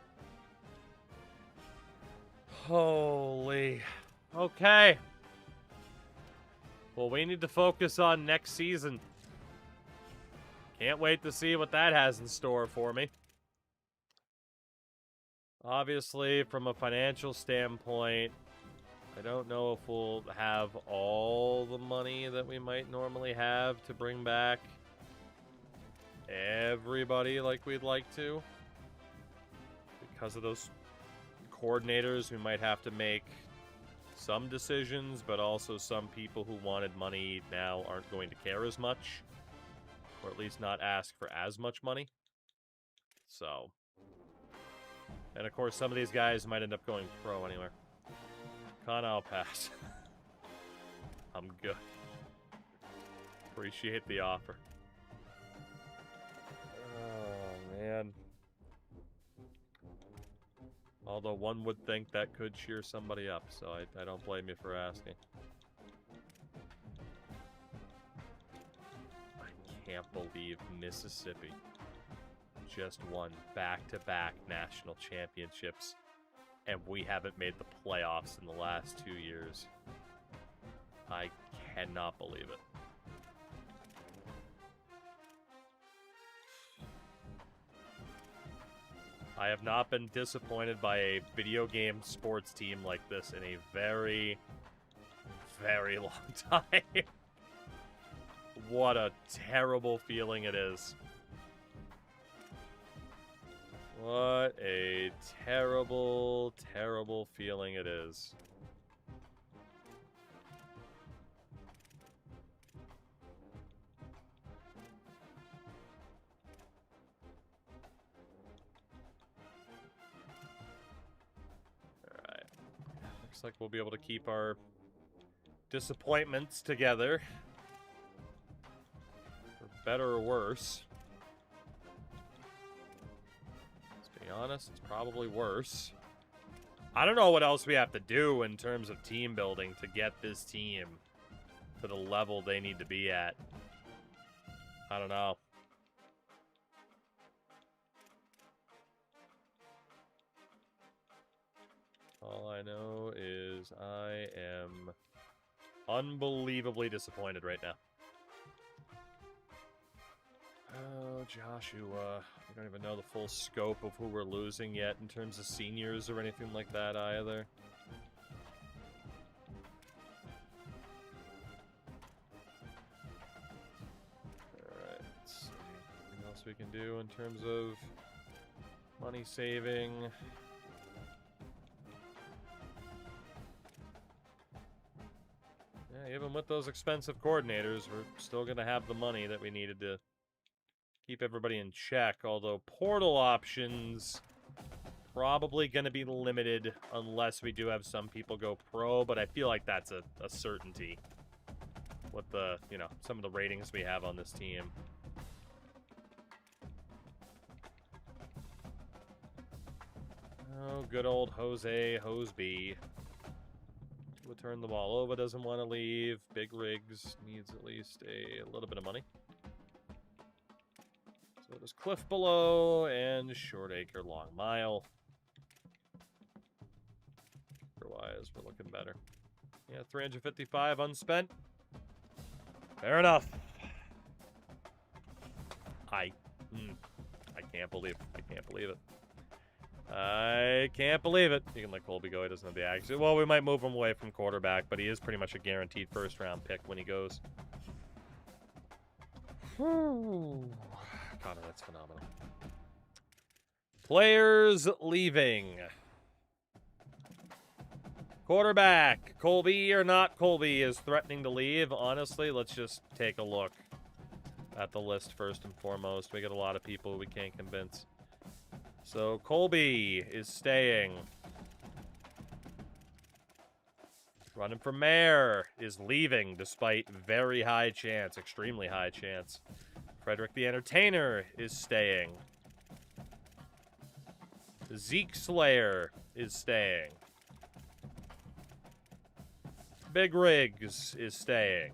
Holy. Okay. Well, we need to focus on next season. Can't wait to see what that has in store for me. Obviously, from a financial standpoint, I don't know if we'll have all the money that we might normally have to bring back everybody like we'd like to. Because of those coordinators, we might have to make some decisions, but also some people who wanted money now aren't going to care as much, or at least not ask for as much money. So, and of course, some of these guys might end up going pro anywhere. I'll pass. I'm good. Appreciate the offer. Oh, man. Although one would think that could cheer somebody up, so I don't blame you for asking. I can't believe Mississippi just won back-to-back national championships, and we haven't made the playoffs in the last 2 years. I cannot believe it. I have not been disappointed by a video game sports team like this in a very, very long time. What a terrible feeling it is. What a terrible, terrible feeling it is. Alright. Looks like we'll be able to keep our disappointments together. For better or worse. Honest, it's probably worse. I don't know what else we have to do in terms of team building to get this team to the level they need to be at. I don't know. All I know is I am unbelievably disappointed right now. Oh, Joshua. We don't even know the full scope of who we're losing yet in terms of seniors or anything like that either. Alright, let's see. Anything else we can do in terms of money saving? Yeah, even with those expensive coordinators, we're still going to have the money that we needed to keep everybody in check, although portal options probably going to be limited unless we do have some people go pro, but I feel like that's a certainty with the, you know, some of the ratings we have on this team. Oh, good old Jose Hoseby. Will turn the ball over, doesn't want to leave. Big Riggs needs at least a little bit of money. So does Cliff Below and Shortacre Long Mile. Otherwise, we're looking better. Yeah, 355 unspent. Fair enough. I can't believe it. I can't believe it. I can't believe it. You can let Colby go. He doesn't have the accent. Well, we might move him away from quarterback, but he is pretty much a guaranteed first-round pick when he goes. Whew. God, that's phenomenal. Players leaving. Quarterback, Colby or not Colby, is threatening to leave. Honestly, let's just take a look at the list first and foremost. We got a lot of people we can't convince. So, Colby is staying. Running for mayor is leaving, despite very high chance, extremely high chance. Frederick the Entertainer is staying. Zeke Slayer is staying. Big Riggs is staying.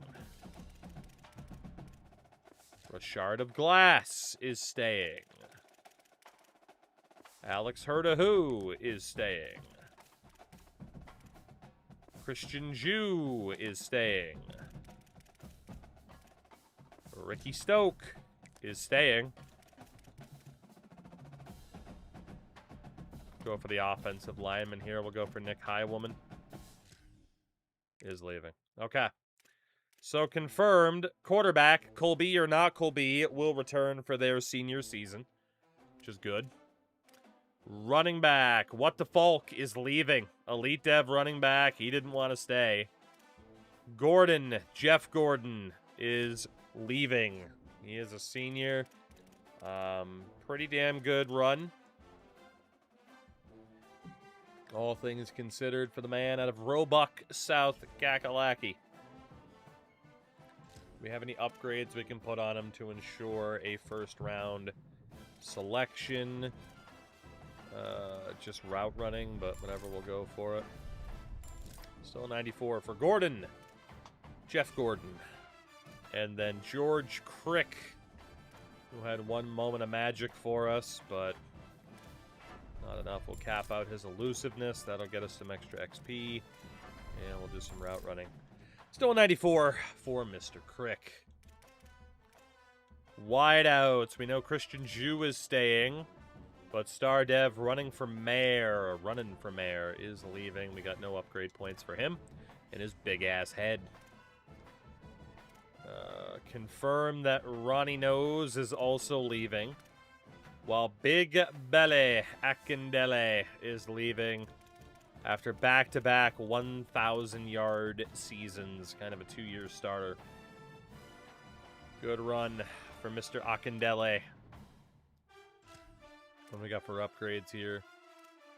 Rashard of Glass is staying. Alex Hurtahoo is staying. Christian Jew is staying. Ricky Stoke is staying. Go for the offensive lineman here. We'll go for Nick Highwoman. Is leaving. Okay. So confirmed, quarterback, Colby or not Colby, will return for their senior season, which is good. Running back, What the Falk is leaving. Elite Dev running back, he didn't want to stay. Gordon, Jeff Gordon, is leaving. He is a senior. Pretty damn good run. All things considered for the man out of Roebuck, South Kakalaki. Do we have any upgrades we can put on him to ensure a first-round selection? Just route running, but whatever, we'll go for it. Still 94 for Gordon. Jeff Gordon. And then George Crick, who had one moment of magic for us, but not enough. We'll cap out his elusiveness. That'll get us some extra XP. And we'll do some route running. Still 94 for Mr. Crick. Wideouts. We know Christian Jew is staying. But Star Dev running for mayor is leaving. We got no upgrade points for him. And his big-ass head. Confirm that Ronnie Nose is also leaving. While Big Belly Akindele is leaving after back-to-back 1,000-yard seasons. Kind of a 2-year starter. Good run for Mr. Akindele. What do we got for upgrades here?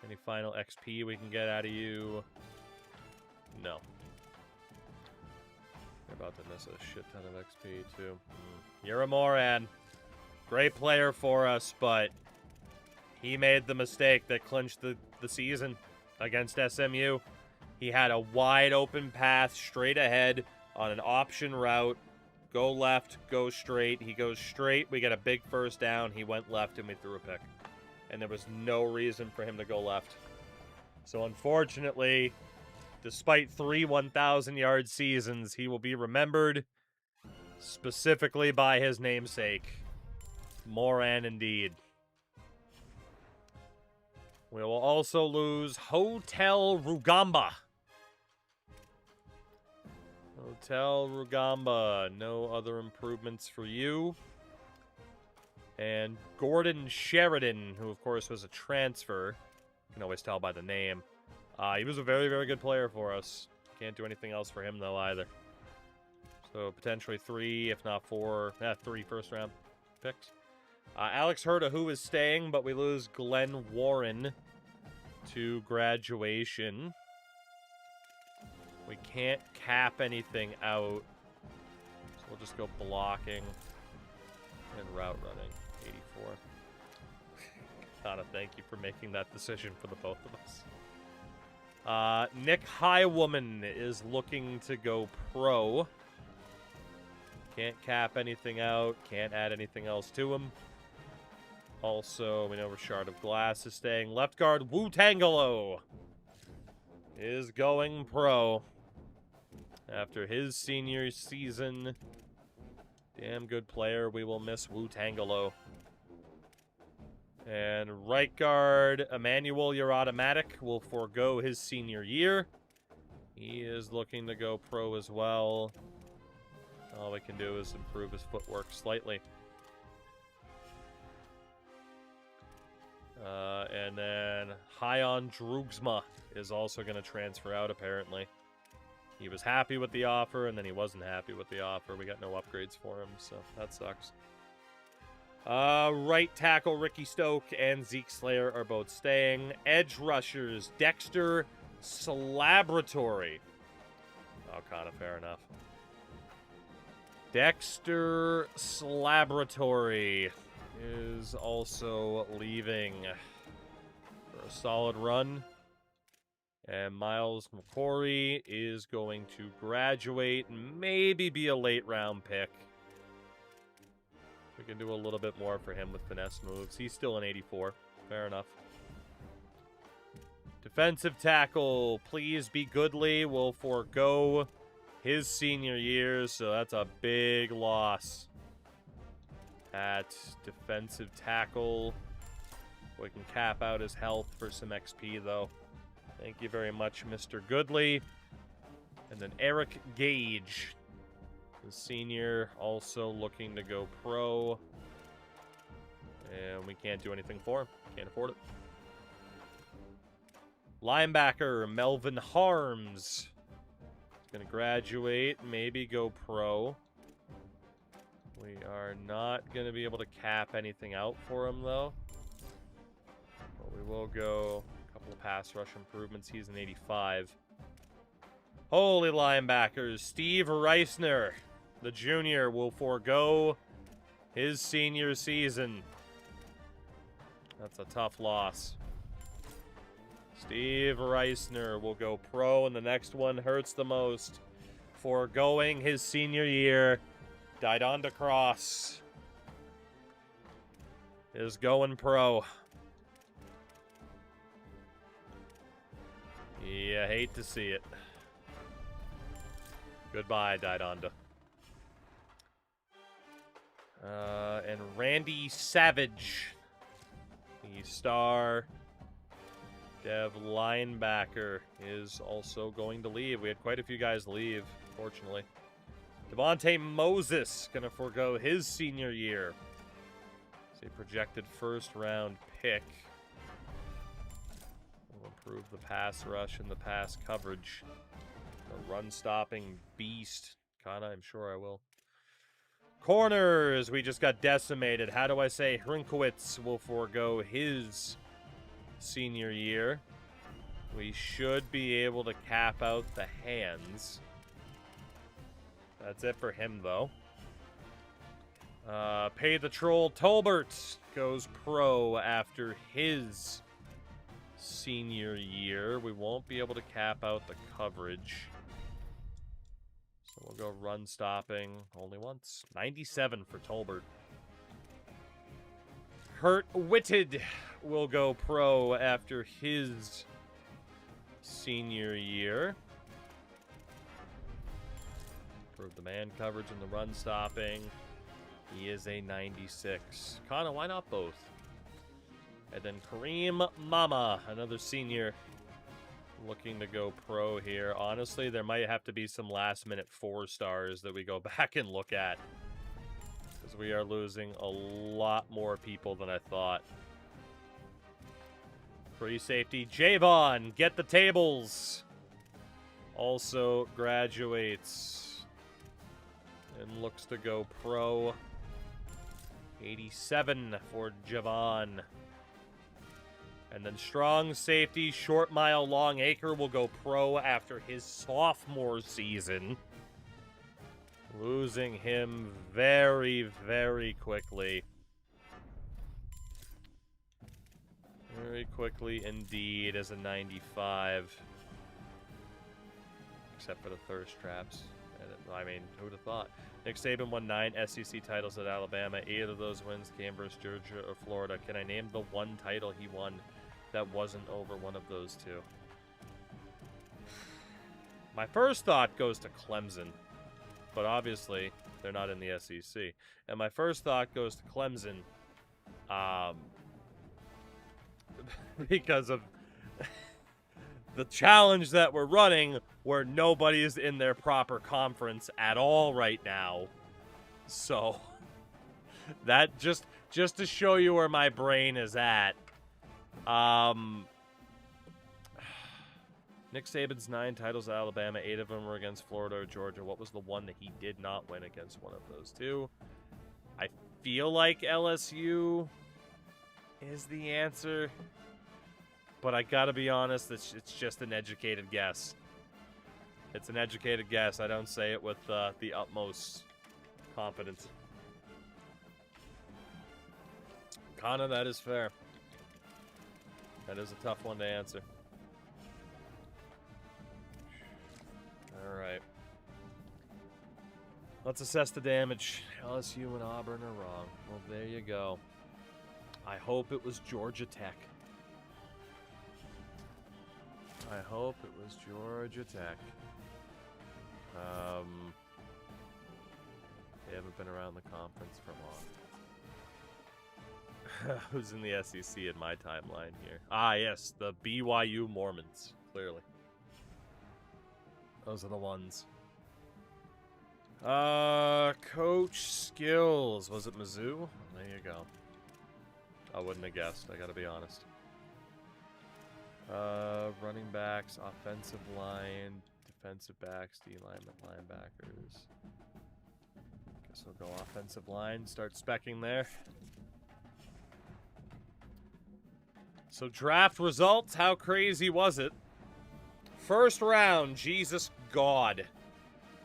Any final XP we can get out of you? No. You're about to miss a shit ton of XP, too. You're a Moran. Great player for us, but he made the mistake that clinched the season against SMU. He had a wide open path straight ahead on an option route. Go left, go straight. He goes straight. We get a big first down. He went left, and we threw a pick. And there was no reason for him to go left. So unfortunately, despite 3 1,000-yard seasons, he will be remembered specifically by his namesake. Moran indeed. We will also lose Hotel Rugamba. Hotel Rugamba. No other improvements for you. And Gordon Sheridan, who, of course, was a transfer. You can always tell by the name. He was a very, very good player for us. Can't do anything else for him, though, either. So, potentially 3, if not 4, 3 first-round picks. Alex Herta, who is staying, but we lose Glenn Warren to graduation. We can't cap anything out. So, we'll just go blocking and route running. 84. Connor, thank you for making that decision for the both of us. Nick Highwoman is looking to go pro. Can't cap anything out. Can't add anything else to him. Also, we know Richard of Glass is staying. Left guard Wu Tangelo is going pro after his senior season. Damn good player. We will miss Wu Tangelo. And right guard Emmanuel, your automatic, will forego his senior year. He is looking to go pro as well. All we can do is improve his footwork slightly. And then Hyon Drugsma is also going to transfer out, apparently. He was happy with the offer, and then he wasn't happy with the offer. We got no upgrades for him, so that sucks. Right tackle Ricky Stoke and Zeke Slayer are both staying. Edge rushers Dexter Slabratory. Oh, kind of fair enough. Dexter Slabratory is also leaving for a solid run. And Miles McCory is going to graduate and maybe be a late round pick. We can do a little bit more for him with finesse moves. He's still an 84. Fair enough. Defensive tackle, Please Be Goodly, will forego his senior year, so that's a big loss at defensive tackle. We can cap out his health for some XP, though. Thank you very much, Mr. Goodley. And then Eric Gage, the senior, also looking to go pro. And we can't do anything for him. Can't afford it. Linebacker Melvin Harms. Going to graduate, maybe go pro. We are not going to be able to cap anything out for him, though. But we will go a couple of pass rush improvements. He's an 85. Holy linebackers. Steve Reisner, the junior, will forego his senior season. That's a tough loss. Steve Reisner will go pro, and the next one hurts the most. Foregoing his senior year, Didonda Cross is going pro. Yeah, hate to see it. Goodbye, Didonda. And Randy Savage, the star Dev linebacker, is also going to leave. We had quite a few guys leave, fortunately. Devontae Moses going to forego his senior year. It's a projected first-round pick. We'll improve the pass rush and the pass coverage. A run-stopping beast. Kinda, I'm sure I will. Corners, we just got decimated. How do I say Hrinkowitz will forego his senior year? We should be able to cap out the hands. That's it for him, though. Pay the Troll Tolbert goes pro after his senior year. We won't be able to cap out the coverage. So we'll go run stopping only once. 97 for Tolbert. Kurt Whitted will go pro after his senior year. Improve the man coverage and the run stopping. He is a 96. Connor, why not both? And then Kareem Mama, another senior, looking to go pro here. Honestly, there might have to be some last-minute 4-stars that we go back and look at, because we are losing a lot more people than I thought. Free safety, Javon, get the tables. Also graduates and looks to go pro. 87 for Javon. And then strong safety, short mile, long acre will go pro after his sophomore season. Losing him very, very quickly. Very quickly, indeed, as a 95. Except for the thirst traps. I mean, who would have thought? Nick Saban won 9 SEC titles at Alabama. 8 of those wins came versus Georgia or Florida. Can I name the one title he won that wasn't over one of those two? My first thought goes to Clemson. But obviously, they're not in the SEC. And my first thought goes to Clemson. Because of the challenge that we're running where nobody's in their proper conference at all right now. So, that just to show you where my brain is at. Nick Saban's 9 titles at Alabama, 8 of them were against Florida or Georgia. What was the one that he did not win against one of those two? I feel like LSU is the answer. But I gotta be honest, it's just an educated guess. It's an educated guess. I don't say it with the utmost confidence. Kana, that is fair. That is a tough one to answer. Alright. Let's assess the damage. LSU and Auburn are wrong. Well, there you go. I hope it was Georgia Tech. I hope it was Georgia Tech. They haven't been around the conference for long. Who's in the SEC in my timeline here? Ah, yes, the BYU Mormons, clearly. Those are the ones. Coach skills. Was it Mizzou? There you go. I wouldn't have guessed, I gotta be honest. Running backs, offensive line, defensive backs, D-linemen, linebackers. Guess we'll go offensive line, start specking there. So draft results, how crazy was it? First round, Jesus God.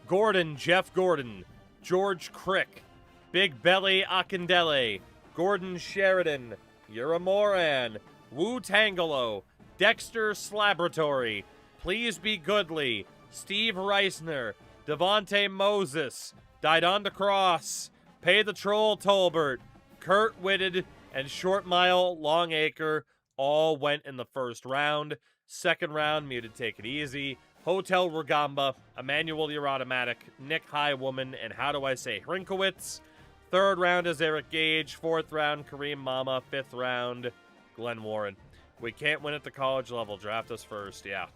Gordon, Jeff Gordon. George Crick. Big Belly Akindele. Gordon Sheridan. Yura Moran. Wu Tangelo. Dexter Slaboratory. Please Be Goodly. Steve Reisner. Devontae Moses. Died on the Cross. Pay the Troll Tolbert. Kurt Whitted and Short Mile Longacre all went in the first round. Second round, Muted Take It Easy. Hotel Rugamba, Emmanuel Urautomatic, Nick Highwoman, and How Do I Say Hrinkowitz. Third round is Eric Gage. Fourth round, Kareem Mama. Fifth round, Glenn Warren. We can't win at the college level. Draft us first, yeah.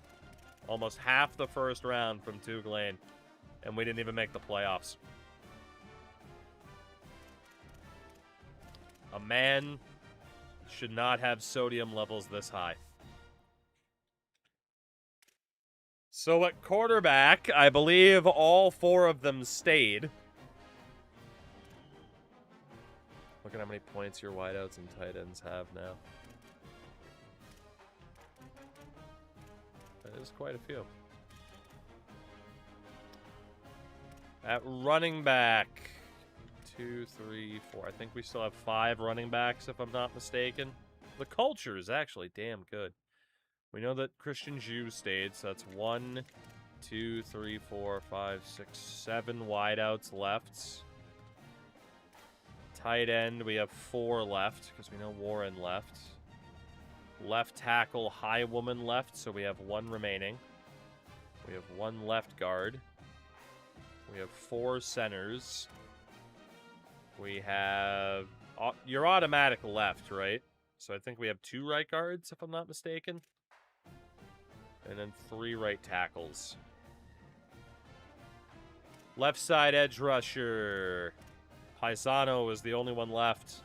Almost half the first round from Touglane, and we didn't even make the playoffs. A man should not have sodium levels this high. So at quarterback, I believe all 4 of them stayed. Look at how many points your wideouts and tight ends have now. That is quite a few. At running back, 2, 3, 4. I think we still have 5 running backs, if I'm not mistaken. The culture is actually damn good. We know that Christian Jew stayed, so that's 1, 2, 3, 4, 5, 6, 7 wideouts left. Tight end, we have 4 left, because we know Warren left. Left tackle, Highwoman left, so we have 1 remaining. We have 1 left guard. We have 4 centers. We have... You're automatic left, right? So I think we have 2 right guards, if I'm not mistaken. And then 3 right tackles. Left side edge rusher. Paisano is the only one left.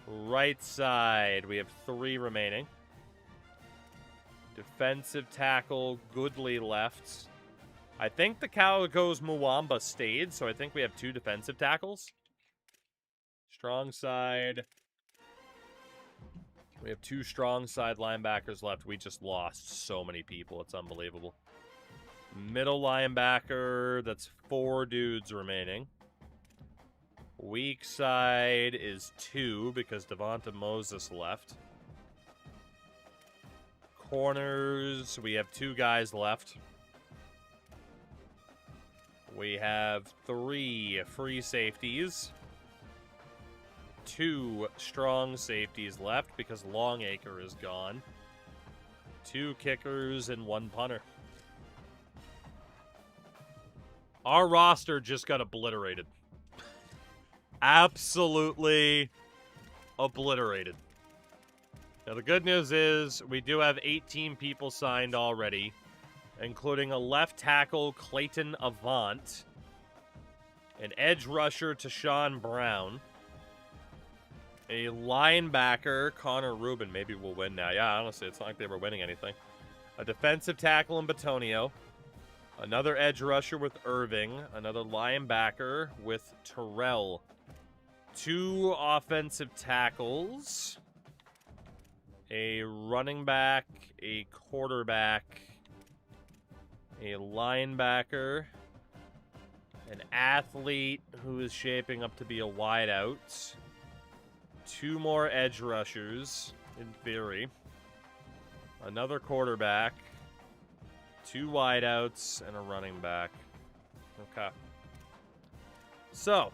Right side, we have 3 remaining. Defensive tackle, Goodley left. I think the Calicos Muamba stayed, so I think we have 2 defensive tackles. Strong side. We have 2 strong side linebackers left. We just lost so many people. It's unbelievable. Middle linebacker, that's 4 dudes remaining. Weak side is 2 because Devonta Moses left. Corners, we have 2 guys left. We have 3 free safeties. 2 strong safeties left because Longacre is gone. 2 kickers and 1 punter. Our roster just got obliterated. Absolutely obliterated. Now, the good news is we do have 18 people signed already, including a left tackle, Clayton Avant, an edge rusher, Tashawn Brown, a linebacker, Connor Rubin. Maybe we'll win now. Yeah, honestly, it's not like they were winning anything. A defensive tackle in Batonio. Another edge rusher with Irving. Another linebacker with Terrell. 2 offensive tackles. A running back. A quarterback. A linebacker. An athlete who is shaping up to be a wideout. 2 more edge rushers, in theory. Another quarterback. 2 wideouts and a running back. Okay. So,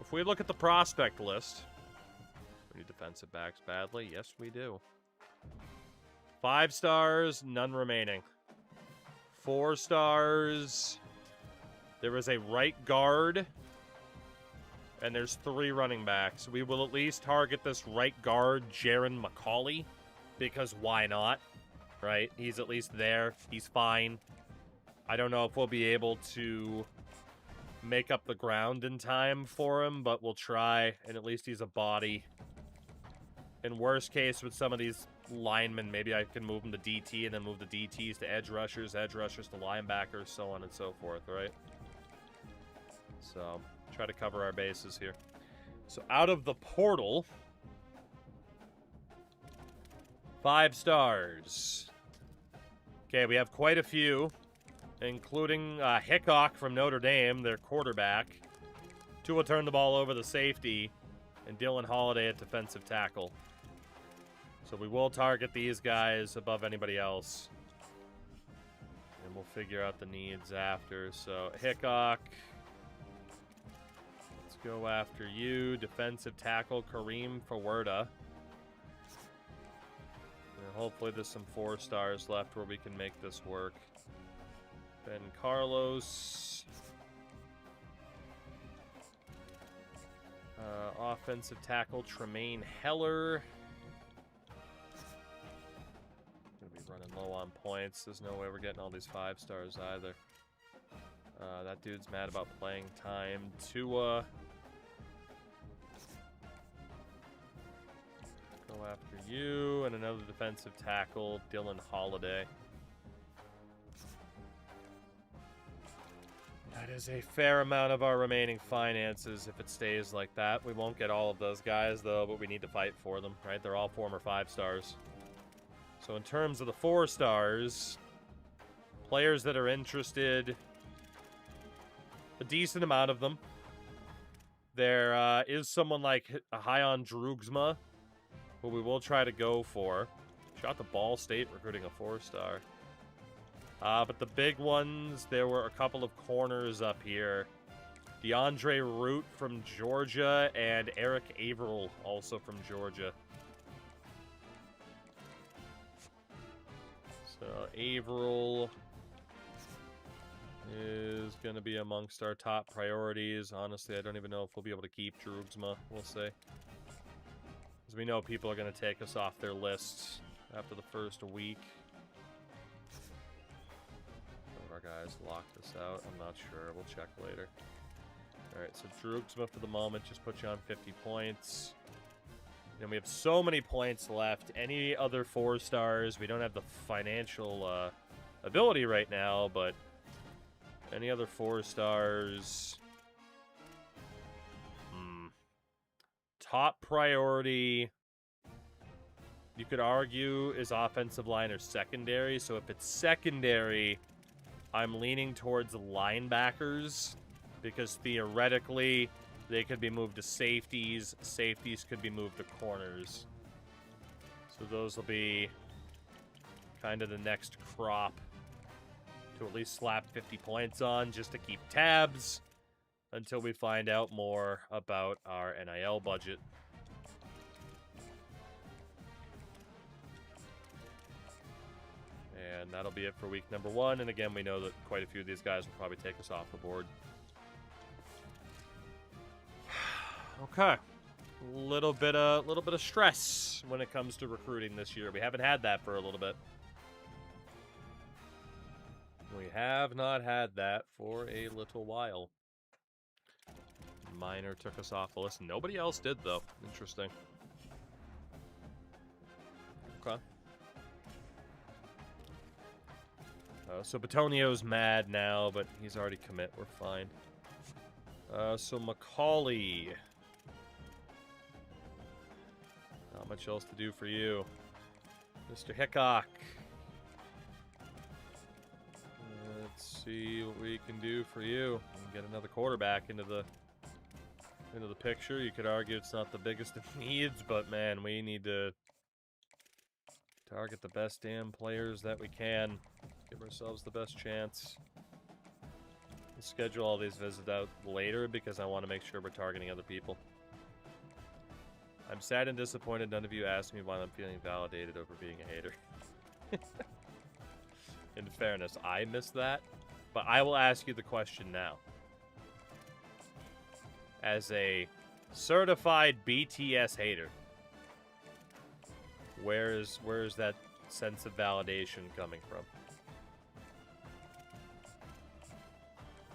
if we look at the prospect list, we need defensive backs badly. Yes, we do. 5 stars, none remaining. 4 stars. There is a right guard. And there's 3 running backs. We will at least target this right guard, Jaron McCauley. Because why not? Right? He's at least there. He's fine. I don't know if we'll be able to make up the ground in time for him, but we'll try. And at least he's a body. In worst case, with some of these linemen, maybe I can move them to DT and then move the DTs to edge rushers to linebackers, so on and so forth, right? So, try to cover our bases here. So, out of the portal, 5 stars. Okay, we have quite a few, including Hickok from Notre Dame, their quarterback. Tua turned the ball over the safety, and Dylan Holiday at defensive tackle. So we will target these guys above anybody else. And we'll figure out the needs after. So, Hickok. Let's go after you. Defensive tackle, Kareem Fawerda. Hopefully there's some 4 stars left where we can make this work. Ben Carlos. Offensive tackle, Tremaine Heller. Gonna be running low on points. There's no way we're getting all these 5 stars either. That dude's mad about playing time. Tua. Go after you, and another defensive tackle, Dylan Holiday. That is a fair amount of our remaining finances if it stays like that. We won't get all of those guys, though, but we need to fight for them, right? They're all former 5 stars. So in terms of the 4 stars, players that are interested, a decent amount of them. There is someone like Hayan Drugsma, who we will try to go for. Shot the Ball State, recruiting a 4-star. But the big ones, there were a couple of corners up here. DeAndre Root from Georgia and Eric Averill, also from Georgia. So Averill is going to be amongst our top priorities. Honestly, I don't even know if we'll be able to keep Drugsma. We'll see. Because we know people are going to take us off their lists after the first week. Some of our guys lock this out. I'm not sure. We'll check later. Alright, so Drugsma for the moment just put you on 50 points. And we have so many points left. Any other 4 stars? We don't have the financial ability right now, but any other 4 stars? Top priority, you could argue, is offensive line or secondary. So if it's secondary, I'm leaning towards linebackers because theoretically they could be moved to safeties. Safeties could be moved to corners. So those will be kind of the next crop to at least slap 50 points on just to keep tabs until we find out more about our NIL budget. And that'll be it for week number 1. And again, we know that quite a few of these guys will probably take us off the board. Okay. Little bit of stress when it comes to recruiting this year. We haven't had that for a little bit. We have not had that for a little while. Minor took us off the list. Nobody else did, though. Interesting. Okay. So Batonio's mad now, but he's already commit. We're fine. So Macaulay. Not much else to do for you. Mr. Hickok. Let's see what we can do for you. Get another quarterback into the picture. You could argue it's not the biggest of needs, but man, we need to target the best damn players that we can. Give ourselves the best chance. We'll schedule all these visits out later because I want to make sure we're targeting other people. I'm sad and disappointed none of you asked me why I'm feeling validated over being a hater. In fairness, I missed that. But I will ask you the question now. As a certified BTS hater, where is that sense of validation coming from?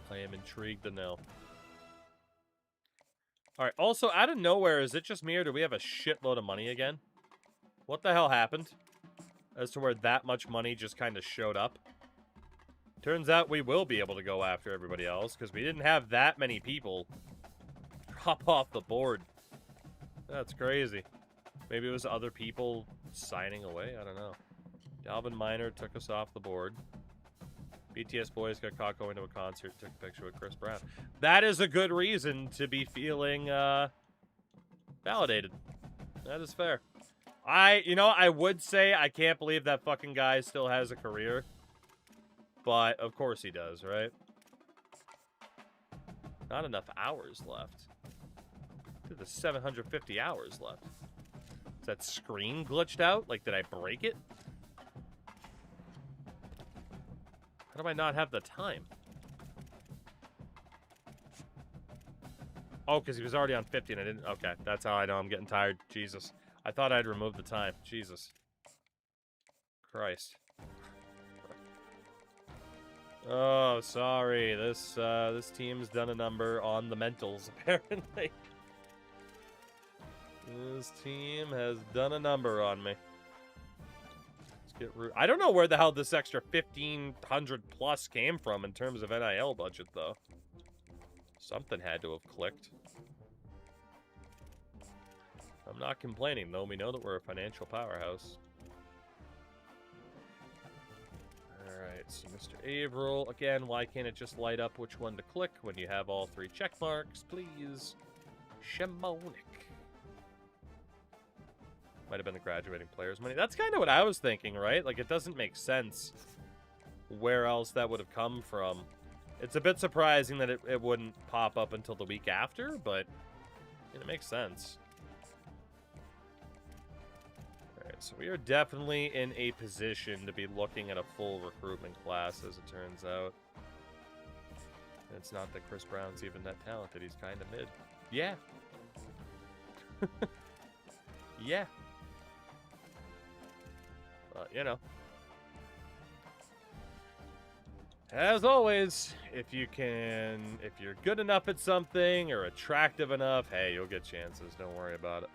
I am intrigued to know. Alright, also, out of nowhere, is it just me or do we have a shitload of money again? What the hell happened? As to where that much money just kind of showed up. Turns out we will be able to go after everybody else, because we didn't have that many people drop off the board. That's crazy. Maybe it was other people signing away? I don't know. Dalvin Minor took us off the board. BTS boys got caught going to a concert, took a picture with Chris Brown. That is a good reason to be feeling validated. That is fair. I would say I can't believe that fucking guy still has a career. But, of course he does, right? Not enough hours left. Dude, there's 750 hours left. Is that screen glitched out? Like, did I break it? How do I not have the time? Oh, because he was already on 50 and I didn't... Okay, that's how I know I'm getting tired. Jesus. I thought I'd removed the time. Jesus. Christ. Oh, sorry. This team's done a number on the mentals, apparently. This team has done a number on me. I don't know where the hell this extra 1,500 plus came from in terms of NIL budget, though. Something had to have clicked. I'm not complaining, though. We know that we're a financial powerhouse. Alright, so Mr. Averill. Again, why can't it just light up which one to click when you have all 3 check marks, please? Shimonic. Might have been the graduating players' money. That's kind of what I was thinking, right? Like, it doesn't make sense where else that would have come from. It's a bit surprising that it wouldn't pop up until the week after, but it makes sense. Alright, so we are definitely in a position to be looking at a full recruitment class, as it turns out. And it's not that Chris Brown's even that talented. He's kind of mid. Yeah. Yeah. But, you know. As always, if you're good enough at something or attractive enough, hey, you'll get chances. Don't worry about it.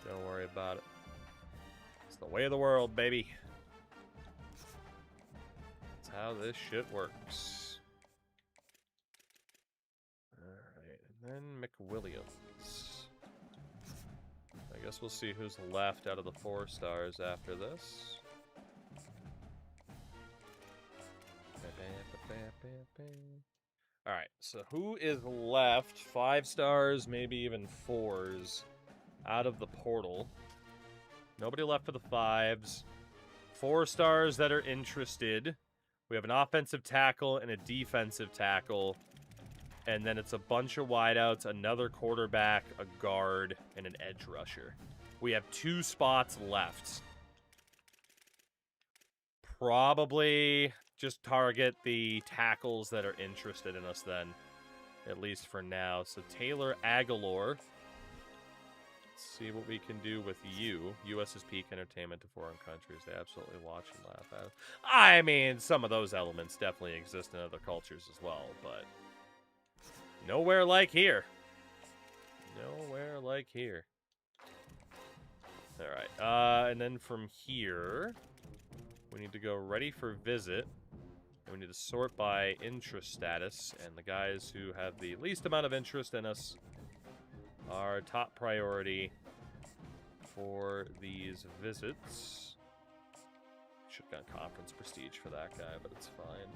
Don't worry about it. It's the way of the world, baby. That's how this shit works. Alright, and then McWilliams. I guess we'll see who's left out of the 4 stars after this. Alright, so who is left? 5 stars, maybe even 4s out of the portal. Nobody left for the 5s. 4 stars that are interested. We have an offensive tackle and a defensive tackle. And then it's a bunch of wideouts, another quarterback, a guard, and an edge rusher. We have 2 spots left. Probably just target the tackles that are interested in us then. At least for now. So Taylor Aguilar. Let's see what we can do with you. U.S. is peak entertainment to foreign countries. They absolutely watch and laugh at it. I mean, some of those elements definitely exist in other cultures as well, but nowhere like here. Nowhere like here. Alright, and then from here, we need to go ready for visit. And we need to sort by interest status, and the guys who have the least amount of interest in us are top priority for these visits. Should have got conference prestige for that guy, but it's fine.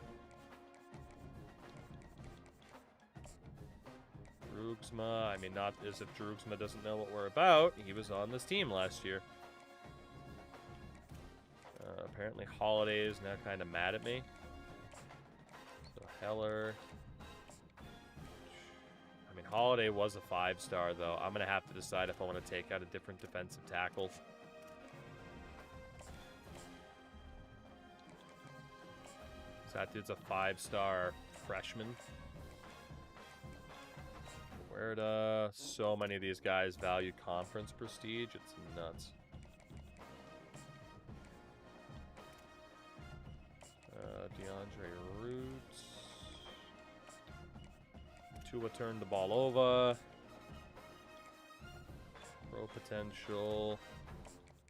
Drugsma, I mean, not as if Drugsma doesn't know what we're about. He was on this team last year. Apparently Holiday is now kind of mad at me. So Heller. I mean, Holiday was a 5-star, though. I'm going to have to decide if I want to take out a different defensive tackle. So that dude's a 5-star freshman. Where do so many of these guys value conference prestige? It's nuts. DeAndre Roots. Tua turned the ball over. Pro potential.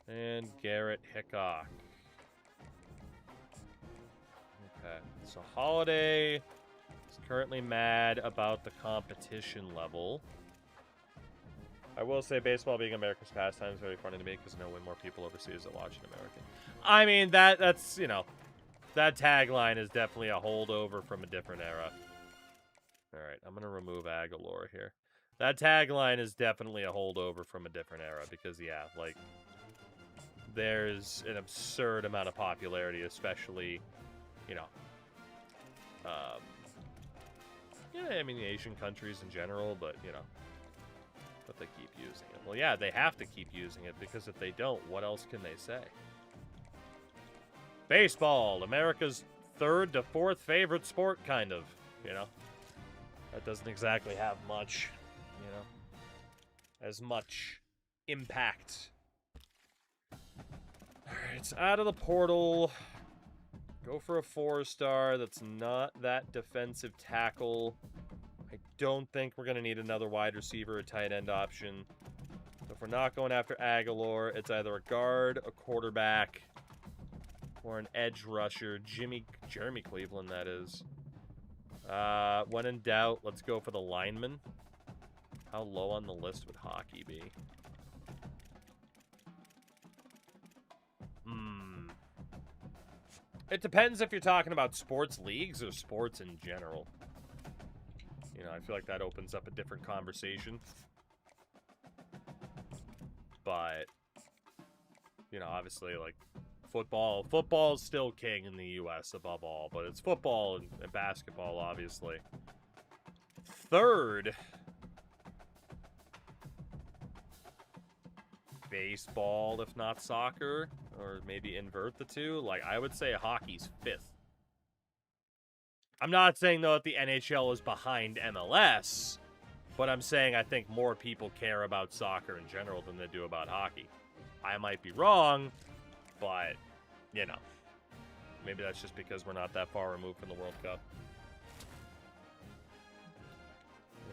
And Garrett Hickok. Okay, so Holiday is currently mad about the competition level. I will say baseball being America's pastime is very funny to me because I know way more people overseas that watch an American. I mean, that's, you know, that tagline is definitely a holdover from a different era. Alright, I'm going to remove Aguilar here. That tagline is definitely a holdover from a different era because, yeah, like, there's an absurd amount of popularity, especially, you know, yeah, I mean, Asian countries in general, but, you know, but they keep using it. Well, yeah, they have to keep using it because if they don't, what else can they say? Baseball, America's 3rd to 4th favorite sport, kind of, you know. That doesn't exactly have much, you know, as much impact. Alright, it's out of the portal. Go for a 4-star. That's not that defensive tackle. I don't think we're going to need another wide receiver or tight end option. So if we're not going after Aguilar, it's either a guard, a quarterback, or an edge rusher. Jeremy Cleveland, that is. When in doubt, let's go for the lineman. How low on the list would hockey be? It depends if you're talking about sports leagues or sports in general. You know, I feel like that opens up a different conversation. But, you know, obviously, like, football is still king in the U.S. above all, but it's football and basketball, obviously. 3rd, baseball, if not soccer, or maybe invert the two. Like, I would say hockey's 5th. I'm not saying, though, that the NHL is behind MLS, but I'm saying I think more people care about soccer in general than they do about hockey. I might be wrong, but, you know, maybe that's just because we're not that far removed from the World Cup.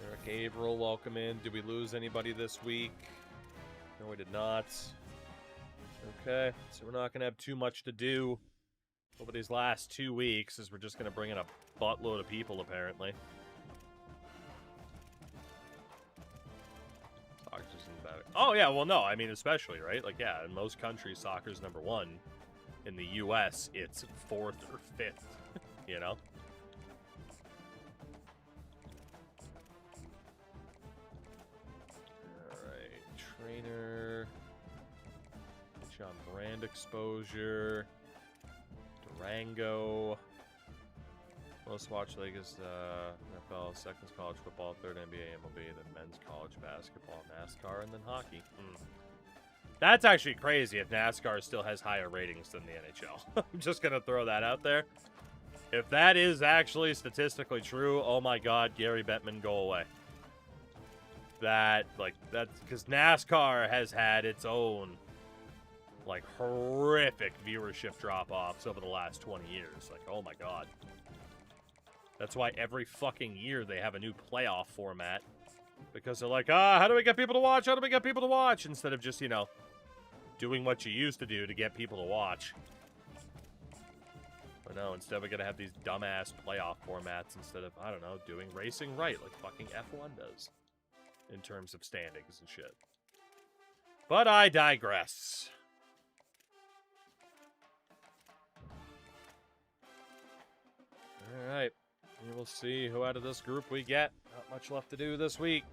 Eric Averill, welcome in. Did we lose anybody this week? No, we did not. Okay, so we're not going to have too much to do over these last 2 weeks, as we're just going to bring in a buttload of people, apparently. Soccer's isn't bad. Oh, yeah, well, no, I mean, especially, right? Like, yeah, in most countries, soccer's number 1. In the U.S., it's 4th or 5th, you know? Alright, trainer. Get you on brand exposure. Durango. Most watched league is NFL, second is college football, third NBA, MLB, then men's college basketball, NASCAR, and then hockey. That's actually crazy if NASCAR still has higher ratings than the NHL. I'm just going to throw that out there. If that is actually statistically true, oh my god, Gary Bettman, go away. That's because NASCAR has had its own, like, horrific viewership drop-offs over the last 20 years. Like, oh my god. That's why every fucking year they have a new playoff format. Because they're like, how do we get people to watch? How do we get people to watch? Instead of just, you know, doing what you used to do to get people to watch. But no, instead we're going to have these dumbass playoff formats instead of, I don't know, doing racing right like fucking F1 does. In terms of standings and shit. But I digress. Alright. We will see who out of this group we get. Not much left to do this week.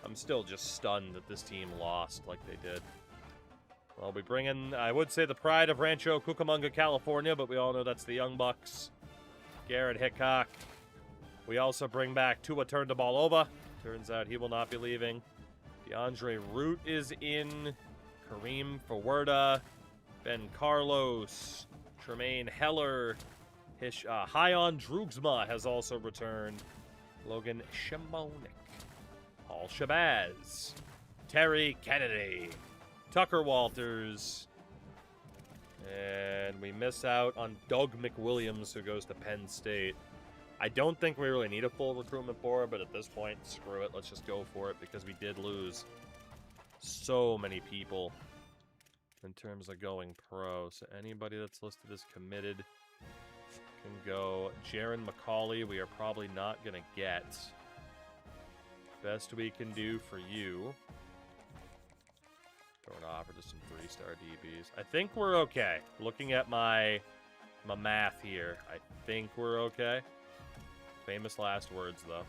I'm still just stunned that this team lost like they did. Well, we bring in, I would say, the pride of Rancho Cucamonga, California, but we all know that's the Young Bucks. Garrett Hickok. We also bring back Tua Tagovailoa. Turns out he will not be leaving. DeAndre Root is in. Kareem Fawerda. Ben Carlos. Tremaine Heller. Hyon Drugsma has also returned. Logan Shimonik. Paul Shabazz. Terry Kennedy. Tucker Walters. And we miss out on Doug McWilliams, who goes to Penn State. I don't think we really need a full recruitment board, but at this point, screw it. Let's just go for it, because we did lose so many people in terms of going pro. So anybody that's listed as committed can go. Jaron McCauley, we are probably not going to get. Best we can do for you. Going to offer to some 3-star DBs. I think we're okay. Looking at my math here, I think we're okay. Famous last words, though.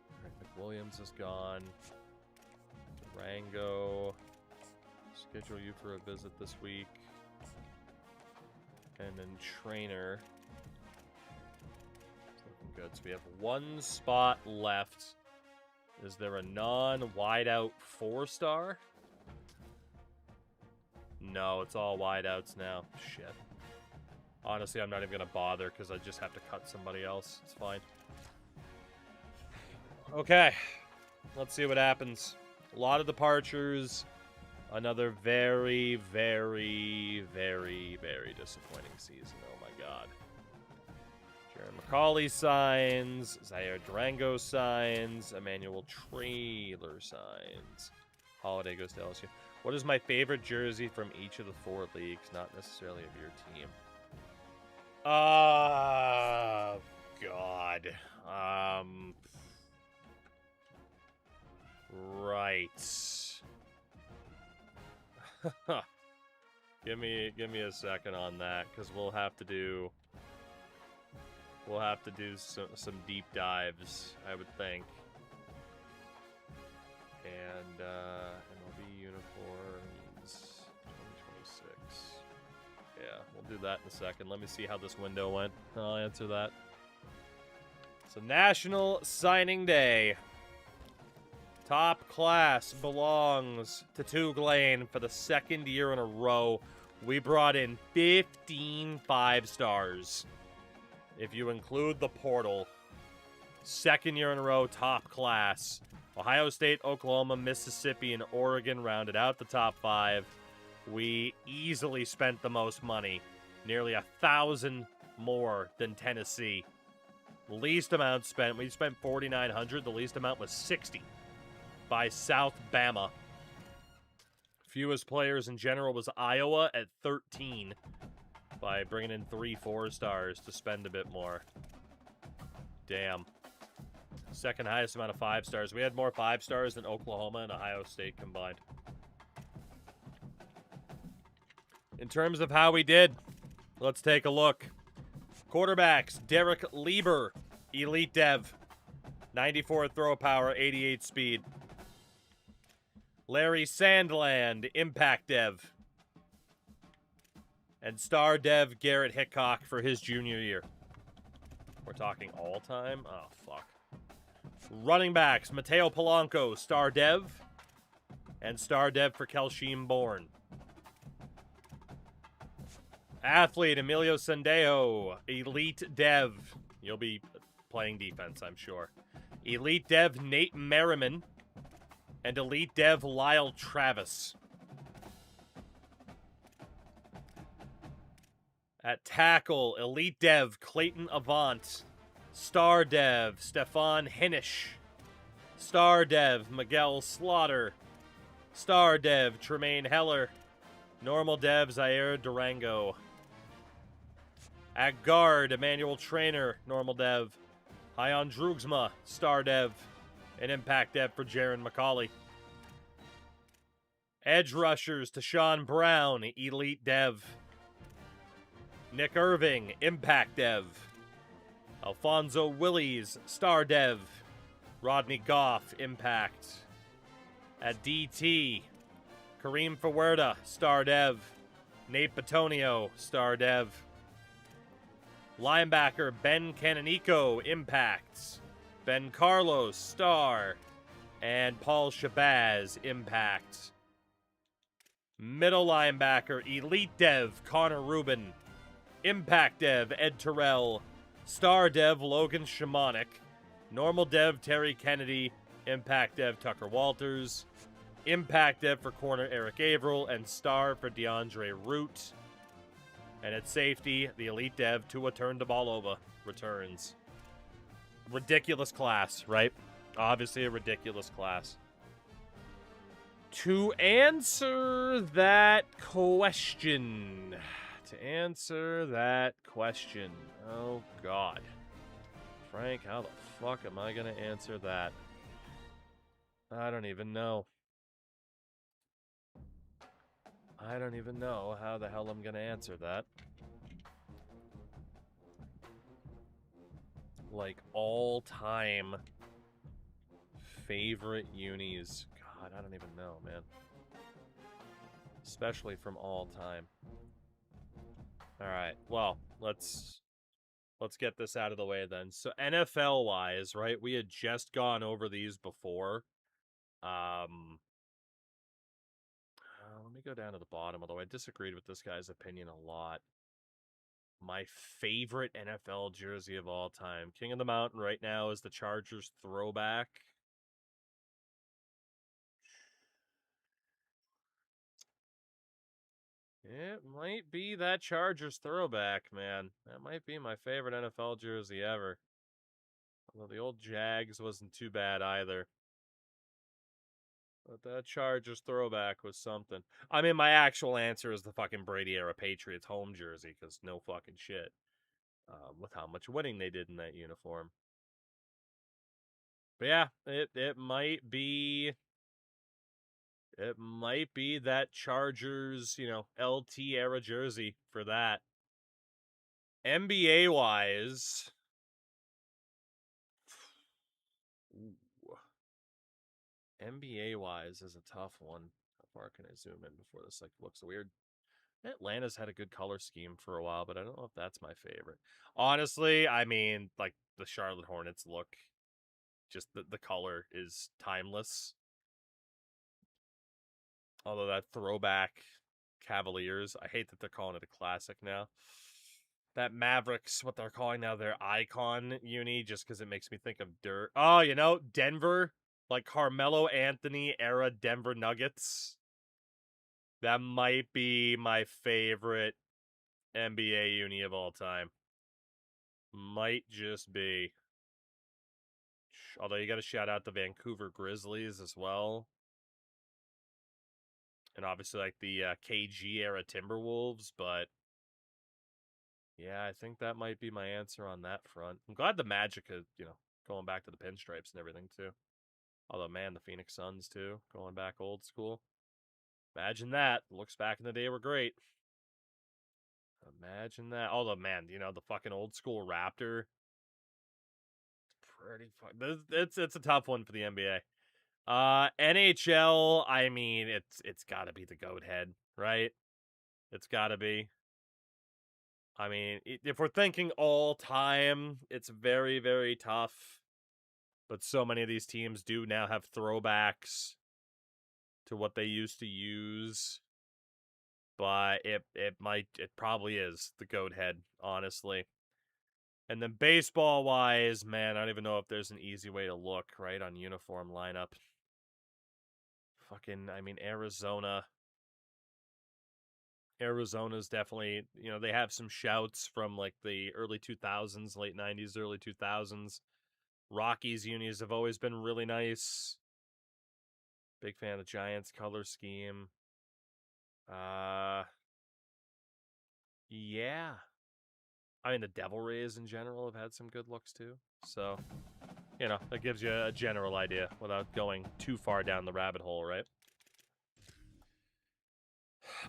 All right, McWilliams is gone. Durango. Schedule you for a visit this week. And then trainer. It's looking good. So we have one spot left. Is there a non-wideout 4-star? No, it's all wideouts now. Shit. Honestly, I'm not even going to bother because I just have to cut somebody else. It's fine. Okay. Let's see what happens. A lot of departures. Another very, very, very, very disappointing season. Oh my god. Jaron McCauley signs. Zaire Durango signs. Emmanuel Traylor signs. Holiday goes to LSU. What is my favorite jersey from each of the 4 leagues? Not necessarily of your team. God. Right. Give me a second on that, because we'll have to do some deep dives, I would think. And MLB uniforms 2026. Yeah, we'll do that in a second. Let me see how this window went. I'll answer that. So National Signing Day. Top class belongs to Touglane for the 2nd year in a row. We brought in 15 5-stars. If you include the portal. 2nd year in a row, top class. Ohio State, Oklahoma, Mississippi, and Oregon rounded out the top 5. We easily spent the most money. Nearly 1,000 more than Tennessee. Least amount spent, we spent $4,900. The least amount was $60 by South Bama. Fewest players in general was Iowa at 13 by bringing in 3 4-stars to spend a bit more. Damn. 2nd highest amount of 5-stars. We had more 5-stars than Oklahoma and Ohio State combined. In terms of how we did, let's take a look. Quarterbacks, Derek Lieber, Elite Dev. 94 throw power, 88 speed. Larry Sandland, Impact Dev. And star dev Garrett Hickok for his junior year. We're talking all-time? Oh, fuck. Running backs, Mateo Polanco, star dev. And star dev for Kelshim Bourne. Athlete, Emilio Sendejo, elite dev. You'll be playing defense, I'm sure. Elite dev, Nate Merriman. And elite dev, Lyle Travis. At tackle, elite dev, Clayton Avant. Star dev, Stefan Hinish. Star dev, Miguel Slaughter. Star dev, Tremaine Heller. Normal dev, Zaire Durango. At guard, Emmanuel Trainer, normal dev. Hyon Drugsma, star dev. And impact dev for Jaron McCauley. Edge rushers, Tashawn Brown, elite dev. Nick Irving, impact dev. Alfonso Willies, star dev. Rodney Goff, impact. At DT, Kareem Fawerda, star dev. Nate Batonio, star dev. Linebacker, Ben Canonico, impact. Ben Carlos, star. And Paul Shabazz, impact. Middle linebacker, elite dev, Connor Rubin. Impact dev, Ed Terrell. Star dev, Logan Shimonik. Normal dev, Terry Kennedy. Impact dev, Tucker Walters. Impact dev for corner, Eric Averill. And star for DeAndre Root. And at safety, the elite dev, Tua Tagovailoa, returns. Ridiculous class, right? Obviously a ridiculous class. To answer that question... Oh, God. Frank, how the fuck am I going to answer that? I don't even know. I don't even know how the hell I'm going to answer that. Like, all-time favorite unis. God, I don't even know, man. Especially from all time. Alright, well, let's get this out of the way then. So NFL-wise, right, we had just gone over these before. Let me go down to the bottom, although I disagreed with this guy's opinion a lot. My favorite NFL jersey of all time. King of the Mountain right now is the Chargers throwback. It might be that Chargers throwback, man. That might be my favorite NFL jersey ever. Although the old Jags wasn't too bad either. But that Chargers throwback was something. I mean, my actual answer is the fucking Brady-era Patriots home jersey, because no fucking shit. With how much winning they did in that uniform. But yeah, it might be... It might be that Chargers, LT-era jersey for that. NBA-wise... NBA-wise is a tough one. How far can I zoom in before this looks weird? Atlanta's had a good color scheme for a while, but I don't know if that's my favorite. Honestly, I mean, like, the Charlotte Hornets look, just the color is timeless. Although that throwback Cavaliers, I hate that they're calling it a classic now. That Mavericks, what they're calling now their icon uni, just because it makes me think of dirt. Oh, Denver, like Carmelo Anthony era Denver Nuggets. That might be my favorite NBA uni of all time. Might just be. Although you got to shout out the Vancouver Grizzlies as well. And obviously like the KG era Timberwolves, but yeah, I think that might be my answer on that front. I'm glad the Magic is, going back to the pinstripes and everything too. Although, man, the Phoenix Suns too, going back old school. Imagine that. Looks back in the day were great. Imagine that. Although, man, the fucking old school Raptor. Pretty fun. It's a tough one for the NBA. NHL, I mean, it's got to be the goat head, right? It's got to be. I mean, if we're thinking all time, it's very, very tough. But so many of these teams do now have throwbacks to what they used to use. But it probably is the goat head, honestly. And then baseball-wise, man, I don't even know if there's an easy way to look, right, on uniform lineup. Fucking, I mean, Arizona. Arizona's definitely, you know, they have some shouts from, like, the early 2000s, late 90s, early 2000s. Rockies unis have always been really nice. Big fan of the Giants color scheme. Yeah. I mean, the Devil Rays in general have had some good looks, too. So, you know, that gives you a general idea without going too far down the rabbit hole, right?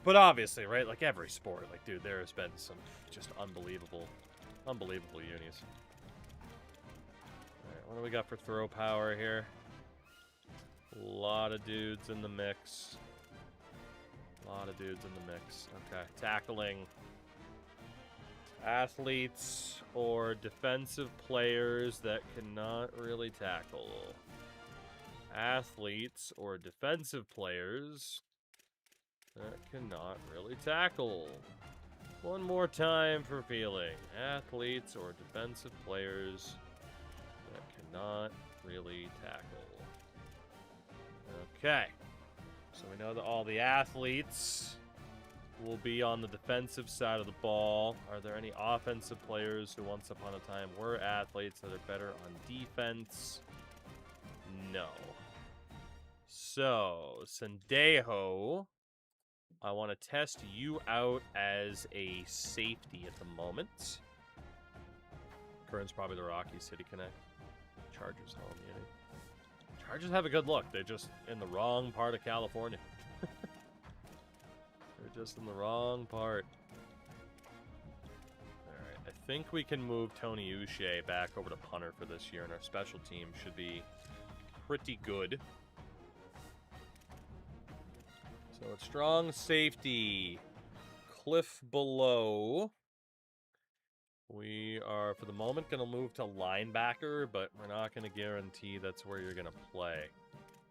But obviously, right, like every sport, like, dude, there has been some just unbelievable unis. All right, what do we got for throw power here? A lot of dudes in the mix. Okay, tackling. Athletes or defensive players that cannot really tackle. Athletes or defensive players that cannot really tackle. One more time for feeling. Athletes or defensive players that cannot really tackle. Okay. So we know that all the athletes will be on the defensive side of the ball. Are there any offensive players who once upon a time were athletes that are better on defense? No. So, Sendejo, I want to test you out as a safety at the moment. Current's probably the Rockies City Connect. Chargers home unit. Chargers have a good look. They're just in the wrong part of California. They're just in the wrong part. Alright, I think we can move Tony Uche back over to punter for this year, and our special team should be pretty good. So it's strong safety. Cliff below. We are, for the moment, going to move to linebacker, but we're not going to guarantee that's where you're going to play.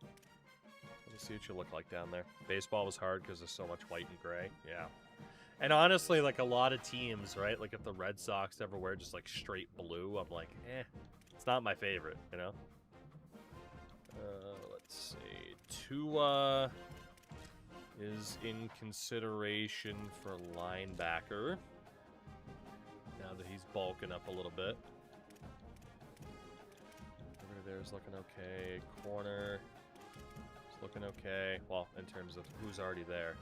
Let me see what you look like down there. Baseball was hard because there's so much white and gray. Yeah. And honestly, like, a lot of teams, right? Like, if the Red Sox ever wear just, like, straight blue, I'm like, it's not my favorite, you know? Let's see. Tua is in consideration for linebacker. Now that he's bulking up a little bit. Over there's looking okay. Corner is looking okay. Well, in terms of who's already there.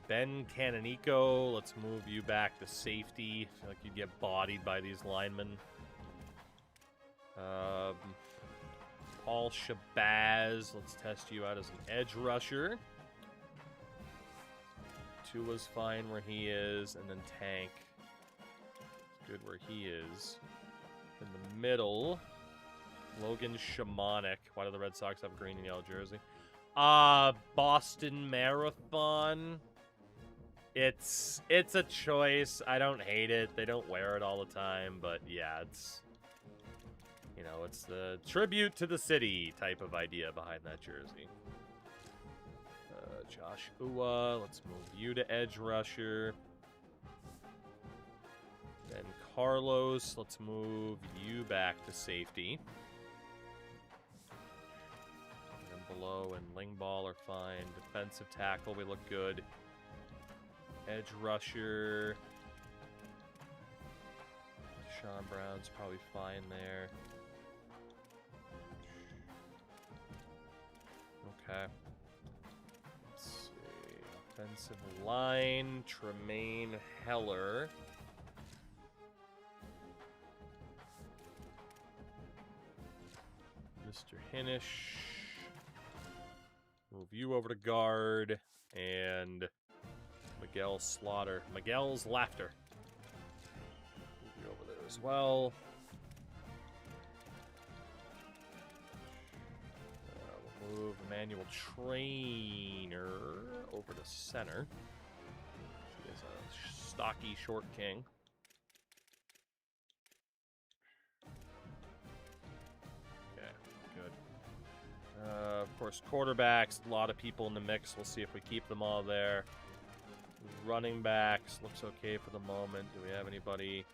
Ben Canonico, let's move you back to safety. I feel like you'd get bodied by these linemen. Paul Shabazz, let's test you out as an edge rusher. Tua's fine where he is, and then Tank. Good where he is. In the middle, Logan Shamonic. Why do the Red Sox have a green and yellow jersey? Boston Marathon. It's a choice. I don't hate it. They don't wear it all the time, but yeah, it's, you know, it's the tribute to the city type of idea behind that jersey. Josh Uwa, let's move you to edge rusher. Then Carlos, let's move you back to safety. And then below and Lingball are fine. Defensive tackle, we look good. Edge rusher. Sean Brown's probably fine there. Okay. Let's see. Offensive line, Tremaine Heller. Mr. Hinish. Move you over to guard. And Miguel Slaughter. Miguel's Laughter. Move you over there as well. Move Emmanuel Trainer over to center. He is a stocky short king. Okay, good. Of course, quarterbacks, a lot of people in the mix. We'll see if we keep them all there. Running backs, looks okay for the moment. Do we have anybody?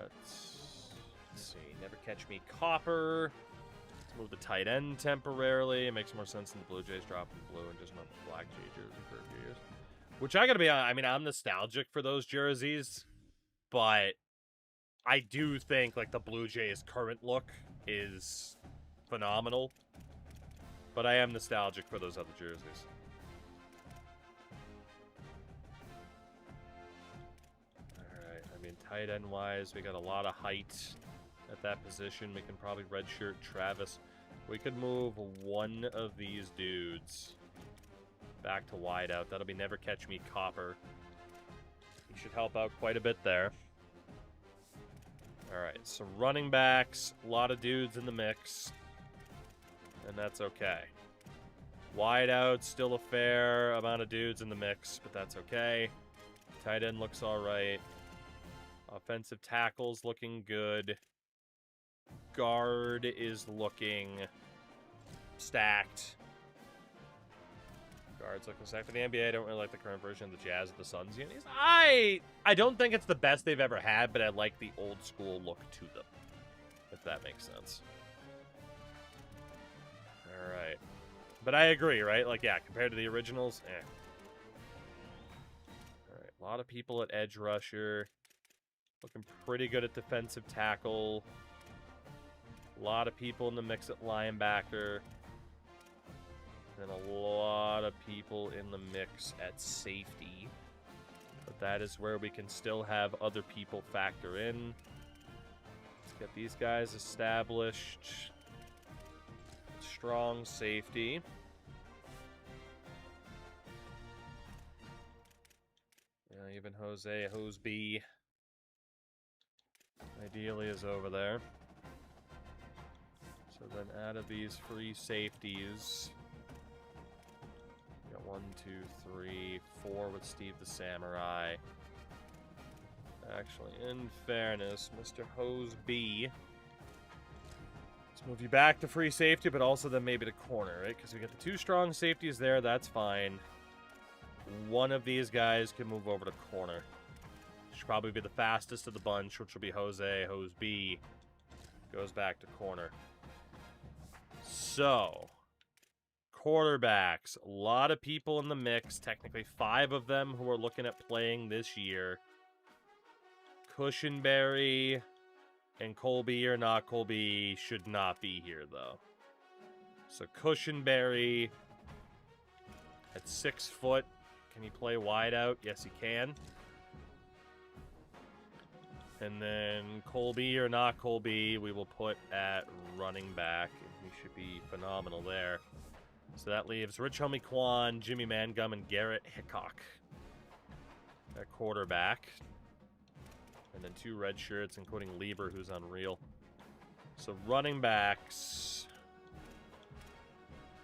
Let's see. Never Catch Me Copper. Let's move the tight end temporarily. It makes more sense than the Blue Jays dropping blue and just not the black Jay jersey for a few years. Which I gotta be honest, I mean, I'm nostalgic for those jerseys, but I do think like the Blue Jays' current look is phenomenal. But I am nostalgic for those other jerseys. Alright, I mean, tight end wise, we got a lot of height at that position. We can probably redshirt Travis. We could move one of these dudes back to wide out. That'll be Never Catch Me Copper. He should help out quite a bit there. Alright, so running backs, a lot of dudes in the mix. And that's okay. Wide out, still a fair amount of dudes in the mix, but that's okay. Tight end looks alright. Offensive tackle's looking good. Guard is looking stacked. Guards looking stacked. For the NBA, I don't really like the current version of the Jazz of the Suns unis. I don't think it's the best they've ever had, but I like the old school look to them. If that makes sense. Alright. But I agree, right? Like, yeah, compared to the originals, eh. Alright, a lot of people at edge rusher. Looking pretty good at defensive tackle. A lot of people in the mix at linebacker. And a lot of people in the mix at safety. But that is where we can still have other people factor in. Let's get these guys established. Strong safety. Yeah, even Hoseby ideally is over there. So then out of these free safeties, we got 1, 2, 3, 4 with Steve the Samurai. Actually, in fairness, Mr. Hoseby, let's move you back to free safety, but also then maybe to corner, right? Because we got the 2 strong safeties there, that's fine. One of these guys can move over to corner. Should probably be the fastest of the bunch, which will be Hoseby. Goes back to corner. So, quarterbacks. A lot of people in the mix. Technically 5 of them who are looking at playing this year. Cushenberry and Colby or not Colby should not be here, though. So Cushenberry at 6 foot. Can he play wide out? Yes, he can. And then Colby or not Colby, we will put at running back. He should be phenomenal there. So that leaves Rich Homie Quan, Jimmy Mangum, and Garrett Hickok at quarterback. And then 2 red shirts, including Lieber, who's unreal. So running backs.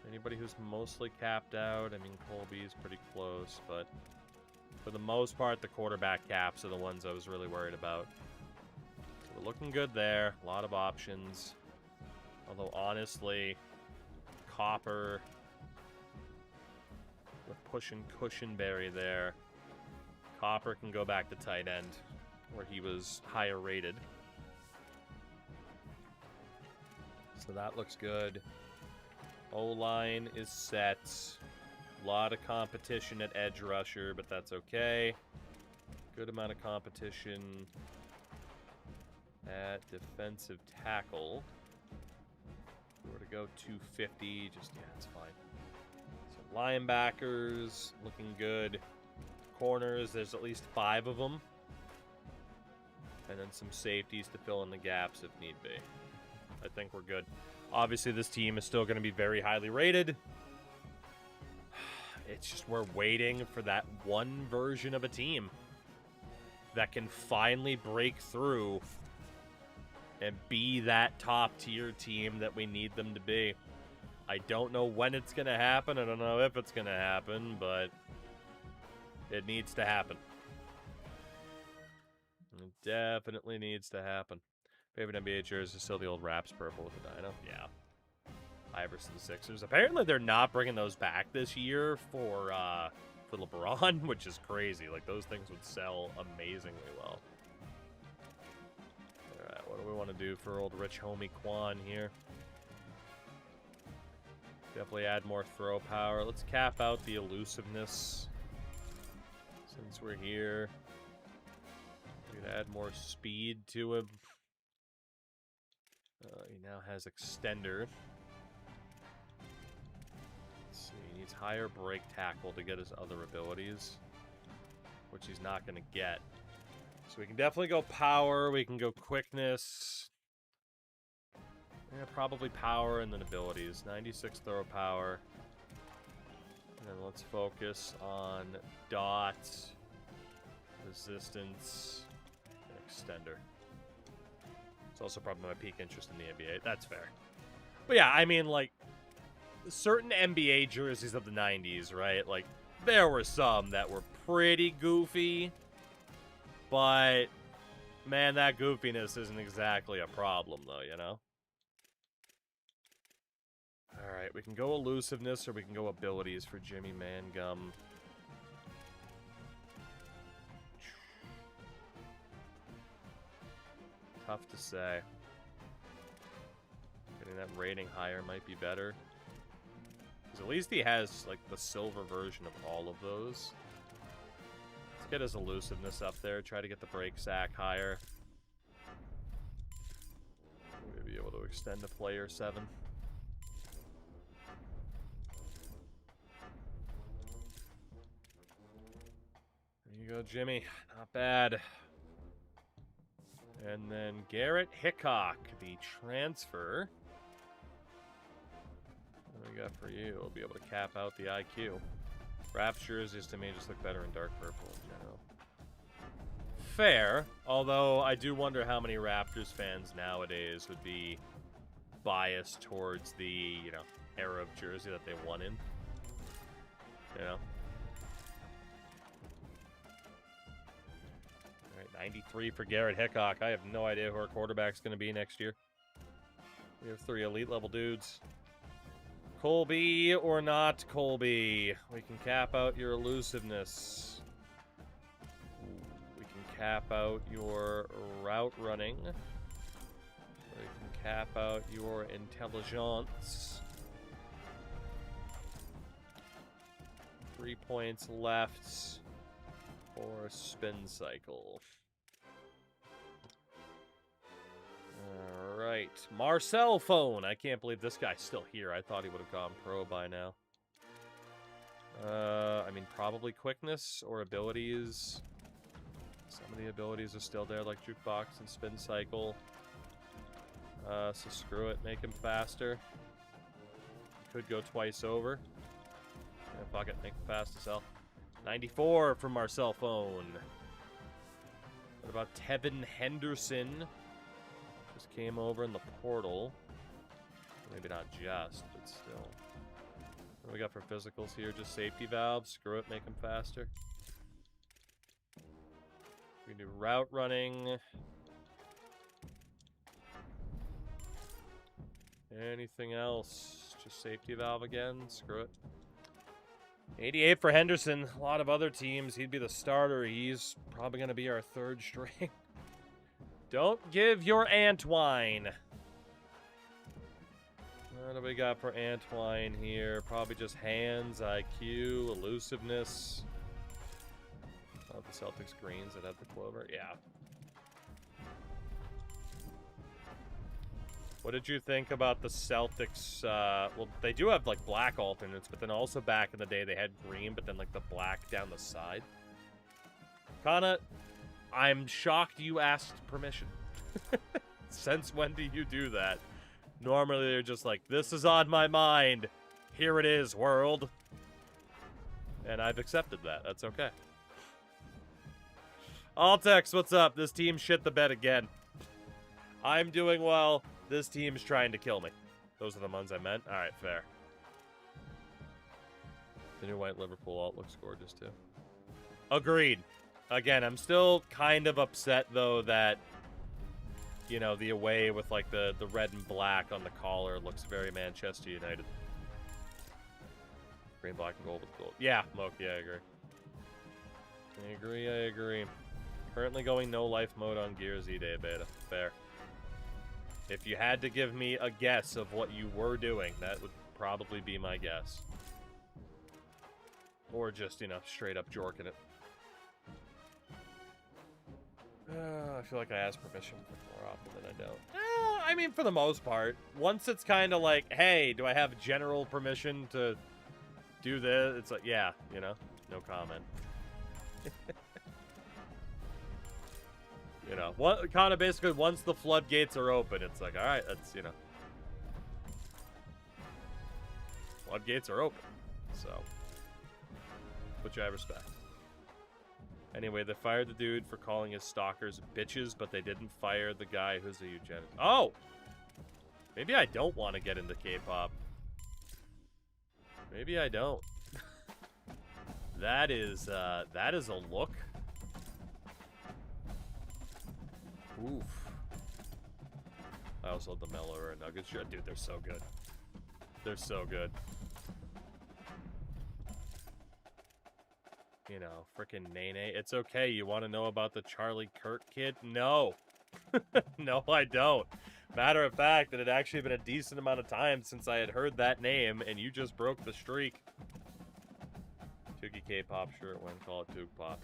Anybody who's mostly capped out. I mean, Colby's pretty close, but for the most part, the quarterback caps are the ones I was really worried about. So we're looking good there. A lot of options. Although, honestly, Copper with pushing Cushenberry there. Copper can go back to tight end, where he was higher rated. So that looks good. O-line is set. A lot of competition at edge rusher, but that's okay. Good amount of competition at defensive tackle. If we were to go 250, just, yeah, it's fine. So linebackers, looking good. Corners, there's at least 5 of them. And then some safeties to fill in the gaps if need be. I think we're good. Obviously, this team is still going to be very highly rated. It's just we're waiting for that one version of a team that can finally break through and be that top-tier team that we need them to be. I don't know when it's going to happen. I don't know if it's going to happen, but it needs to happen. It definitely needs to happen. Favorite NBA jersey is still the old Raps purple with the Dino. Yeah. Iverson Sixers. Apparently they're not bringing those back this year for LeBron, which is crazy. Like, those things would sell amazingly well. Alright, what do we want to do for old rich homie Quan here? Definitely add more throw power. Let's cap out the elusiveness since we're here. We could add more speed to him. He now has extender. Let's see, he needs higher break tackle to get his other abilities, which he's not going to get. So we can definitely go power, we can go quickness. Yeah, probably power and then abilities. 96 throw power. And then let's focus on dot, resistance, and extender. It's also probably my peak interest in the NBA. That's fair. But yeah, I mean, like, certain NBA jerseys of the 90s, right? Like, there were some that were pretty goofy. But, man, that goofiness isn't exactly a problem, though, you know? Alright, we can go elusiveness or we can go abilities for Jimmy Mangum. Tough to say. Getting that rating higher might be better. Because at least he has, like, the silver version of all of those. Let's get his elusiveness up there. Try to get the break sack higher. Maybe be able to extend to player 7. There you go, Jimmy. Not bad. And then Garrett Hickok, the transfer. What do we got for you? We'll be able to cap out the IQ. Raps jerseys to me just look better in dark purple in general. Fair, although I do wonder how many Raptors fans nowadays would be biased towards the, you know, era of jersey that they won in. You know? 93 for Garrett Hickok. I have no idea who our quarterback's going to be next year. We have 3 elite level dudes. Colby or not Colby. We can cap out your elusiveness. We can cap out your route running. We can cap out your intelligence. 3 points left for spin cycle. Alright, Marcel Phone. I can't believe this guy's still here. I thought he would have gone pro by now. I mean, probably quickness or abilities. Some of the abilities are still there, like Jukebox and Spin Cycle. So screw it, make him faster. Could go twice over. Yeah, fuck it, make him fast as hell. 94 from Marcel Phone. What about Tevin Henderson? Just came over in the portal. Maybe not just, but still. What do we got for physicals here? Just safety valves. Screw it, make them faster. We can do route running. Anything else? Just safety valve again. Screw it. 88 for Henderson. A lot of other teams, he'd be the starter. He's probably going to be our 3rd string. Don't give your Antwine. What do we got for Antwine here? Probably just hands, IQ, elusiveness. Oh, the Celtics greens that have the clover. Yeah. What did you think about the Celtics? Well, they do have, like, black alternates, but then also back in the day they had green, but then, like, the black down the side. Kana, I'm shocked you asked permission. Since when do you do that? Normally they're just like, this is on my mind. Here it is, world. And I've accepted that. That's okay. Altex, what's up? This team shit the bed again. I'm doing well. This team's trying to kill me. Those are the ones I meant. All right, fair. The new white Liverpool alt looks gorgeous, too. Agreed. Again, I'm still kind of upset, though, that, you know, the away with, like, the red and black on the collar looks very Manchester United. Green, black, and gold with gold. Yeah, Moki, I agree. I agree. Currently going no life mode on Gears E-Day beta. Fair. If you had to give me a guess of what you were doing, that would probably be my guess. Or just, you know, straight up jorking it. I feel like I ask permission more often than I don't. I mean, for the most part. Once it's kind of like, hey, do I have general permission to do this? It's like, yeah, you know, no comment. You know, what kind of basically once the floodgates are open, it's like, all right, that's, you know, floodgates are open, so which I respect. Anyway, they fired the dude for calling his stalkers bitches, but they didn't fire the guy who's a eugenist. Oh, maybe I don't want to get into K-pop. Maybe I don't. That is a look. Oof. I also love the Mellow or Nuggets. Dude, they're so good. They're so good. You know, frickin' Nene. It's okay. You want to know about the Charlie Kirk kid? No. No, I don't. Matter of fact, it had actually been a decent amount of time since I had heard that name, and you just broke the streak. Tookie K-pop shirt when call it Toog Pop.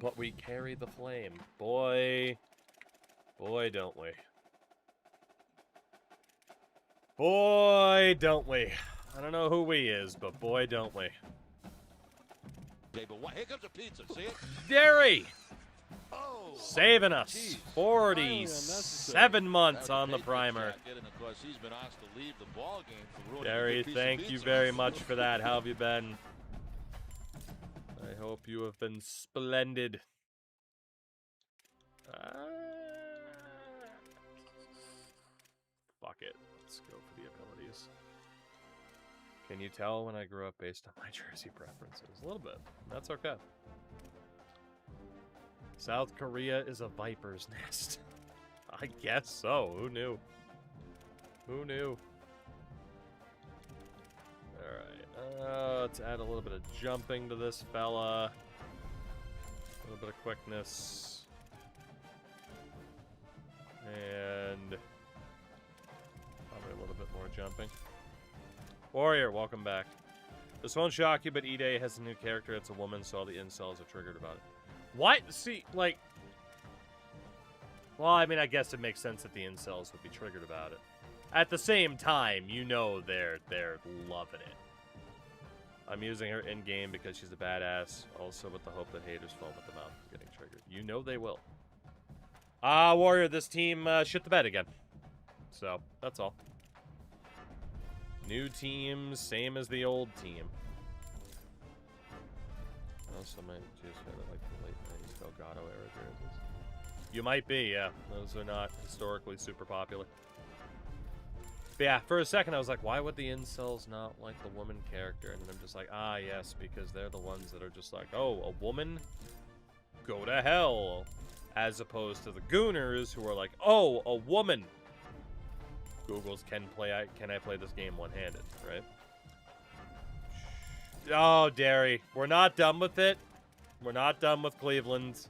But we carry the flame. Boy, don't we. Boy, don't we. I don't know who we is, but boy, don't we. Okay, but here comes the pizza. See it? Derry! Oh, saving us. geez. 47 months on the primer. And of course, he's been asked to leave the ball game for ruining Derry, a piece of thank you pizza. very much for that. How have you been? I hope you have been splendid. Fuck it. Let's go for the abilities. Can you tell when I grew up based on my jersey preferences? A little bit. That's okay. South Korea is a viper's nest. I guess so. Who knew? Who knew? Alright. Let's add a little bit of jumping to this fella. A little bit of quickness. And probably a little bit more jumping. Warrior, welcome back. This won't shock you, but E-Day has a new character. It's a woman, so all the incels are triggered about it. What? See, like... Well, I mean, I guess it makes sense that the incels would be triggered about it. At the same time, you know they're loving it. I'm using her in-game because she's a badass, also with the hope that haters foam at the mouth getting triggered. You know they will. Warrior, this team shit the bed again. So, that's all. New team, same as the old team. I also might just have like the late 90s Delgado era jerseys. You might be, yeah. Those are not historically super popular. But yeah, for a second I was like, why would the incels not like the woman character? And then I'm just like, yes, because they're the ones that are just like, oh, a woman? Go to hell. As opposed to the gooners who are like, oh, a woman. Google's can I play this game one-handed, right? Oh, Derry. We're not done with it. We're not done with Cleveland.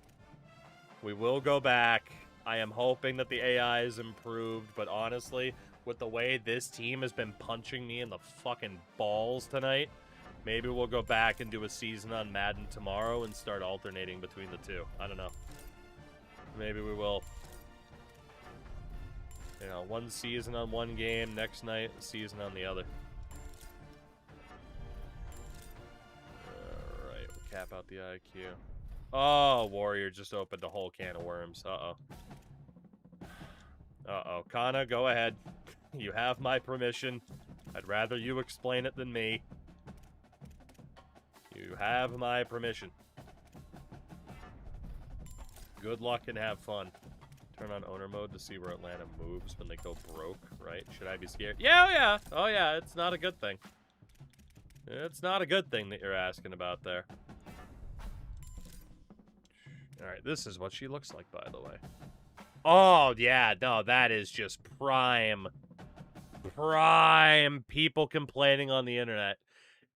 We will go back. I am hoping that the AI is improved, but honestly, with the way this team has been punching me in the fucking balls tonight, maybe we'll go back and do a season on Madden tomorrow and start alternating between the two. I don't know. Maybe we will. You know, one season on one game, next night, a season on the other. Alright, we'll cap out the IQ. Oh, Warrior just opened a whole can of worms. Uh-oh. Uh-oh. Kana, go ahead. You have my permission. I'd rather you explain it than me. You have my permission. Good luck and have fun. Turn on owner mode to see where Atlanta moves when they go broke, right? Should I be scared? Yeah, oh yeah. Oh yeah, it's not a good thing. It's not a good thing that you're asking about there. Alright, this is what she looks like, by the way. Oh, yeah, no, that is just prime people complaining on the internet.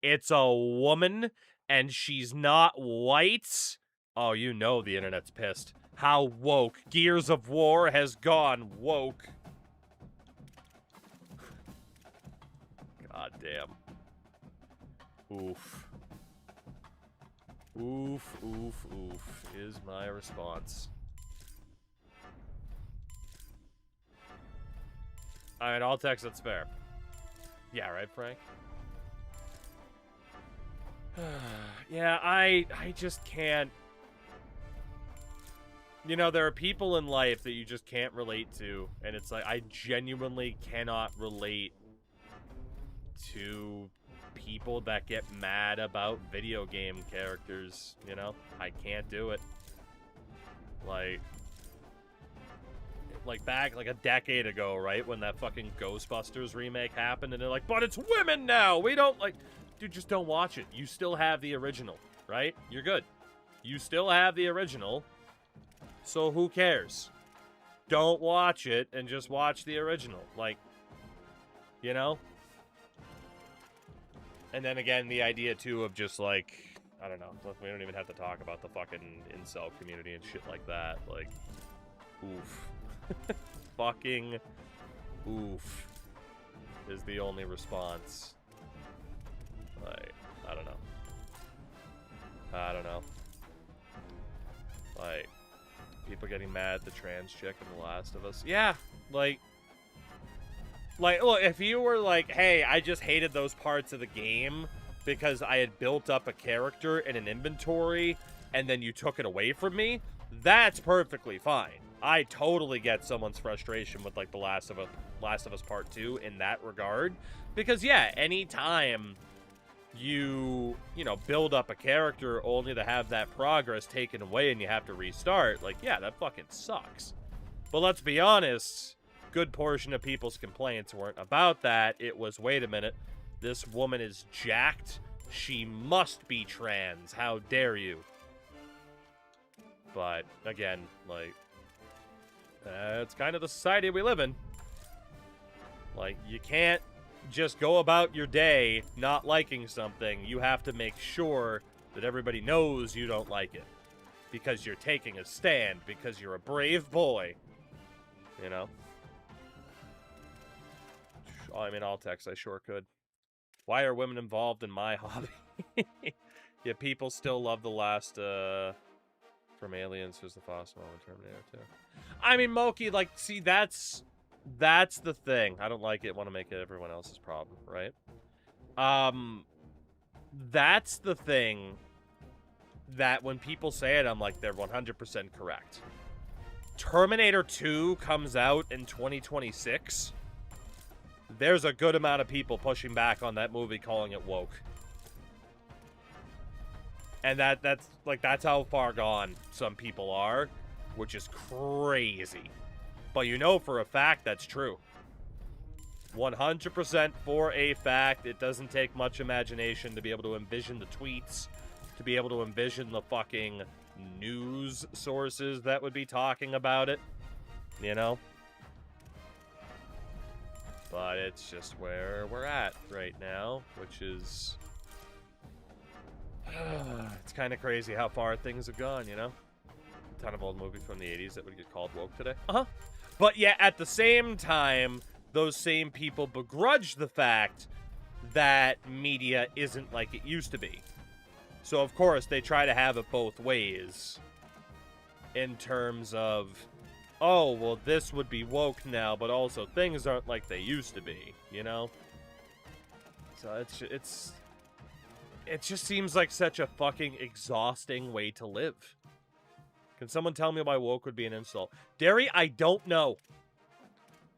It's a woman, and she's not white. Oh, you know the internet's pissed. How woke. Gears of War has gone woke. God damn. Oof. Oof, oof, oof is my response. Alright, I'll text, that's fair. Yeah, right, Frank? Yeah, I just can't. You know, there are people in life that you just can't relate to, and it's like, I genuinely cannot relate to people that get mad about video game characters, you know? I can't do it. Like back like a decade ago, right? When that fucking Ghostbusters remake happened, and they're like, but it's women now! We don't like... Dude, just don't watch it. You still have the original, right? You're good. You still have the original, so who cares? Don't watch it and just watch the original. Like, you know? And then again, the idea, too, of just, like, I don't know. We don't even have to talk about the fucking incel community and shit like that. Like, oof. Fucking oof is the only response. Like, I don't know. I don't know. Like, people getting mad at the trans chick in The Last of Us. Yeah, like, look, if you were like, hey, I just hated those parts of the game because I had built up a character in an inventory and then you took it away from me, that's perfectly fine. I totally get someone's frustration with, like, The Last of Us Part 2 in that regard. Because, yeah, anytime you know, build up a character only to have that progress taken away and you have to restart, like, yeah, that fucking sucks. But let's be honest, good portion of people's complaints weren't about that. It was, wait a minute, this woman is jacked. She must be trans. How dare you? But, again, like, it's kind of the society we live in. Like, you can't just go about your day not liking something. You have to make sure that everybody knows you don't like it. Because you're taking a stand. Because you're a brave boy. You know? Oh, I mean, I'll text. I sure could. Why are women involved in my hobby? Yeah, people still love the last, from Aliens, who's the fast one in Terminator 2. I mean, Moki, like, see, that's the thing. I don't like it, want to make it everyone else's problem, right? That's the thing that when people say it, I'm like, they're 100% correct. Terminator 2 comes out in 2026. There's a good amount of people pushing back on that movie, calling it woke. And that's how far gone some people are, which is crazy. But you know for a fact that's true. 100% for a fact. It doesn't take much imagination to be able to envision the tweets, to be able to envision the fucking news sources that would be talking about it, you know? But it's just where we're at right now, which is... it's kind of crazy how far things have gone, you know? A ton of old movies from the 80s that would get called woke today. But yeah, at the same time, those same people begrudge the fact that media isn't like it used to be. So, of course, they try to have it both ways. In terms of, oh, well, this would be woke now, but also things aren't like they used to be, you know? So it just seems like such a fucking exhausting way to live. Can someone tell me why woke would be an insult? Derry, I don't know.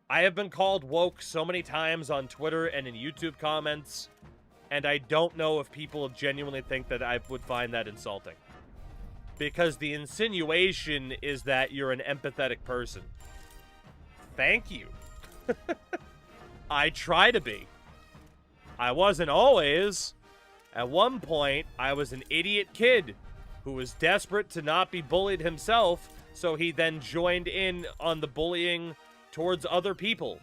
I have been called woke so many times on Twitter and in YouTube comments, and I don't know if people genuinely think that I would find that insulting. because the insinuation is that you're an empathetic person. Thank you. I try to be. I wasn't always. At one point, I was an idiot kid who was desperate to not be bullied himself, so he then joined in on the bullying towards other people.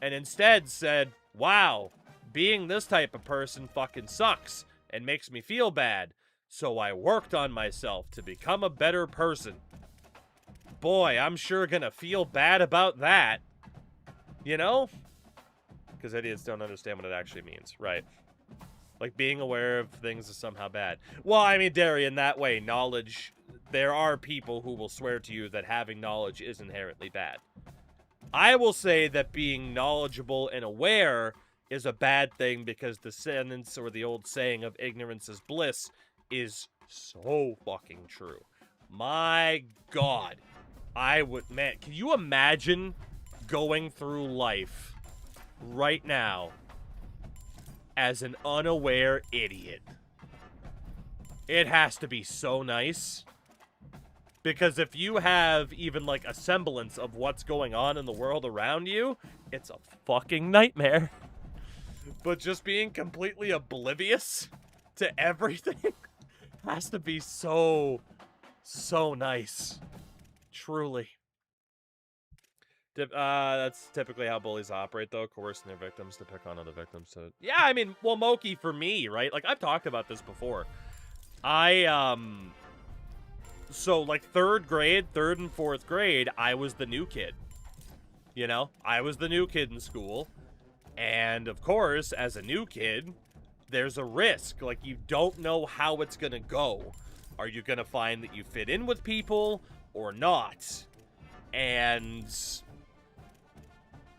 And instead said, wow, being this type of person fucking sucks and makes me feel bad. So I worked on myself to become a better person. Boy, I'm sure gonna feel bad about that. You know? Because idiots don't understand what it actually means. Right. Like, being aware of things is somehow bad. Well, I mean, Derry, in that way, knowledge... There are people who will swear to you that having knowledge is inherently bad. I will say that being knowledgeable and aware is a bad thing because the sentence or the old saying of ignorance is bliss is so fucking true. My God. Man, can you imagine going through life right now as an unaware idiot? It has to be so nice. Because if you have even, like, a semblance of what's going on in the world around you, it's a fucking nightmare. But just being completely oblivious to everything has to be so nice. Truly. That's typically how bullies operate, though, coercing their victims to pick on other victims. So, yeah, I mean, well, Moki, for me, right? Like, I've talked about this before. So, like, third and fourth grade, I was the new kid. You know? I was the new kid in school. And, of course, as a new kid, there's a risk. Like, you don't know how it's gonna go. Are you gonna find that you fit in with people or not? And,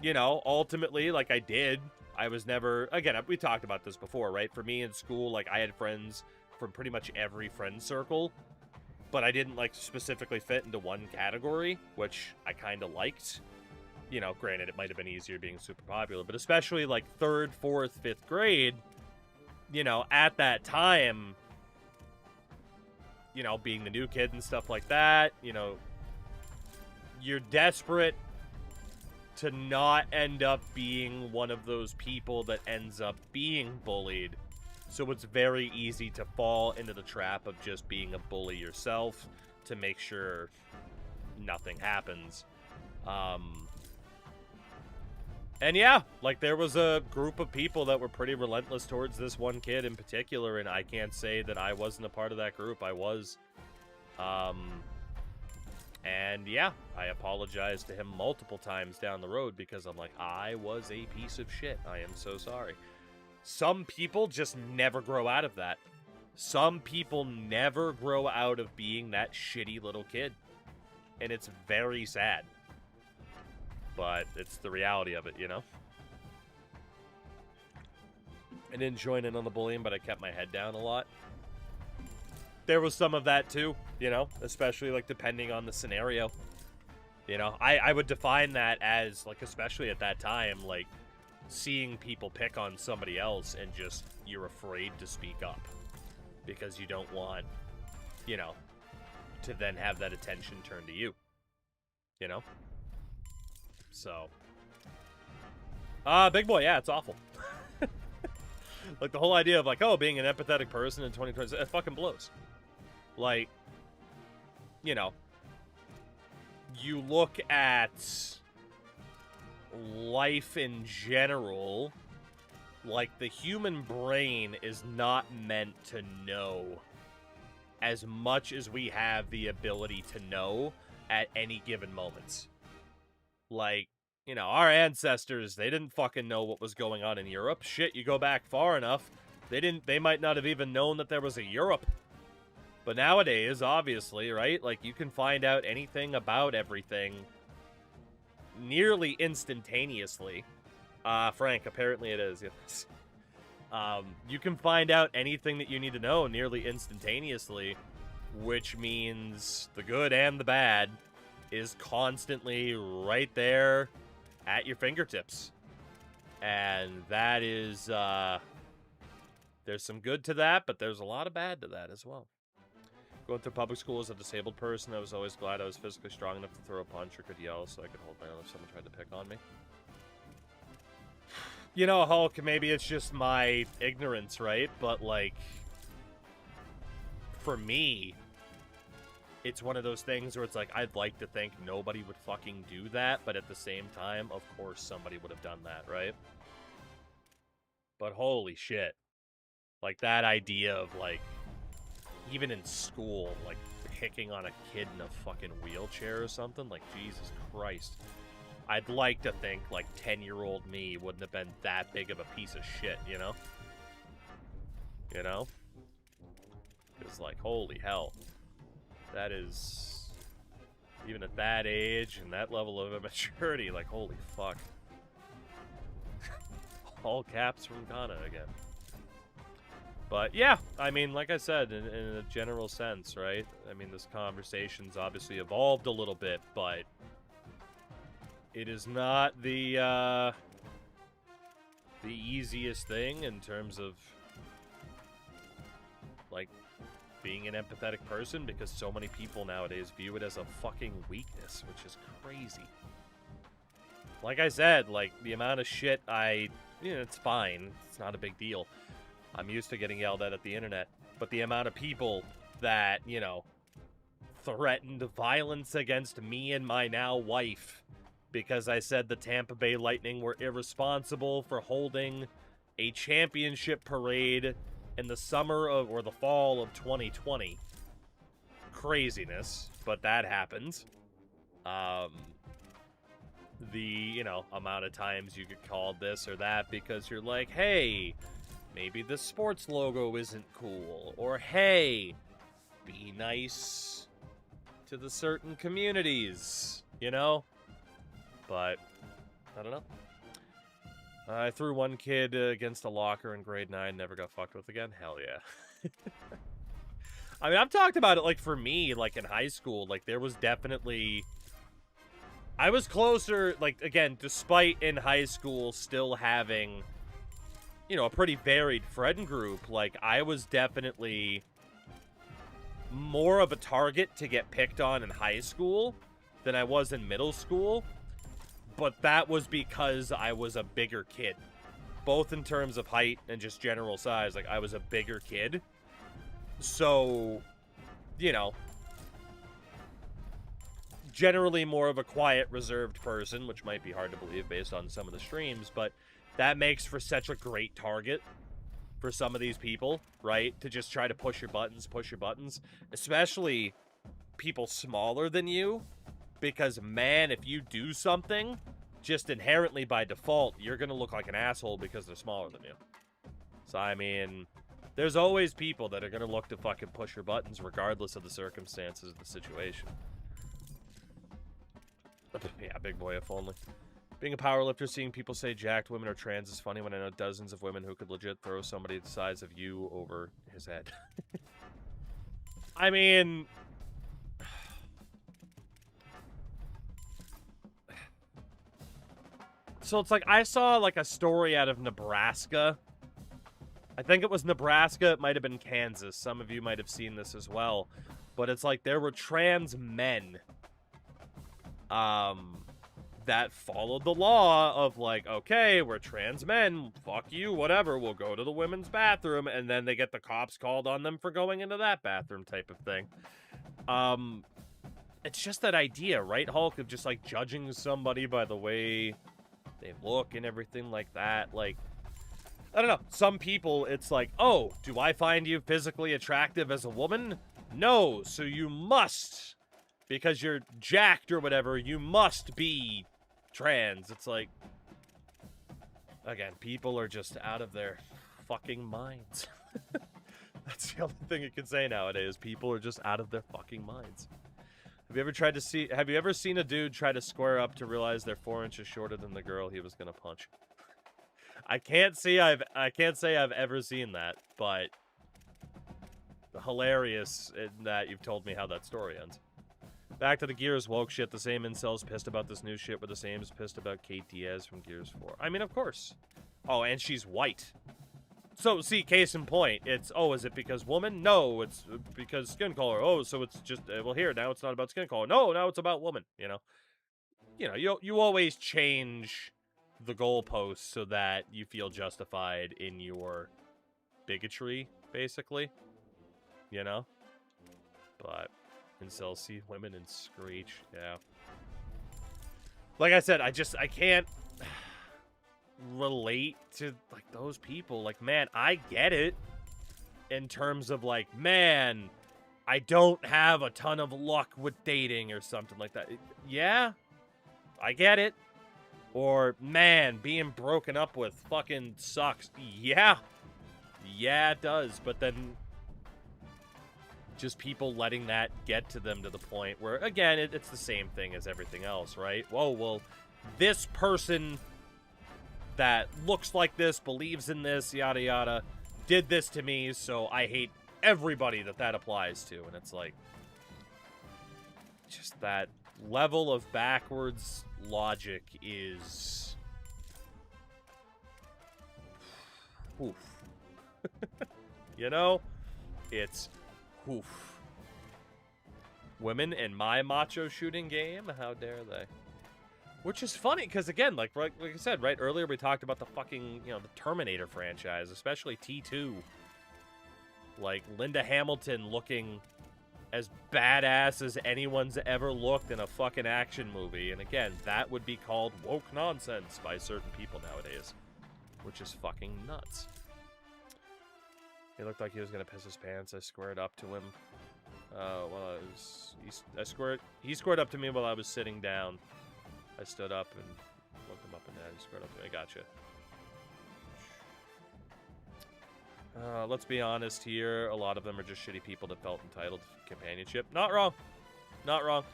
you know, ultimately, like, I did. I was never... Again, we talked about this before, right? For me in school, like, I had friends from pretty much every friend circle. But I didn't, like, specifically fit into one category, which I kind of liked. You know, granted, it might have been easier being super popular, but especially, like, 3rd, 4th, 5th grade, you know, at that time, you know, being the new kid and stuff like that, you know, you're desperate to not end up being one of those people that ends up being bullied. So it's very easy to fall into the trap of just being a bully yourself to make sure nothing happens. And yeah, like, there was a group of people that were pretty relentless towards this one kid in particular, and I can't say that I wasn't a part of that group. I was. And yeah, I apologized to him multiple times down the road because I'm like, I was a piece of shit. I am so sorry. Some people just never grow out of that. Some people never grow out of being that shitty little kid. And it's very sad. But it's the reality of it, you know? I didn't join in on the bullying, but I kept my head down a lot. There was some of that too, you know? Especially, like, depending on the scenario. You know? I would define that as, like, especially at that time, like, seeing people pick on somebody else and just, you're afraid to speak up because you don't want, you know, to then have that attention turned to you, you know? So, big boy, yeah, it's awful. Like, the whole idea of, like, oh, being an empathetic person in 2020, it fucking blows. Like, you know, you look at life in general, like, the human brain is not meant to know as much as we have the ability to know at any given moment. Like, you know, our ancestors, they didn't fucking know what was going on in Europe. Shit, you go back far enough, they might not have even known that there was a Europe. But nowadays, obviously, right, like, you can find out anything about everything nearly instantaneously. Frank, apparently it is, yes. You can find out anything that you need to know nearly instantaneously, which means the good and the bad is constantly right there at your fingertips. And that is, there's some good to that, but there's a lot of bad to that as well. Going through public school as a disabled person, I was always glad I was physically strong enough to throw a punch or could yell so I could hold my own if someone tried to pick on me. You know, Hulk, maybe it's just my ignorance, right? But, like, for me, it's one of those things where it's like, I'd like to think nobody would fucking do that, but at the same time, of course somebody would have done that, right? But holy shit. Like, that idea of, like, even in school, like, picking on a kid in a fucking wheelchair or something, like, Jesus Christ. I'd like to think, like, 10-year-old me wouldn't have been that big of a piece of shit, you know? You know? Because, like, holy hell. That is... Even at that age and that level of immaturity, like, holy fuck. All caps from Ghana again. But, yeah, I mean, like I said, in a general sense, right? I mean, this conversation's obviously evolved a little bit, but... It is not the easiest thing in terms of, like, being an empathetic person, because so many people nowadays view it as a fucking weakness, which is crazy. Like I said, like, the amount of shit it's fine. It's not a big deal. I'm used to getting yelled at the internet. But the amount of people that, you know, threatened violence against me and my now wife because I said the Tampa Bay Lightning were irresponsible for holding a championship parade in the summer of, or the fall of 2020. Craziness, but that happens. The, you know, amount of times you get called this or that because you're like, hey, maybe the sports logo isn't cool. Or, hey, be nice to the certain communities, you know? But, I don't know. I threw one kid against a locker in grade 9, never got fucked with again. Hell yeah. I mean, I've talked about it, like, for me, like, in high school, like, there was definitely... I was closer, like, again, despite in high school still having, you know, a pretty varied friend group, like, I was definitely more of a target to get picked on in high school than I was in middle school. But that was because I was a bigger kid. Both in terms of height and just general size. Like, I was a bigger kid. So, you know, generally more of a quiet, reserved person, which might be hard to believe based on some of the streams, but that makes for such a great target for some of these people, right? To just try to push your buttons, especially people smaller than you. Because, man, if you do something, just inherently by default, you're going to look like an asshole because they're smaller than you. So, I mean, there's always people that are going to look to fucking push your buttons regardless of the circumstances of the situation. Yeah, big boy if only. Being a powerlifter, seeing people say jacked women are trans is funny when I know dozens of women who could legit throw somebody the size of you over his head. I mean... So it's like, I saw, like, a story out of Nebraska. I think it was Nebraska. It might have been Kansas. Some of you might have seen this as well. But it's like, there were trans men that followed the law of, like, okay, we're trans men. Fuck you, whatever. We'll go to the women's bathroom. And then they get the cops called on them for going into that bathroom type of thing. It's just that idea, right, Hulk? Of just, like, judging somebody by the way... they look and everything like that. Like, I don't know. Some people, it's like, oh, do I find you physically attractive as a woman? No, so you must, because you're jacked or whatever, you must be trans. It's like, again, people are just out of their fucking minds. That's the only thing you can say nowadays. People are just out of their fucking minds. Have you ever seen a dude try to square up to realize they're 4 inches shorter than the girl he was gonna punch? I can't say I've ever seen that, but hilarious in that you've told me how that story ends. Back to the Gears woke shit. The same incels pissed about this new shit were the same as pissed about Kate Diaz from Gears 4. I mean, of course. Oh, and she's white. So, see, case in point, it's, oh, is it because woman? No, it's because skin color. Oh, so it's just, well, here, now it's not about skin color. No, now it's about woman, you know? You know, you always change the goalposts so that you feel justified in your bigotry, basically. You know? But, incels see women and screech, yeah. Like I said, I can't relate to, like, those people. Like, man, I get it in terms of, like, man, I don't have a ton of luck with dating or something like that. Yeah, I get it. Or, man, being broken up with fucking sucks. Yeah. Yeah, it does. But then just people letting that get to them to the point where, again, it's the same thing as everything else, right? Whoa, well, this person that looks like this, believes in this, yada yada, did this to me, so I hate everybody that applies to. And it's like, just that level of backwards logic is... oof. You know? It's... oof. Women in my macho shooting game? How dare they? Which is funny, because again, like I said, right, earlier we talked about the fucking, you know, the Terminator franchise, especially T2. Like, Linda Hamilton looking as badass as anyone's ever looked in a fucking action movie. And again, that would be called woke nonsense by certain people nowadays. Which is fucking nuts. He looked like he was gonna piss his pants. I squared up to him. He squared up to me while I was sitting down. I stood up and looked him up and down. He squared up to me. I gotcha. Let's be honest here. A lot of them are just shitty people that felt entitled to companionship. Not wrong. Not wrong.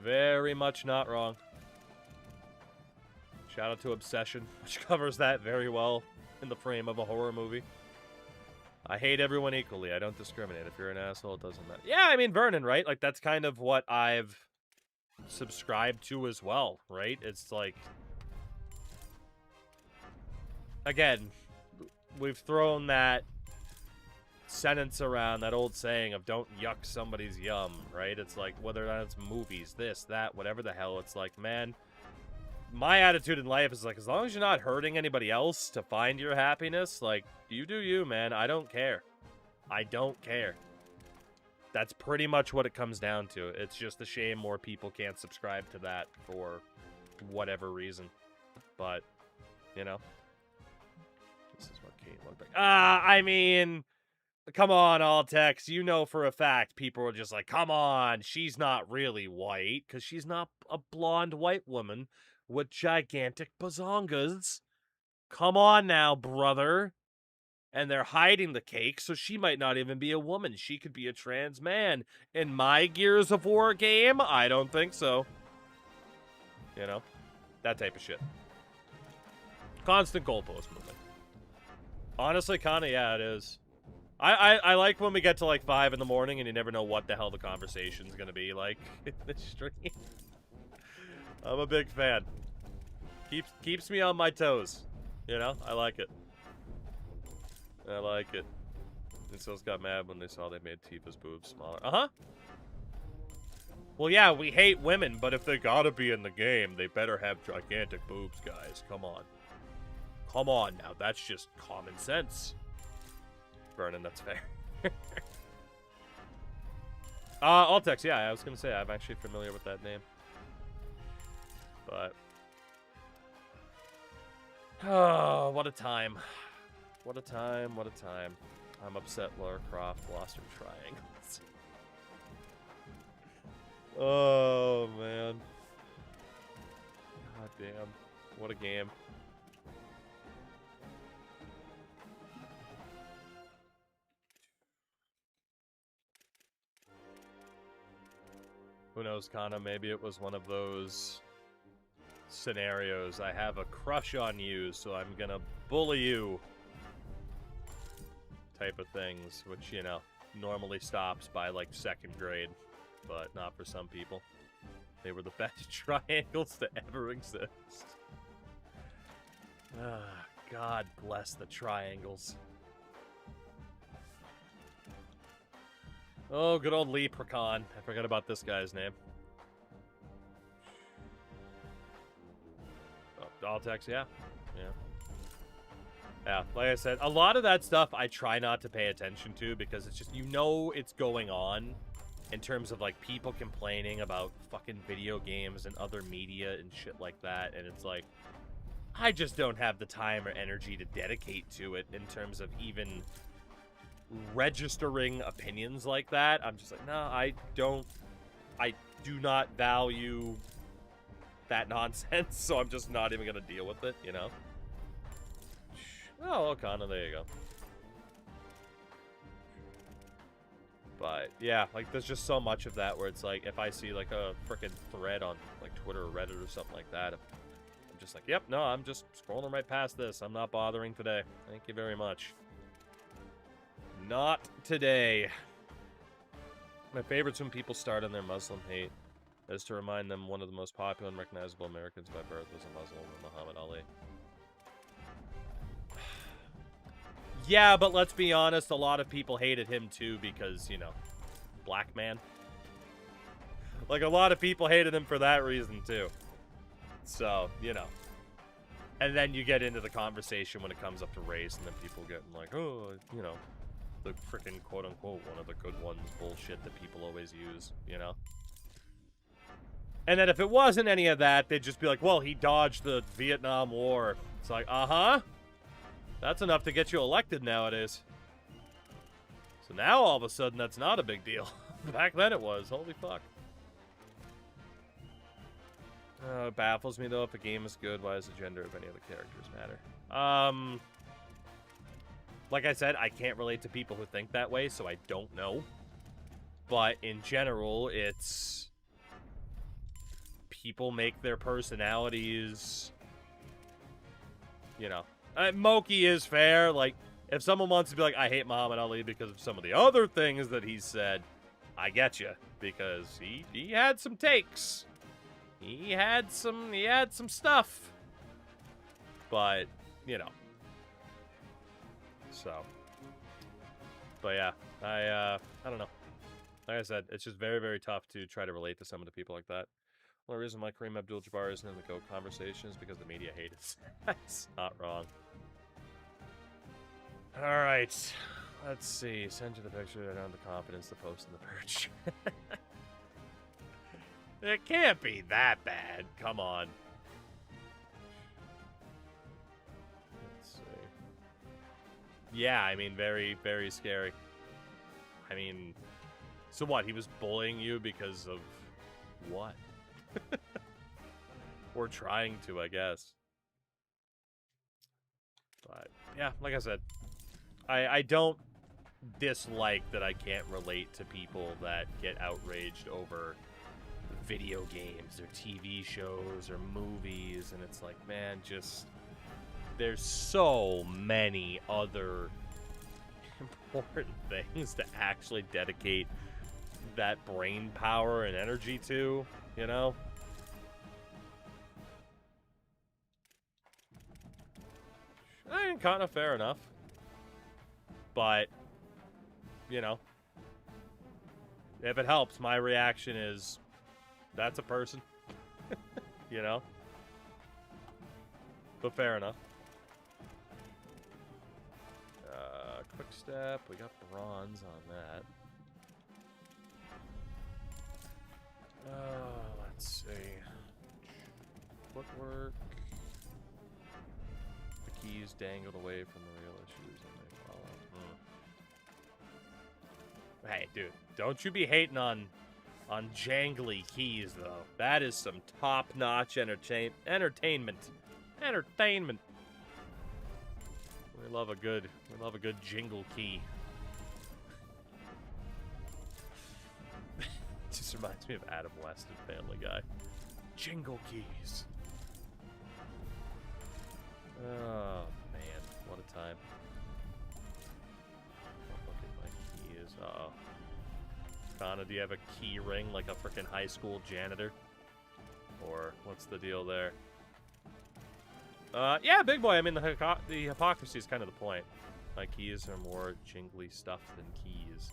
Very much not wrong. Shout out to Obsession, which covers that very well in the frame of a horror movie. I hate everyone equally. I don't discriminate. If you're an asshole, it doesn't matter. Yeah, I mean, Vernon, right? Like, that's kind of what I've subscribed to as well, right? It's like... again, we've thrown that sentence around, that old saying of don't yuck somebody's yum, right? It's like, whether or not it's movies, this, that, whatever the hell, it's like, man, my attitude in life is like, as long as you're not hurting anybody else to find your happiness, like, you do you, man. I don't care. I don't care. That's pretty much what it comes down to. It's just a shame more people can't subscribe to that for whatever reason. But, you know. This is what Kate looked like. I mean, come on, Altex. You know for a fact people are just like, come on, she's not really white, because she's not a blonde white woman with gigantic bazongas. Come on now, brother. And they're hiding the cake, so she might not even be a woman. She could be a trans man. In my Gears of War game, I don't think so. You know? That type of shit. Constant goalpost movement. Honestly, kinda, yeah, it is. I like when we get to, like, 5 in the morning and you never know what the hell the conversation's gonna be like in the stream. I'm a big fan. Keeps me on my toes. You know? I like it. I like it. Incels got mad when they saw they made Tifa's boobs smaller. Uh-huh. Well, yeah, we hate women, but if they gotta be in the game, they better have gigantic boobs, guys. Come on. Come on now, that's just common sense. Vernon, that's fair. Altex, yeah, I was gonna say, I'm actually familiar with that name. But... oh, what a time. What a time, what a time. I'm upset Lara Croft lost her triangles. Oh, man. God damn. What a game. Who knows, Kana? Maybe it was one of those scenarios. I have a crush on you, so I'm gonna bully you. Type of things, which, you know, normally stops by, like, 2nd grade, but not for some people. They were the best triangles to ever exist. Ah, God bless the triangles. Oh, good old Leprechaun. I forgot about this guy's name. Oh, Altex, yeah. Yeah, like I said, a lot of that stuff I try not to pay attention to because it's just, you know, it's going on in terms of, like, people complaining about fucking video games and other media and shit like that, and it's like, I just don't have the time or energy to dedicate to it in terms of even registering opinions like that. I'm just like, no, I do not value that nonsense, so I'm just not even gonna deal with it, you know? Oh, O'Connor, there you go. But, yeah, like, there's just so much of that where it's like, if I see, like, a frickin' thread on, like, Twitter or Reddit or something like that, I'm just like, yep, no, I'm just scrolling right past this. I'm not bothering today. Thank you very much. Not today. My favorite's when people start on their Muslim hate is to remind them one of the most popular and recognizable Americans by birth was a Muslim, Muhammad Ali. Yeah, but let's be honest, a lot of people hated him too because, you know, black man. Like, a lot of people hated him for that reason too. So, you know. And then you get into the conversation when it comes up to race, and then people getting like, oh, you know, the freaking quote-unquote one of the good ones bullshit that people always use, you know? And then if it wasn't any of that, they'd just be like, well, he dodged the Vietnam War. It's like, uh-huh. That's enough to get you elected nowadays. So now, all of a sudden, that's not a big deal. Back then it was. Holy fuck. It baffles me, though. If a game is good, why does the gender of any of the characters matter? Like I said, I can't relate to people who think that way, so I don't know. But in general, it's... people make their personalities... you know... Moki is fair. Like, if someone wants to be like, I hate Muhammad Ali because of some of the other things that he said, I get you. Because he had some takes. He had some stuff. But, you know. So. But yeah, I don't know. Like I said, it's just very, very tough to try to relate to some of the people like that. The only reason why Kareem Abdul-Jabbar isn't in the GOAT conversation is because the media hate it. That's not wrong. Alright. Let's see. Send you the picture. I don't have the confidence to post in the perch. It can't be that bad. Come on. Let's see. Yeah, I mean, very, very scary. I mean, so what? He was bullying you because of what? Or trying to, I guess. But, yeah, like I said, I don't dislike that I can't relate to people that get outraged over video games or TV shows or movies, and it's like, man, just... there's so many other important things to actually dedicate that brain power and energy to, you know? I mean, kind of fair enough. But, you know, if it helps, my reaction is, that's a person. You know? But fair enough. Quick step, we got bronze on that. Let's see. Footwork. The keys dangled away from the real issues and they follow. Hey, dude, don't you be hating on jangly keys, though. That is some top-notch entertainment. Entertainment. We love a good jingle key. Just reminds me of Adam West and Family Guy. Jingle keys. Oh, man. What a time. Look at my keys. Uh-oh. Kana, do you have a key ring like a freaking high school janitor? Or what's the deal there? Yeah, big boy. I mean, the hypocrisy is kind of the point. My keys are more jingly stuff than keys.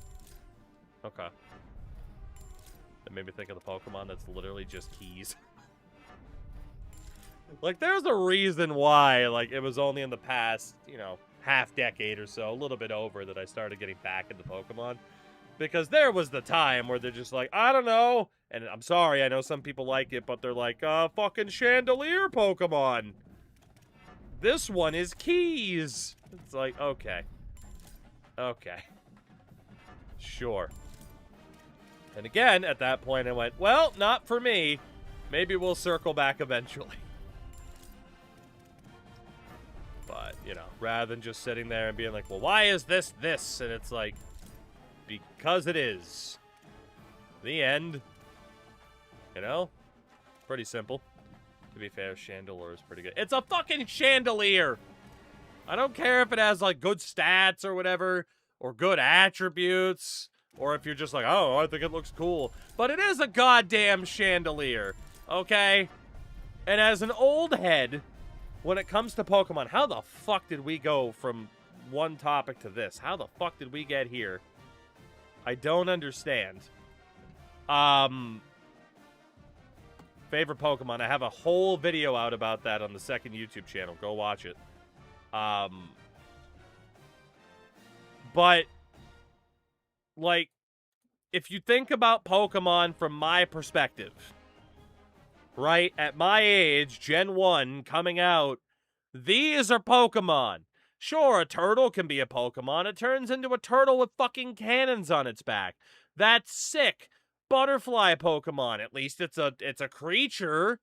Okay. That made me think of the Pokemon that's literally just keys. Like, there's a reason why, like, it was only in the past, you know, half decade or so, a little bit over, that I started getting back into Pokemon. Because there was the time where they're just like, I don't know. And I'm sorry, I know some people like it, but they're like, fucking chandelier Pokemon. This one is keys. It's like, okay. Okay. Sure. And again, at that point, I went, well, not for me. Maybe we'll circle back eventually. But, you know, rather than just sitting there and being like, well, why is this this? And it's like, because it is. The end. You know? Pretty simple. To be fair, chandelier is pretty good. It's a fucking chandelier! I don't care if it has, like, good stats or whatever, or good attributes, or if you're just like, oh, I think it looks cool. But it is a goddamn chandelier, okay? And as an old head, when it comes to Pokemon, how the fuck did we go from one topic to this? How the fuck did we get here? I don't understand. Favorite Pokemon. I have a whole video out about that on the second YouTube channel. Go watch it. But, like, if you think about Pokemon from my perspective, right? At my age, Gen 1 coming out, these are Pokemon. Sure, a turtle can be a Pokemon. It turns into a turtle with fucking cannons on its back. That's sick. Butterfly Pokemon. At least it's a creature,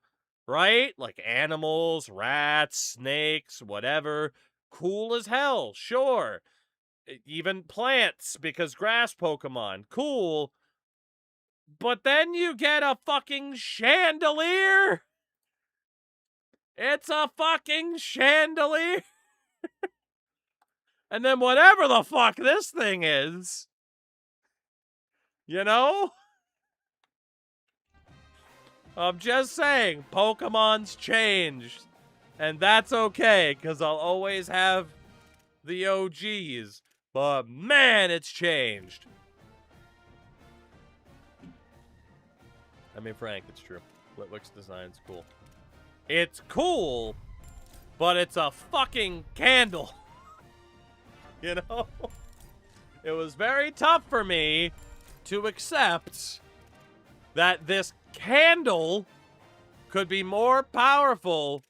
right? Like animals, rats, snakes, whatever. Cool as hell, sure. Even plants, because grass Pokemon. Cool. But then you get a fucking chandelier. It's a fucking chandelier. And then whatever the fuck this thing is, you know? I'm just saying, Pokemon's changed. And that's okay, because I'll always have the OGs. But man, it's changed. I mean, Frank, it's true. Litwick's design's cool. It's cool, but it's a fucking candle. You know? It was very tough for me to accept that this candle could be more powerful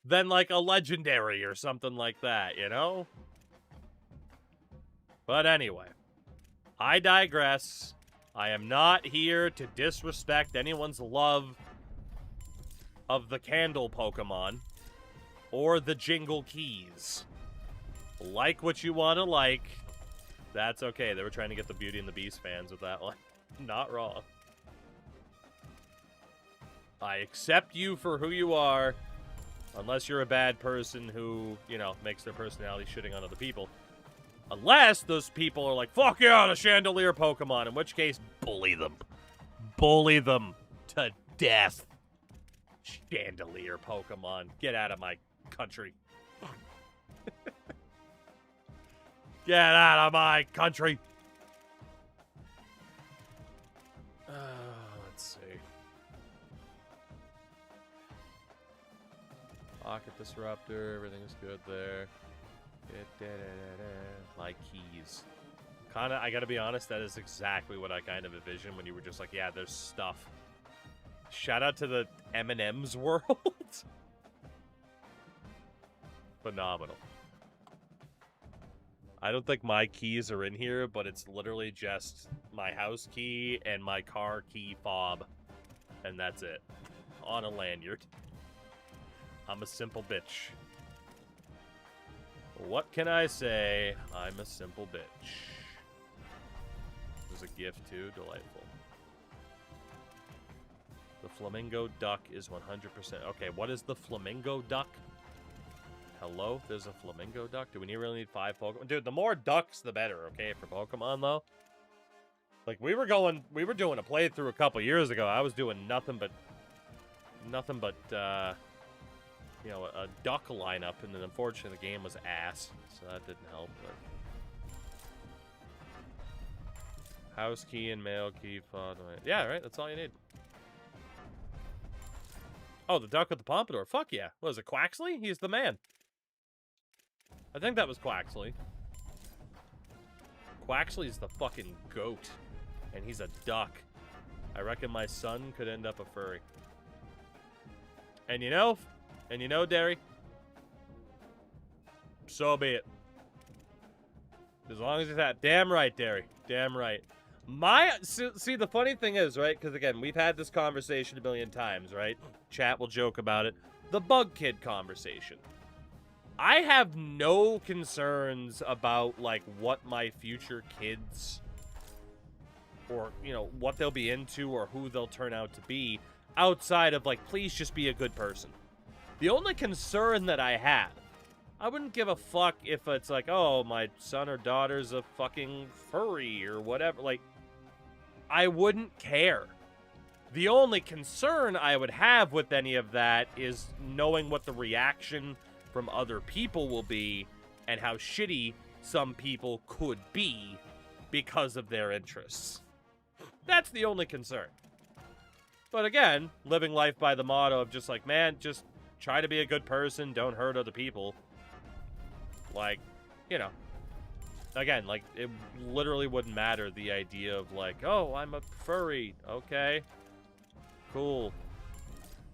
than, like, a legendary or something like that, you know? But anyway, I digress. I am not here to disrespect anyone's love of the candle Pokemon or the jingle keys. Like what you want to like. That's okay. They were trying to get the Beauty and the Beast fans with that one. Not wrong. I accept you for who you are. Unless you're a bad person who, you know, makes their personality shitting on other people. Unless those people are like, fuck yeah, the chandelier Pokemon. In which case, bully them. Bully them to death. Chandelier Pokemon. Get out of my country. Get out of my country. Let's see. Pocket Disruptor. Everything's good there. My keys. Kinda, I gotta be honest, that is exactly what I kind of envisioned when you were just like, yeah, there's stuff. Shout out to the M&M's world. Phenomenal. I don't think my keys are in here, but it's literally just my house key and my car key fob. And that's it. On a lanyard. I'm a simple bitch. What can I say? I'm a simple bitch. There's a gift too. Delightful. The flamingo duck is 100%. Okay, what is the flamingo duck? Hello? There's a flamingo duck? Do we really need 5 Pokemon? Dude, the more ducks, the better, okay, for Pokemon, though? Like, we were doing a playthrough a couple years ago. I was doing nothing but you know, a duck lineup, and then unfortunately the game was ass, so that didn't help. But house key and mail key, yeah, right. That's all you need. Oh, the duck with the pompadour. Fuck yeah. What is it, Quaxley? He's the man. I think that was Quaxley. Quaxley's the fucking goat, and he's a duck. I reckon my son could end up a furry. And you know, Derry, so be it. As long as he's that. Damn right, Derry. Damn right. See, the funny thing is, right, because again, we've had this conversation a million times, right? Chat will joke about it. The bug kid conversation. I have no concerns about, like, what my future kids, or, you know, what they'll be into or who they'll turn out to be, outside of, like, please just be a good person. The only concern that I have, I wouldn't give a fuck if it's like, oh, my son or daughter's a fucking furry or whatever. Like, I wouldn't care. The only concern I would have with any of that is knowing what the reaction from other people will be and how shitty some people could be because of their interests. That's the only concern. But again, living life by the motto of just like, man, just try to be a good person, don't hurt other people. Like, you know, again, like, it literally wouldn't matter the idea of like, oh, I'm a furry. Okay, cool.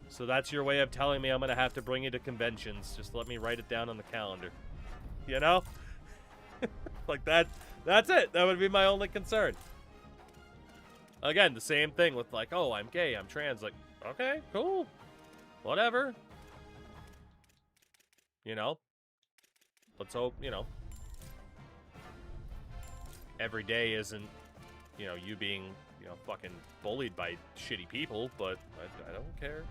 So that's your way of telling me I'm going to have to bring you to conventions. Just let me write it down on the calendar. You know? Like that's it. That would be my only concern. Again, the same thing with like, oh, I'm gay, I'm trans. Like, okay, cool. Whatever. You know? Let's hope, you know, every day isn't, you know, you being, you know, fucking bullied by shitty people, but I don't care.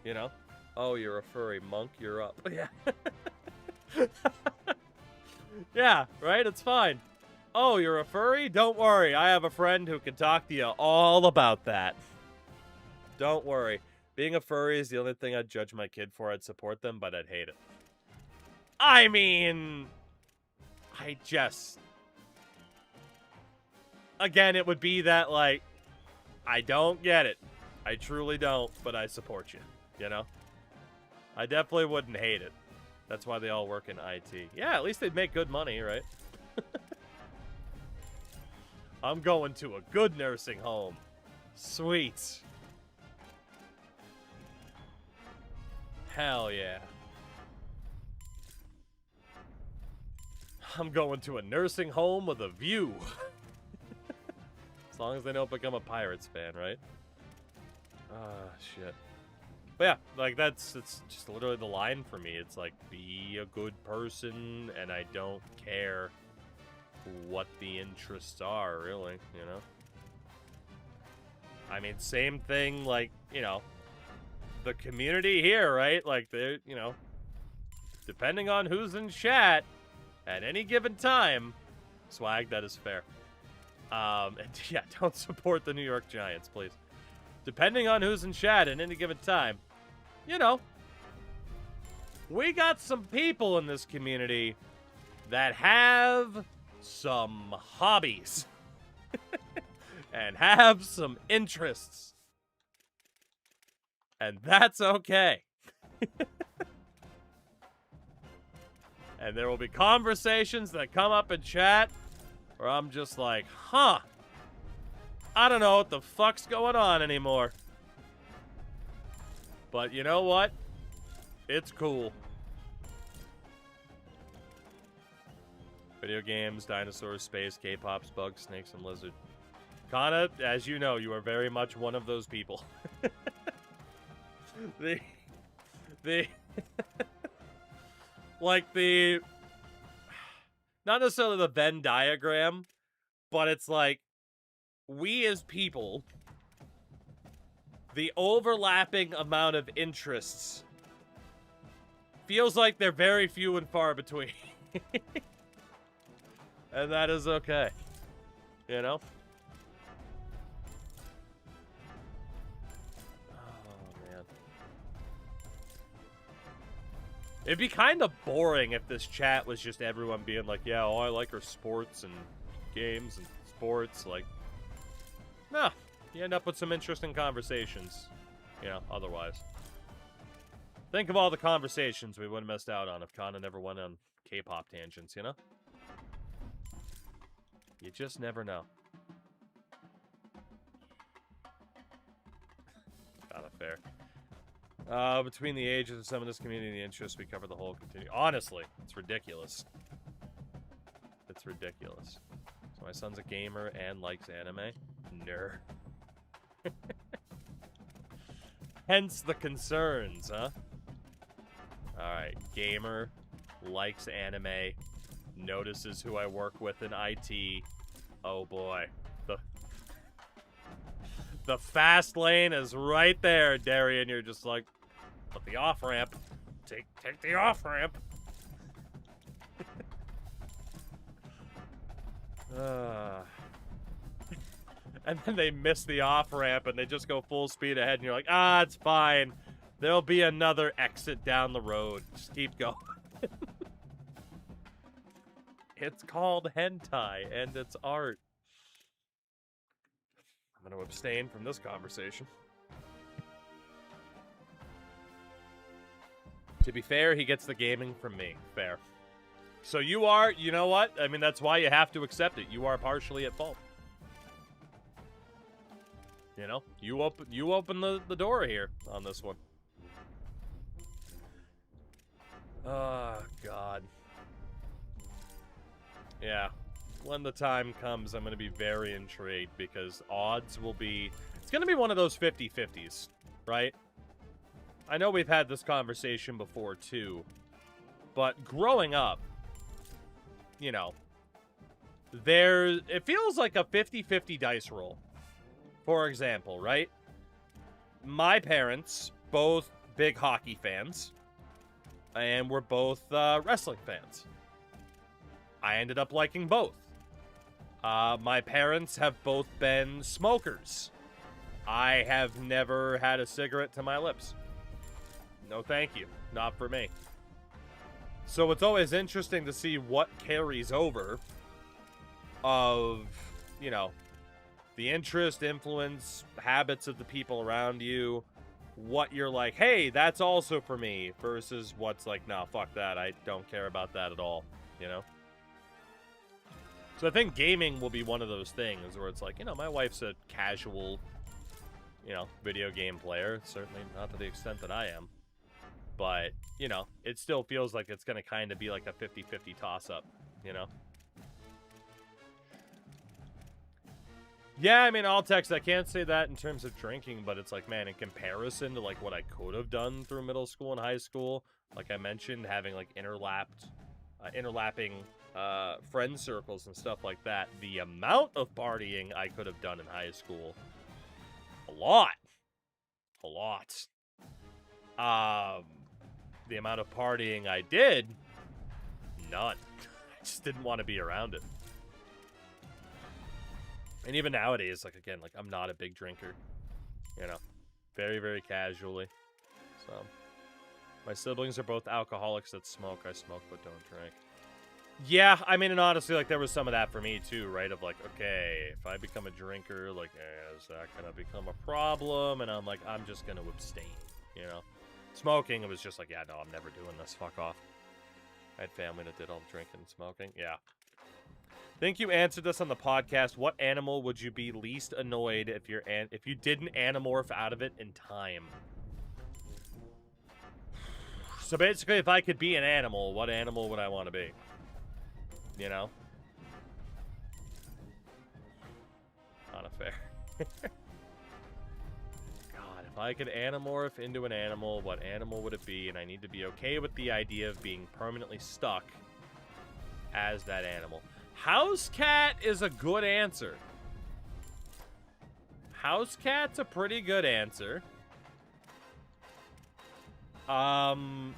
You know? Oh, you're a furry monk, you're up. Yeah. Yeah, right? It's fine. Oh, you're a furry? Don't worry. I have a friend who can talk to you all about that. Don't worry. Being a furry is the only thing I'd judge my kid for. I'd support them, but I'd hate it. I mean, I just... Again, it would be that, like, I don't get it. I truly don't, but I support you, you know? I definitely wouldn't hate it. That's why they all work in IT. Yeah, at least they'd make good money, right? I'm going to a good nursing home. Sweet. Hell yeah. I'm going to a nursing home with a view. As long as they don't become a Pirates fan, right? Ah, shit. But yeah, like it's just literally the line for me. It's like, be a good person, and I don't care what the interests are, really, you know? I mean, same thing, like, you know, the community here, right? Like, they're, you know, depending on who's in chat at any given time, swag, that is fair. And yeah, don't support the New York Giants, please. Depending on who's in chat at any given time, you know, we got some people in this community that have some hobbies and have some interests. And that's okay. And there will be conversations that come up in chat where I'm just like, huh, I don't know what the fuck's going on anymore. But you know what? It's cool. Video games, dinosaurs, space, K-pops, bugs, snakes, and lizard. Kana, as you know, you are very much one of those people. Like the, not necessarily the Venn diagram, but it's like, we as people, the overlapping amount of interests feels like they're very few and far between. And that is okay. You know? Oh, man. It'd be kind of boring if this chat was just everyone being like, yeah, all I like are sports and games and sports. Like, no, you end up with some interesting conversations, you know, otherwise. Think of all the conversations we would have missed out on if Kana never went on K-pop tangents, you know? You just never know. Kind of fair. Between the ages of some of this community and the interests, we cover the whole continue. Honestly, it's ridiculous. It's ridiculous. So my son's a gamer and likes anime. Nerd. Hence the concerns, huh? Alright, gamer, likes anime, notices who I work with in IT. Oh boy. The fast lane is right there, Darian. You're just like, but the off-ramp. Take the off-ramp. And then they miss the off-ramp and they just go full speed ahead and you're like, ah, it's fine. There'll be another exit down the road. Just keep going. It's called hentai and it's art. I'm going to abstain from this conversation. To be fair, he gets the gaming from me. Fair. So you are, you know what? I mean, that's why you have to accept it. You are partially at fault. You know, you open the door here on this one. Oh, God. Yeah. When the time comes, I'm going to be very intrigued because odds will be... It's going to be one of those 50-50s, right? I know we've had this conversation before, too. But growing up, you know, it feels like a 50-50 dice roll. For example, right? My parents, both big hockey fans, and we're both wrestling fans. I ended up liking both. My parents have both been smokers. I have never had a cigarette to my lips. No thank you. Not for me. So it's always interesting to see what carries over of, you know, the interest, influence, habits of the people around you, what you're like, hey, that's also for me, versus what's like, nah, fuck that, I don't care about that at all, you know? So I think gaming will be one of those things where it's like, you know, my wife's a casual, you know, video game player, certainly not to the extent that I am, but, you know, it still feels like it's going to kind of be like a 50-50 toss-up, you know? Yeah, I mean, I'll text. I can't say that in terms of drinking, but it's like, man, in comparison to, like, what I could have done through middle school and high school, like I mentioned, having, like, interlapping friend circles and stuff like that, the amount of partying I could have done in high school, a lot. The amount of partying I did, none. I just didn't want to be around it. And even nowadays, like, again, like, I'm not a big drinker, you know, very, very casually. So, my siblings are both alcoholics that smoke. I smoke but don't drink. Yeah, I mean, and honestly, like, there was some of that for me, too, right? Of, like, okay, if I become a drinker, like, is that gonna become a problem? And I'm like, I'm just gonna abstain, you know? Smoking, it was just like, yeah, no, I'm never doing this. Fuck off. I had family that did all the drinking and smoking. Yeah. Think you answered this on the podcast. What animal would you be least annoyed if you didn't animorph out of it in time? So basically, if I could be an animal, what animal would I want to be? You know? Not a fair. God, if I could animorph into an animal, what animal would it be? And I need to be okay with the idea of being permanently stuck as that animal. House cat is a good answer. House cat's a pretty good answer. One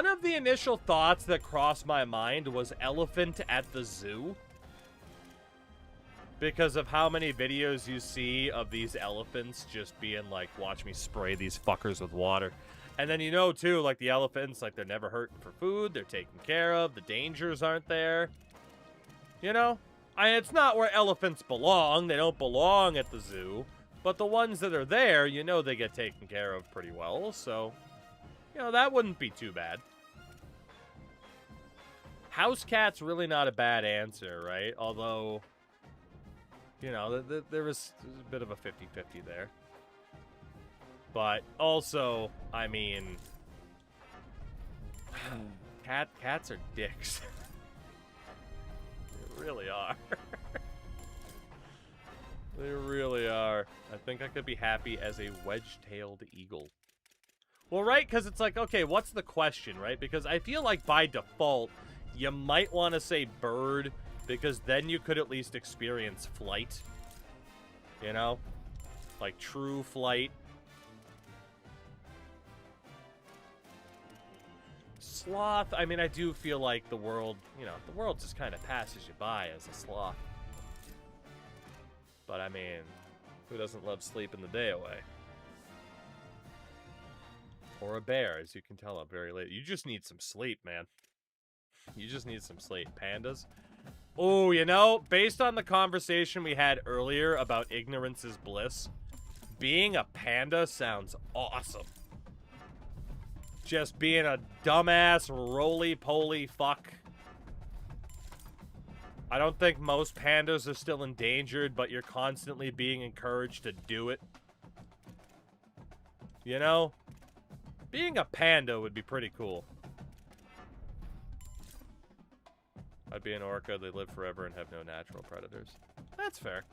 of the initial thoughts that crossed my mind was elephant at the zoo. because of how many videos you see of these elephants just being like, watch me spray these fuckers with water. And then you know, too, like, the elephants, like, they're never hurting for food. They're taken care of. The dangers aren't there. You know? It's not where elephants belong. They don't belong at the zoo. But the ones that are there, you know they get taken care of pretty well. So, you know, that wouldn't be too bad. House cat's really not a bad answer, right? Although, you know, there was a bit of a 50-50 there. But also, I mean, cats are dicks. They really are. They really are. I think I could be happy as a wedge-tailed eagle. Well, right, because it's like, okay, what's the question, right? Because I feel like by default, you might want to say bird, because then you could at least experience flight. You know? Like true flight. Sloth, I mean, I do feel like the world, you know, the world just kind of passes you by as a sloth. But I mean, who doesn't love sleeping the day away? Or a bear, as you can tell, I'm very late. You just need some sleep, man. You just need some sleep. Pandas? Oh, you know, based on the conversation we had earlier about ignorance is bliss, being a panda sounds awesome. Just being a dumbass, roly-poly fuck. I don't think most pandas are still endangered, but you're constantly being encouraged to do it. You know? Being a panda would be pretty cool. I'd be an orca, they live forever and have no natural predators. That's fair.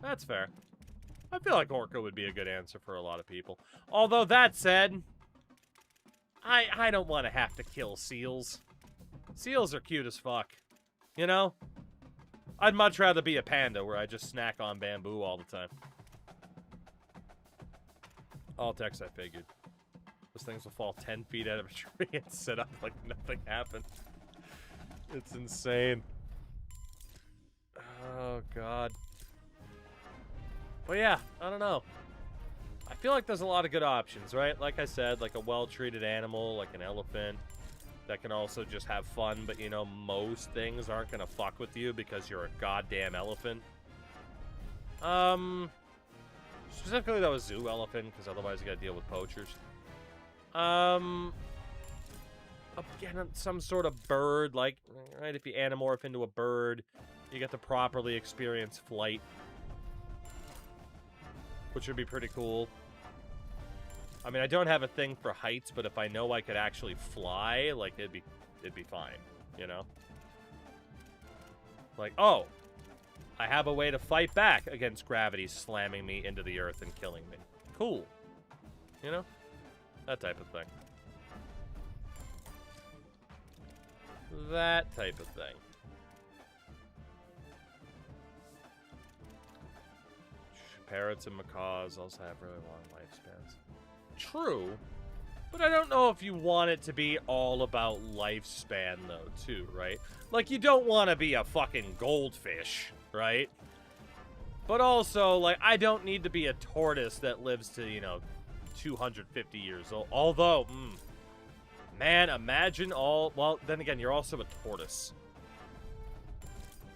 That's fair. I feel like orca would be a good answer for a lot of people. Although, that said, I don't want to have to kill seals. Seals are cute as fuck. You know? I'd much rather be a panda where I just snack on bamboo all the time. Altex, I figured. Those things will fall 10 feet out of a tree and sit up like nothing happened. It's insane. Oh, God. But yeah, I don't know. I feel like there's a lot of good options, right? Like I said, like a well-treated animal, like an elephant, that can also just have fun, but you know, most things aren't gonna fuck with you because you're a goddamn elephant. Specifically though, a zoo elephant, because otherwise you gotta deal with poachers. Again, some sort of bird, like, right, if you anamorph into a bird, you get to properly experience flight. Which would be pretty cool. I mean, I don't have a thing for heights, but if I know I could actually fly, like, it'd be fine, you know? Like, oh, I have a way to fight back against gravity slamming me into the earth and killing me. Cool. You know? That type of thing. That type of thing. Parrots and macaws also have really long lifespans. True, but I don't know if you want it to be all about lifespan, though, too, right? Like, you don't want to be a fucking goldfish, right? But also, like, I don't need to be a tortoise that lives to, you know, 250 years old. Although, man, imagine all... Well, then again, you're also a tortoise.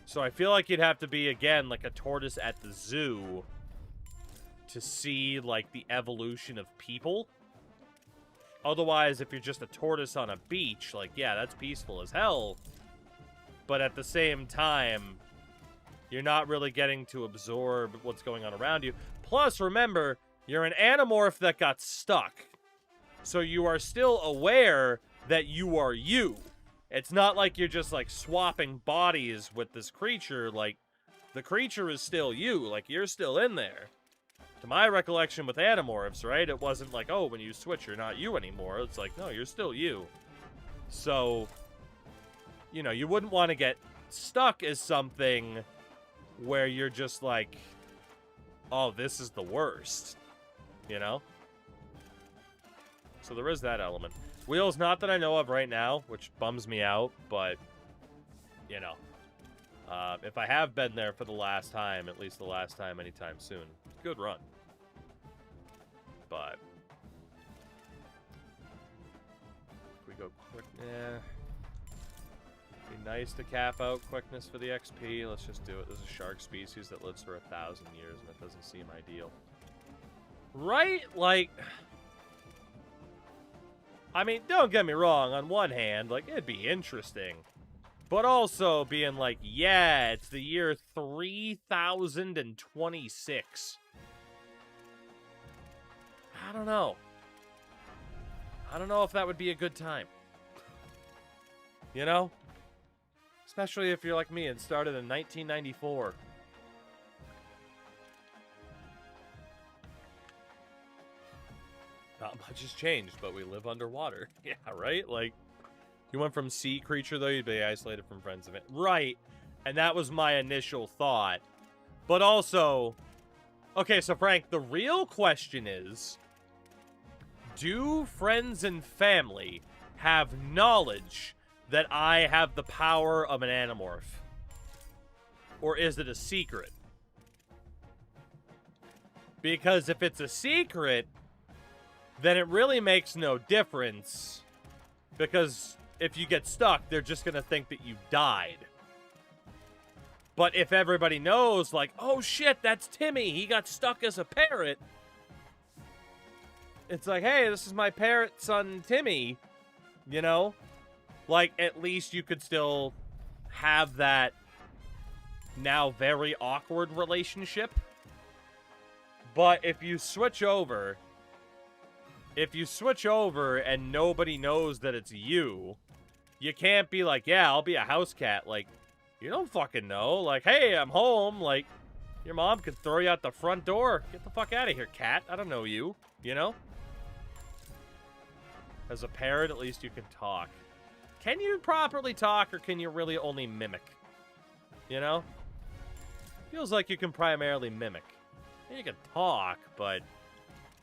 So I feel like you'd have to be, again, like a tortoise at the zoo to see, like, the evolution of people. Otherwise, if you're just a tortoise on a beach, like, yeah, that's peaceful as hell. But at the same time, you're not really getting to absorb what's going on around you. Plus, remember, you're an anamorph that got stuck. So you are still aware that you are you. It's not like you're just, like, swapping bodies with this creature. Like, the creature is still you. Like, you're still in there. To my recollection with Animorphs, right, it wasn't like, oh, when you switch, you're not you anymore. It's like, no, you're still you. So, you know, you wouldn't want to get stuck as something where you're just like, oh, this is the worst, you know? So there is that element. Wheels, not that I know of right now, which bums me out, but, you know, If I have been there for the last time, at least the last time anytime soon. Good run. But if we go quick, be nice to cap out quickness for the XP. Let's just do it. There's a shark species that lives for 1,000 years, and it doesn't seem ideal. Right? Like, I mean, don't get me wrong. On one hand, like, it'd be interesting. But also being like, yeah, it's the year 3026. I don't know. I don't know if that would be a good time. You know? Especially if you're like me and started in 1994. Not much has changed, but we live underwater. Yeah, right? Like, you went from sea creature, though, you'd be isolated from friends of it. Right. And that was my initial thought. But also, okay, so Frank, the real question is, do friends and family have knowledge that I have the power of an Animorph? Or is it a secret? Because if it's a secret, then it really makes no difference. Because if you get stuck, they're just going to think that you died. But if everybody knows, like, oh shit, that's Timmy, he got stuck as a parrot. It's like, hey, this is my parrot son, Timmy. You know? Like, at least you could still have that now very awkward relationship. But if you switch over and nobody knows that it's you, you can't be like, yeah, I'll be a house cat. Like, you don't fucking know. Like, hey, I'm home. Like, your mom could throw you out the front door. Get the fuck out of here, cat. I don't know you. You know? As a parrot, at least you can talk. Can you properly talk, or can you really only mimic? You know? Feels like you can primarily mimic. You can talk, but,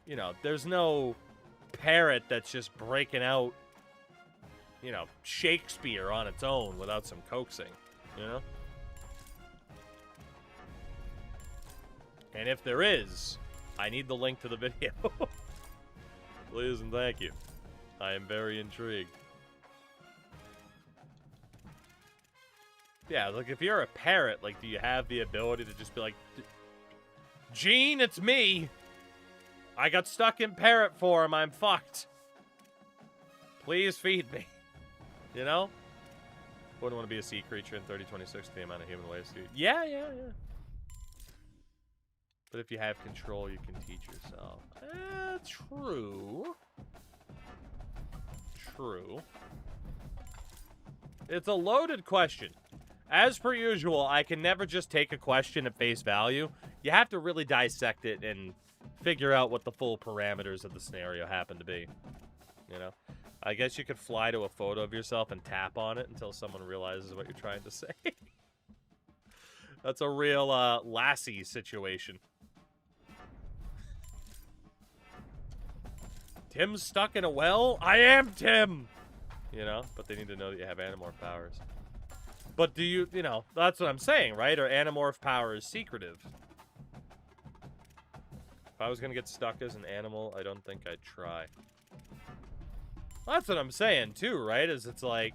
you know, there's no parrot that's just breaking out, you know, Shakespeare on its own without some coaxing, you know? And if there is, I need the link to the video. Please and thank you. I am very intrigued. Yeah, like, if you're a parrot, like, do you have the ability to just be like, Gene, it's me! I got stuck in parrot form, I'm fucked. Please feed me. You know? Wouldn't want to be a sea creature in 3026, the amount of human waste. Yeah. But if you have control, you can teach yourself. True. True. It's a loaded question. As per usual, I can never just take a question at face value. You have to really dissect it and figure out what the full parameters of the scenario happen to be. You know? I guess you could fly to a photo of yourself and tap on it until someone realizes what you're trying to say. That's a real Lassie situation. Tim's stuck in a well? I am Tim! You know? But they need to know that you have Animorph powers. But do you, you know, that's what I'm saying, right? Or Animorph powers secretive? If I was going to get stuck as an animal, I don't think I'd try. Well, that's what I'm saying, too, right? Is it's like,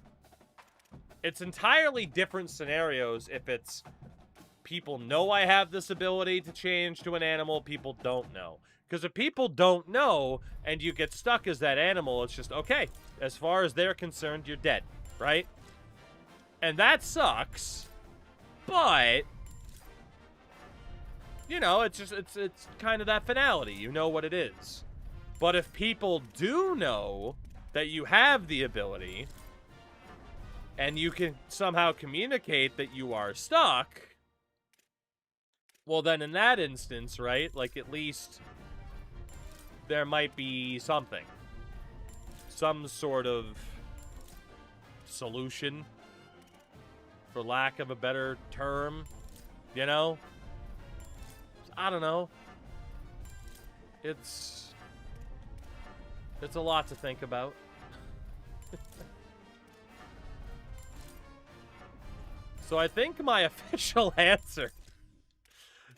it's entirely different scenarios if it's people know I have this ability to change to an animal, people don't know. Because if people don't know and you get stuck as that animal, it's just, okay, as far as they're concerned, you're dead, right? And that sucks, but, you know, it's just, it's kind of that finality. You know what it is. But if people do know that you have the ability, and you can somehow communicate that you are stuck, well then in that instance, right, like at least there might be something. Some sort of solution, for lack of a better term, you know? I don't know. It's a lot to think about. So I think my official answer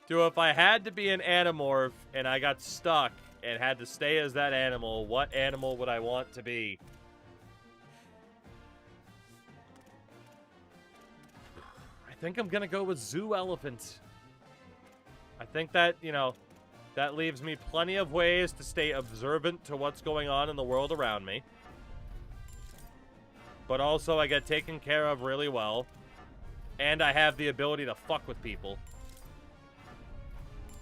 to if I had to be an Animorph and I got stuck and had to stay as that animal, what animal would I want to be? I think I'm going to go with Zoo Elephant. I think that, you know, that leaves me plenty of ways to stay observant to what's going on in the world around me. But also I get taken care of really well. And I have the ability to fuck with people.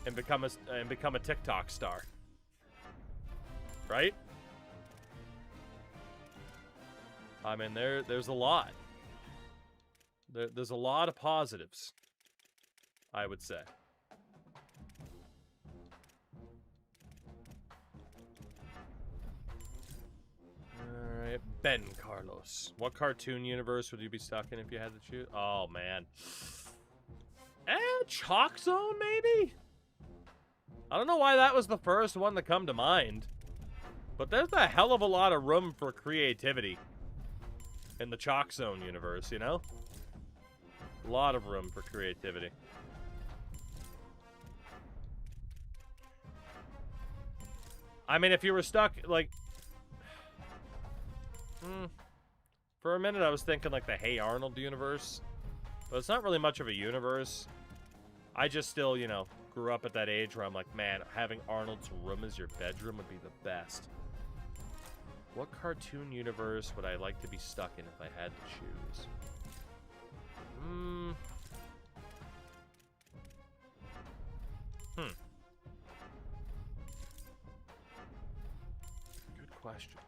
And become a TikTok star. Right? I mean, there's a lot. There's a lot of positives, I would say. Alright, Ben Carlos. What cartoon universe would you be stuck in if you had to choose? Oh, man. Chalk Zone, maybe? I don't know why that was the first one to come to mind. But there's a hell of a lot of room for creativity in the Chalk Zone universe, you know? A lot of room for creativity. I mean, if you were stuck, like... for a minute, I was thinking, like, the Hey Arnold universe. But it's not really much of a universe. I just still, you know, grew up at that age where I'm like, man, having Arnold's room as your bedroom would be the best. What cartoon universe would I like to be stuck in if I had to choose? Good question.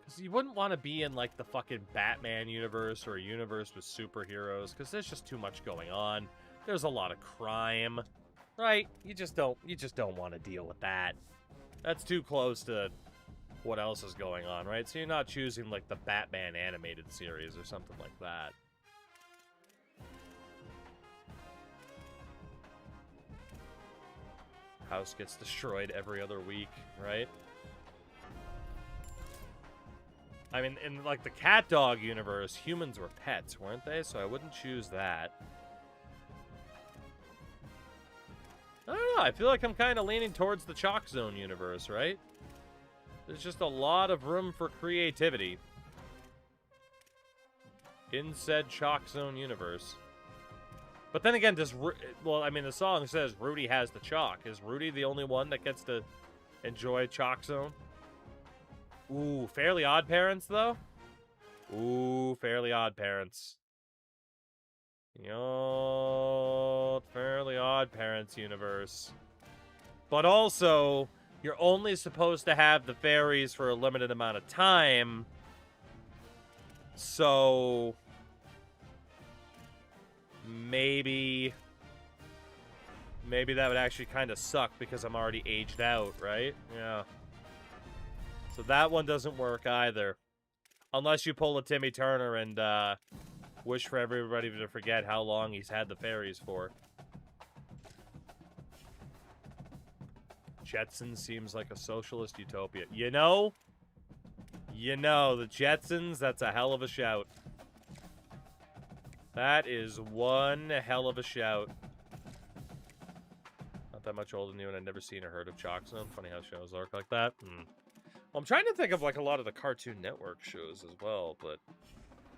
Because you wouldn't want to be in, like, the fucking Batman universe or a universe with superheroes, because there's just too much going on. There's a lot of crime, right? You just don't want to deal with that. That's too close to what else is going on, right? So you're not choosing, like, the Batman animated series or something like that. House gets destroyed every other week, right? I mean, in, like, the cat dog universe, humans were pets, weren't they? So I wouldn't choose that. I don't know. I feel like I'm kind of leaning towards the Chalk Zone universe, right? There's just a lot of room for creativity in said Chalk Zone universe. But then again, well, I mean, the song says Rudy has the chalk. Is Rudy the only one that gets to enjoy Chalk Zone? Ooh, Fairly Odd Parents, though? Ooh, Fairly Odd Parents. Yo, Fairly Odd Parents universe. But also, you're only supposed to have the fairies for a limited amount of time. So maybe that would actually kind of suck because I'm already aged out, right? Yeah. So that one doesn't work either. Unless you pull a Timmy Turner and wish for everybody to forget how long he's had the fairies for. Jetsons seems like a socialist utopia. You know, the Jetsons, that's a hell of a shout. That is one hell of a shout. Not that much older than you, and I've never seen or heard of Chalk Zone. Funny how shows work like that. Well, I'm trying to think of, like, a lot of the Cartoon Network shows as well, but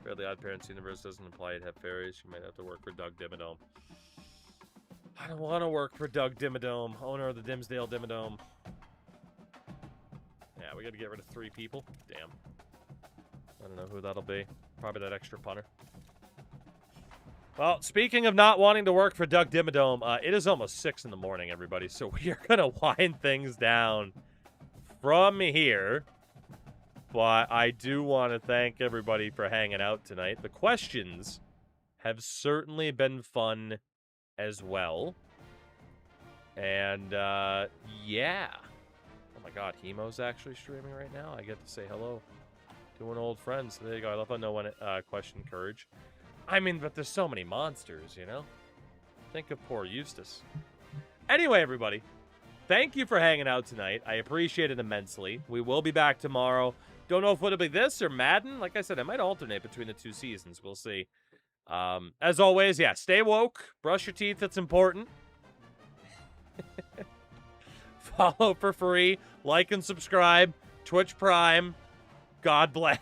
Fairly Odd Parents universe doesn't imply you'd have fairies. You might have to work for Doug Dimmadome. I don't want to work for Doug Dimmadome, owner of the Dimsdale Dimmadome. Yeah, we got to get rid of 3 people. Damn. I don't know who that'll be. Probably that extra punter. Well, speaking of not wanting to work for Doug Dimmadome, it is almost 6 in the morning, everybody. So we are going to wind things down from here. But I do want to thank everybody for hanging out tonight. The questions have certainly been fun as well. And, yeah. Oh my god, Hemo's actually streaming right now. I get to say hello to an old friend. So there you go. I love how no one questioned Courage. I mean, but there's so many monsters, you know? Think of poor Eustace. Anyway, everybody, thank you for hanging out tonight. I appreciate it immensely. We will be back tomorrow. Don't know if it'll be this or Madden. Like I said, I might alternate between the 2 seasons. We'll see. As always, yeah, stay woke. Brush your teeth. It's important. Follow for free. Like and subscribe. Twitch Prime. God bless.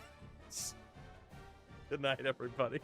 Good night, everybody.